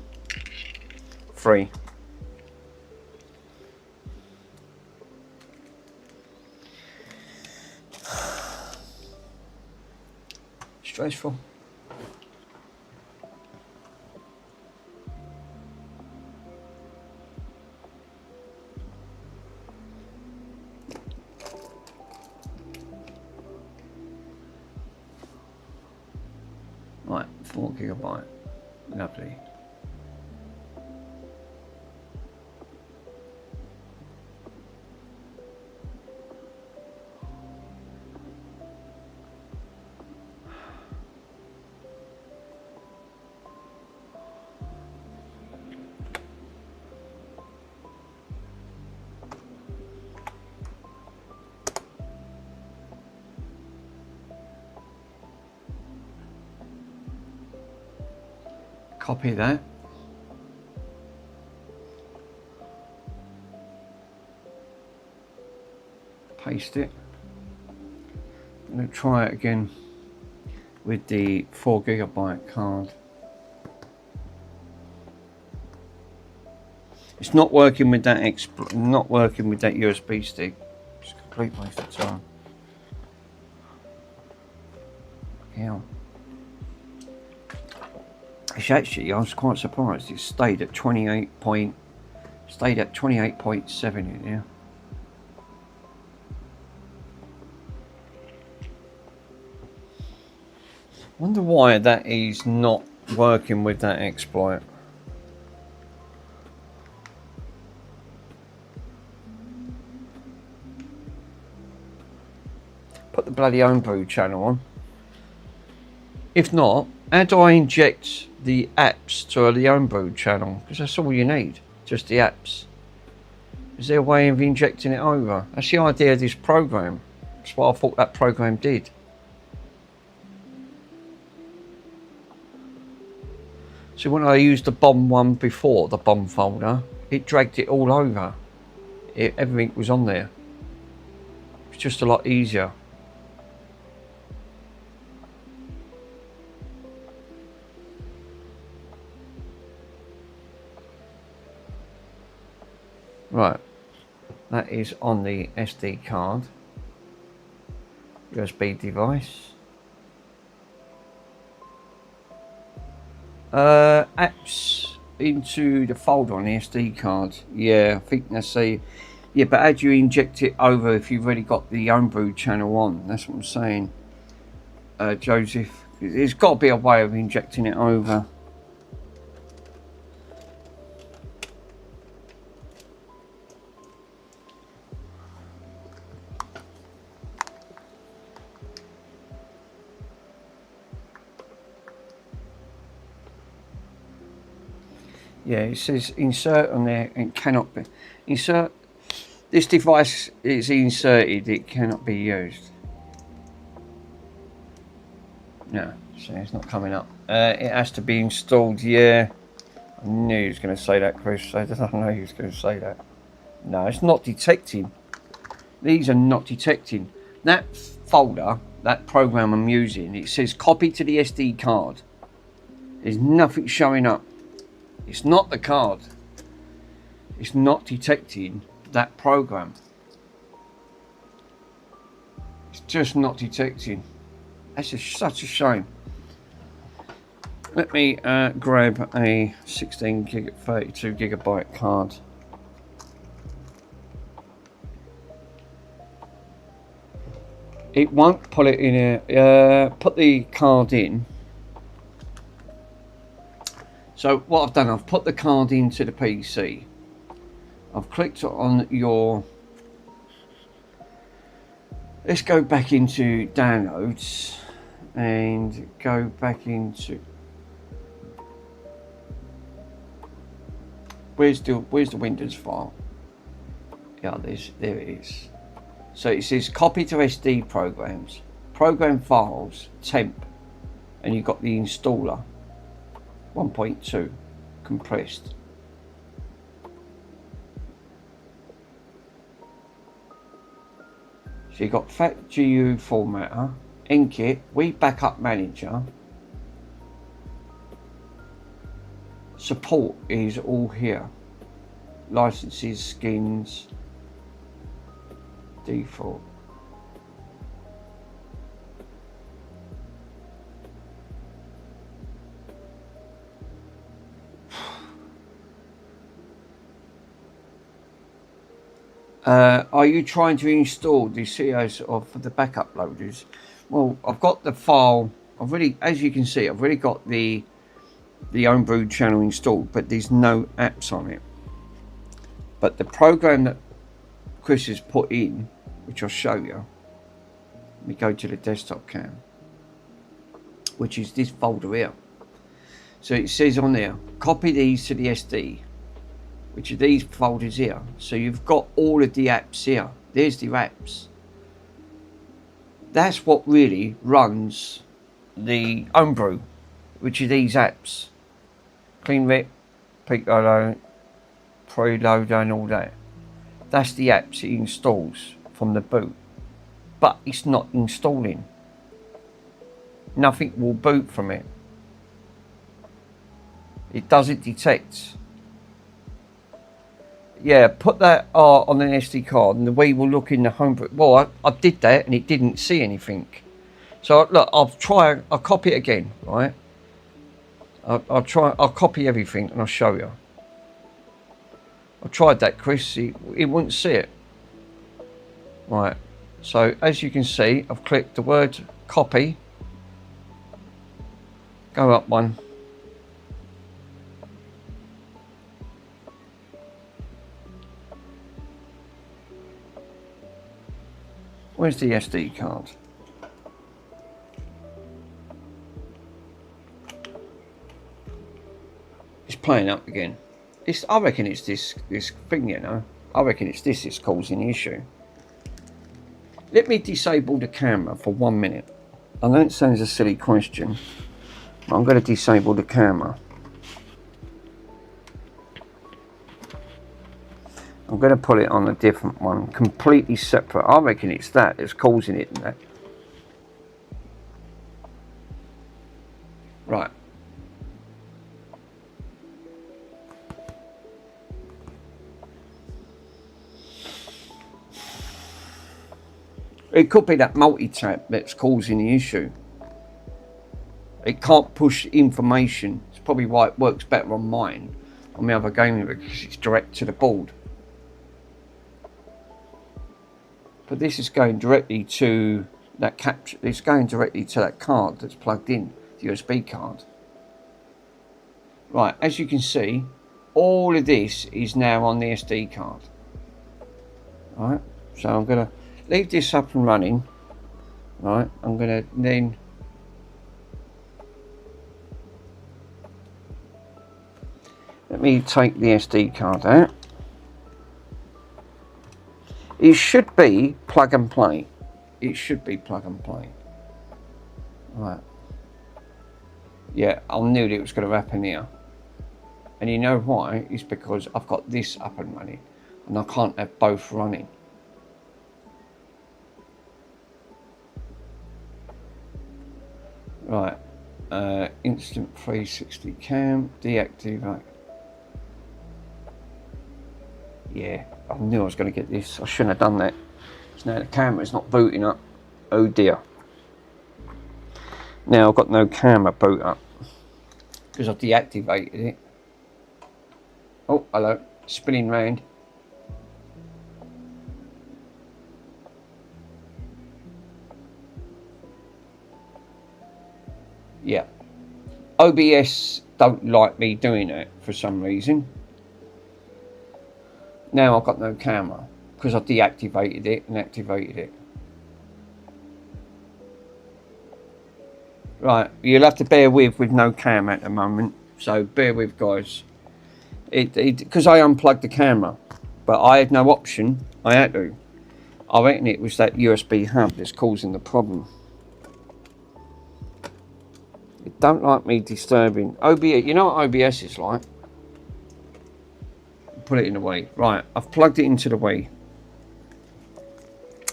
3. Stressful. Right, 4GB. Lovely. Copy that. Paste it. I'm going to try it again with the 4GB card. It's not working with that USB stick. It's a complete waste of time. Yeah. It's actually, I was quite surprised. It stayed at 28.7 in here. Wonder why that is not working with that exploit. Put the bloody homebrew channel on. If not, how do I inject the apps to the homebrew channel? Because that's all you need, just the apps. Is there a way of injecting it over? That's the idea of this program. That's what I thought that program did. So when I used the bomb one before, the bomb folder, it dragged it all over. Everything was on there. It's just a lot easier. Right, that is on the SD card, USB device. Apps into the folder on the SD card. Yeah, I think that's yeah, but how do you inject it over if you've already got the homebrew channel on? That's what I'm saying, Joseph. There's got to be a way of injecting it over. Yeah, it says insert on there and cannot be insert. This device is inserted, it cannot be used. No, so it's not coming up. It has to be installed. Yeah, I knew he was going to say that, Chris. I don't know he was going to say that. No, it's not detecting. These are not detecting. That folder, that program I'm using, it says copy to the SD card. There's nothing showing up. It's not the card. It's not detecting that program. It's just not detecting. That's just such a shame. Let me grab a 32 gigabyte card. It won't pull it in a, put the card in. So what I've done, I've put the card into the PC. I've clicked on your, let's go back into downloads and go back into, where's the Windows file? Yeah, there it is. So it says copy to SD programs, program files, temp, and you've got the installer 1.2 compressed. So you've got FATGU formatter, Enkit, We Backup Manager. Support is all here. Licenses, skins, default. Are you trying to install the COs for the backup loaders? Well, I've got the file. I've really, as you can see, I've really got the homebrew channel installed, but there's no apps on it. But the program that Chris has put in, which I'll show you. Let me go to the desktop cam, which is this folder here. So it says on there, copy these to the SD, which are these folders here. So you've got all of the apps here. There's the apps. That's what really runs the homebrew, which are these apps. CleanRip, Peak Loader, Preloader and all that. That's the apps it installs from the boot. But it's not installing. Nothing will boot from it. It doesn't detect. Yeah, put that on an SD card and the way we'll look in the homebrew. Well, I did that and it didn't see anything. So look, I'll copy it again, right? I'll copy everything and I'll show you. I tried that, Chris. It wouldn't see it. Right. So as you can see, I've clicked the word copy. Go up one. Where's the SD card? It's playing up again. I reckon it's this thing, you know. I reckon it's this that's causing the issue. Let me disable the camera for 1 minute. I know it sounds a silly question, but I'm going to disable the camera. I'm going to put it on a different one, completely separate. I reckon it's that that's causing it. That. Right. It could be that multi-tap that's causing the issue. It can't push information. It's probably why it works better on mine, on the other gaming rig, because it's direct to the board. But this is going directly to that capture. It's going directly to that card that's plugged in, the USB card. Right, as you can see, all of this is now on the SD card. Right, so I'm going to leave this up and running. Right, I'm going to then let me take the SD card out. It should be plug and play. It should be plug and play. Right. Yeah, I knew that it was going to happen here. And you know why? It's because I've got this up and running. And I can't have both running. Right. Instant 360 cam. Deactivate. Yeah, I knew I was going to get this. I shouldn't have done that. So now the camera's not booting up. Oh dear. Now I've got no camera boot up because I've deactivated it. Oh, hello. Spinning round. Yeah. OBS don't like me doing it for some reason. Now I've got no camera because I deactivated it and activated it. Right, you'll have to bear with no camera at the moment. So bear with, guys. Because I unplugged the camera, but I had no option. I had to. I reckon it was that USB hub that's causing the problem. It don't like me disturbing. OBS, you know what OBS is like? Put it in the Wii. Right, I've plugged it into the Wii.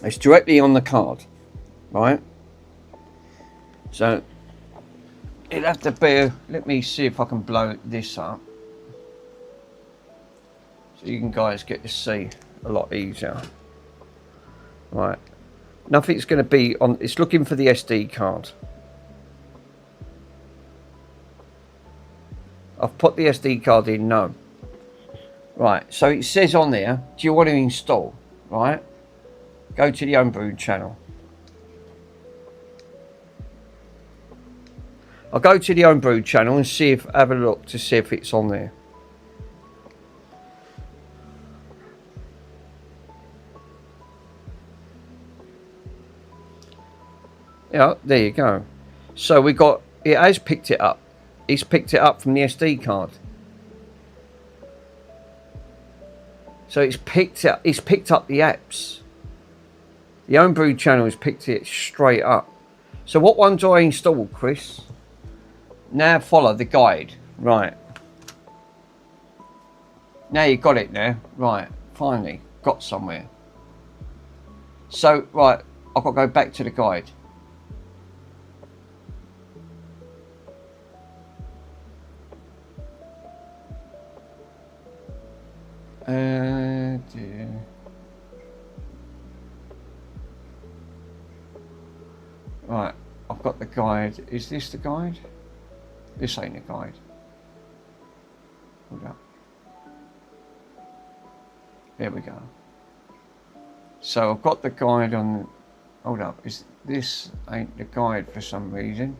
It's directly on the card. Right? So, it'll have to bear. Let me see if I can blow this up. So you can guys get to see a lot easier. Right. Nothing's going to be on. It's looking for the SD card. I've put the SD card in. No. Right. So it says on there, do you want to install? Right. Go to the Homebrew channel. I'll go to the Homebrew channel and see if have a look to see if it's on there. Yeah, there you go. So we got, it has picked it up. It's picked it up from the SD card. So it's picked up the apps. The Homebrew channel has picked it straight up. So what one do I install, Chris? Now follow the guide. Right. Now you got it now. Right. Finally. Got somewhere. So, right. I've got to go back to the guide. Dear. Right. I've got the guide. Is this the guide? This ain't a guide. Hold up. There we go. So I've got the guide on. Hold up. This ain't the guide for some reason.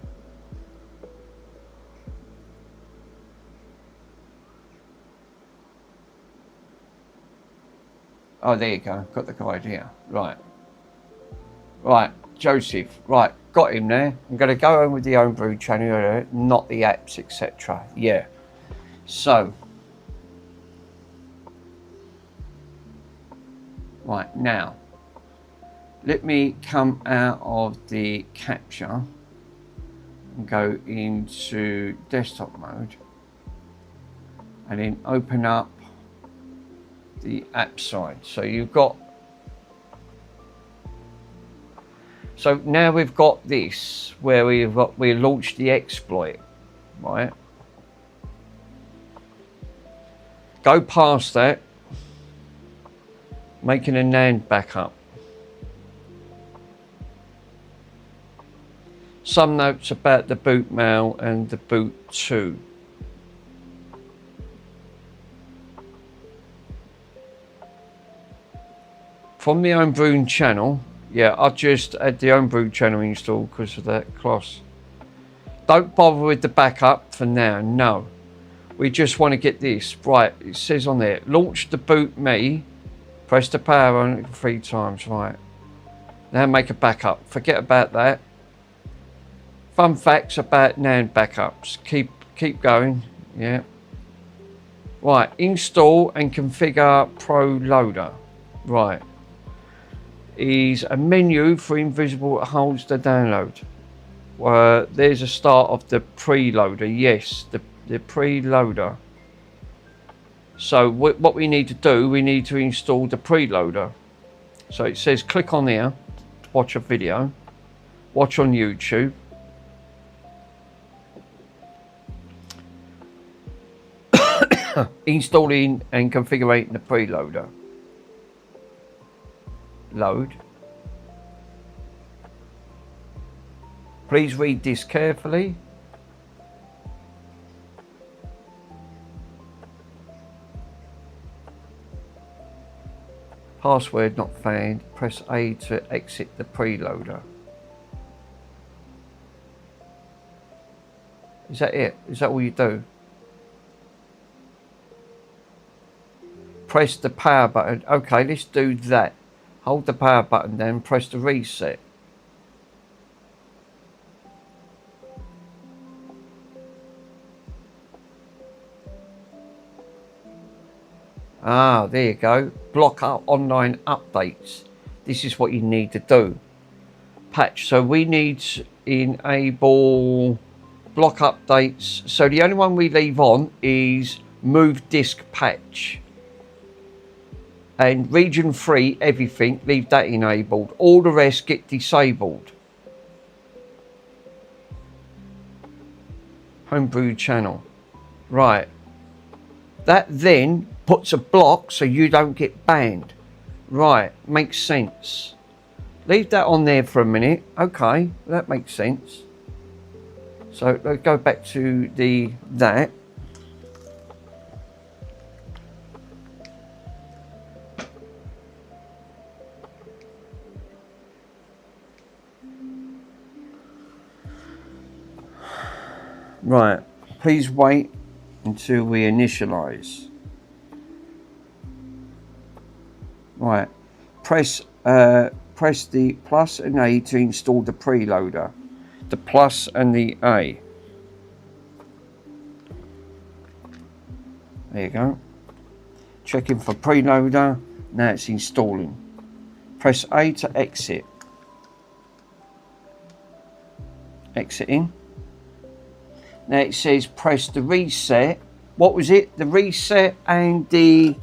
Oh, there you go. Got the guide here. Right. Right. Joseph. Right. Got him there. I'm going to go on with the homebrew channel, not the apps, etc. Yeah. So. Right. Now. Let me come out of the capture and go into desktop mode. And then open up the app side. So you've got, so now we've got this where we launched the exploit, right? Go past that, making a NAND backup. Some notes about the boot mail and the boot 2. From the homebrew channel, yeah, I just had the homebrew channel installed because of that class. Don't bother with the backup for now, no. We just want to get this. Right, it says on there, launch the boot me, press the power on it 3 times, right. Now make a backup, forget about that. Fun facts about NAND backups, keep going, yeah. Right, install and configure Pro Loader, right. Is a menu for invisible that holds the download. There's a start of the preloader. Yes, the preloader. So what we need to do, we need to install the preloader. So it says click on there to watch a video. Watch on YouTube. Installing and configuring the preloader. Load. Please read this carefully. Password not found. Press A to exit the preloader. Is that it? Is that all you do? Press the power button. Okay, let's do that. Hold the power button then press the reset. Ah, there you go. Block up online updates. This is what you need to do. Patch. So we need to enable block updates. So the only one we leave on is move disk patch. And region 3, everything, leave that enabled. All the rest get disabled. Homebrew channel. Right. That then puts a block so you don't get banned. Right, makes sense. Leave that on there for a minute. Okay, that makes sense. So let's go back to that. Right, please wait until we initialize. Right, press the plus and A to install the preloader. The plus and the A. There you go. Checking for preloader. Now it's installing. Press A to exit. Exiting. Now it says press the reset. What was it? The reset and the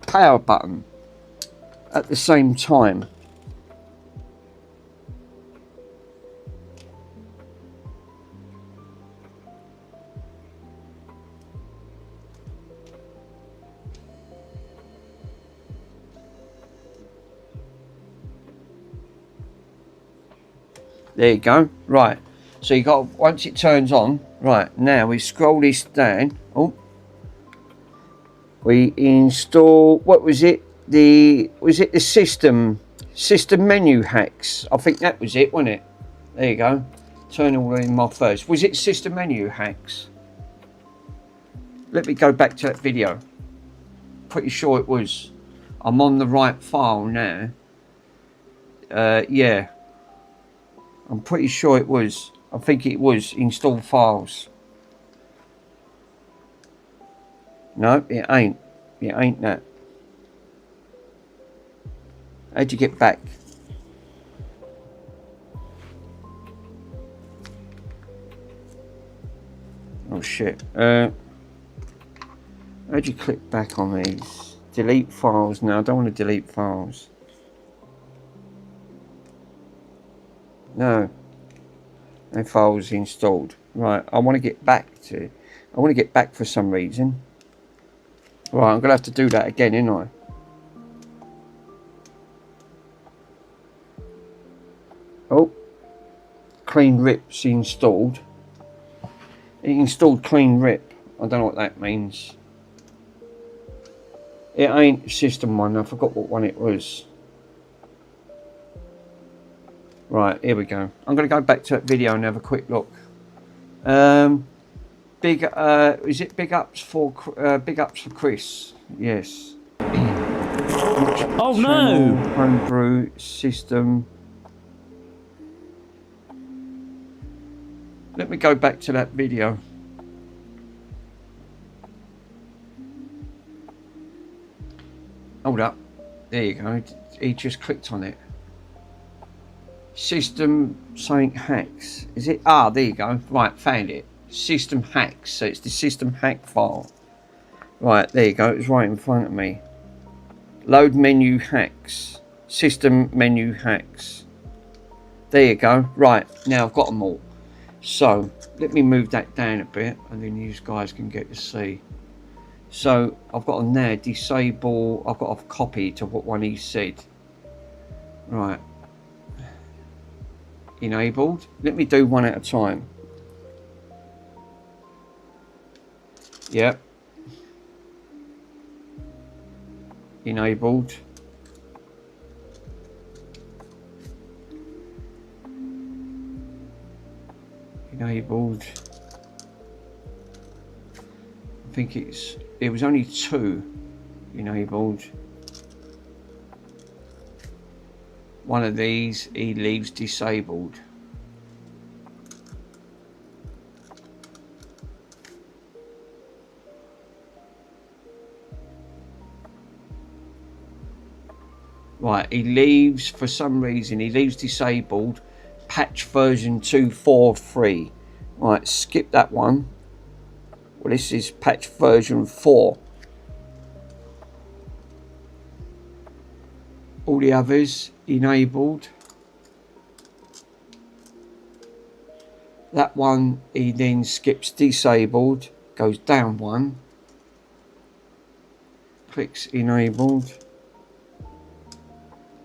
power button at the same time. There you go. Right. So you got, once it turns on, right, now we scroll this down. Oh, we install, what was it? Was it the system menu hacks? I think that was it, wasn't it? There you go. Turn all in my first. Was it system menu hacks? Let me go back to that video. Pretty sure it was. I'm on the right file now. Yeah. I'm pretty sure it was. I think it was install files. No, it ain't. It ain't that. How'd you get back? Oh shit. How'd you click back on these? Delete files. No, I don't want to delete files. No. No files installed. Right, I want to get back to... I want to get back for some reason. Right, I'm going to have to do that again, ain't I? Oh. Clean Rip's installed. It installed Clean Rip. I don't know what that means. It ain't system one. I forgot what one it was. Right, here we go. I'm going to go back to that video and have a quick look. Is it big ups for Chris? Yes. Oh no! Homebrew system. Let me go back to that video. Hold up. There you go. He just clicked on it. System something hacks. Is it? Ah, there you go. Right, found it. System hacks. So it's the system hack file. Right, there you go. It's right in front of me. Load menu hacks. System menu hacks. There you go. Right, now I've got them all. So let me move that down a bit and then you guys can get to see. So I've got on there disable. I've got a copy to what one he said. Right. Enabled. Let me do one at a time. Yep. Enabled. Enabled. I think it was only 2 enabled. One of these he leaves disabled. Right, he leaves, for some reason, he leaves disabled patch version 2.4.3. Right, skip that one. Well, this is patch version 4. All the others enabled. That one he then skips disabled, goes down one, clicks enabled.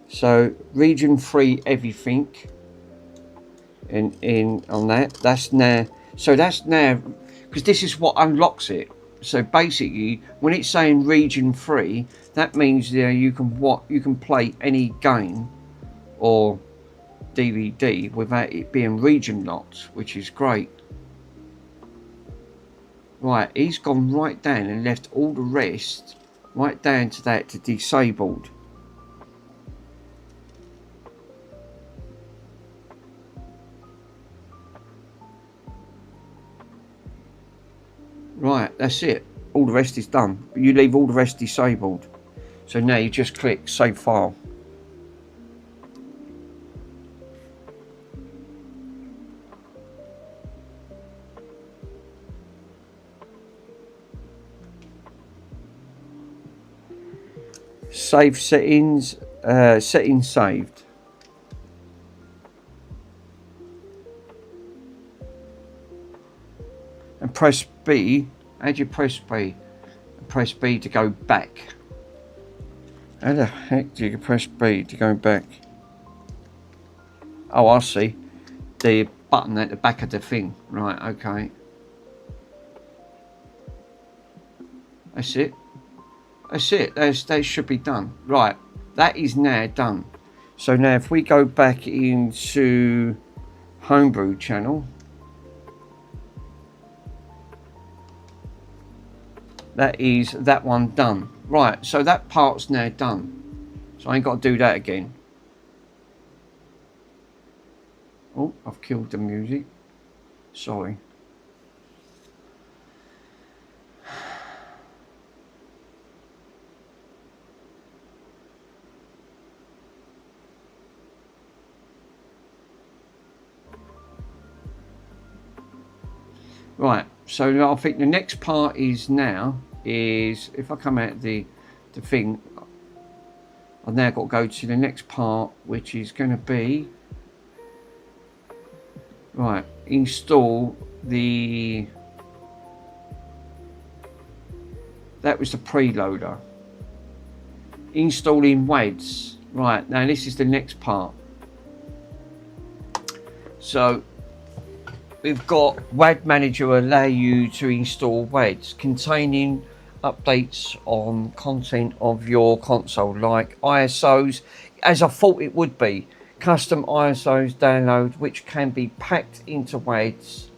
So region 3 everything in on that's now, so that's now, because this is what unlocks it. So basically when it's saying region 3, that means you can play any game or DVD without it being region locked, which is great. Right, he's gone right down and left all the rest right down to that to disabled. Right, that's it. All the rest is done. But you leave all the rest disabled. So now you just click save file. Save settings, settings saved. And press B. How do you press B? Press B to go back. How the heck do you press B to go back? Oh, I see. The button at the back of the thing. Right, okay. That's it. That's it. That should be done. Right, that is now done. So now if we go back into Homebrew channel, that is that one done. Right, so that part's now done. So I ain't got to do that again. Oh, I've killed the music. Sorry. Right, so I think the next part is now is if I come out the thing, I've now got to go to the next part, which is going to be right. Install the. That was the preloader. Installing WADs. Right, now this is the next part. So we've got WAD Manager will allow you to install WADs containing updates on content of your console, like ISOs, as I thought it would be. Custom ISOs download, which can be packed into WADs,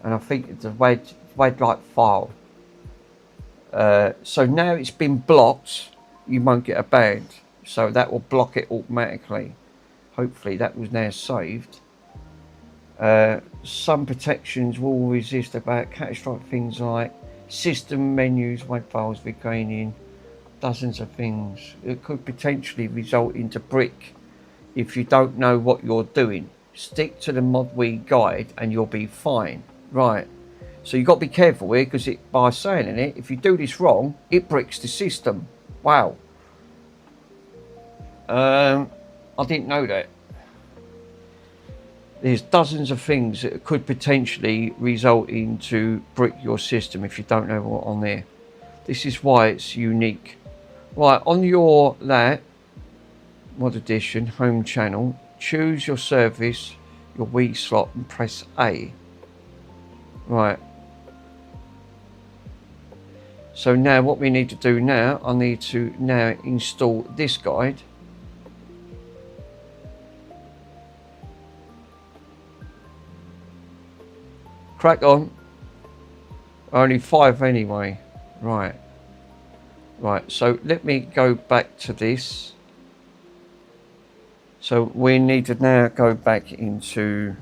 and I think it's a WAD-like file. So now it's been blocked, you won't get a ban, so that will block it automatically. Hopefully that was now saved. Some protections will resist about catastrophic things like system menus, WAD files regaining dozens of things. It could potentially result into brick if you don't know what you're doing. Stick to the ModWe guide and you'll be fine. Right, so you've got to be careful here, because by saying in it, if you do this wrong, it bricks the system. Wow. I didn't know that. There's dozens of things that could potentially result into brick your system if you don't know what on there. This is why it's unique. Right, on your Mod Edition home channel, choose your service, your Wii slot, and press A. Right. So now what we need to do now, I need to now install this guide. Crack on. Only 5 anyway. Right. Right, so let me go back to this. So we need to now go back into...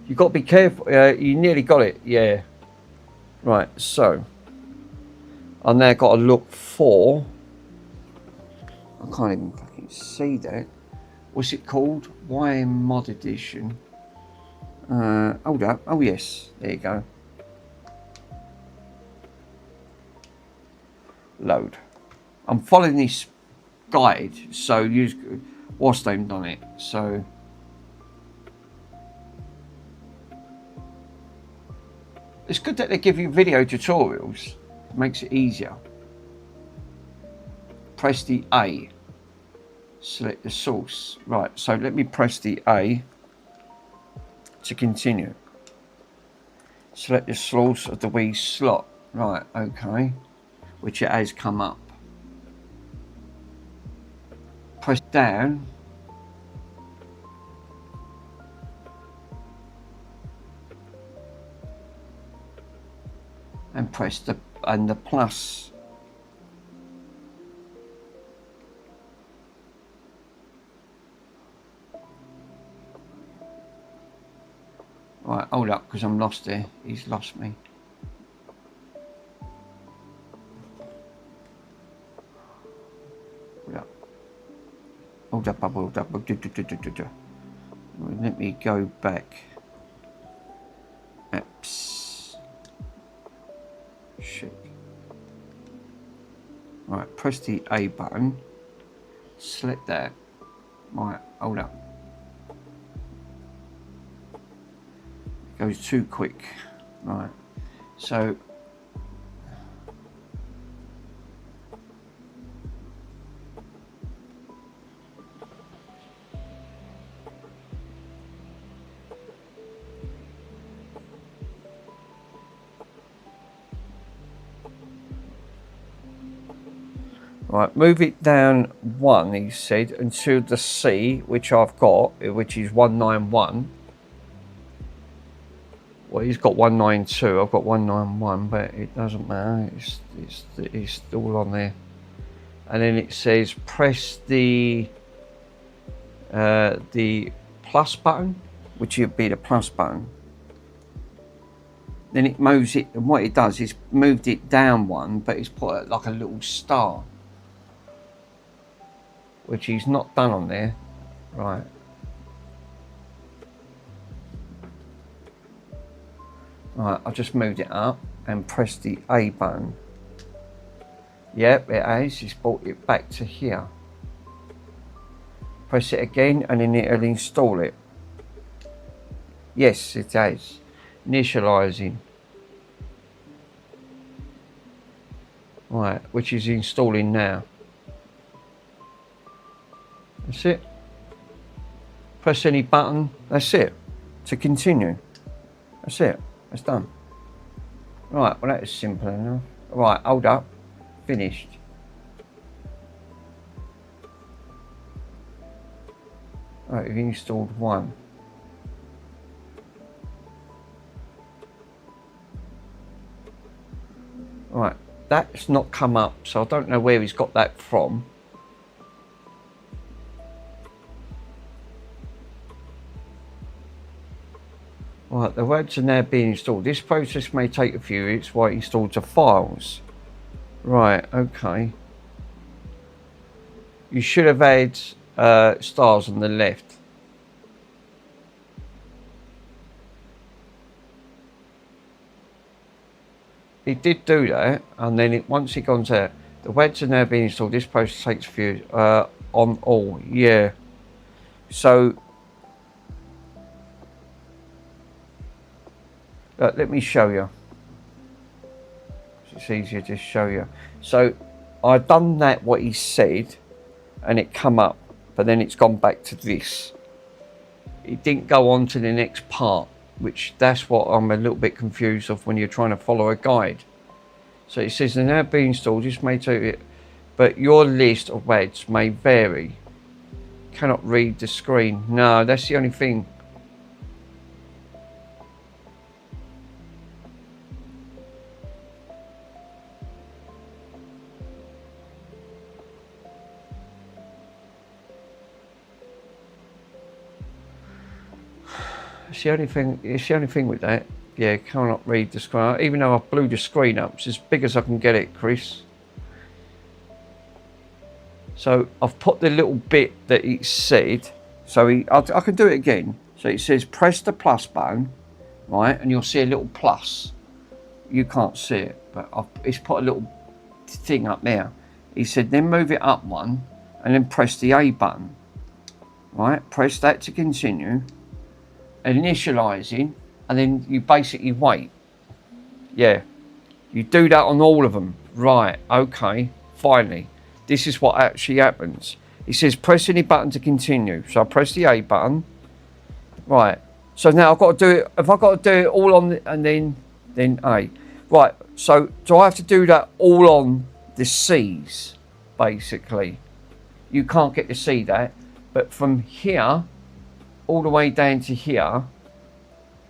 You've got to be careful. You nearly got it. Yeah. Right, so I've now got to look for... I can't even fucking see that. What's it called? YM Mod Edition. Hold up. Oh yes, there you go. Load. I'm following this guide, so use what's named on it. So it's good that they give you video tutorials. It makes it easier. Press the A. Select the source. Right, so let me press the A to continue. Select the source of the Wii slot. Right, okay. Which it has come up. Press down. And press the plus. Right, hold up, because I'm lost there. He's lost me. Hold up, hold up. Let me go back. Apps. Shit. Right, press the A button. Select that. Right, hold up. Goes too quick. Right, so Right, move it down 1, he said, until the C, which I've got, which is 191. Well, he's got 192, I've got 191, but it doesn't matter, it's all on there. And then it says press the plus button, which would be the plus button. Then it moves it, and what it does is moved it down 1, but it's put like a little star, which he's not done on there. Right. Right, I just moved it up and pressed the A button. Yep, it has. It's brought it back to here. Press it again and then it'll install it. Yes, it has. Initializing. Right, which is installing now. That's it. Press any button. That's it. To continue. That's it. That's done. Right, well that is simple enough. Right, hold up. Finished. Right, we've installed 1. Right, that's not come up, so I don't know where he's got that from. Right, the words are now being installed. This process may take a few weeks while it installs the files. Right, okay. You should have had stars on the left. It did do that, and then once it gone to the words are now being installed. This process takes a few on all. Yeah. So let me show you. It's easier to show you. So I've done that what he said, and it come up, but then it's gone back to this. It didn't go on to the next part, which that's what I'm a little bit confused of when you're trying to follow a guide. So it says they're now being installed. This may take it, but your list of words may vary. Cannot read the screen. No, that's the only thing. It's the only thing. It's the only thing with that. Yeah, cannot read the screen. Even though I blew the screen up, it's as big as I can get it, Chris. So I've put the little bit that it said. So I can do it again. So it says press the plus button, right, and you'll see a little plus. You can't see it, but it's put a little thing up there. He said then move it up 1, and then press the A button. Right, press that to continue. Initializing, and then you basically wait. Yeah, you do that on all of them. Right, okay, finally this is what actually happens. It says press any button to continue, so I press the A button. Right, so now I've got to do it. If I've got to do it all on and then A. Right, so do I have to do that all on the C's? Basically you can't get to see that, but from here all the way down to here,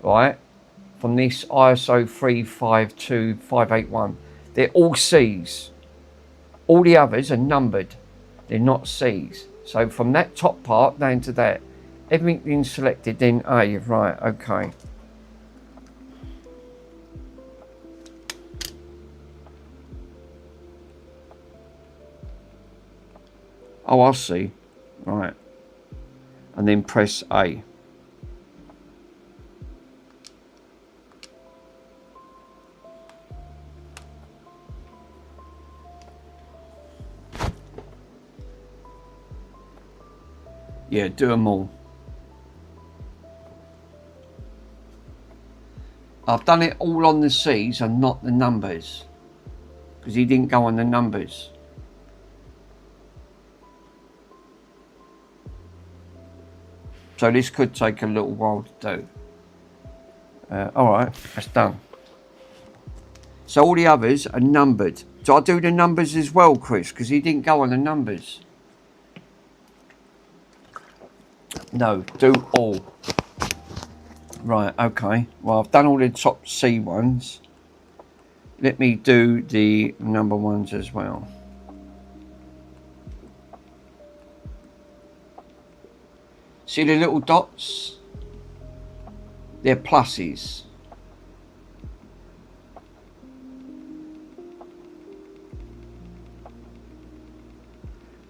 right, from this ISO 352581, they're all C's. All the others are numbered, they're not C's. So from that top part down to that, everything being selected, then A. Right, okay. Oh, I see. Right. And then press A. Yeah, do them all. I've done it all on the C's and not the numbers, because he didn't go on the numbers. So this could take a little while to do. Alright, that's done. So all the others are numbered Do I do the numbers as well, Chris? Because he didn't go on the numbers. No, do all. Right, okay. Well, I've done all the top C ones. Let me do the number ones as well. See the little dots? They're pluses.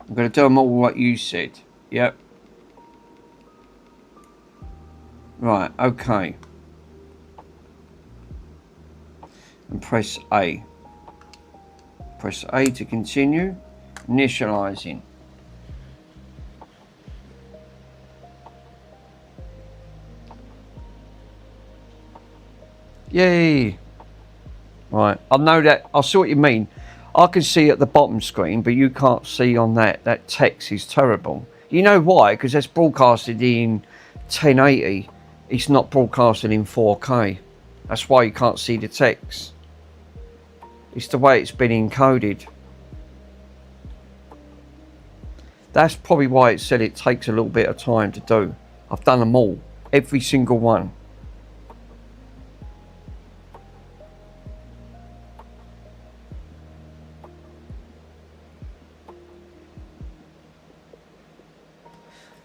I'm going to do them all like you said. Yep. Right, okay. And press A. Press A to continue. Initializing. Yay! Right, I know that. I see what you mean. I can see at the bottom screen, but you can't see on that. That text is terrible. You know why? Because that's broadcasted in 1080. It's not broadcasted in 4K. That's why you can't see the text. It's the way it's been encoded. That's probably why it said it takes a little bit of time to do. I've done them all. Every single one.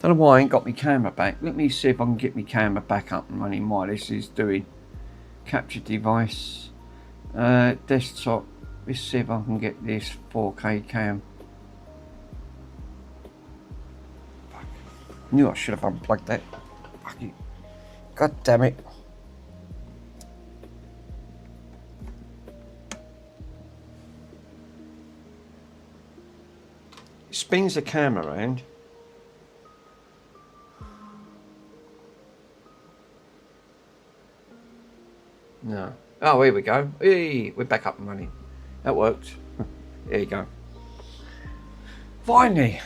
Don't know why I ain't got my camera back. Let me see if I can get my camera back up and running while this is doing. Capture device. Desktop. Let's see if I can get this 4K cam. Fuck. Knew I should have unplugged that. Fuck it. God damn it. It spins the camera around. No. Oh, here we go. Hey, we're back up and running. That worked. There you go. Finally.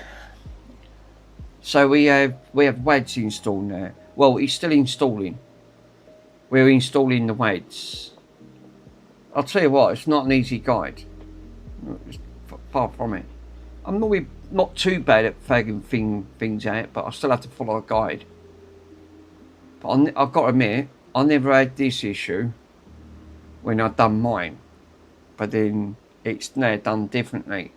So we have WADs installed now. Well, he's still installing. We're installing the WADs. I'll tell you what, it's not an easy guide. It's far from it. I'm normally not too bad at fagging things out, but I still have to follow a guide. But I've got to admit, I never had this issue when I've done mine, but then it's now done differently.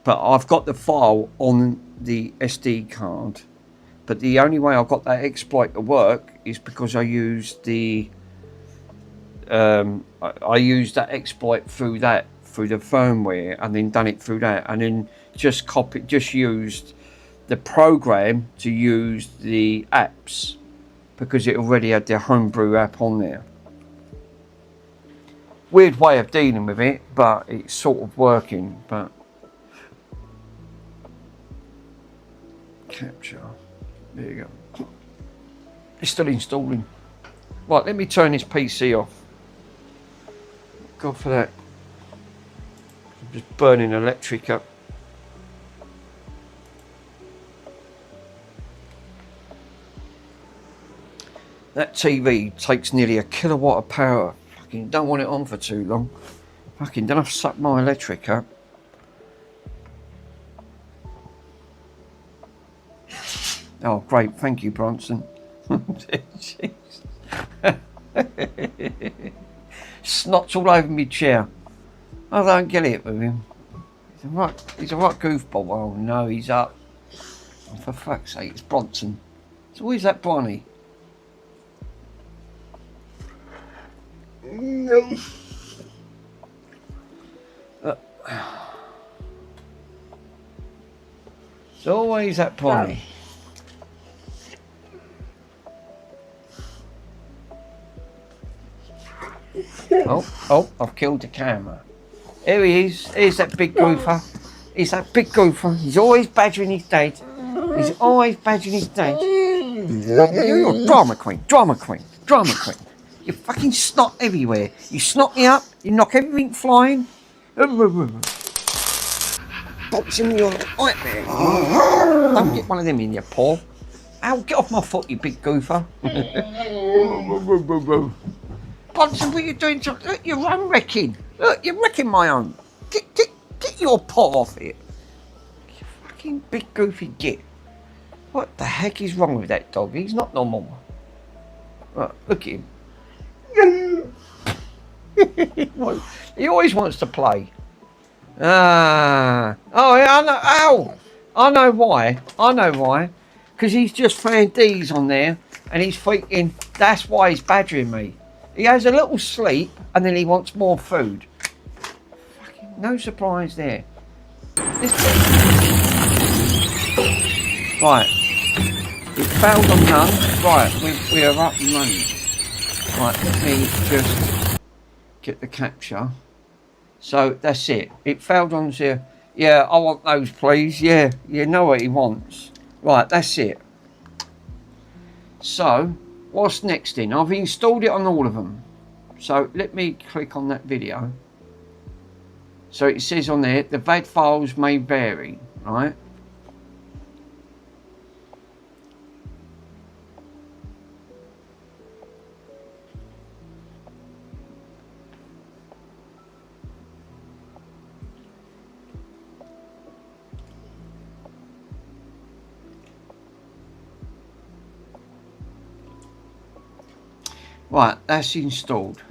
But I've got the file on the SD card, but the only way I got that exploit to work is because I used the I used that exploit through the firmware, and then done it through that, and then just used the program to use the apps because it already had the homebrew app on there. Weird way of dealing with it, but it's sort of working. But capture, there you go. It's still installing. Right, let me turn this PC off. God for that. I'm just burning electric up. That TV takes nearly a kilowatt of power. Fucking don't want it on for too long. Fucking don't have to suck my electric up. Oh great, thank you Bronson. Snots all over me chair. I don't get it with him. He's a right goofball. Oh no, he's up. Oh, for fuck's sake, it's Bronson. It's always that Bronny. No. It's always that Bronny. Oh, I've killed the camera. Here he is. Here's that big goofer. He's that big goofer. He's always badgering his dad. He's always badgering his dad. You're a drama queen, drama queen, drama queen. You fucking snot everywhere. You snot me up, you knock everything flying. Box in your right there. Don't get one of them in your paw. Ow, get off my foot, you big goofer. Bronson, what are you doing? You're run wrecking. Look, you're wrecking my own. Get your pot off it. You fucking big goofy git. What the heck is wrong with that dog? He's not normal. Right, look at him. He always wants to play. Ah. Oh, yeah, I know. Ow. I know why. Because he's just found D's on there and he's thinking that's why he's badgering me. He has a little sleep and then he wants more food. Fucking no surprise there. Right. It failed on none. Right, we are up and running. Right, let me just get the capture. So that's it. It failed on zero. Yeah, I want those, please. Yeah, you know what he wants. Right, that's it. So, what's next then? I've installed it on all of them. So, let me click on that video. So, it says on there, the VAD files may vary, right? Right, that's installed.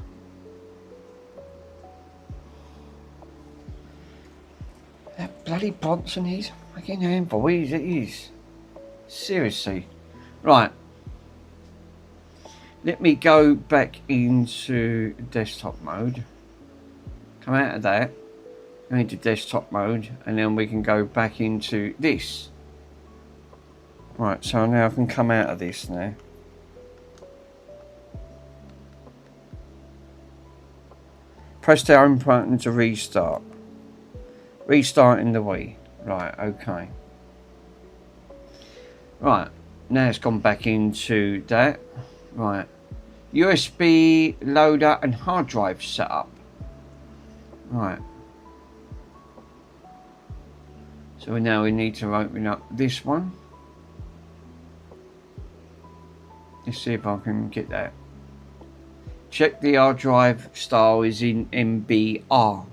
That bloody Bronson is fucking handful, it is. Seriously. Right. Let me go back into desktop mode. Come out of that. Go into desktop mode and then we can go back into this. Right, so now I can come out of this now. Press the home button to restart. Restarting the Wii. Right, okay. Right, now it's gone back into that. Right. USB loader and hard drive setup. Right. So now we need to open up this one. Let's see if I can get that. Check the hard drive style is in MBR.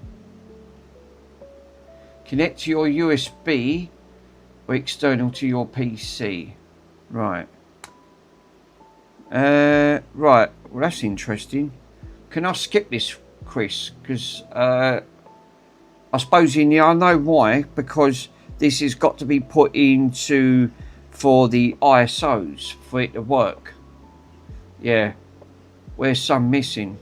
Connect to your USB or external to your PC. Right. Right. Well, that's interesting. Can I skip this, Chris? Because I suppose I know why. Because this has got to be put into for the ISOs for it to work. Yeah. Where's some missing?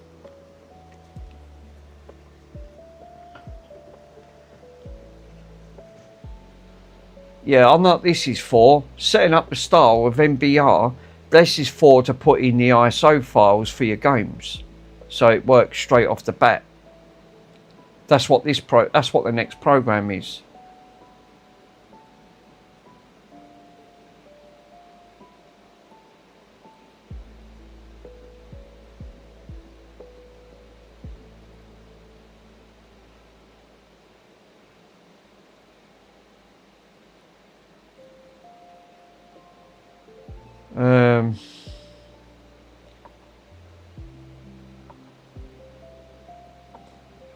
Yeah, I know what this is for. Setting up the style of MBR. This is for to put in the ISO files for your games, so it works straight off the bat. That's what that's what the next program is.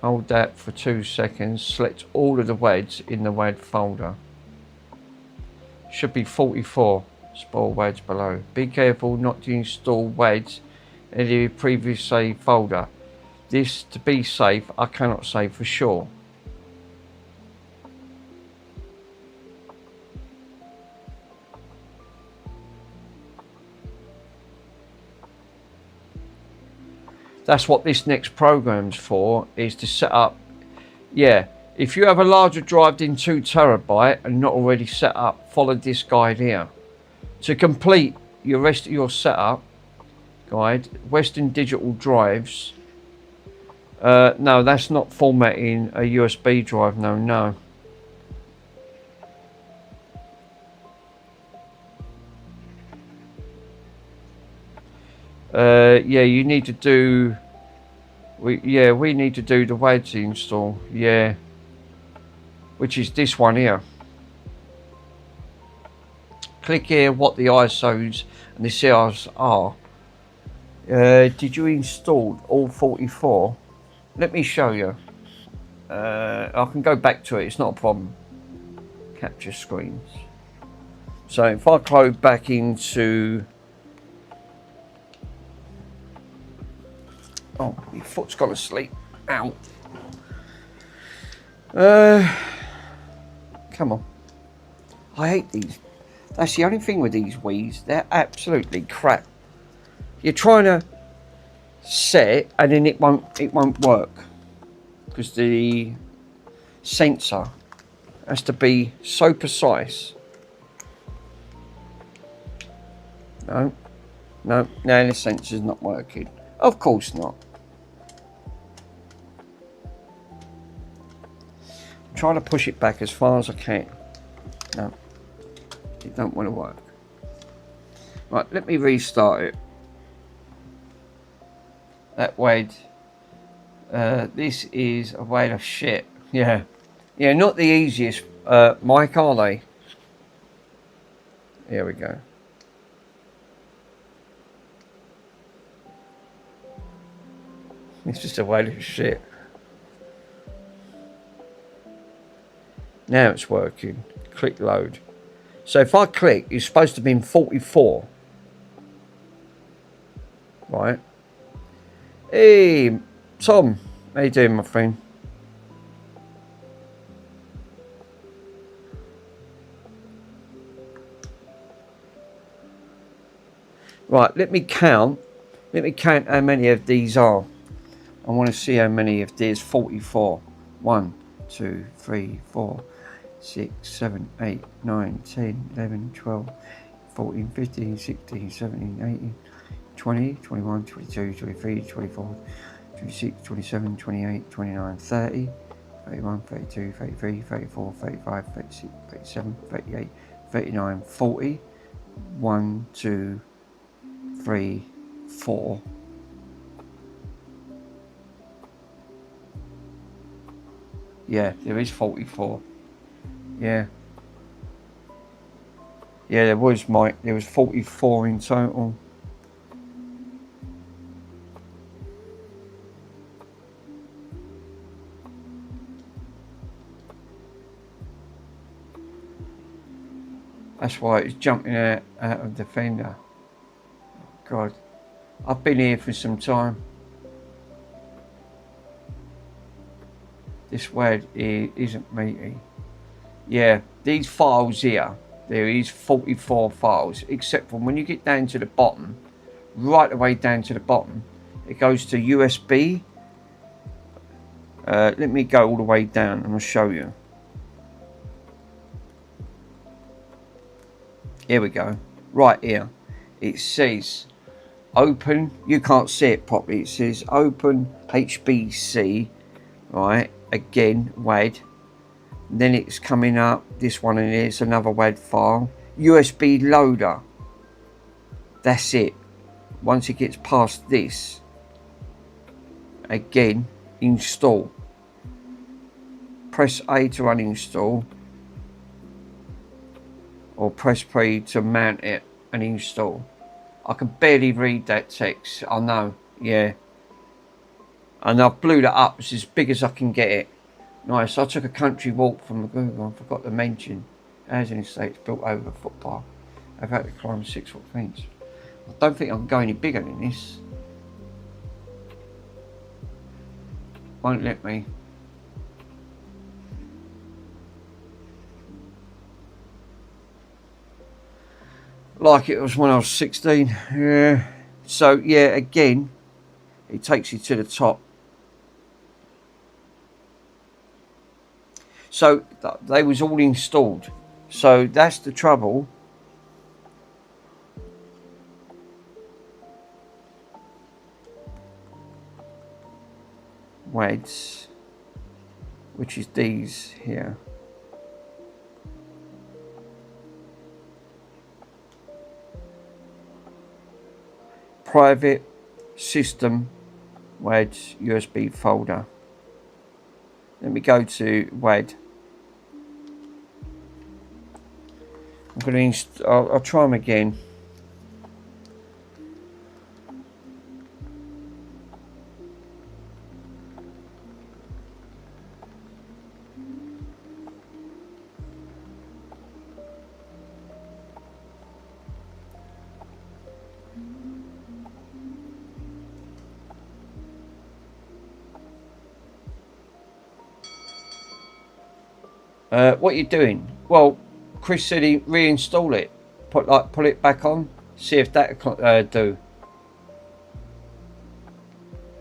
Hold that for 2 seconds. Select all of the WADs in the WAD folder. Should be 44 spoil WADs below. Be careful not to install WADs in the previous save folder. This to be safe, I cannot say for sure. That's what this next program's for, is to set up. Yeah, if you have a larger drive than 2 terabyte and not already set up, follow this guide here. To complete your rest of your setup guide, Western Digital drives. No, that's not formatting a USB drive, no. Yeah, you need to do. We need to do the WADs install. Yeah, which is this one here. Click here what the ISOs and the CRs are. Did you install all 44? Let me show you. I can go back to it, it's not a problem. Capture screens. So if I go back into... Oh, my foot's gone to sleep. Ow. Come on. I hate these. That's the only thing with these Wii's. They're absolutely crap. You're trying to set it and then it won't work. Because the sensor has to be so precise. No, now the sensor's not working. Of course not. I'm trying to push it back as far as I can. No, it don't want to work. Right, let me restart it. That WAD. This is a WAD of shit. Yeah, not the easiest mic, are they? Here we go. It's just a WAD of shit. Now it's working. Click load. So if I click, it's supposed to be in 44. Right. Hey, Tom. How you doing, my friend? Right, let me count. Let me count how many of these are. I want to see how many of these. 44. 1, 2, 3, 4, 6, 7, 8, 9, 10, 11, 12, 14, 15, 16, 17, 18, 20, 21, 22, 23, 24, 26, 27, 28, 29, 30, 31, 32, 33, 34, 35, 36, 37, 38, 39, 40. 1, 2, 3, 4. Yeah, there is 44. Yeah. Yeah, there was, Mike. There was 44 in total. That's why it's jumping out of Defender. God. I've been here for some time. This WAD isn't meaty. Yeah, these files here, there is 44 files, except for when you get down to the bottom, right the way down to the bottom, it goes to USB. Let me go all the way down and I'll show you. Here we go. Right here. It says open. You can't see it properly. It says open HBC. Right. Again, WAD. Then it's coming up. This one and it's another WAD file. USB loader. That's it. Once it gets past this, again, install. Press A to uninstall. Or press P to mount it and install. I can barely read that text. I know, yeah. And I blew that up. It's as big as I can get it. Nice. I took a country walk from the Google. I forgot to mention. Housing estates built over a footpath. I've had to climb a 6-foot fence. I don't think I can go any bigger than this. Won't let me. Like it was when I was 16. Yeah. So yeah, again, it takes you to the top. So they was all installed. So that's the trouble. WADs, which is these here. Private system WADs USB folder. Let me go to WAD. I'm going to I'll try them again. What are you doing? Well, Chris said he reinstall it. Put it back on. See if that do.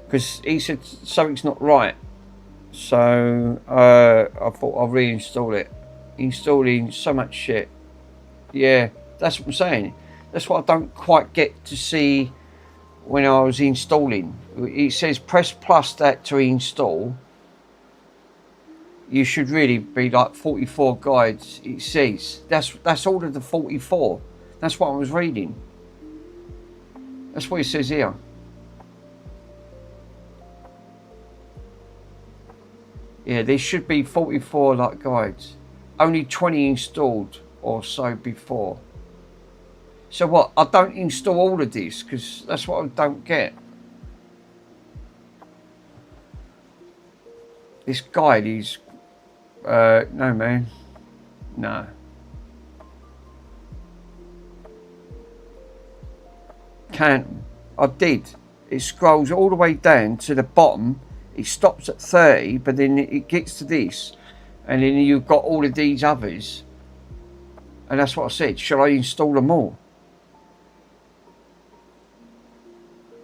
Because he said something's not right. So I thought I'll reinstall it. Installing so much shit. Yeah, that's what I'm saying. That's what I don't quite get to see when I was installing. It says press plus that to install. You should really be like 44 guides. It says that's all of the 44. That's what I was reading. That's what it says here. Yeah, there should be 44 like guides. Only 20 installed or so before. So what? I don't install all of this because that's what I don't get. This guide is no man, no. Canton, I did. It scrolls all the way down to the bottom. It stops at 30, but then it gets to this, and then you've got all of these others. And that's what I said. Shall I install them all?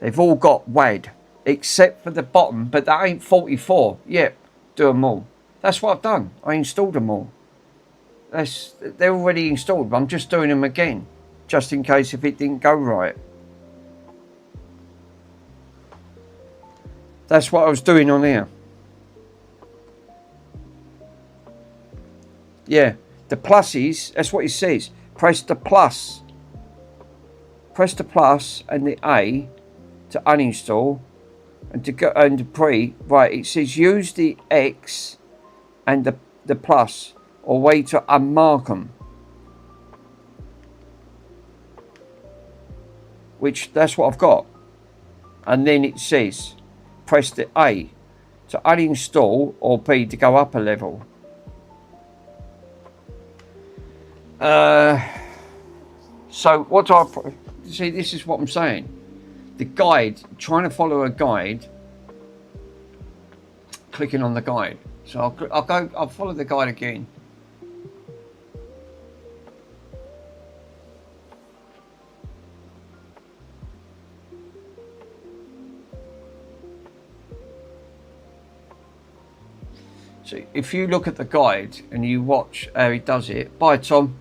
They've all got WAD, except for the bottom, but that ain't 44. Yep, do them all. That's what I've done. I installed them all. They're already installed, but I'm just doing them again, just in case if it didn't go right. That's what I was doing on here. Yeah, the pluses, that's what it says. Press the plus. Press the plus and the A to uninstall and to go and to pre. Right, it says use the X and the plus or way to unmark them. Which that's what I've got. And then it says press the A to uninstall or B to go up a level. So what do I see? This is what I'm saying. The guide, trying to follow a guide, clicking on the guide. So I'll follow the guide again. So if you look at the guide and you watch how he does it, bye Tom.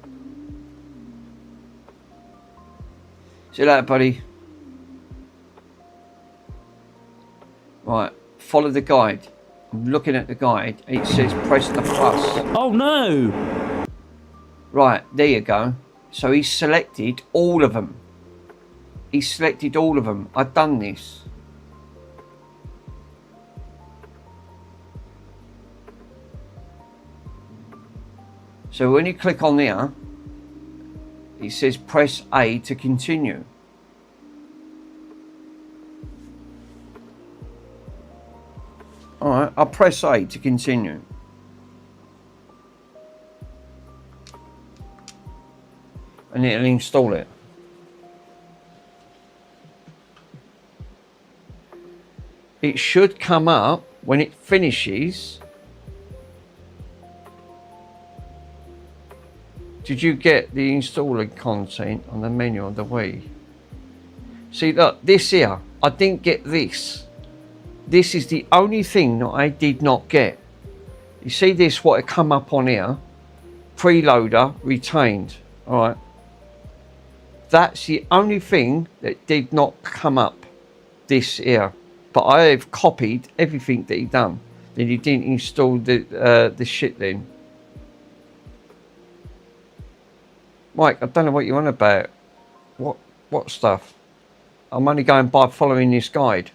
See you later, buddy. Right, follow the guide. I'm looking at the guide. It says press the plus. Oh no! Right, there you go. So he selected all of them. He selected all of them. I've done this. So when you click on there, it says press A to continue. Alright, I'll press A to continue. And it'll install it. It should come up when it finishes. Did you get the installer content on the menu of the Wii? See, look, this here, I didn't get this. This is the only thing that I did not get. You see this, what it come up on here? Preloader retained, all right? That's the only thing that did not come up, this here. But I have copied everything that he done. Then he didn't install the shit then. Mike, I don't know what you're on about. What stuff? I'm only going by following this guide.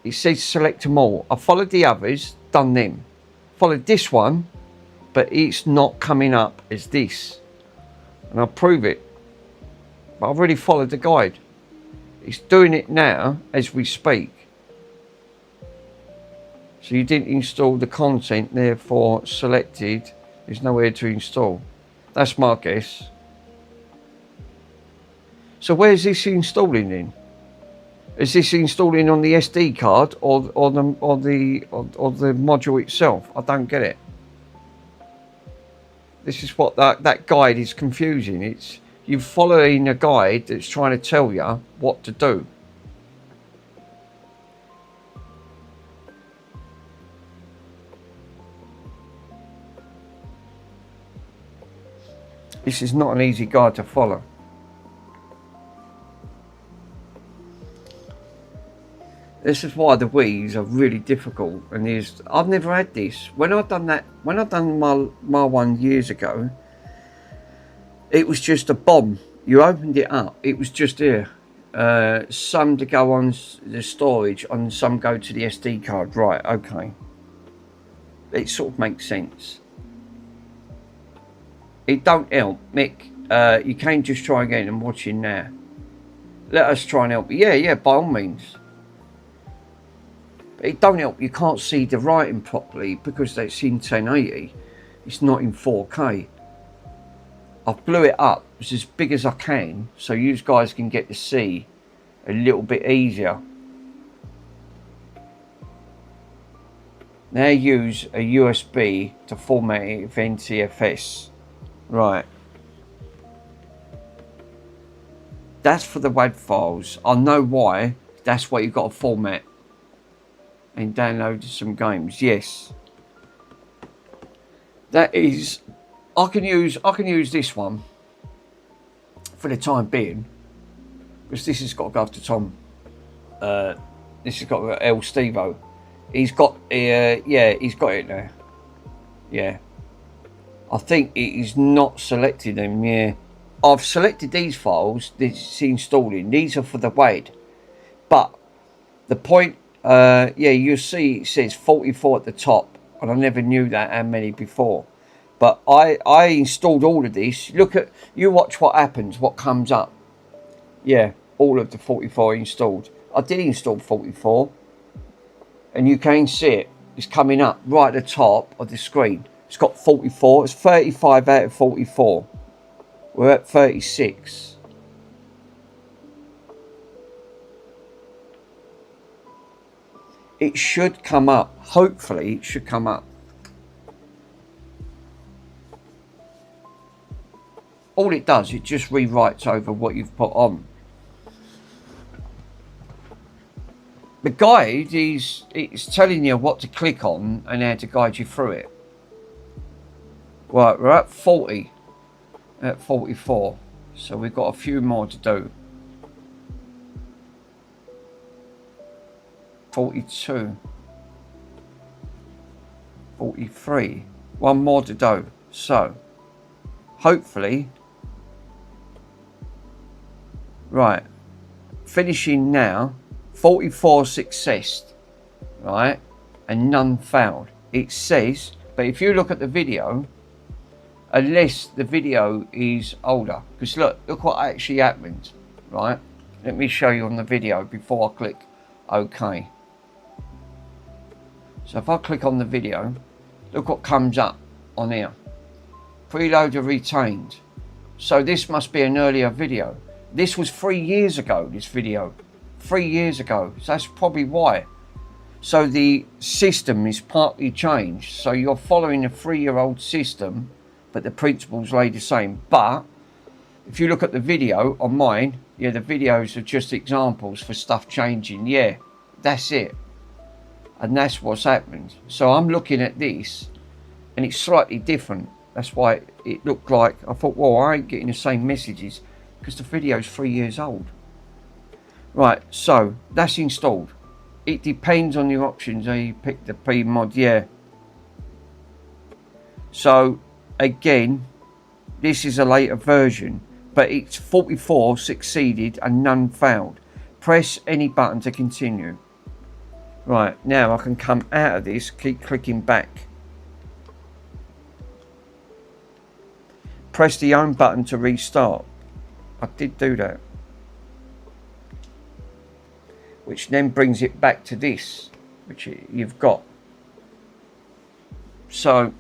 It says select them all. I followed the others, done them. Followed this one, but it's not coming up as this. And I'll prove it. But I've already followed the guide. It's doing it now as we speak. So you didn't install the content, therefore selected. There's nowhere to install. That's my guess. So where's this installing in? Is this installing on the SD card or the module itself? I don't get it. This is what that guide is confusing. It's you following a guide that's trying to tell you what to do. This is not an easy guide to follow. This is why the Wii's are really difficult, and I've never had this. When I done my one years ago, it was just a bomb. You opened it up, it was just here. Some to go on the storage, and some go to the SD card. Right, okay. It sort of makes sense. It don't help, Mick. You can't just try again and watching now. Let us try and help you. Yeah, by all means. It don't help, you can't see the writing properly because it's in 1080. It's not in 4K. I blew it up as big as I can so you guys can get to see a little bit easier. Now use a USB to format it with NTFS. Right. That's for the WAV files. I know why. That's what you've got to format. And download some games. Yes, that is. I can use this one for the time being because this has got to go to Tom. This has got to go to El Stevo. He's got he's got it now. Yeah, I think it is not selected them. Yeah, I've selected these files. This is installing. These are for the WAD, but the point. Yeah, you'll see it says 44 at the top, and I never knew that how many before. But I installed all of this. You watch what happens, what comes up. Yeah, all of the 44 installed. I did install 44, and you can see it. It's coming up right at the top of the screen. It's got 44. It's 35 out of 44. We're at 36. It should come up. Hopefully it should come up. All it does, it just rewrites over what you've put on. The guide it's telling you what to click on and how to guide you through it. Right, we're at 40. At 44. So we've got a few more to do. 42, 43, one more to do. So hopefully, right, finishing now. 44 successed, right, and none failed. It says, but if you look at the video, unless the video is older, because look what actually happened, right? Let me show you on the video before I click OK. So if I click on the video, look what comes up on here. Preloader retained. So this must be an earlier video. This was 3 years ago, this video. 3 years ago. So that's probably why. So the system is partly changed. So you're following a 3-year-old system, but the principles lay the same. But if you look at the video on mine, yeah, the videos are just examples for stuff changing. Yeah, that's it. And that's what's happened. So I'm looking at this and it's slightly different. That's why it looked like, I thought, well, I ain't getting the same messages because the video's 3 years old. Right, so that's installed. It depends on your options. You pick the P mod, yeah. So again, this is a later version, but it's 44 succeeded and none failed. Press any button to continue. Right, now I can come out of this, keep clicking back. Press the home button to restart. I did do that. Which then brings it back to this, which you've got. So,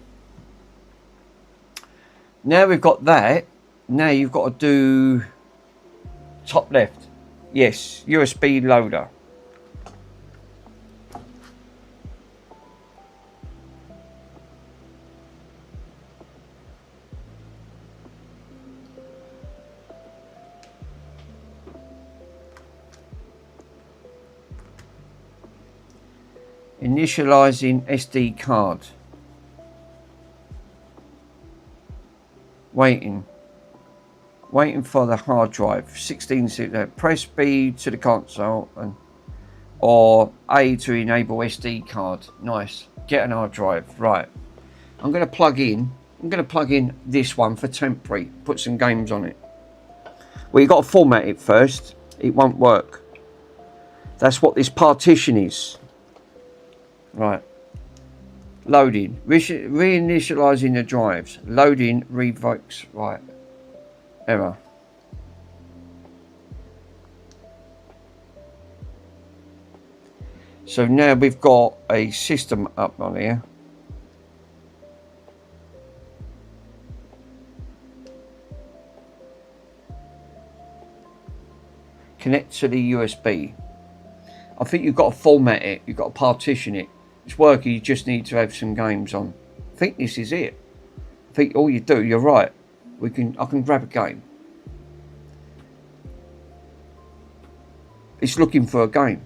now we've got that. Now you've got to do top left. Yes, USB loader. Initializing SD card. Waiting for the hard drive. 16. Press B to the console or A to enable SD card. Nice. Get an hard drive. Right. I'm going to plug in this one for temporary. Put some games on it. Well, you've got to format it first. It won't work. That's what this partition is. Right. Loading. Reinitializing the drives. Loading revokes. Right. Error. So now we've got a system up on here. Connect to the USB. I think you've got to format it. You've got to partition it. It's working. You just need to have some games on. I think this is it. I think all you do. You're right. I can grab a game. It's looking for a game.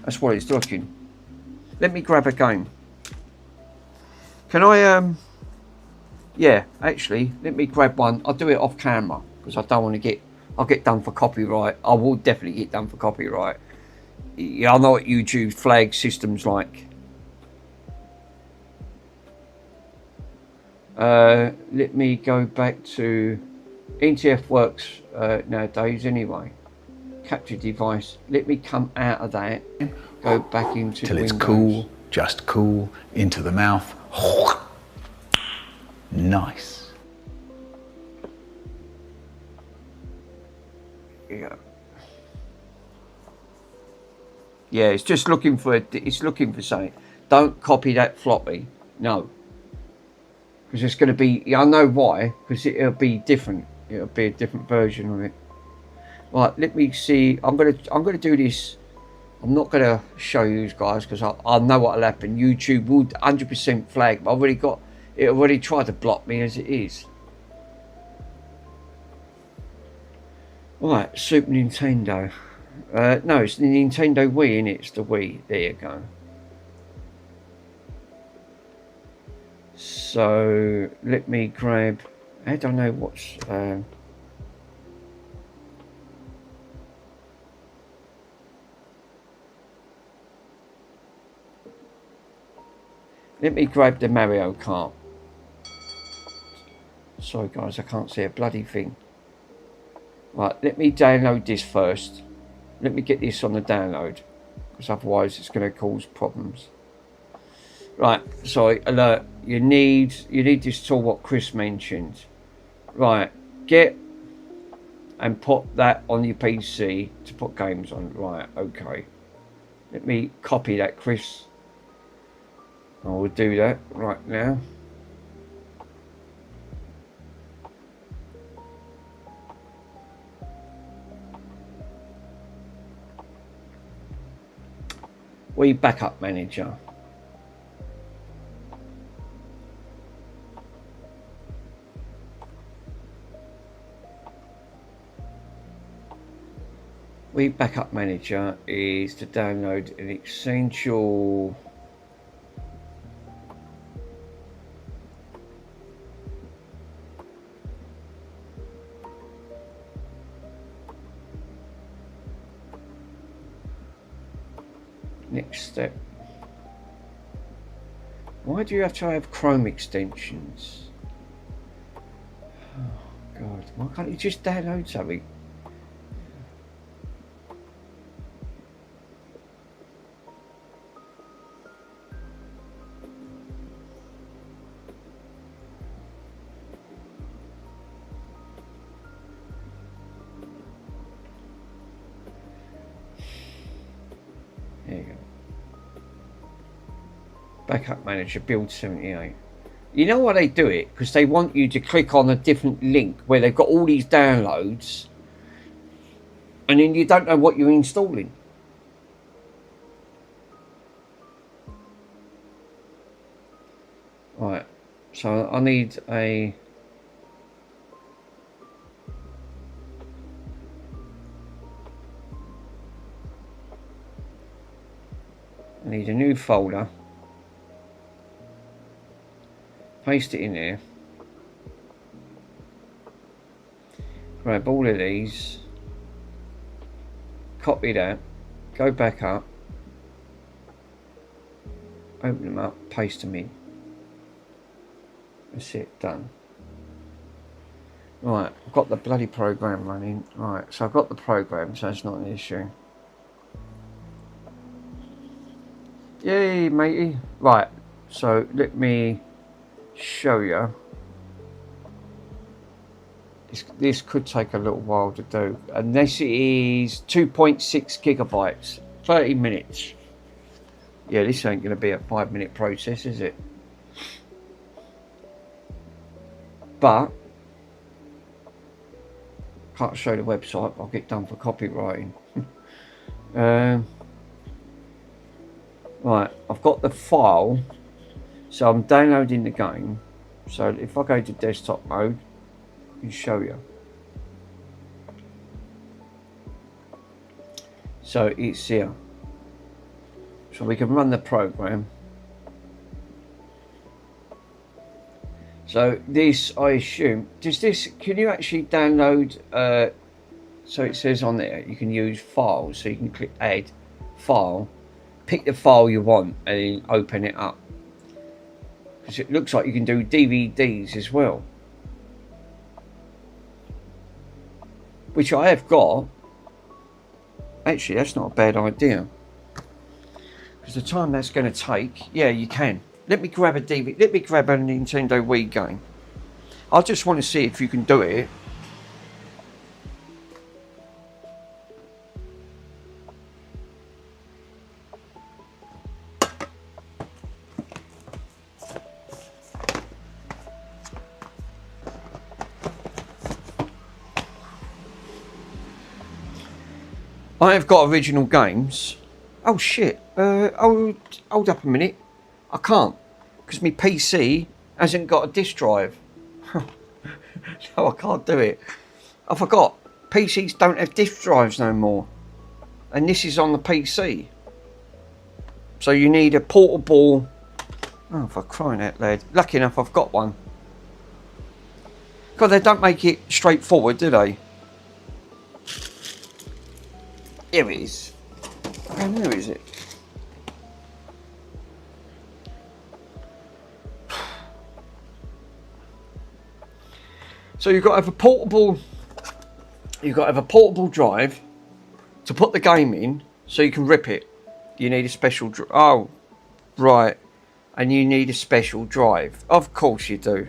That's what it's looking. Let me grab a game. Can I yeah, actually, let me grab one. I'll do it off camera because I don't want to I'll get done for copyright. I will definitely get done for copyright. Yeah, I know what YouTube flag system's like. Let me go back to NTF works nowadays anyway. Capture device. Let me come out of that. Go back into till Windows. it's cool, just cool, into the mouth. Nice. Yeah. Yeah, it's just looking for something. Don't copy that floppy. No. Because it's going to be, I know why, because it'll be different. It'll be a different version of it. Right, let me see. I'm gonna do this. I'm not gonna show you guys because I know what'll happen. YouTube will 100% flag. It already tried to block me as it is. Right, Super Nintendo. No, it's the Nintendo Wii, and it's the Wii. There you go. So let me grab. I don't know what's. Let me grab the Mario Kart. Sorry guys, I can't see a bloody thing. Right, let me download this first. Let me get this on the download, because otherwise it's going to cause problems. Right, sorry, alert. You need this tool what Chris mentioned. Right, get and put that on your PC to put games on. Right, okay. Let me copy that, Chris. I will do that right now. Wii Backup Manager. Wii Backup Manager is to download an essential next step. Why do you have to have Chrome extensions? Oh God, why can't you just download something? There you go. Backup Manager, build 78. You know why they do it? Because they want you to click on a different link where they've got all these downloads and then you don't know what you're installing. Right, so I need a need a new folder. Paste it in there. Grab all of these. Copy that. Go back up. Open them up. Paste them in. That's it. Done. Right. I've got the bloody program running. Right. So I've got the program, so that's not an issue. Yay, matey. Right. So let me show you. This could take a little while to do, and this is 2.6 gigabytes, 30 minutes. Yeah, this ain't going to be a 5-minute process, is it? But can't show the website. I'll get done for copywriting. Right, I've got the file, so I'm downloading the game. So if I go to desktop mode, I can show you. So it's here. So we can run the program. So this, I assume, does this, can you actually download, so it says on there, you can use files, so you can click add, file, pick the file you want and then open it up. Because it looks like you can do DVDs as well. Which I have got. Actually, that's not a bad idea. Because the time that's going to take, yeah, you can. Let me grab a DVD, let me grab a Nintendo Wii game. I just want to see if you can do it. I have got original games. Oh shit, hold up a minute. I can't, because my PC hasn't got a disk drive. No, I can't do it. I forgot, PCs don't have disk drives no more. And this is on the PC. So you need a portable, oh for crying out loud. Lucky enough I've got one. God, they don't make it straightforward, do they? Here it is. Oh, where is it? So you've got to have a portable. You've got to have a portable drive to put the game in, so you can rip it. You need a special. Oh, right. And you need a special drive. Of course you do.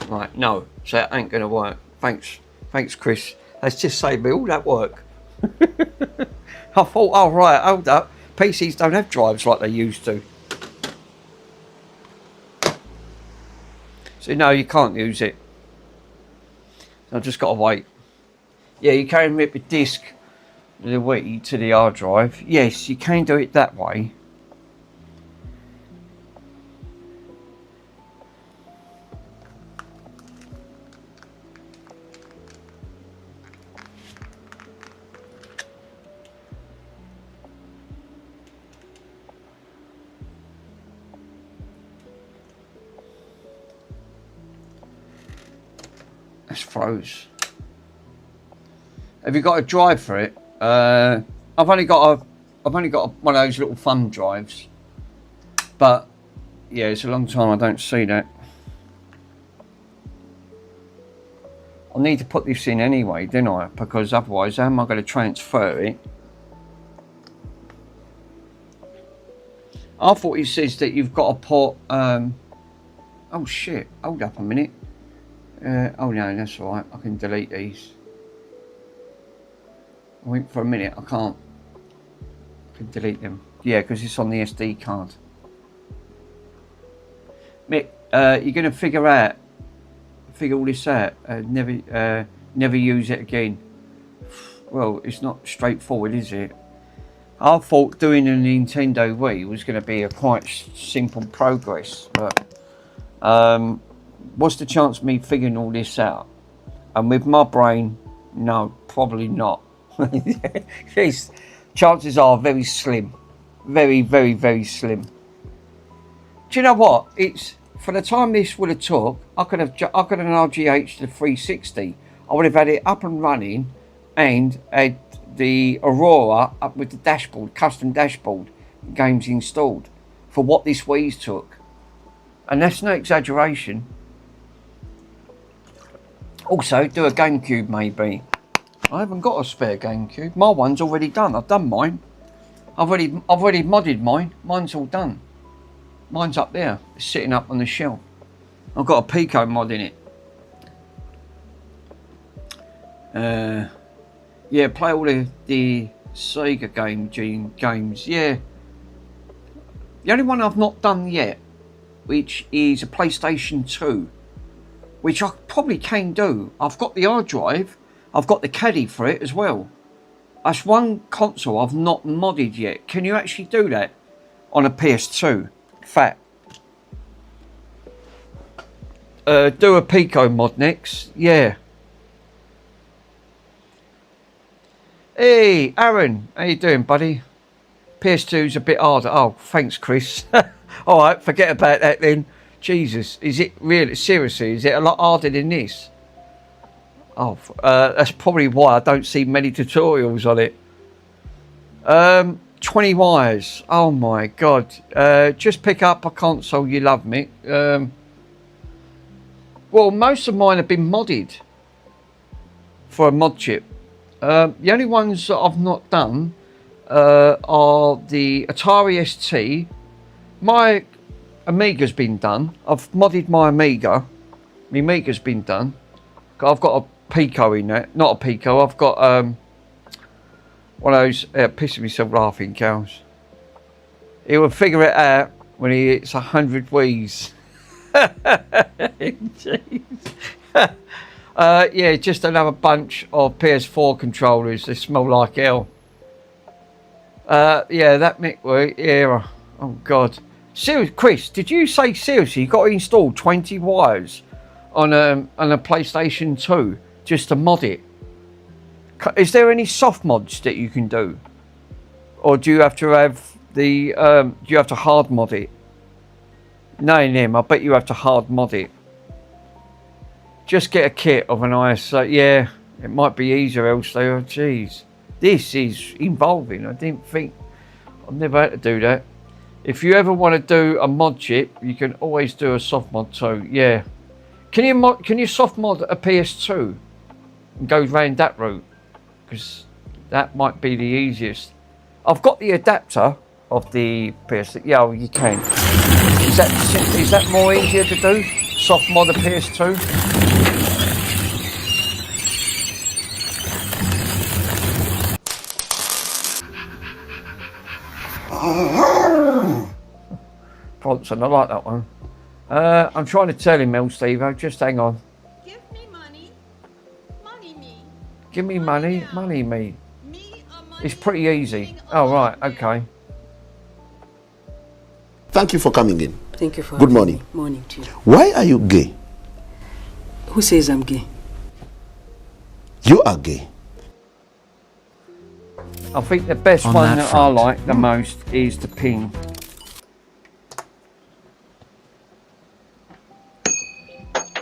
Right. No. So that ain't gonna work. Thanks, Chris. That's just saved me all that work. I thought, oh right, hold up. PCs don't have drives like they used to. So no, you can't use it. I've just got to wait. Yeah, you can rip the disc, the Wii, to the hard drive. Yes, you can do it that way. That's froze. Have you got a drive for it? I've only got one of those little thumb drives. But yeah, it's a long time I don't see that. I'll need to put this in anyway, don't I? Because otherwise, how am I going to transfer it? I thought it says that you've got to put. Oh shit! Hold up a minute. Oh no, that's all right. I can delete these. I went for a minute. I can't. I can delete them. Yeah, because it's on the SD card. Mick, you're going to figure all this out. Never use it again. Well, it's not straightforward, is it? I thought doing a Nintendo Wii was going to be a quite simple progress, but what's the chance of me figuring all this out? And with my brain, no, probably not. Yes, chances are very slim. very, very, very slim. Do you know what? It's for the time this would have took. I could have an RGH to 360. I would have had it up and running, and had the Aurora up with the dashboard, custom dashboard, games installed, for what this Wii's took. And that's no exaggeration. Also, do a GameCube maybe. I haven't got a spare GameCube. My one's already done. I've done mine. I've already modded mine. Mine's all done. Mine's up there. It's sitting up on the shelf. I've got a Pico mod in it. Yeah, play all the Sega games. Yeah. The only one I've not done yet, which is a PlayStation 2, which I probably can do. I've got the hard drive. I've got the caddy for it as well. That's one console I've not modded yet. Can you actually do that on a PS2? Fat. Do a Pico mod next. Yeah. Hey, Aaron. How you doing, buddy? PS2's a bit harder. Oh, thanks, Chris. Alright, forget about that then. Jesus, is it really, seriously, is it a lot harder than this? Oh, that's probably why I don't see many tutorials on it. 20 wires. Oh my god. Just pick up a console you love, Mick. Well, most of mine have been modded for a mod chip. The only ones that I've not done are the Atari ST. My Amiga's been done. I've modded my Amiga. My Amiga's been done. I've got a Pico in that. Not a Pico. I've got one of those. Pissing myself laughing, cows. He will figure it out when he hits 100 Wii's. Jeez. Yeah, just another bunch of PS4 controllers. They smell like hell. Yeah, that Mick. Yeah. Oh God. Seriously, Chris, did you say seriously you got to install 20 wires on a PlayStation 2 just to mod it? Is there any soft mods that you can do, or do you have to have the? Do you have to hard mod it? Knowing him, I bet you have to hard mod it. Just get a kit of an ISO. Yeah, it might be easier else though. Jeez, this is involving. I didn't think. I've never had to do that. If you ever want to do a mod chip, you can always do a soft mod too. Yeah. Can you soft mod a PS2 and go round that route? Because that might be the easiest. I've got the adapter of the PS2. Yeah, well, you can. Is that more easier to do? Soft mod a PS2? Bronson, I like that one. I'm trying to tell him, Mel Steve-O, just hang on. Give me money. Money me. Give me money, money me. Me or money. It's pretty easy. Oh, right, okay. Thank you for coming in. Thank you for Good having morning. me. Morning to you. Why are you gay? Who says I'm gay? You are gay. I think the best On one that that I front. like the most is the ping.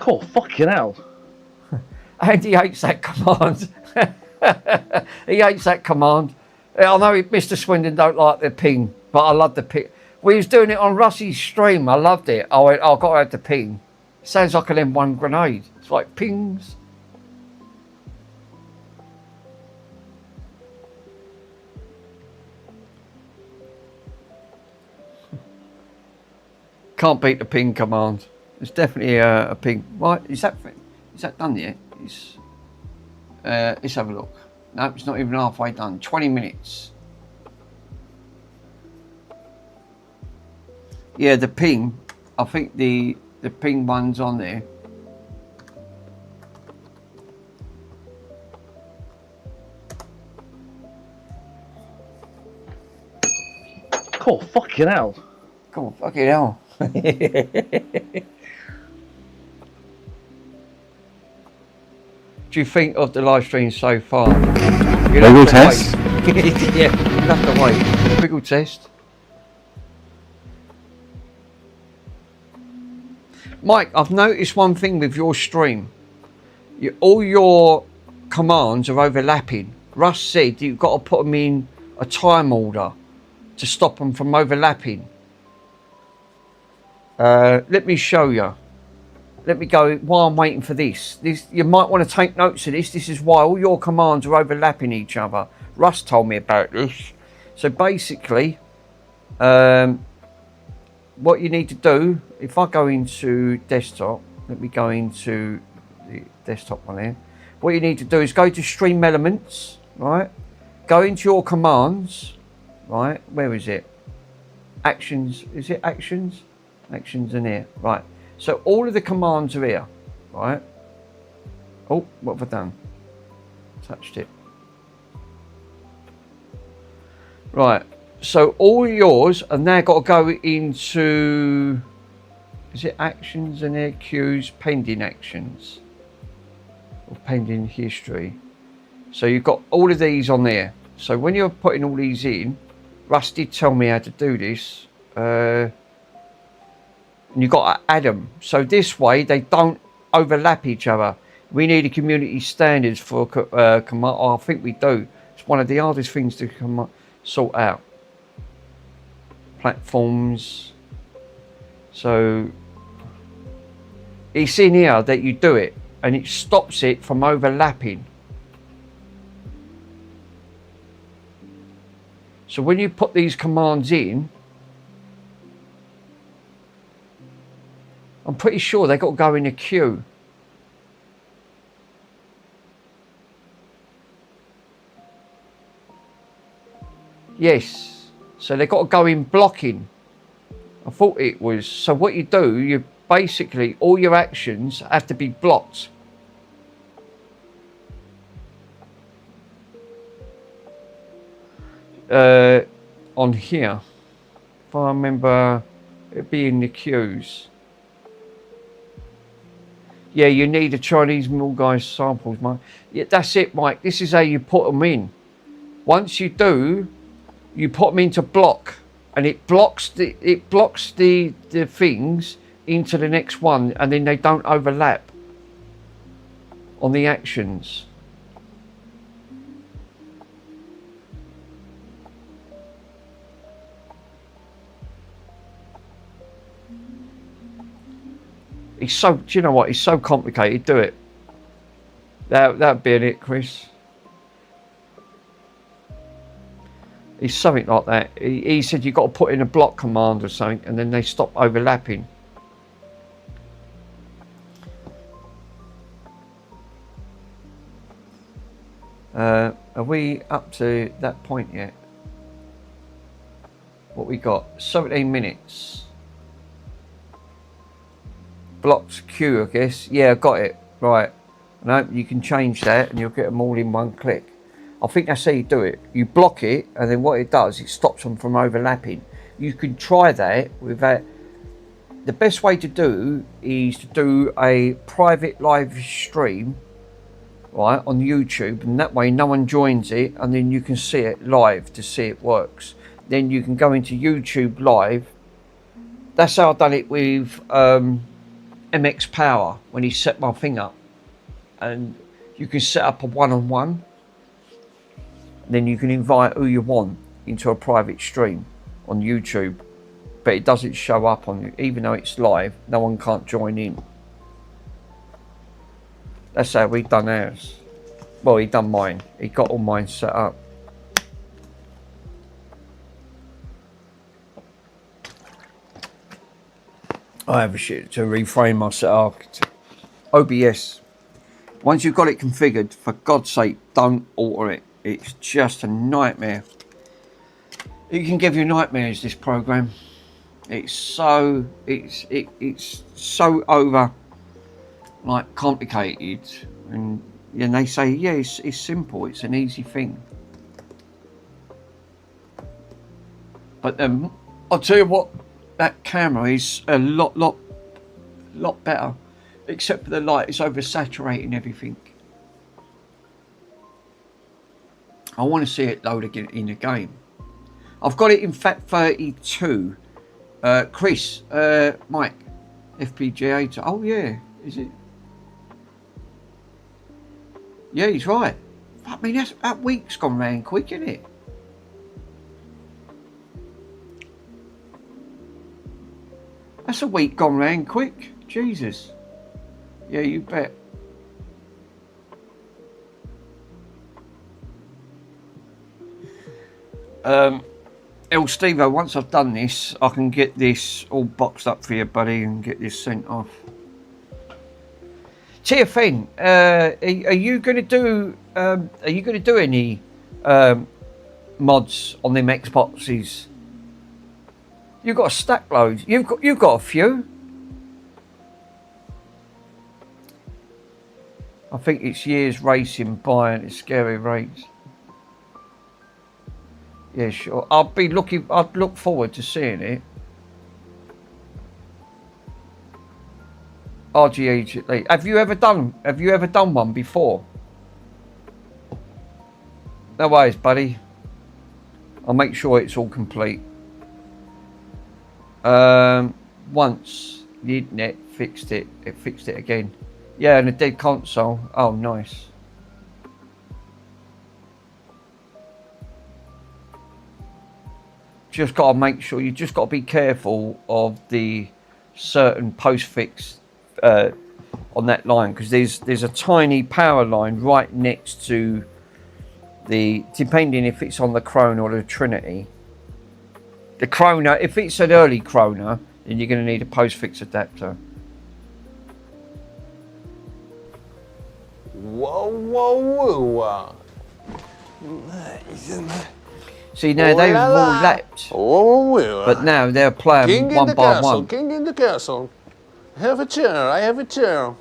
Oh, fucking hell. And he hates that command. He hates that command. I know Mr. Swindon don't like the ping, but I love the ping. We was doing it on Russie's stream. I loved it. I went, oh, I've got to have the ping. Sounds like an M1 grenade. It's like pings. Can't beat the ping command. It's definitely a ping. Right, is that done yet? Let's have a look. No, it's not even halfway done. 20 minutes. Yeah, the ping. I think the ping one's on there. Oh, fucking hell. Come on, fucking hell. Do you think of the live stream so far? Wiggle test? Yeah, you'll have to wait. Wiggle test. Mike, I've noticed one thing with your stream. All your commands are overlapping. Russ said you've got to put them in a time order to stop them from overlapping. Let me show you. Let me go while I'm waiting for this. You might want to take notes of this. This is why all your commands are overlapping each other. Russ told me about this. So basically, what you need to do, if I go into desktop, let me go into the desktop one here. What you need to do is go to stream elements, right? Go into your commands, right? Where is it? Actions, is it actions? Actions in here, right? So all of the commands are here, right? Oh, what have I done? Touched it. Right, so all yours are now got to go into, is it actions in there? Queues, pending actions, or pending history. So you've got all of these on there. So when you're putting all these in, Russ did tell me how to do this. And you've got to add them. So this way they don't overlap each other. We need a community standards for command. Oh, I think we do. It's one of the hardest things to sort out. Platforms. So it's in here that you do it and it stops it from overlapping. So when you put these commands in, I'm pretty sure they got to go in a queue. Yes, so they got to go in blocking. I thought it was. So what you do, you basically, all your actions have to be blocked. On here, if I remember, it'd be in the queues. Yeah, you need a Chinese Mill Guys samples, Mike. Yeah, that's it, Mike. This is how you put them in. Once you do, you put them into block, and it blocks the things into the next one, and then they don't overlap on the actions. It's so, do you know what? It's so complicated. Do it. That'd be it, Chris. It's something like that. He said you've got to put in a block command or something, and then they stop overlapping. Are we up to that point yet? What we got? 17 minutes. Blocked queue, I guess. Yeah, I got it. Right. No, you can change that and you'll get them all in one click. I think that's how you do it. You block it, and then what it does, it stops them from overlapping. You can try that with that. The best way to do is to do a private live stream, right, on YouTube, and that way no one joins it, and then you can see it live to see it works. Then you can go into YouTube live. That's how I've done it with MX Power when he set my thing up, and you can set up a one-on-one. Then you can invite who you want into a private stream on YouTube, but it doesn't show up on you, even though it's live. No one can't join in. That's how we done ours. Well, he done mine. He got all mine set up. I have a shit to reframe my setup. OBS. Once you've got it configured, for God's sake, don't alter it. It's just a nightmare. It can give you nightmares, this program. It's so over like complicated, and they say, yeah, it's simple, it's an easy thing. But I'll tell you what, that camera is a lot better, except for the light. It's oversaturating everything. I want to see it load again in the game. I've got it in FAT32. Chris, Mike, FPGA. Oh yeah, is it? Yeah, he's right. I mean, that week's gone round quick, isn't it? That's a week gone round quick. Jesus. Yeah, you bet. El Stevo, once I've done this, I can get this all boxed up for you, buddy, and get this sent off. TFN, are you going to do? Are you going to do any mods on them Xboxes? You've got a stack load. You've got a few. I think it's years racing by and it's scary rates. Yeah, sure. I'd look forward to seeing it. RGH. Have you ever done one before? No worries, buddy. I'll make sure it's all complete. Once the internet fixed it fixed it again. Yeah, and a dead console. Oh, nice. Just got to make sure, you just got to be careful of the certain postfix on that line, because there's a tiny power line right next to the, depending if it's on the Krona or the Trinity. The Krona, if it's an early Krona, then you're going to need a postfix adapter. Whoa, whoa, whoa. See, now they've all lapped, Oh, but now they're playing King in one the by castle, one. king in the castle. Have a chair, I have a chair.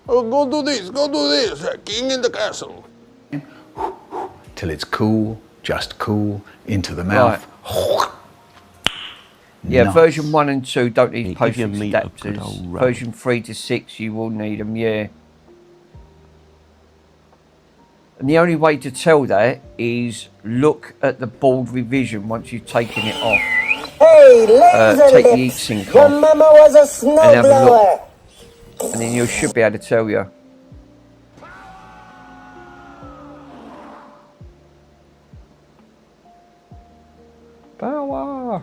Oh, go do this, king in the castle. Till it's cool, just cool, into the mouth. Yeah, Nice. version 1 and 2 don't need They give you postfix meat a good adapters. old rub. Version 3 to 6 you will need them, yeah. And the only way to tell that is look at the board revision once you've taken it off. Hey, ladies Take the and heat lips, sink your off mama was a and have a snowblower. look. And then you should be able to tell you. Power!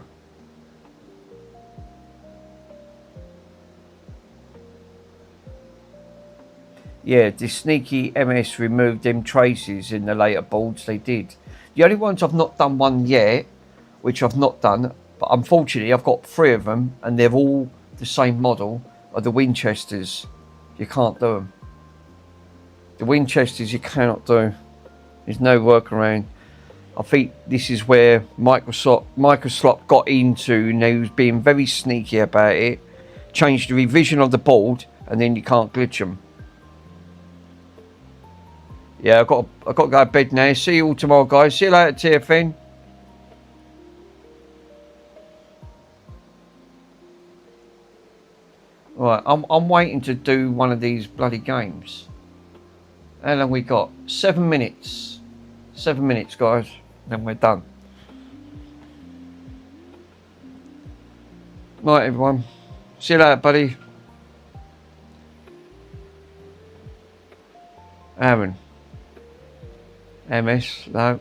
Yeah, the sneaky MS removed them traces in the later boards, they did. The only ones I've not done one yet, which I've not done, but unfortunately I've got 3 of them and they're all the same model, are the Winchesters. You can't do them. The Winchesters you cannot do. There's no workaround. I think this is where Microsoft got into, and they was being very sneaky about it. Changed the revision of the board and then you can't glitch them. Yeah, I've got to go to bed now. See you all tomorrow, guys. See you later, TFN. Right, I'm waiting to do one of these bloody games. How long we got? 7 minutes. 7 minutes, guys. Then we're done. Right, everyone. See you later, buddy. Aaron. MS, no.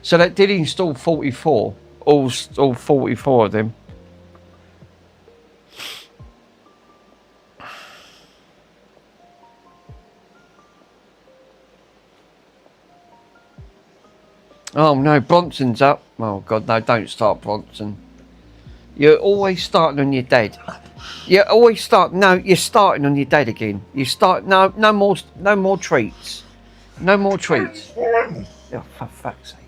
So that did install 44, all 44 of them. Oh no, Bronson's up. Oh God, no, don't start Bronson. You're always starting on your dad. You're always you're starting on your dad again. You start, no more treats. No more treats. Oh, for fuck's sake.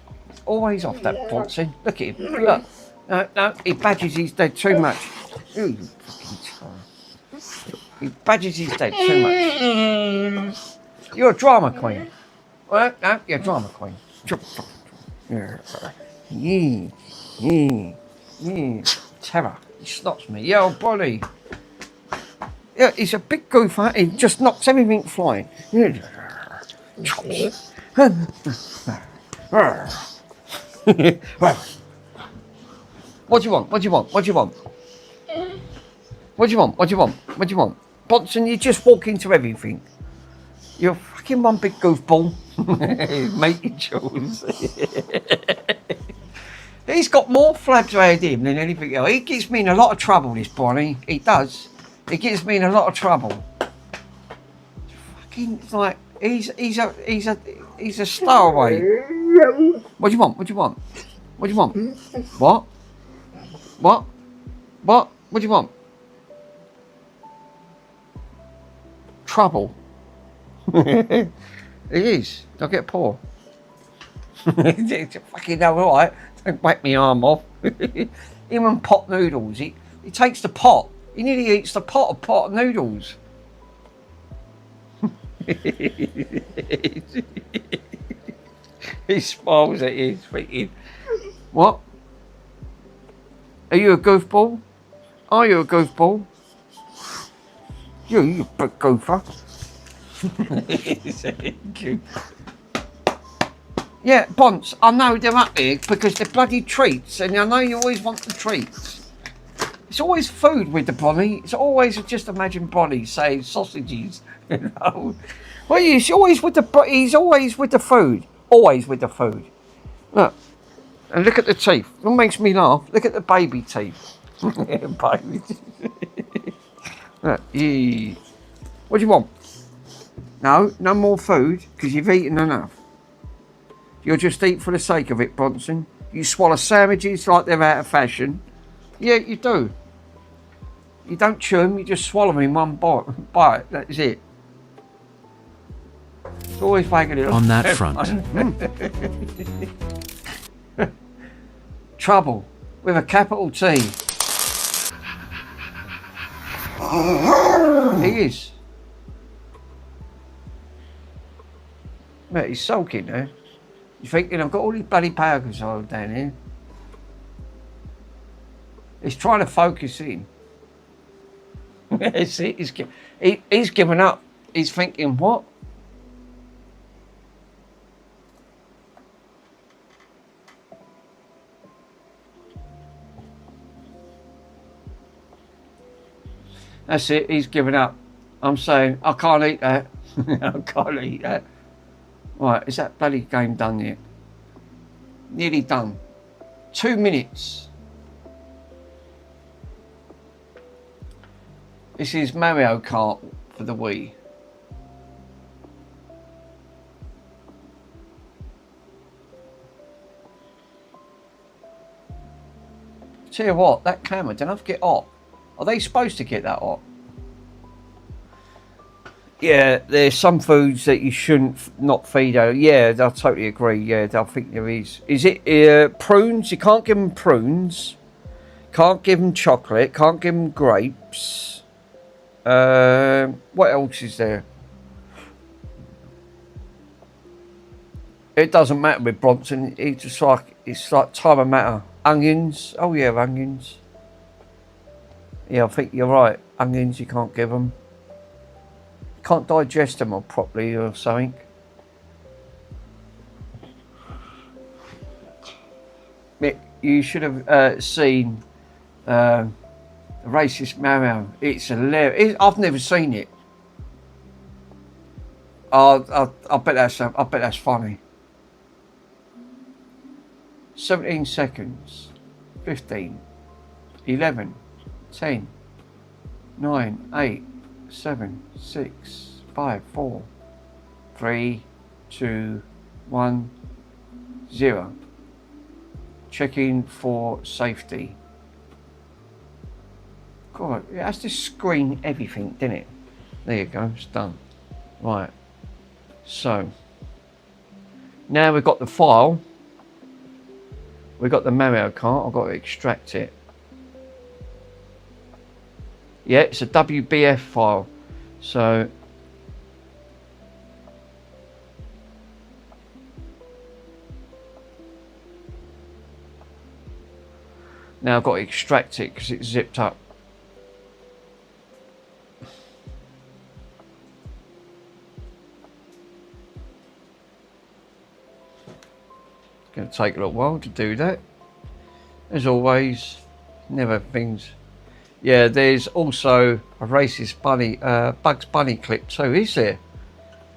Always off that Bronson. Look at him, look. No, he badges his dad too much. Ooh, you fucking child. He badges his dad too much. You're a drama queen. Well, no, you're a drama queen. Yeah. Terror. He stops me. Yeah, old Bonnie. Yeah, he's a big goofer. He just knocks everything flying. What do you want? What do you want? What do you want? What do you want? What do you want? What do you want? Bonson, you just walk into everything. You're fucking one big goofball. Matey Jones. He's got more flabs around him than anything else. He gets me in a lot of trouble, this Bonnie. He does. He gets me in a lot of trouble. Fucking like he's a stowaway. What do you want? What do you want? What do you want? What? What? What? What do you want? Trouble. It is. I'll get poor. Fucking no, alright. Don't whack my arm off. Even pot noodles. He takes the pot. He nearly eats the pot of noodles. He smiles at you, thinking, what? Are you a goofball? Are you a goofball? You big goofer. Yeah, Bonce, I know they're up here because they're bloody treats, and I know you always want the treats. It's always food with the Bonnie. It's always, just imagine Bonnie saying sausages, you know. Well, he's always with the food. Always with the food. Look, and look at the teeth. What makes me laugh? Look at the baby teeth. Baby teeth. Look, yeah. What do you want? No more food, because you've eaten enough. You'll just eat for the sake of it, Bronson. You swallow sandwiches like they're out of fashion. Yeah, you do. You don't chew them, you just swallow them in one bite. That's it. It's always making it On that front. Trouble with a capital T. He is. Mate, he's sulking there. He's thinking, I've got all these bloody power controls down here. He's trying to focus in. See, he's given up. He's thinking, what? That's it, he's given up. I'm saying, I can't eat that. I can't eat that. Right, is that bloody game done yet? Nearly done. 2 minutes. This is Mario Kart for the Wii. Tell you what, that camera, don't have to get hot. Are they supposed to get that hot? Yeah, there's some foods that you shouldn't not feed out. Yeah, I totally agree. Yeah, I think there is. Is it prunes? You can't give them prunes. Can't give them chocolate. Can't give them grapes. What else is there? It doesn't matter with Bronson. It's like time of matter. Onions. Oh yeah, onions. Yeah, I think you're right. Onions, you can't give them. Can't digest them properly or something. Mick, you should have seen Racist Mario. It's hilarious. I've never seen it. I bet that's funny. 17 seconds. 15. 11. 10. 9. 8. 7, 6, 5, 4, 3, 2, 1, 0. Checking for safety. God, it has to screen everything, didn't it? There you go, it's done. Right. So, now we've got the file. We've got the Mario Kart. I've got to extract it. Yeah, it's a WBF file. So Now I've got to extract it because it's zipped up. It's going to take a little while to do that. As always, never things. Yeah, there's also a racist bunny, Bugs Bunny clip too, is there?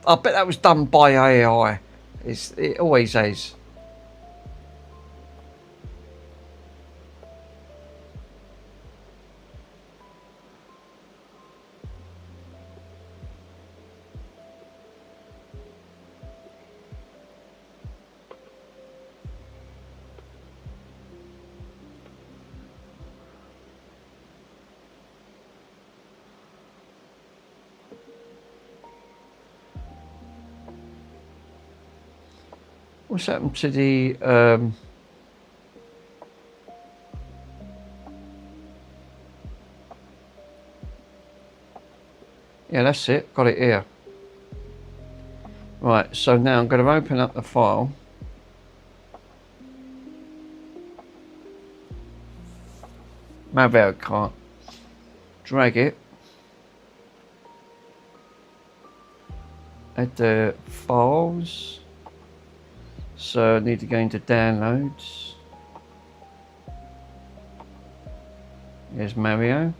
I bet that was done by AI. It always is. What's happened to the yeah, that's it, got it here. Right, so now I'm going to open up the file. Mario Kart. Drag it. Add the files. So I need to go into downloads. There's Mario.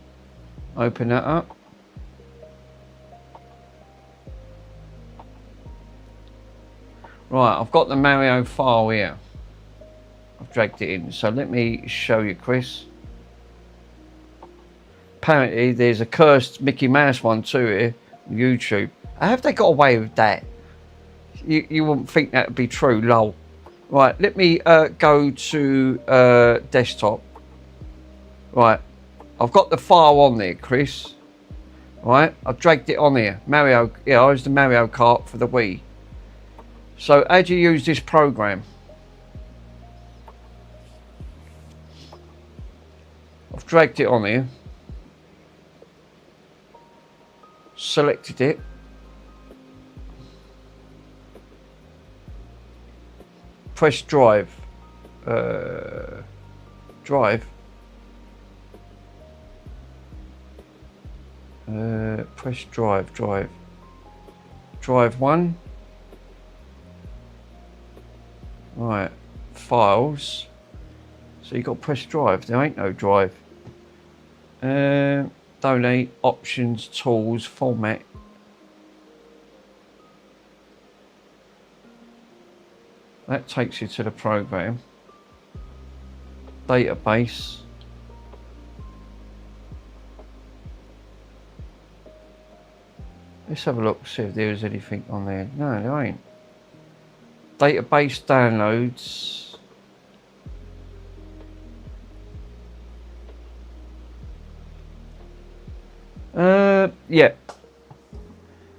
Open that up. Right, I've got the Mario file here. I've dragged it in. So let me show you, Chris. Apparently there's a cursed Mickey Mouse one too here on YouTube. How have they got away with that? You wouldn't think that would be true, lol. Right, let me go to desktop. Right, I've got the file on there, Chris. Right, I've dragged it on here. Mario, yeah, I was the Mario Kart for the Wii. So how do you use this program? I've dragged it on here. Selected it. Press drive. Drive. Press drive. Drive 1. Right. Files. So you got to press drive. There ain't no drive. Donate. Options. Tools. Format. That takes you to the program. Database. Let's have a look, see if there is anything on there. No, there ain't. Database downloads. Yeah.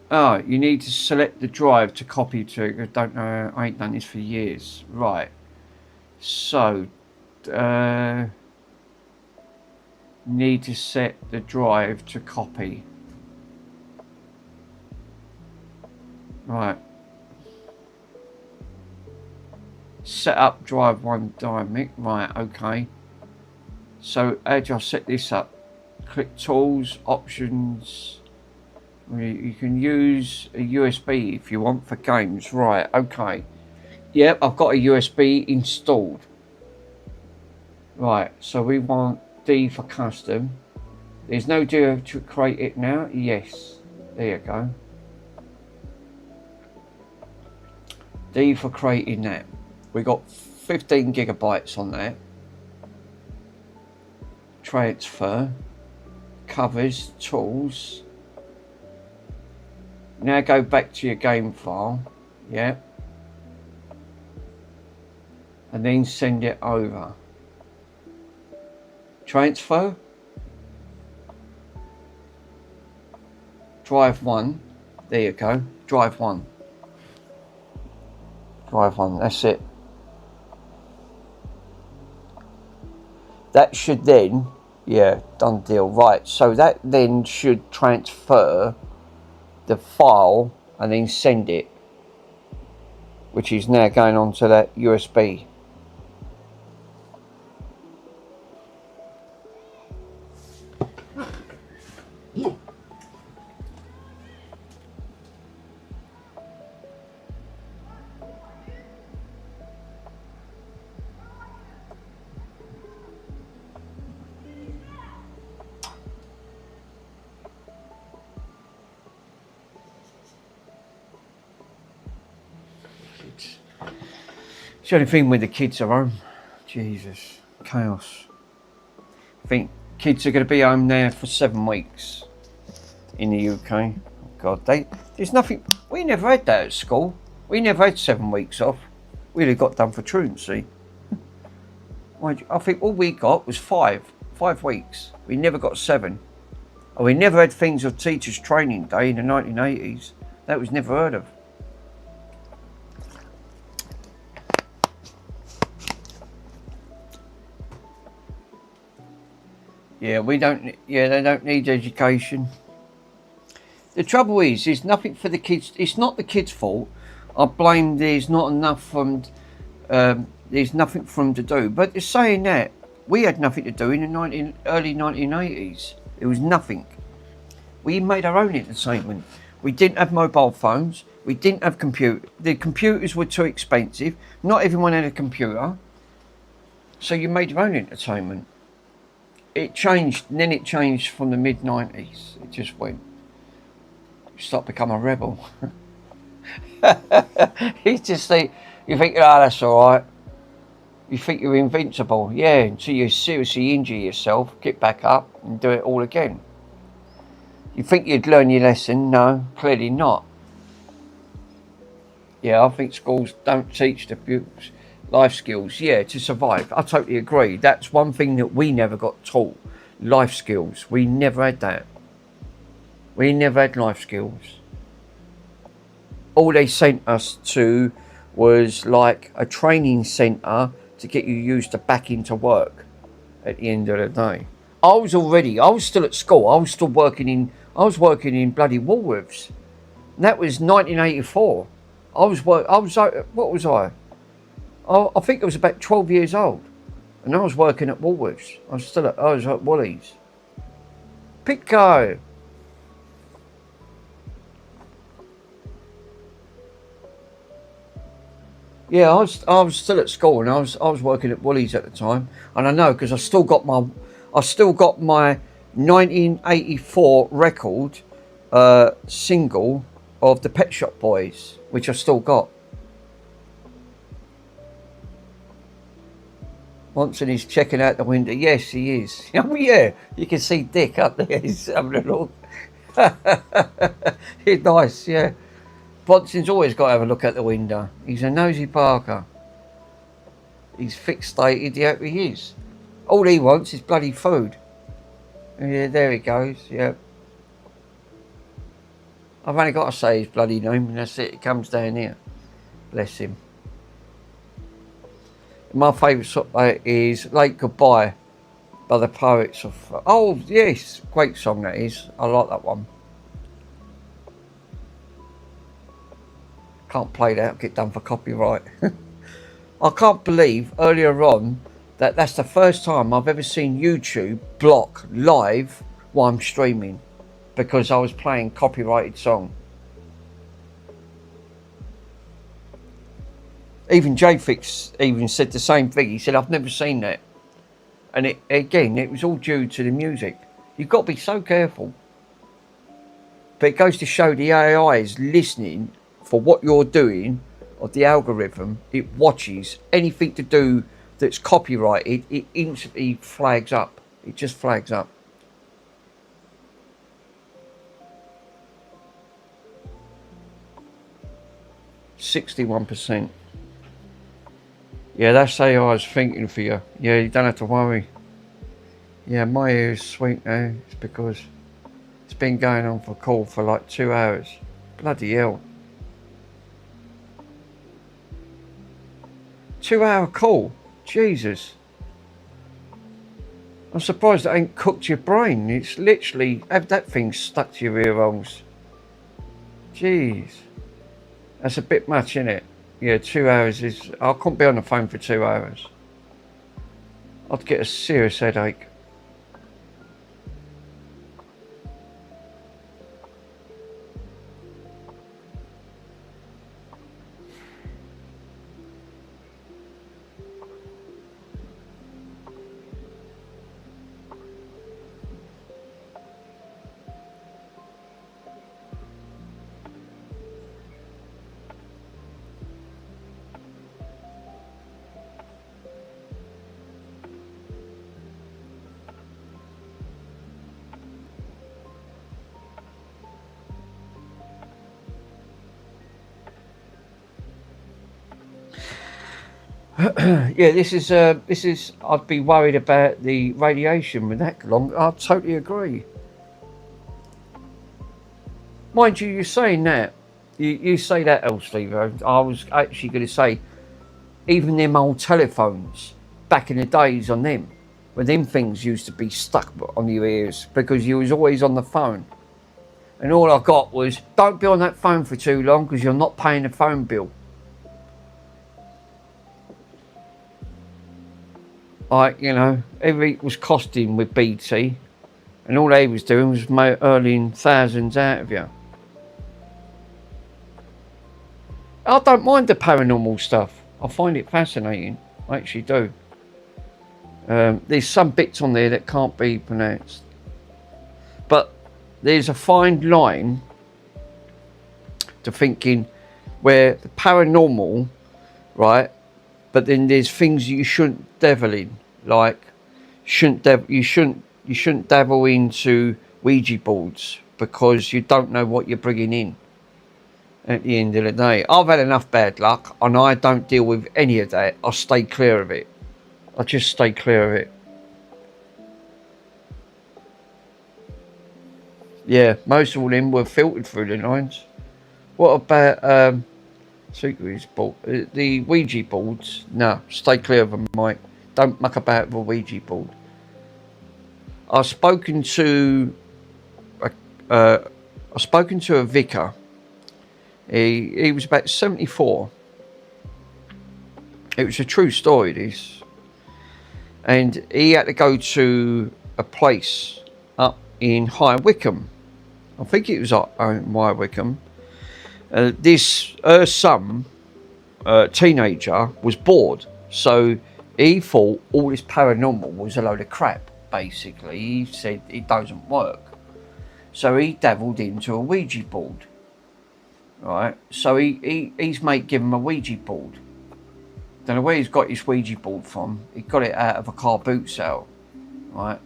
Oh, you need to select the drive to copy to. I don't know, I ain't done this for years. Right. So, need to set the drive to copy. Right. Set up drive 1 dynamic. Right, okay. So, how do I set this up? Click tools, options. You can use a USB if you want for games. Right, okay. Yep, I've got a USB installed. Right, so we want D for custom. There's no D to create it now. Yes, there you go. D for creating that. We got 15 gigabytes on that. Transfer. Covers, tools. Now go back to your game file. Yeah. And then send it over. Transfer. Drive 1. There you go. Drive 1. Drive 1. That's it. That should then, yeah, done deal. Right. So that then should transfer the file and then send it, which is now going on to that USB. It's the only thing when the kids are home. Jesus, chaos. I think kids are going to be home there for 7 weeks in the UK. Oh God, there's nothing. We never had that at school. We never had 7 weeks off. We only got done for truancy. I think all we got was 5 weeks. We never got 7. And we never had things of teachers' training day in the 1980s. That was never heard of. Yeah, they don't need education. The trouble is, there's nothing for the kids. It's not the kids' fault. I blame there's not enough from, there's nothing for them to do. But saying that, we had nothing to do in the early 1980s. There was nothing. We made our own entertainment. We didn't have mobile phones. We didn't have the computers were too expensive. Not everyone had a computer. So you made your own entertainment. It changed, and then it changed from the mid-90s. It just went. You start to become a rebel. You think, oh, that's all right. You think you're invincible. Yeah, until you seriously injure yourself, get back up and do it all again. You think you'd learn your lesson? No, clearly not. Yeah, I think schools don't teach the pupils life skills, yeah, to survive. I totally agree. That's one thing that we never got taught. Life skills. We never had that. We never had life skills. All they sent us to was like a training centre to get you used to back into work at the end of the day. I was still at school. I was working in bloody Woolworths. And that was 1984. What was I? I think I was about 12 years old, and I was working at Woolworths. I was at Woolies. Pico. Yeah, I was still at school, and I was working at Woolies at the time, and I know because I still got my 1984 record single of the Pet Shop Boys, which I still got. Watson is checking out the window. Yes, he is. Oh yeah, you can see Dick up there. He's having a look. He's nice, yeah. Watson's always got to have a look out the window. He's a nosy Parker. He's fixated, yeah, he is. All he wants is bloody food. Yeah, there he goes, yeah. I've only got to say his bloody name and that's it. It comes down here. Bless him. My favourite song is Late Goodbye by the Poets of... Oh, yes. Great song that is. I like that one. Can't play that. I'll get done for copyright. I can't believe earlier on that's the first time I've ever seen YouTube block live while I'm streaming because I was playing copyrighted song. Even JFix even said the same thing. He said, I've never seen that. And it was all due to the music. You've got to be so careful. But it goes to show the AI is listening for what you're doing, or the algorithm. It watches anything to do that's copyrighted. It instantly flags up. It just flags up. %61%. Yeah, that's AI's thinking for you. Yeah, you don't have to worry. Yeah, my ear is sweet now. It's because it's been going on for a call for like 2 hours. Bloody hell. 2 hour call? Jesus. I'm surprised it ain't cooked your brain. It's literally, have that thing stuck to your ear holes. Jeez. That's a bit much, isn't it? Yeah, 2 hours is... I couldn't be on the phone for 2 hours. I'd get a serious headache. Yeah, this is. I'd be worried about the radiation with that long. I totally agree. Mind you, you're saying that. You say that, Elsteve. I was actually going to say, even them old telephones back in the days on them, when them things used to be stuck on your ears because you was always on the phone. And all I got was, don't be on that phone for too long because you're not paying the phone bill. Like, you know, everything was costing with BT, and all they was doing was earning thousands out of you. I don't mind the paranormal stuff. I find it fascinating. I actually do. There's some bits on there that can't be pronounced. But there's a fine line to thinking where the paranormal, right, but then there's things you shouldn't devil in, like you shouldn't dabble into Ouija boards because you don't know what you're bringing in. At the end of the day, I've had enough bad luck, and I don't deal with any of that. I stay clear of it. I just stay clear of it. Yeah, most of them were filtered through the lines. What about secrets board? The Ouija boards? No, stay clear of them, Mike. Don't muck about with a Ouija board. I've spoken to a vicar. He was about 74. It was a true story, this. And he had to go to a place up in High Wycombe. I think it was up in High Wycombe. Her son, teenager, was bored. So he thought all this paranormal was a load of crap, basically. He said it doesn't work. So he dabbled into a Ouija board. Right, so his mate gave him a Ouija board. Don't know where he's got his Ouija board from. He got it out of a car boot sale, right?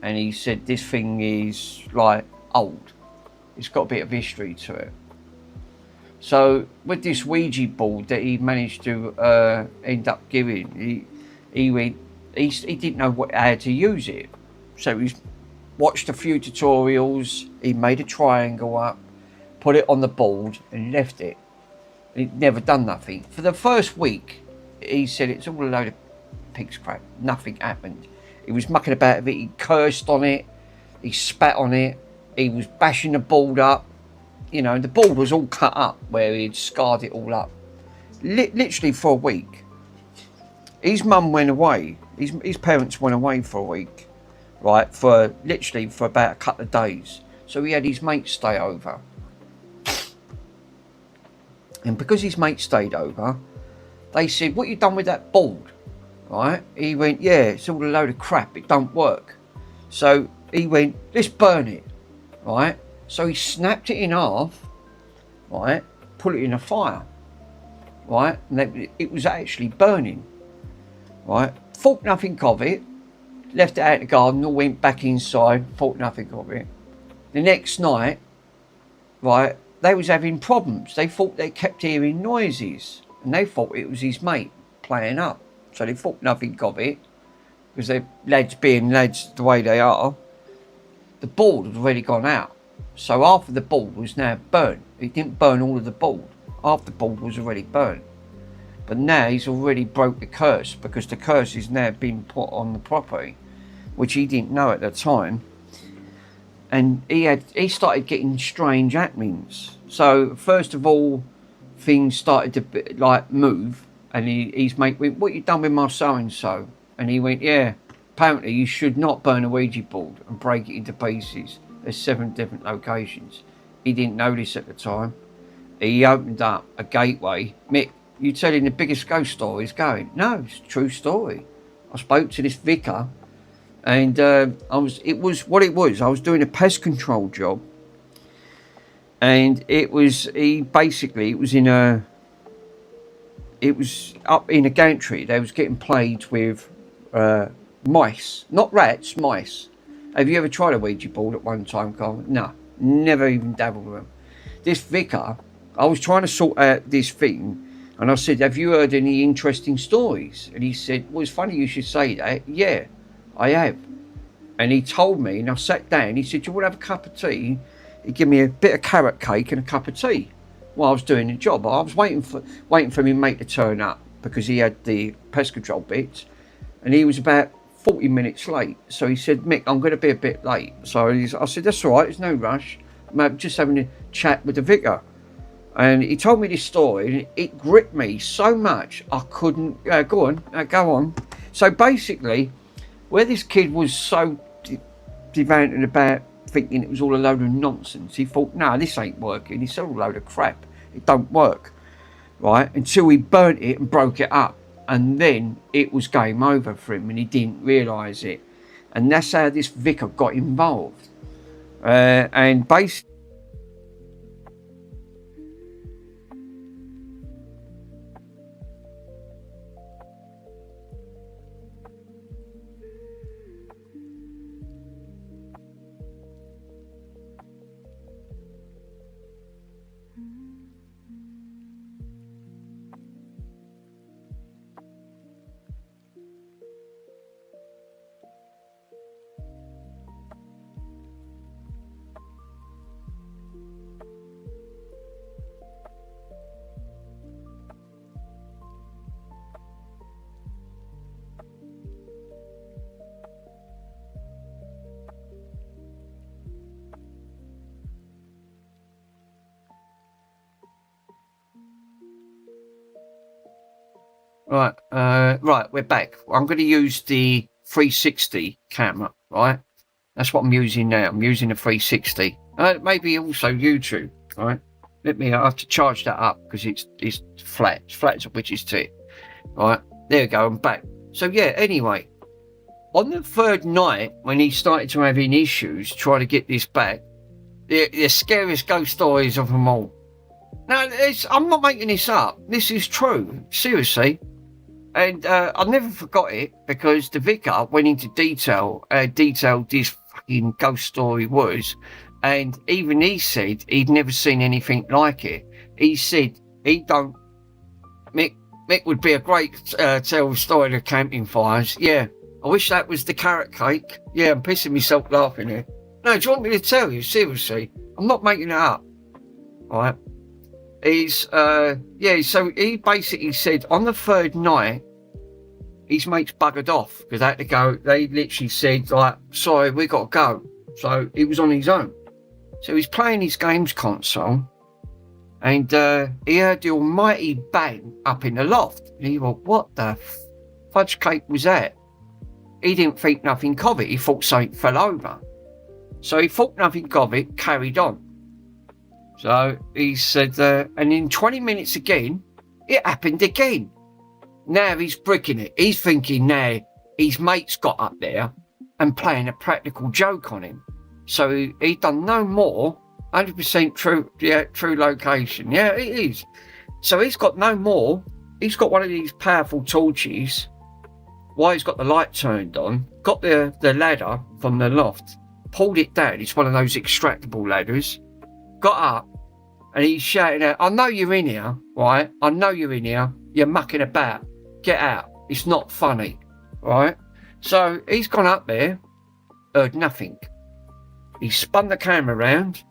And he said this thing is like old. It's got a bit of history to it. So with this Ouija board that he managed to end up giving, he didn't know how to use it. So he watched a few tutorials. He made a triangle up, put it on the board and left it. He'd never done nothing. For the first week, he said it's all a load of pig's crap. Nothing happened. He was mucking about with it. He cursed on it. He spat on it. He was bashing the board up. You know, the board was all cut up where he'd scarred it all up. Literally for a week. His mum went away. His parents went away for a week. Right, for about a couple of days. So he had his mate stay over. And because his mate stayed over, they said, what you done with that board? Right? He went, yeah, it's all a load of crap. It don't work. So he went, let's burn it. Right? So he snapped it in half. Right? Put it in a fire. Right? And it was actually burning. Right? Thought nothing of it. Left it out in the garden or went back inside. Thought nothing of it. The next night, right, they was having problems. They thought they kept hearing noises, and they thought it was his mate playing up. So they thought nothing of it, because they're lads being lads the way they are. The board had already gone out, so half of the board was now burnt. It didn't burn all of the board. Half the board was already burnt. But now he's already broke the curse, because the curse is now been put on the property, which he didn't know at the time. And he started getting strange happenings. So first of all, things started to like move, and his mate went, what you done with my so-and-so? And he went, yeah, apparently you should not burn a Ouija board and break it into pieces. There's 7 different locations. He didn't know this at the time. He opened up a gateway. Mick, you telling the biggest ghost stories going? No, it's a true story. I spoke to this vicar. And I was doing a pest control job, and it was up in a gantry. They was getting plagued with mice, not rats, mice. Have you ever tried a Ouija board at one time, Carl? No, never even dabbled with them. This vicar, I was trying to sort out this thing, And I said, have you heard any interesting stories? And he said, well, it's funny you should say that. Yeah, I have. And he told me, and I sat down, he said, do you want to have a cup of tea? He gave me a bit of carrot cake and a cup of tea while I was doing the job. I was waiting for my mate to turn up because he had the pest control bits, and he was about 40 minutes late. So he said, Mick, I'm going to be a bit late. So I said, that's all right, there's no rush. I'm just having a chat with the vicar. And he told me this story, and it gripped me so much I couldn't go on. So basically, where this kid was so devoted about thinking it was all a load of nonsense, he thought, no, this ain't working, it's all a load of crap, it don't work, right? Until he burnt it and broke it up, and then it was game over for him, and he didn't realise it. And that's how this vicar got involved. And basically, Right, we're back. I'm going to use the 360 camera, right? That's what I'm using now. I'm using the 360. Maybe also YouTube, right? I have to charge that up because it's flat. It's flat as a witch's tit, right? There we go, I'm back. So yeah, anyway, on the third night, when he started to having issues trying to get this back, the scariest ghost stories of them all. Now, I'm not making this up. This is true, seriously. And I never forgot it because the vicar went into detailed this fucking ghost story was, and even he said he'd never seen anything like it. He said he don't. Mick would be a great tell story of camping fires. Yeah, I wish that was the carrot cake. Yeah, I'm pissing myself laughing here. No, do you want me to tell you? Seriously, I'm not making it up. All right. So he basically said on the third night, his mates buggered off because they had to go. They literally said, like, sorry, we got to go. So he was on his own. So he's playing his games console, and he heard the almighty bang up in the loft. And he went, what the fudge cake was that? He didn't think nothing of it. He thought something fell over. So he thought nothing of it, carried on. So he said, and in 20 minutes again, it happened again. Now he's bricking it. He's thinking now his mates got up there and playing a practical joke on him. So he done no more. 100% true, yeah, true location. Yeah, it is. So he's got no more. He's got one of these powerful torches. While he's got the light turned on, got the ladder from the loft, pulled it down. It's one of those extractable ladders. Got up and he's shouting out, I know you're in here, right? I know you're in here. You're mucking about. Get out. It's not funny, right? So he's gone up there, heard nothing. He spun the camera around.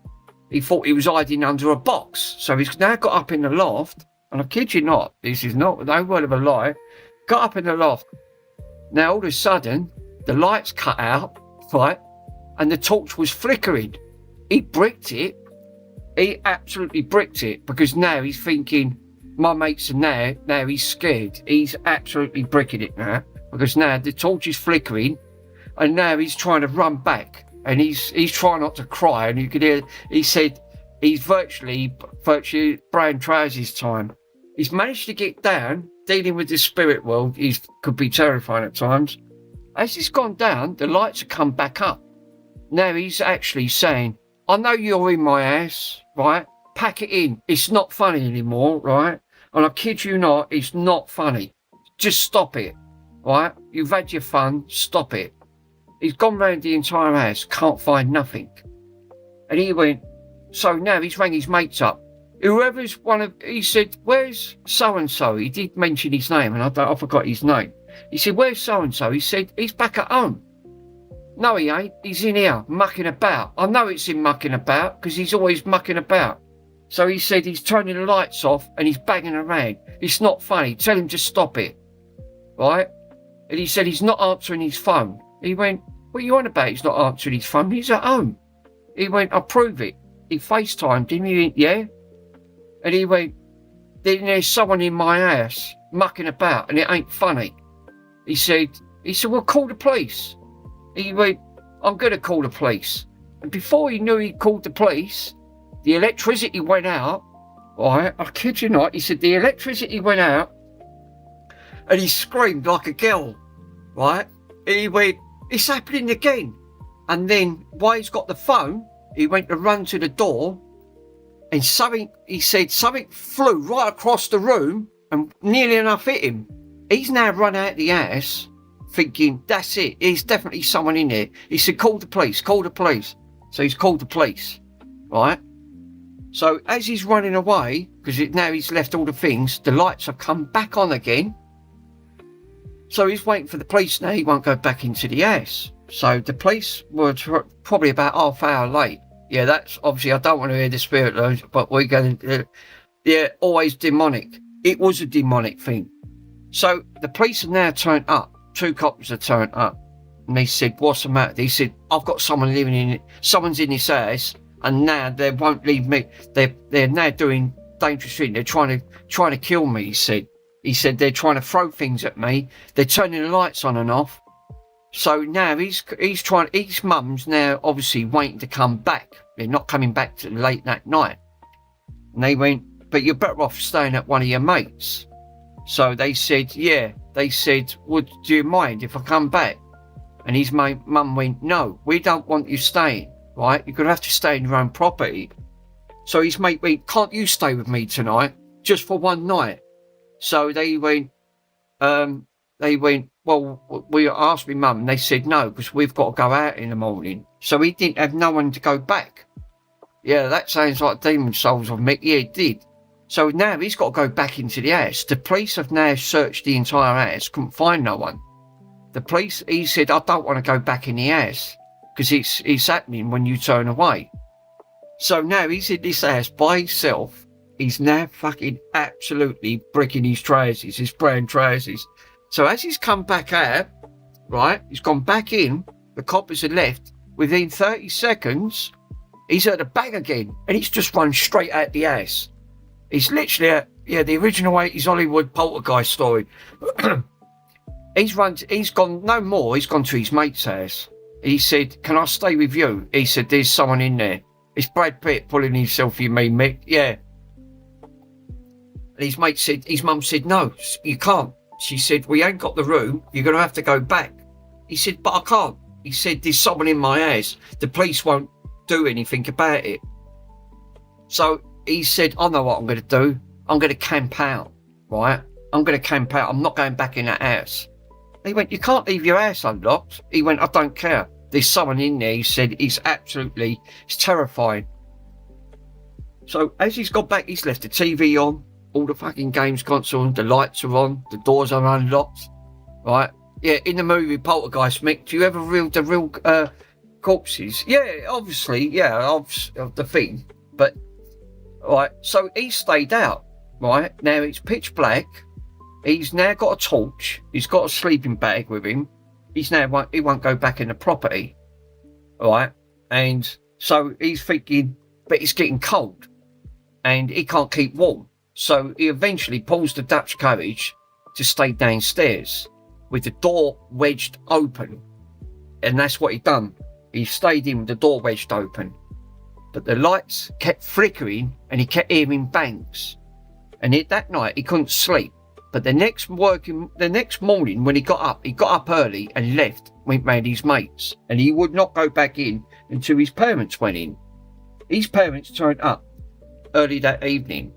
He thought he was hiding under a box. So he's now got up in the loft, and I kid you not, this is not no word of a lie, got up in the loft. Now all of a sudden, the lights cut out, right? And the torch was flickering. He bricked it. He absolutely bricked it because now he's thinking, my mates are now he's scared. He's absolutely bricking it now because now the torch is flickering and now he's trying to run back and he's trying not to cry, and you could hear, he said he's virtually brown trousers time. He's managed to get down, dealing with the spirit world. He could be terrifying at times. As he's gone down, the lights have come back up. Now he's actually saying, I know you're in my house, right? Pack it in. It's not funny anymore, right? And I kid you not, it's not funny. Just stop it, right? You've had your fun, stop it. He's gone round the entire house, can't find nothing. And he went, so now he's rang his mates up. whoever's one of, he said, where's so-and-so? He did mention his name, and I forgot his name. He said, where's so-and-so? He said, he's back at home. No, he ain't. He's in here, mucking about. I know it's him mucking about, because he's always mucking about. So he said he's turning the lights off, and he's banging around. It's not funny. Tell him to stop it. Right? And he said he's not answering his phone. He went, what are you on about? He's not answering his phone. He's at home. He went, I'll prove it. He FaceTimed him. He went, yeah? And he went, then there's someone in my house mucking about, and it ain't funny. He said, well, call the police. He went, I'm going to call the police. And before he knew he called the police, the electricity went out. Right? I kid you not. He said the electricity went out, and he screamed like a girl. Right? And he went, it's happening again. And then, while he's got the phone, he went to run to the door, and he said something flew right across the room and nearly enough hit him. He's now run out of the house thinking, that's it, there's definitely someone in there. He said, call the police. So he's called the police, right? So as he's running away, because now he's left all the things, the lights have come back on again. So he's waiting for the police now. He won't go back into the house. So the police were probably about half hour late. Yeah, that's obviously, I don't want to hear the spirit loads, but we're going to, yeah, always demonic. It was a demonic thing. So the police have now turned up. 2 cops have turned up. And they said, what's the matter? He said, I've got someone living in it. Someone's in this house, and now they won't leave me. They're now doing dangerous things. They're trying to kill me, he said. He said they're trying to throw things at me. They're turning the lights on and off. So now he's trying, his mum's now obviously waiting to come back. They're not coming back till late that night. And they went, but you're better off staying at one of your mates. So they said, yeah. They said, do you mind if I come back? And his mum went, no, we don't want you staying, right? You're going to have to stay in your own property. So his mate went, can't you stay with me tonight? Just for one night. So they went, well, we asked my mum, and they said no, because we've got to go out in the morning. So he didn't have no one to go back. Yeah, that sounds like demon souls of me. Yeah, it did. So now he's got to go back into the house. The police have now searched the entire house, couldn't find no one. The police, he said, I don't want to go back in the house, because it's happening when you turn away. So now he's in this house by himself. He's now fucking absolutely bricking his trousers, his brown trousers. So as he's come back out, right, he's gone back in, the coppers had left. Within 30 seconds, he's at the back again, and he's just run straight out the house. He's literally the original 80s Hollywood poltergeist story. He's gone no more, he's gone to his mate's house. He said, can I stay with you? He said, there's someone in there. It's Brad Pitt pulling himself, you mean, Mick? Yeah. And his mate said, his mum said, no, you can't. She said, we ain't got the room, you're going to have to go back. He said, but I can't. He said, there's someone in my house. The police won't do anything about it. So he said, I know what I'm going to do. I'm going to camp out, right? I'm going to camp out. I'm not going back in that house. He went, you can't leave your house unlocked. He went, I don't care. There's someone in there. He said, it's terrifying. So as he's got back, he's left the TV on, all the fucking games console, the lights are on, the doors are unlocked, right? Yeah, in the movie Poltergeist, Mick, do you ever reel the real corpses? Yeah, obviously, yeah, of the thing. But, right, so he stayed out, right? Now it's pitch black. He's now got a torch. He's got a sleeping bag with him. He won't go back in the property, right? And so he's thinking, but it's getting cold, and he can't keep warm. So he eventually pulls the Dutch carriage to stay downstairs with the door wedged open. And that's what he done. He stayed in with the door wedged open. But the lights kept flickering and he kept hearing bangs. And that night he couldn't sleep. But the next morning when he got up early and left, went round his mates. And he would not go back in until his parents went in. His parents turned up early that evening.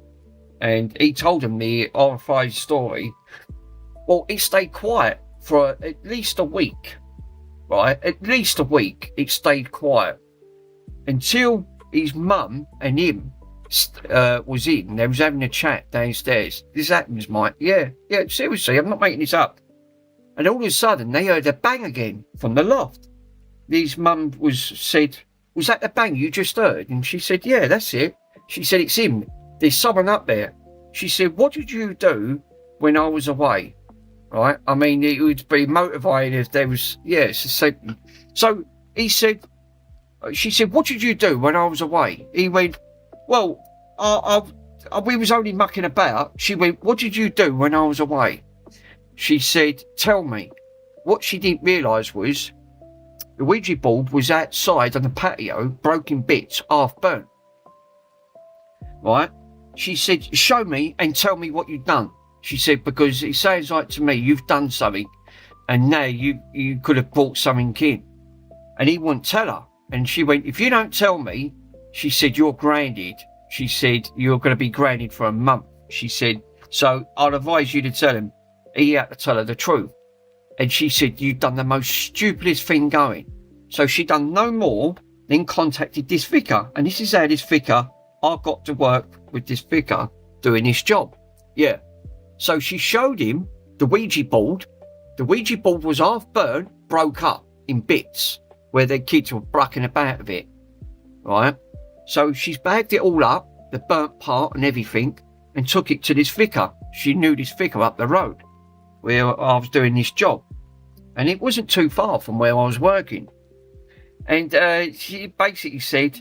And he told them the horrifying story. Well, he stayed quiet for at least a week, right? At least a week, it stayed quiet. Until his mum and him was in. They was having a chat downstairs. This happens, Mike. Yeah, seriously, I'm not making this up. And all of a sudden, they heard a bang again from the loft. His mum said, was that the bang you just heard? And she said, yeah, that's it. She said, it's him. There's someone up there. She said, what did you do when I was away? Right? I mean, it would be motivated if there was, So he said, she said, what did you do when I was away? He went, well, we was only mucking about. She went, what did you do when I was away? She said, tell me. What she didn't realise was the Ouija board was outside on the patio, broken bits, half burnt. Right? She said, show me and tell me what you've done. She said, because it sounds like to me you've done something and now you could have brought something in. And he wouldn't tell her. And she went, if you don't tell me, she said, you're grounded. She said, you're going to be grounded for a month. She said, so I'd advise you to tell him. He had to tell her the truth. And she said, you've done the most stupidest thing going. So she done no more than contacted this vicar. And this is how this vicar, I got to work with this vicar doing this job. Yeah. So she showed him the Ouija board. The Ouija board was half burnt, broke up in bits, where the kids were brucking about of it. Right? So she's bagged it all up, the burnt part and everything, and took it to this vicar. She knew this vicar up the road, where I was doing this job. And it wasn't too far from where I was working. And she basically said,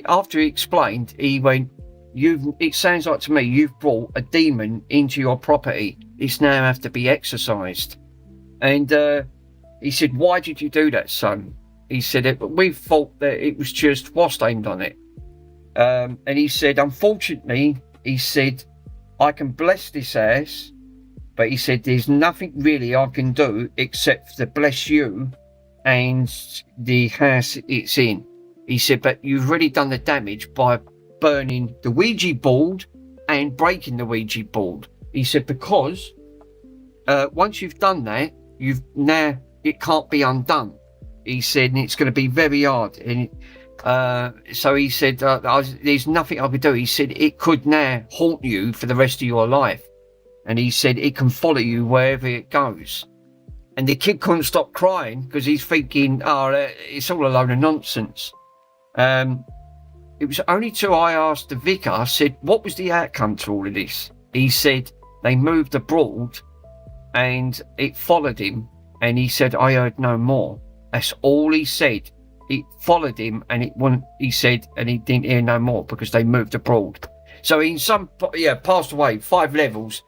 after he explained, he went, it sounds like to me you've brought a demon into your property. It's now have to be exorcised. And he said, why did you do that, son? He said, we thought that it was just wasp aimed on it. And he said, unfortunately, he said, I can bless this house, but he said, there's nothing really I can do except to bless you and the house it's in. He said, but you've already done the damage by burning the Ouija board and breaking the Ouija board. He said, because once you've done that, it can't be undone. He said, and it's going to be very hard. And so he said, there's nothing I could do. He said, it could now haunt you for the rest of your life. And he said, it can follow you wherever it goes. And the kid couldn't stop crying because he's thinking, it's all a load of nonsense. It was only till I asked the vicar, I said, what was the outcome to all of this? He said, they moved abroad and it followed him. And he said, I heard no more. That's all he said. It followed him and he said, and he didn't hear no more because they moved abroad. So passed away, 5 levels,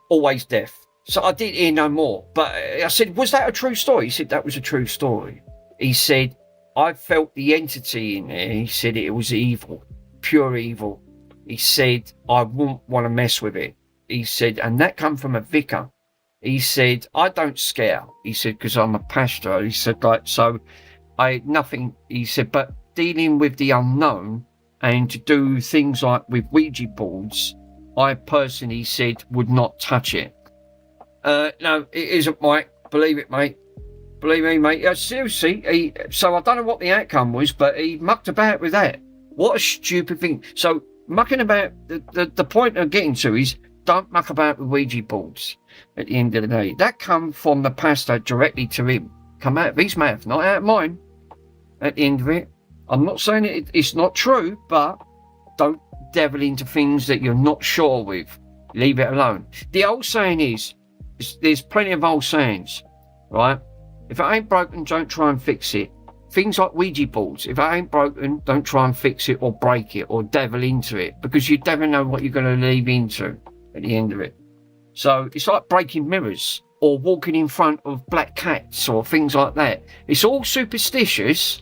always deaf. So I didn't hear no more. But I said, was that a true story? He said, that was a true story. He said, I felt the entity in there. He said it was evil, pure evil. He said, I wouldn't want to mess with it. He said, and that come from a vicar. He said, I don't scare. He said, because I'm a pastor. He said, nothing. He said, but dealing with the unknown and to do things like with Ouija boards, I personally said would not touch it. No, it isn't, Mike. Believe it, mate. Believe me, mate. Seriously, so I don't know what the outcome was, but he mucked about with that. What a stupid thing. So mucking about, the point I'm getting to is don't muck about with Ouija boards at the end of the day. That come from the pastor directly to him. Come out of his mouth, not out of mine. At the end of it. I'm not saying it's not true, but don't devil into things that you're not sure with. Leave it alone. The old saying is, there's plenty of old sayings, right? If it ain't broken, don't try and fix it. Things like Ouija boards, if it ain't broken, don't try and fix it or break it or devil into it, because you never know what you're going to leave into at the end of it. So it's like breaking mirrors or walking in front of black cats or things like that. It's all superstitious.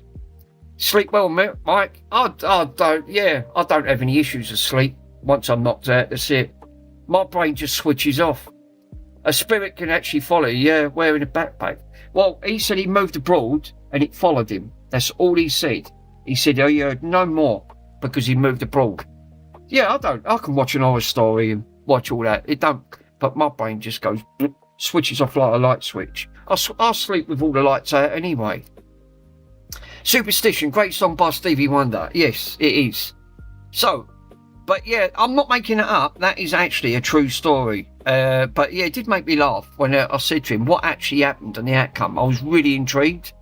Sleep well, Mike. I don't have any issues with sleep. Once I'm knocked out, that's it. My brain just switches off. A spirit can actually follow you, wearing a backpack. Well, he said he moved abroad and it followed him. That's all he said. He said he heard no more because he moved abroad. Yeah, I can watch an horror story and watch all that. It don't, but my brain just goes, switches off like a light switch. I sleep with all the lights out anyway. Superstition, great song by Stevie Wonder. Yes, it is. So, but yeah, I'm not making it up. That is actually a true story. But yeah, it did make me laugh when I said to him what actually happened and the outcome. I was really intrigued.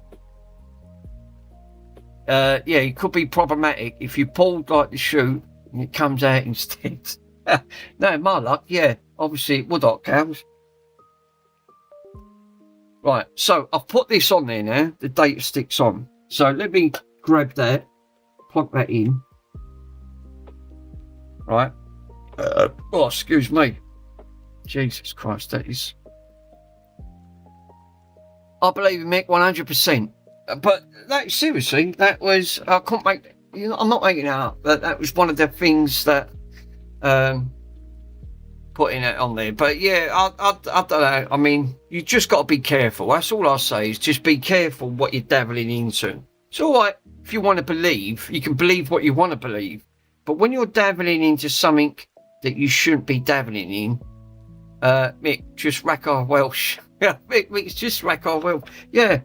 Yeah, it could be problematic if you pulled like the chute and it comes out instead. No, my luck, yeah. Obviously it would hot cows. Right, so I've put this on there now. The data sticks on. So let me grab that, plug that in. Right. Oh, excuse me. Jesus Christ, that is. I believe in Mick 100%. But that, seriously, that was, I couldn't make, you know, I'm not making it up. That was one of the things that, putting it on there. But yeah, I don't know. I mean, you just got to be careful. That's all I say, is just be careful what you're dabbling into. It's all right if you want to believe, you can believe what you want to believe. But when you're dabbling into something that you shouldn't be dabbling in, Mick, just rack our Welsh. Yeah, Mick, just rack our Welsh. Yeah,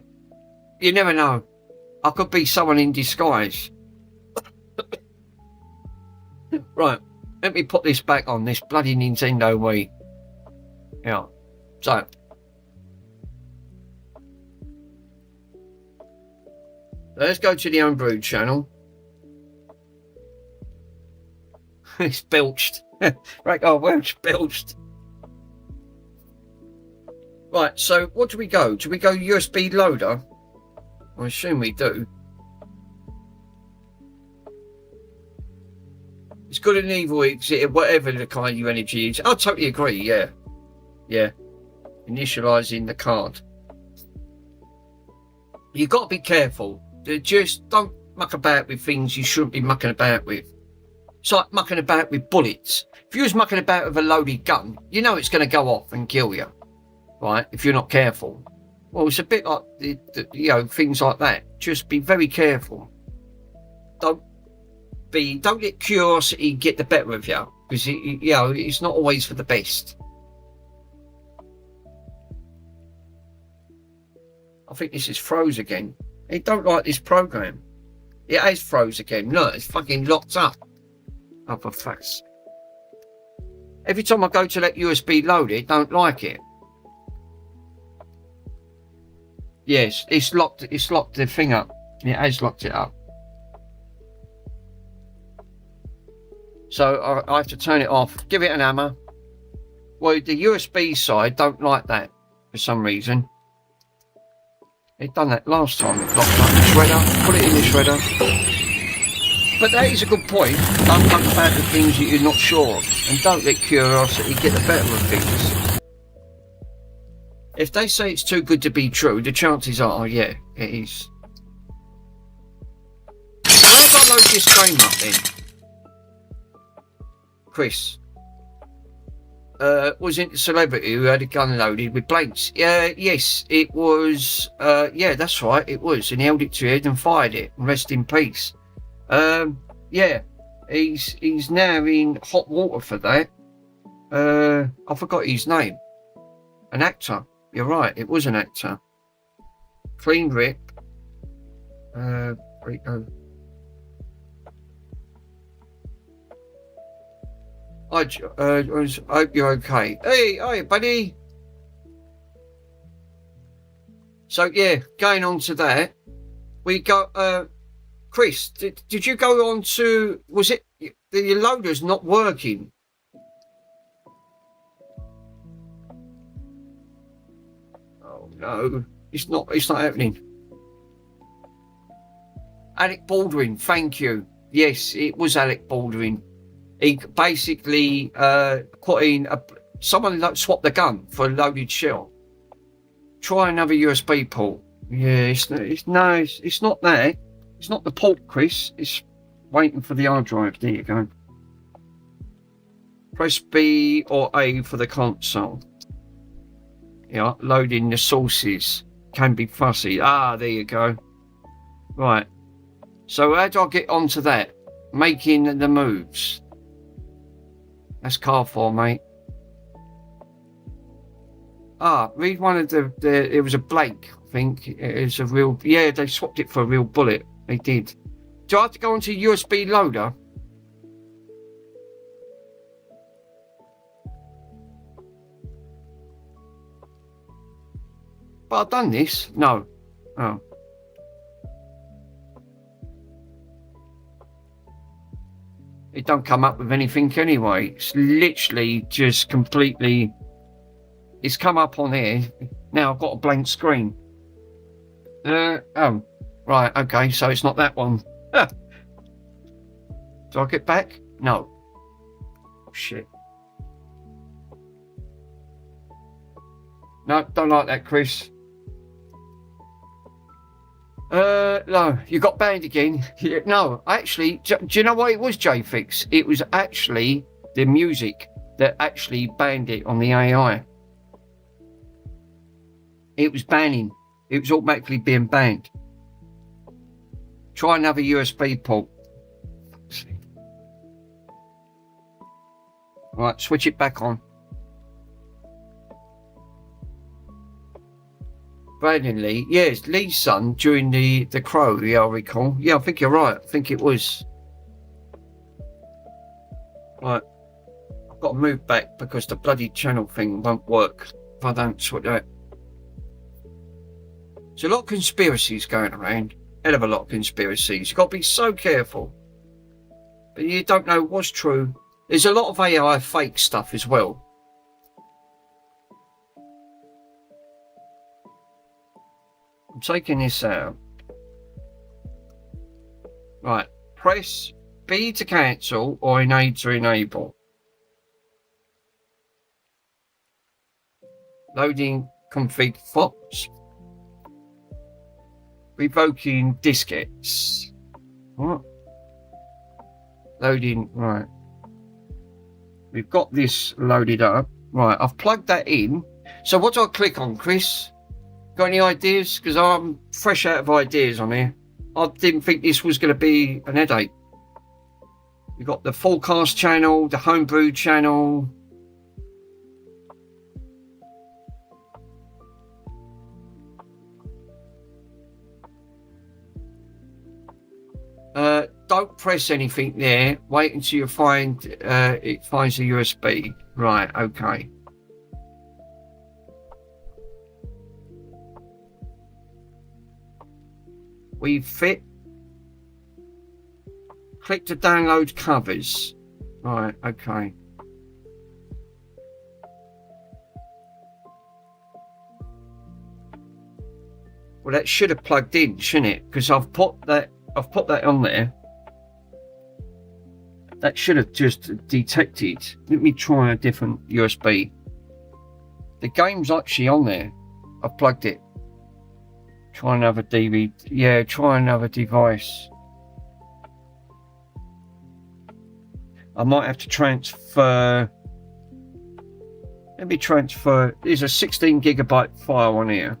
you never know. I could be someone in disguise. Right, let me put this back on, this bloody Nintendo Wii. Yeah, so. Let's go to the Unbrewed channel. It's belched. Right, oh, Welsh belched. Right, so what do we go? Do we go USB loader? I assume we do. It's good and evil exit, whatever the kind of energy is. I totally agree, yeah. Yeah. Initialising the card. You've got to be careful. Just don't muck about with things you shouldn't be mucking about with. It's like mucking about with bullets. If you was mucking about with a loaded gun, you know it's going to go off and kill you, right? If you're not careful. Well, it's a bit like, you know, things like that. Just be very careful. Don't let curiosity get the better of you, because you know it's not always for the best. I think this is froze again. I don't like this program. It has froze again. Look, it's fucking locked up. Oh, for fuck's. Every time I go to that USB load, it don't like it. Yes, it's locked. It's locked the thing up. It has locked it up. So I have to turn it off. Give it an hammer. Well, the USB side don't like that for some reason. It done that last time. It locked up the shredder. Put it in the shredder. But that is a good point. Don't muck about the things that you're not sure of, and don't let curiosity get the better of things. If they say it's too good to be true, the chances are, yeah, it is. So how do I load this game up then? Chris. Was it a celebrity who had a gun loaded with blanks? Yes, it was. Yeah, that's right, it was. And he held it to his head and fired it. Rest in peace. Yeah, he's now in hot water for that. I forgot his name. An actor. You're right, it was an actor. Clean rip. Rico. I hope you're okay. Hey, buddy. So yeah, going on to that, we got Chris. Did you go on to? Was it the loader's not working? Oh no, it's not happening. Alec Baldwin, thank you. Yes, it was Alec Baldwin. He basically put in someone swapped the gun for a loaded shell. Try another USB port. Yeah, it's not there. It's not the port, Chris. It's waiting for the hard drive. There you go. Press B or A for the console. Yeah, loading the sources can be fussy. Ah, there you go. Right. So how do I get onto that? Making the moves. That's car 4, mate. Ah, read one of the it was a Blake, I think. It was a real, yeah, they swapped it for a real bullet. They did. Do I have to go onto USB loader? But I've done this. No. Oh. It don't come up with anything anyway. It's literally just completely... It's come up on here. Now I've got a blank screen. Oh. Right, okay, so it's not that one. Do I get back? No. Shit. No, don't like that, Chris. No, you got banned again. No, actually, do you know why it was JFix? It was actually the music that actually banned it on the AI. It was banning. It was automatically being banned. Try another USB port. Right, switch it back on. Brandon Lee, yeah, it's Lee's son during the Crow, yeah, I recall. Yeah, I think you're right. I think it was. Right, I've got to move back because the bloody channel thing won't work if I don't sort that. There's a lot of conspiracies going around. Hell of a lot of conspiracies. You've got to be so careful. But you don't know what's true. There's a lot of AI fake stuff as well. I'm taking this out. Right, press B to cancel or A to enable. Loading config Fox. Revoking diskettes. What? Loading, right. We've got this loaded up. Right, I've plugged that in. So what do I click on, Chris? Got any ideas? Because I'm fresh out of ideas on here. I didn't think this was going to be an headache. We've got the forecast channel, the homebrew channel. Don't press anything there. Wait until you find it finds the USB. Right, okay. We fit. Click to download covers. Right, okay. Well, that should have plugged in, shouldn't it? Because I've put that on there. That should have just detected. Let me try a different USB. The game's actually on there. I've plugged it. Try another DVD. Yeah, try another device. I might have to transfer. Let me transfer. There's a 16 gigabyte file on here.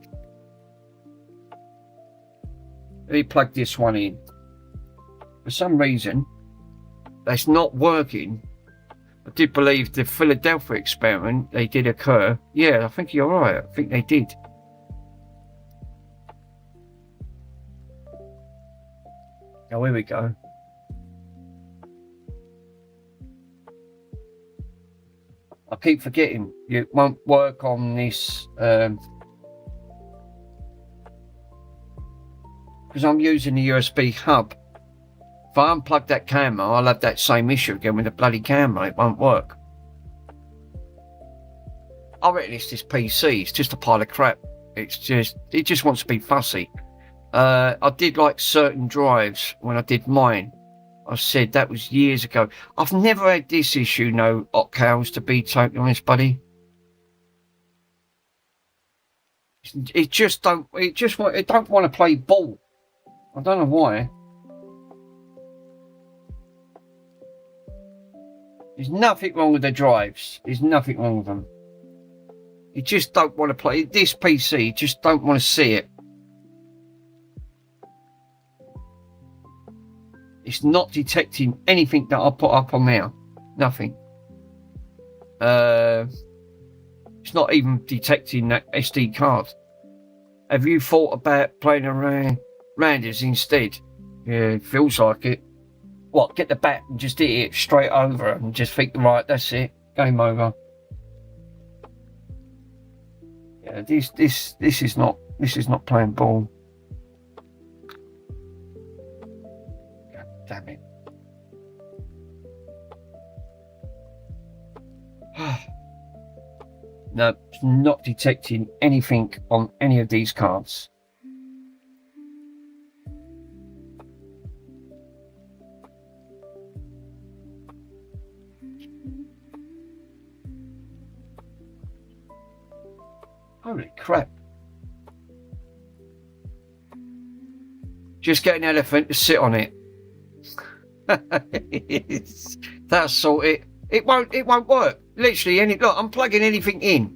Let me plug this one in. For some reason, that's not working. I did believe the Philadelphia experiment, they did occur. Yeah, I think you're right. I think they did. Oh, here we go. I keep forgetting. It won't work on this. Because I'm using the USB hub. If I unplug that camera, I'll have that same issue again with the bloody camera. It won't work. I reckon it's this PC. It's just a pile of crap. It just wants to be fussy. I did like certain drives when I did mine. I said that was years ago. I've never had this issue, no Octales, to be totally honest, buddy. It don't want to play ball. I don't know why. There's nothing wrong with the drives. There's nothing wrong with them. You just don't want to play this PC. You just don't want to see it. It's not detecting anything that I put up on there. Nothing. It's not even detecting that SD card. Have you thought about playing around Randers instead? Yeah, it feels like it. What, get the bat and just hit it straight over and just think, right, that's it, game over. Yeah, this is not playing ball. God damn it. No, it's not detecting anything on any of these cards. Holy crap. Just get an elephant to sit on it. That'll sort it. It won't work. Literally, look, I'm plugging anything in.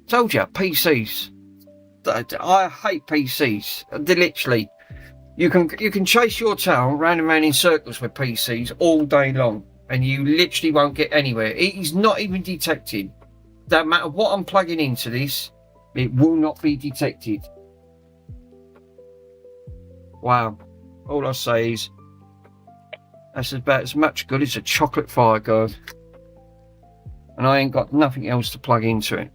Told you, PCs. I hate PCs. Literally. You can chase your tail round and round in circles with PCs all day long, and you literally won't get anywhere. It is not even detected. No matter what I'm plugging into this, it will not be detected. Wow. All I say is that's about as much good as a chocolate fire guard. And I ain't got nothing else to plug into it.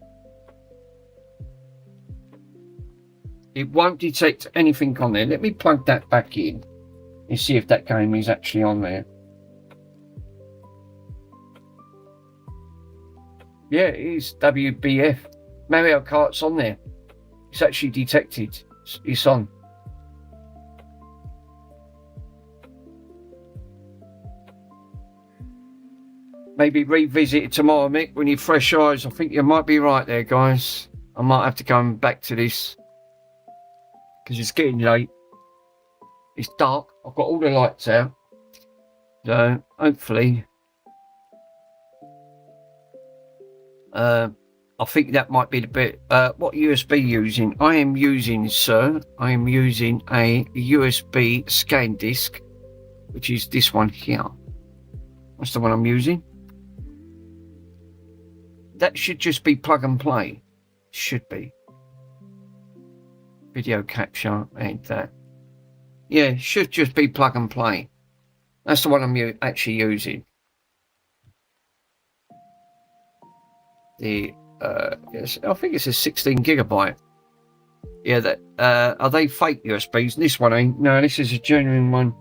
It won't detect anything on there. Let me plug that back in and see if that game is actually on there. Yeah, it is WBF. Mario Kart's on there. It's actually detected. It's on. Maybe revisit it tomorrow, Mick, when you're fresh eyes. I think you might be right there, guys. I might have to go back to this. Because it's getting late. It's dark. I've got all the lights out. So, hopefully... I think that might be the bit. What USB using? I am using, sir, I am using a USB scan disc, which is this one here. That's the one I'm using. That should just be plug and play. Should be. Video capture and that. Yeah, should just be plug and play. That's the one I'm actually using. Yes, I think it's a 16 gigabyte. Yeah, that are they fake USBs? This one ain't. No, this is a genuine one.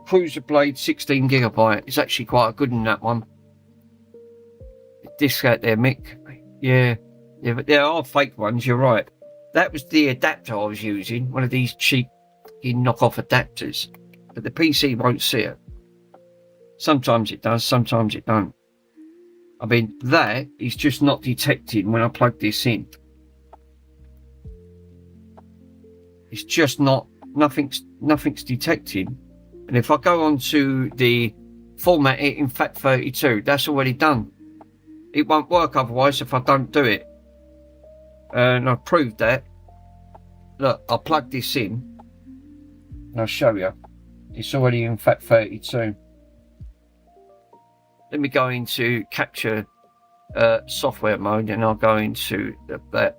Cruiser Blade 16 gigabyte. It's actually quite a good one, that one. Disc out there, Mick. Yeah, but there are fake ones. You're right. That was the adapter I was using. One of these cheap knockoff adapters. But the PC won't see it. Sometimes it does. Sometimes it don't. I mean, that is just not detected when I plug this in. It's just not, nothing's detected. And if I go on to the format it in FAT32, that's already done. It won't work otherwise if I don't do it. And I've proved that. Look, I'll plug this in and I'll show you. It's already in FAT32. Let me go into capture software mode and I'll go into that.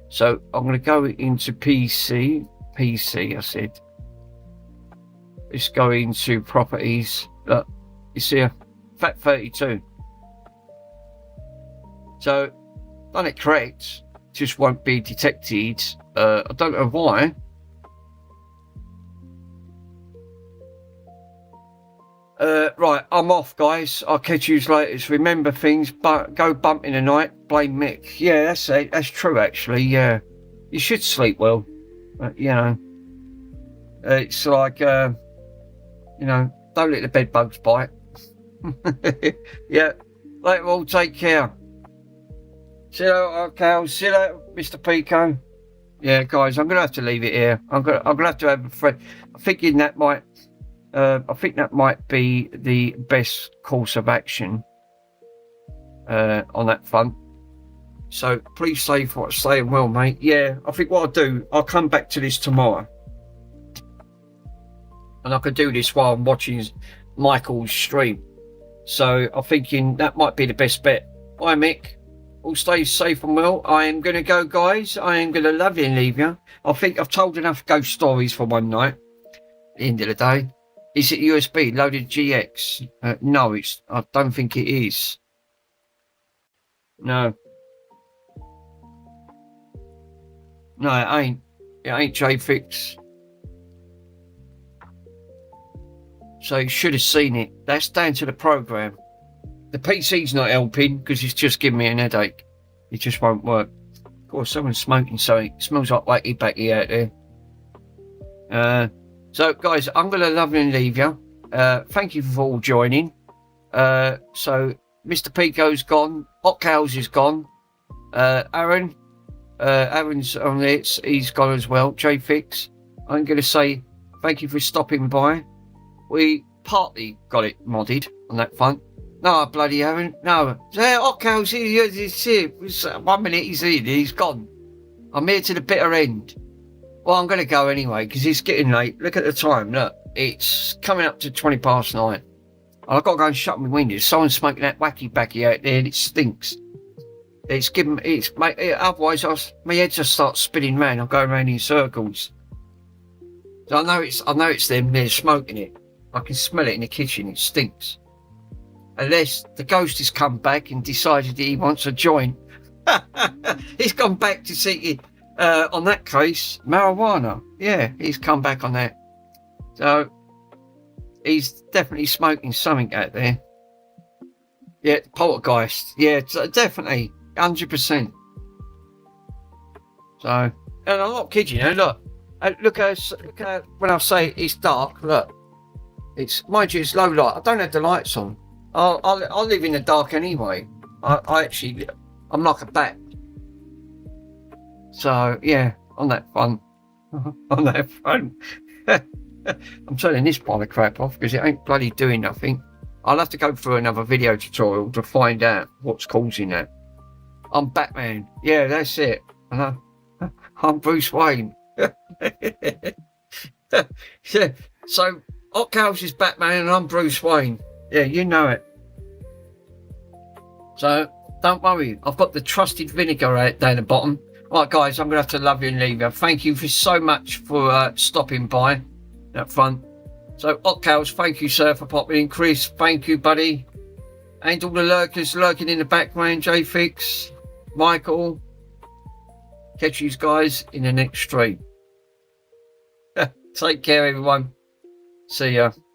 So I'm going to go into PC, I said. Let's go into properties. Look, you see a FAT32. So, done it correct, just won't be detected. I don't know why. Right, I'm off, guys. I'll catch you later. Remember things, but go bump in the night, blame Mick. Yeah, that's it. That's true, actually. Yeah, you should sleep well. You know, it's like, you know, don't let the bed bugs bite. Yeah, later all, take care. See you later, okay, I'll see you later, Mr. Pico. Yeah, guys, I'm gonna have to leave it here. I'm gonna have to have a friend. I'm thinking that might. I think that might be the best course of action on that front. So please say for what's saying well, mate. Yeah, I think what I'll do, I'll come back to this tomorrow. And I can do this while I'm watching Michael's stream. So I'm thinking that might be the best bet. Bye, Mick. All stay safe and well. I am going to go, guys. I am going to love you and leave you. I think I've told enough ghost stories for one night. At the end of the day. Is it USB loaded GX? No, I don't think it is. No. No, it ain't. It ain't J-Fix. So you should have seen it. That's down to the program. The PC's not helping because it's just giving me an headache. It just won't work. Of course, someone's smoking something. It smells like wacky backy out there. So, guys, I'm going to love and leave you. Thank you for all joining. So, Mr. Pico's gone. Hot Cows is gone. Aaron's on it. He's gone as well. J-Fix. I'm going to say thank you for stopping by. We partly got it modded on that front. No, bloody Aaron. No. Hot Cows, he's here. 1 minute he's in, he's gone. I'm here to the bitter end. Well, I'm going to go anyway because it's getting late. Look at the time. Look, it's coming up to 20 past 9. I've got to go and shut my windows. Someone's smoking that wacky backy out there and it stinks. Otherwise my head just starts spinning round. I'm going round in circles. So I know it's them. They're smoking it. I can smell it in the kitchen. It stinks. Unless the ghost has come back and decided he wants a joint. He's gone back to see on that case marijuana. Yeah, he's come back on that. So he's definitely smoking something out there. Yeah, poltergeist. Yeah, definitely 100%. So, and I'm not kidding you. Look at when I say it's dark. Look, mind you, it's low light. I don't have the lights on. I'll live in the dark anyway. I'm like a bat. So yeah, on that front, I'm turning this pile of crap off because it ain't bloody doing nothing. I'll have to go through another video tutorial to find out what's causing that. I'm Batman. Yeah, that's it. I'm Bruce Wayne. Yeah. So Hot Cows is Batman and I'm Bruce Wayne. Yeah, you know it. So don't worry, I've got the trusted vinegar out down the bottom. Right, guys, I'm gonna have to love you and leave you. Thank you for so much for stopping by up front. So Hot Cows, thank you, sir, for popping in. Chris, thank you, buddy. And all the lurkers lurking in the background. J-Fix, Michael. Catch you guys in the next stream. Take care, everyone. See ya.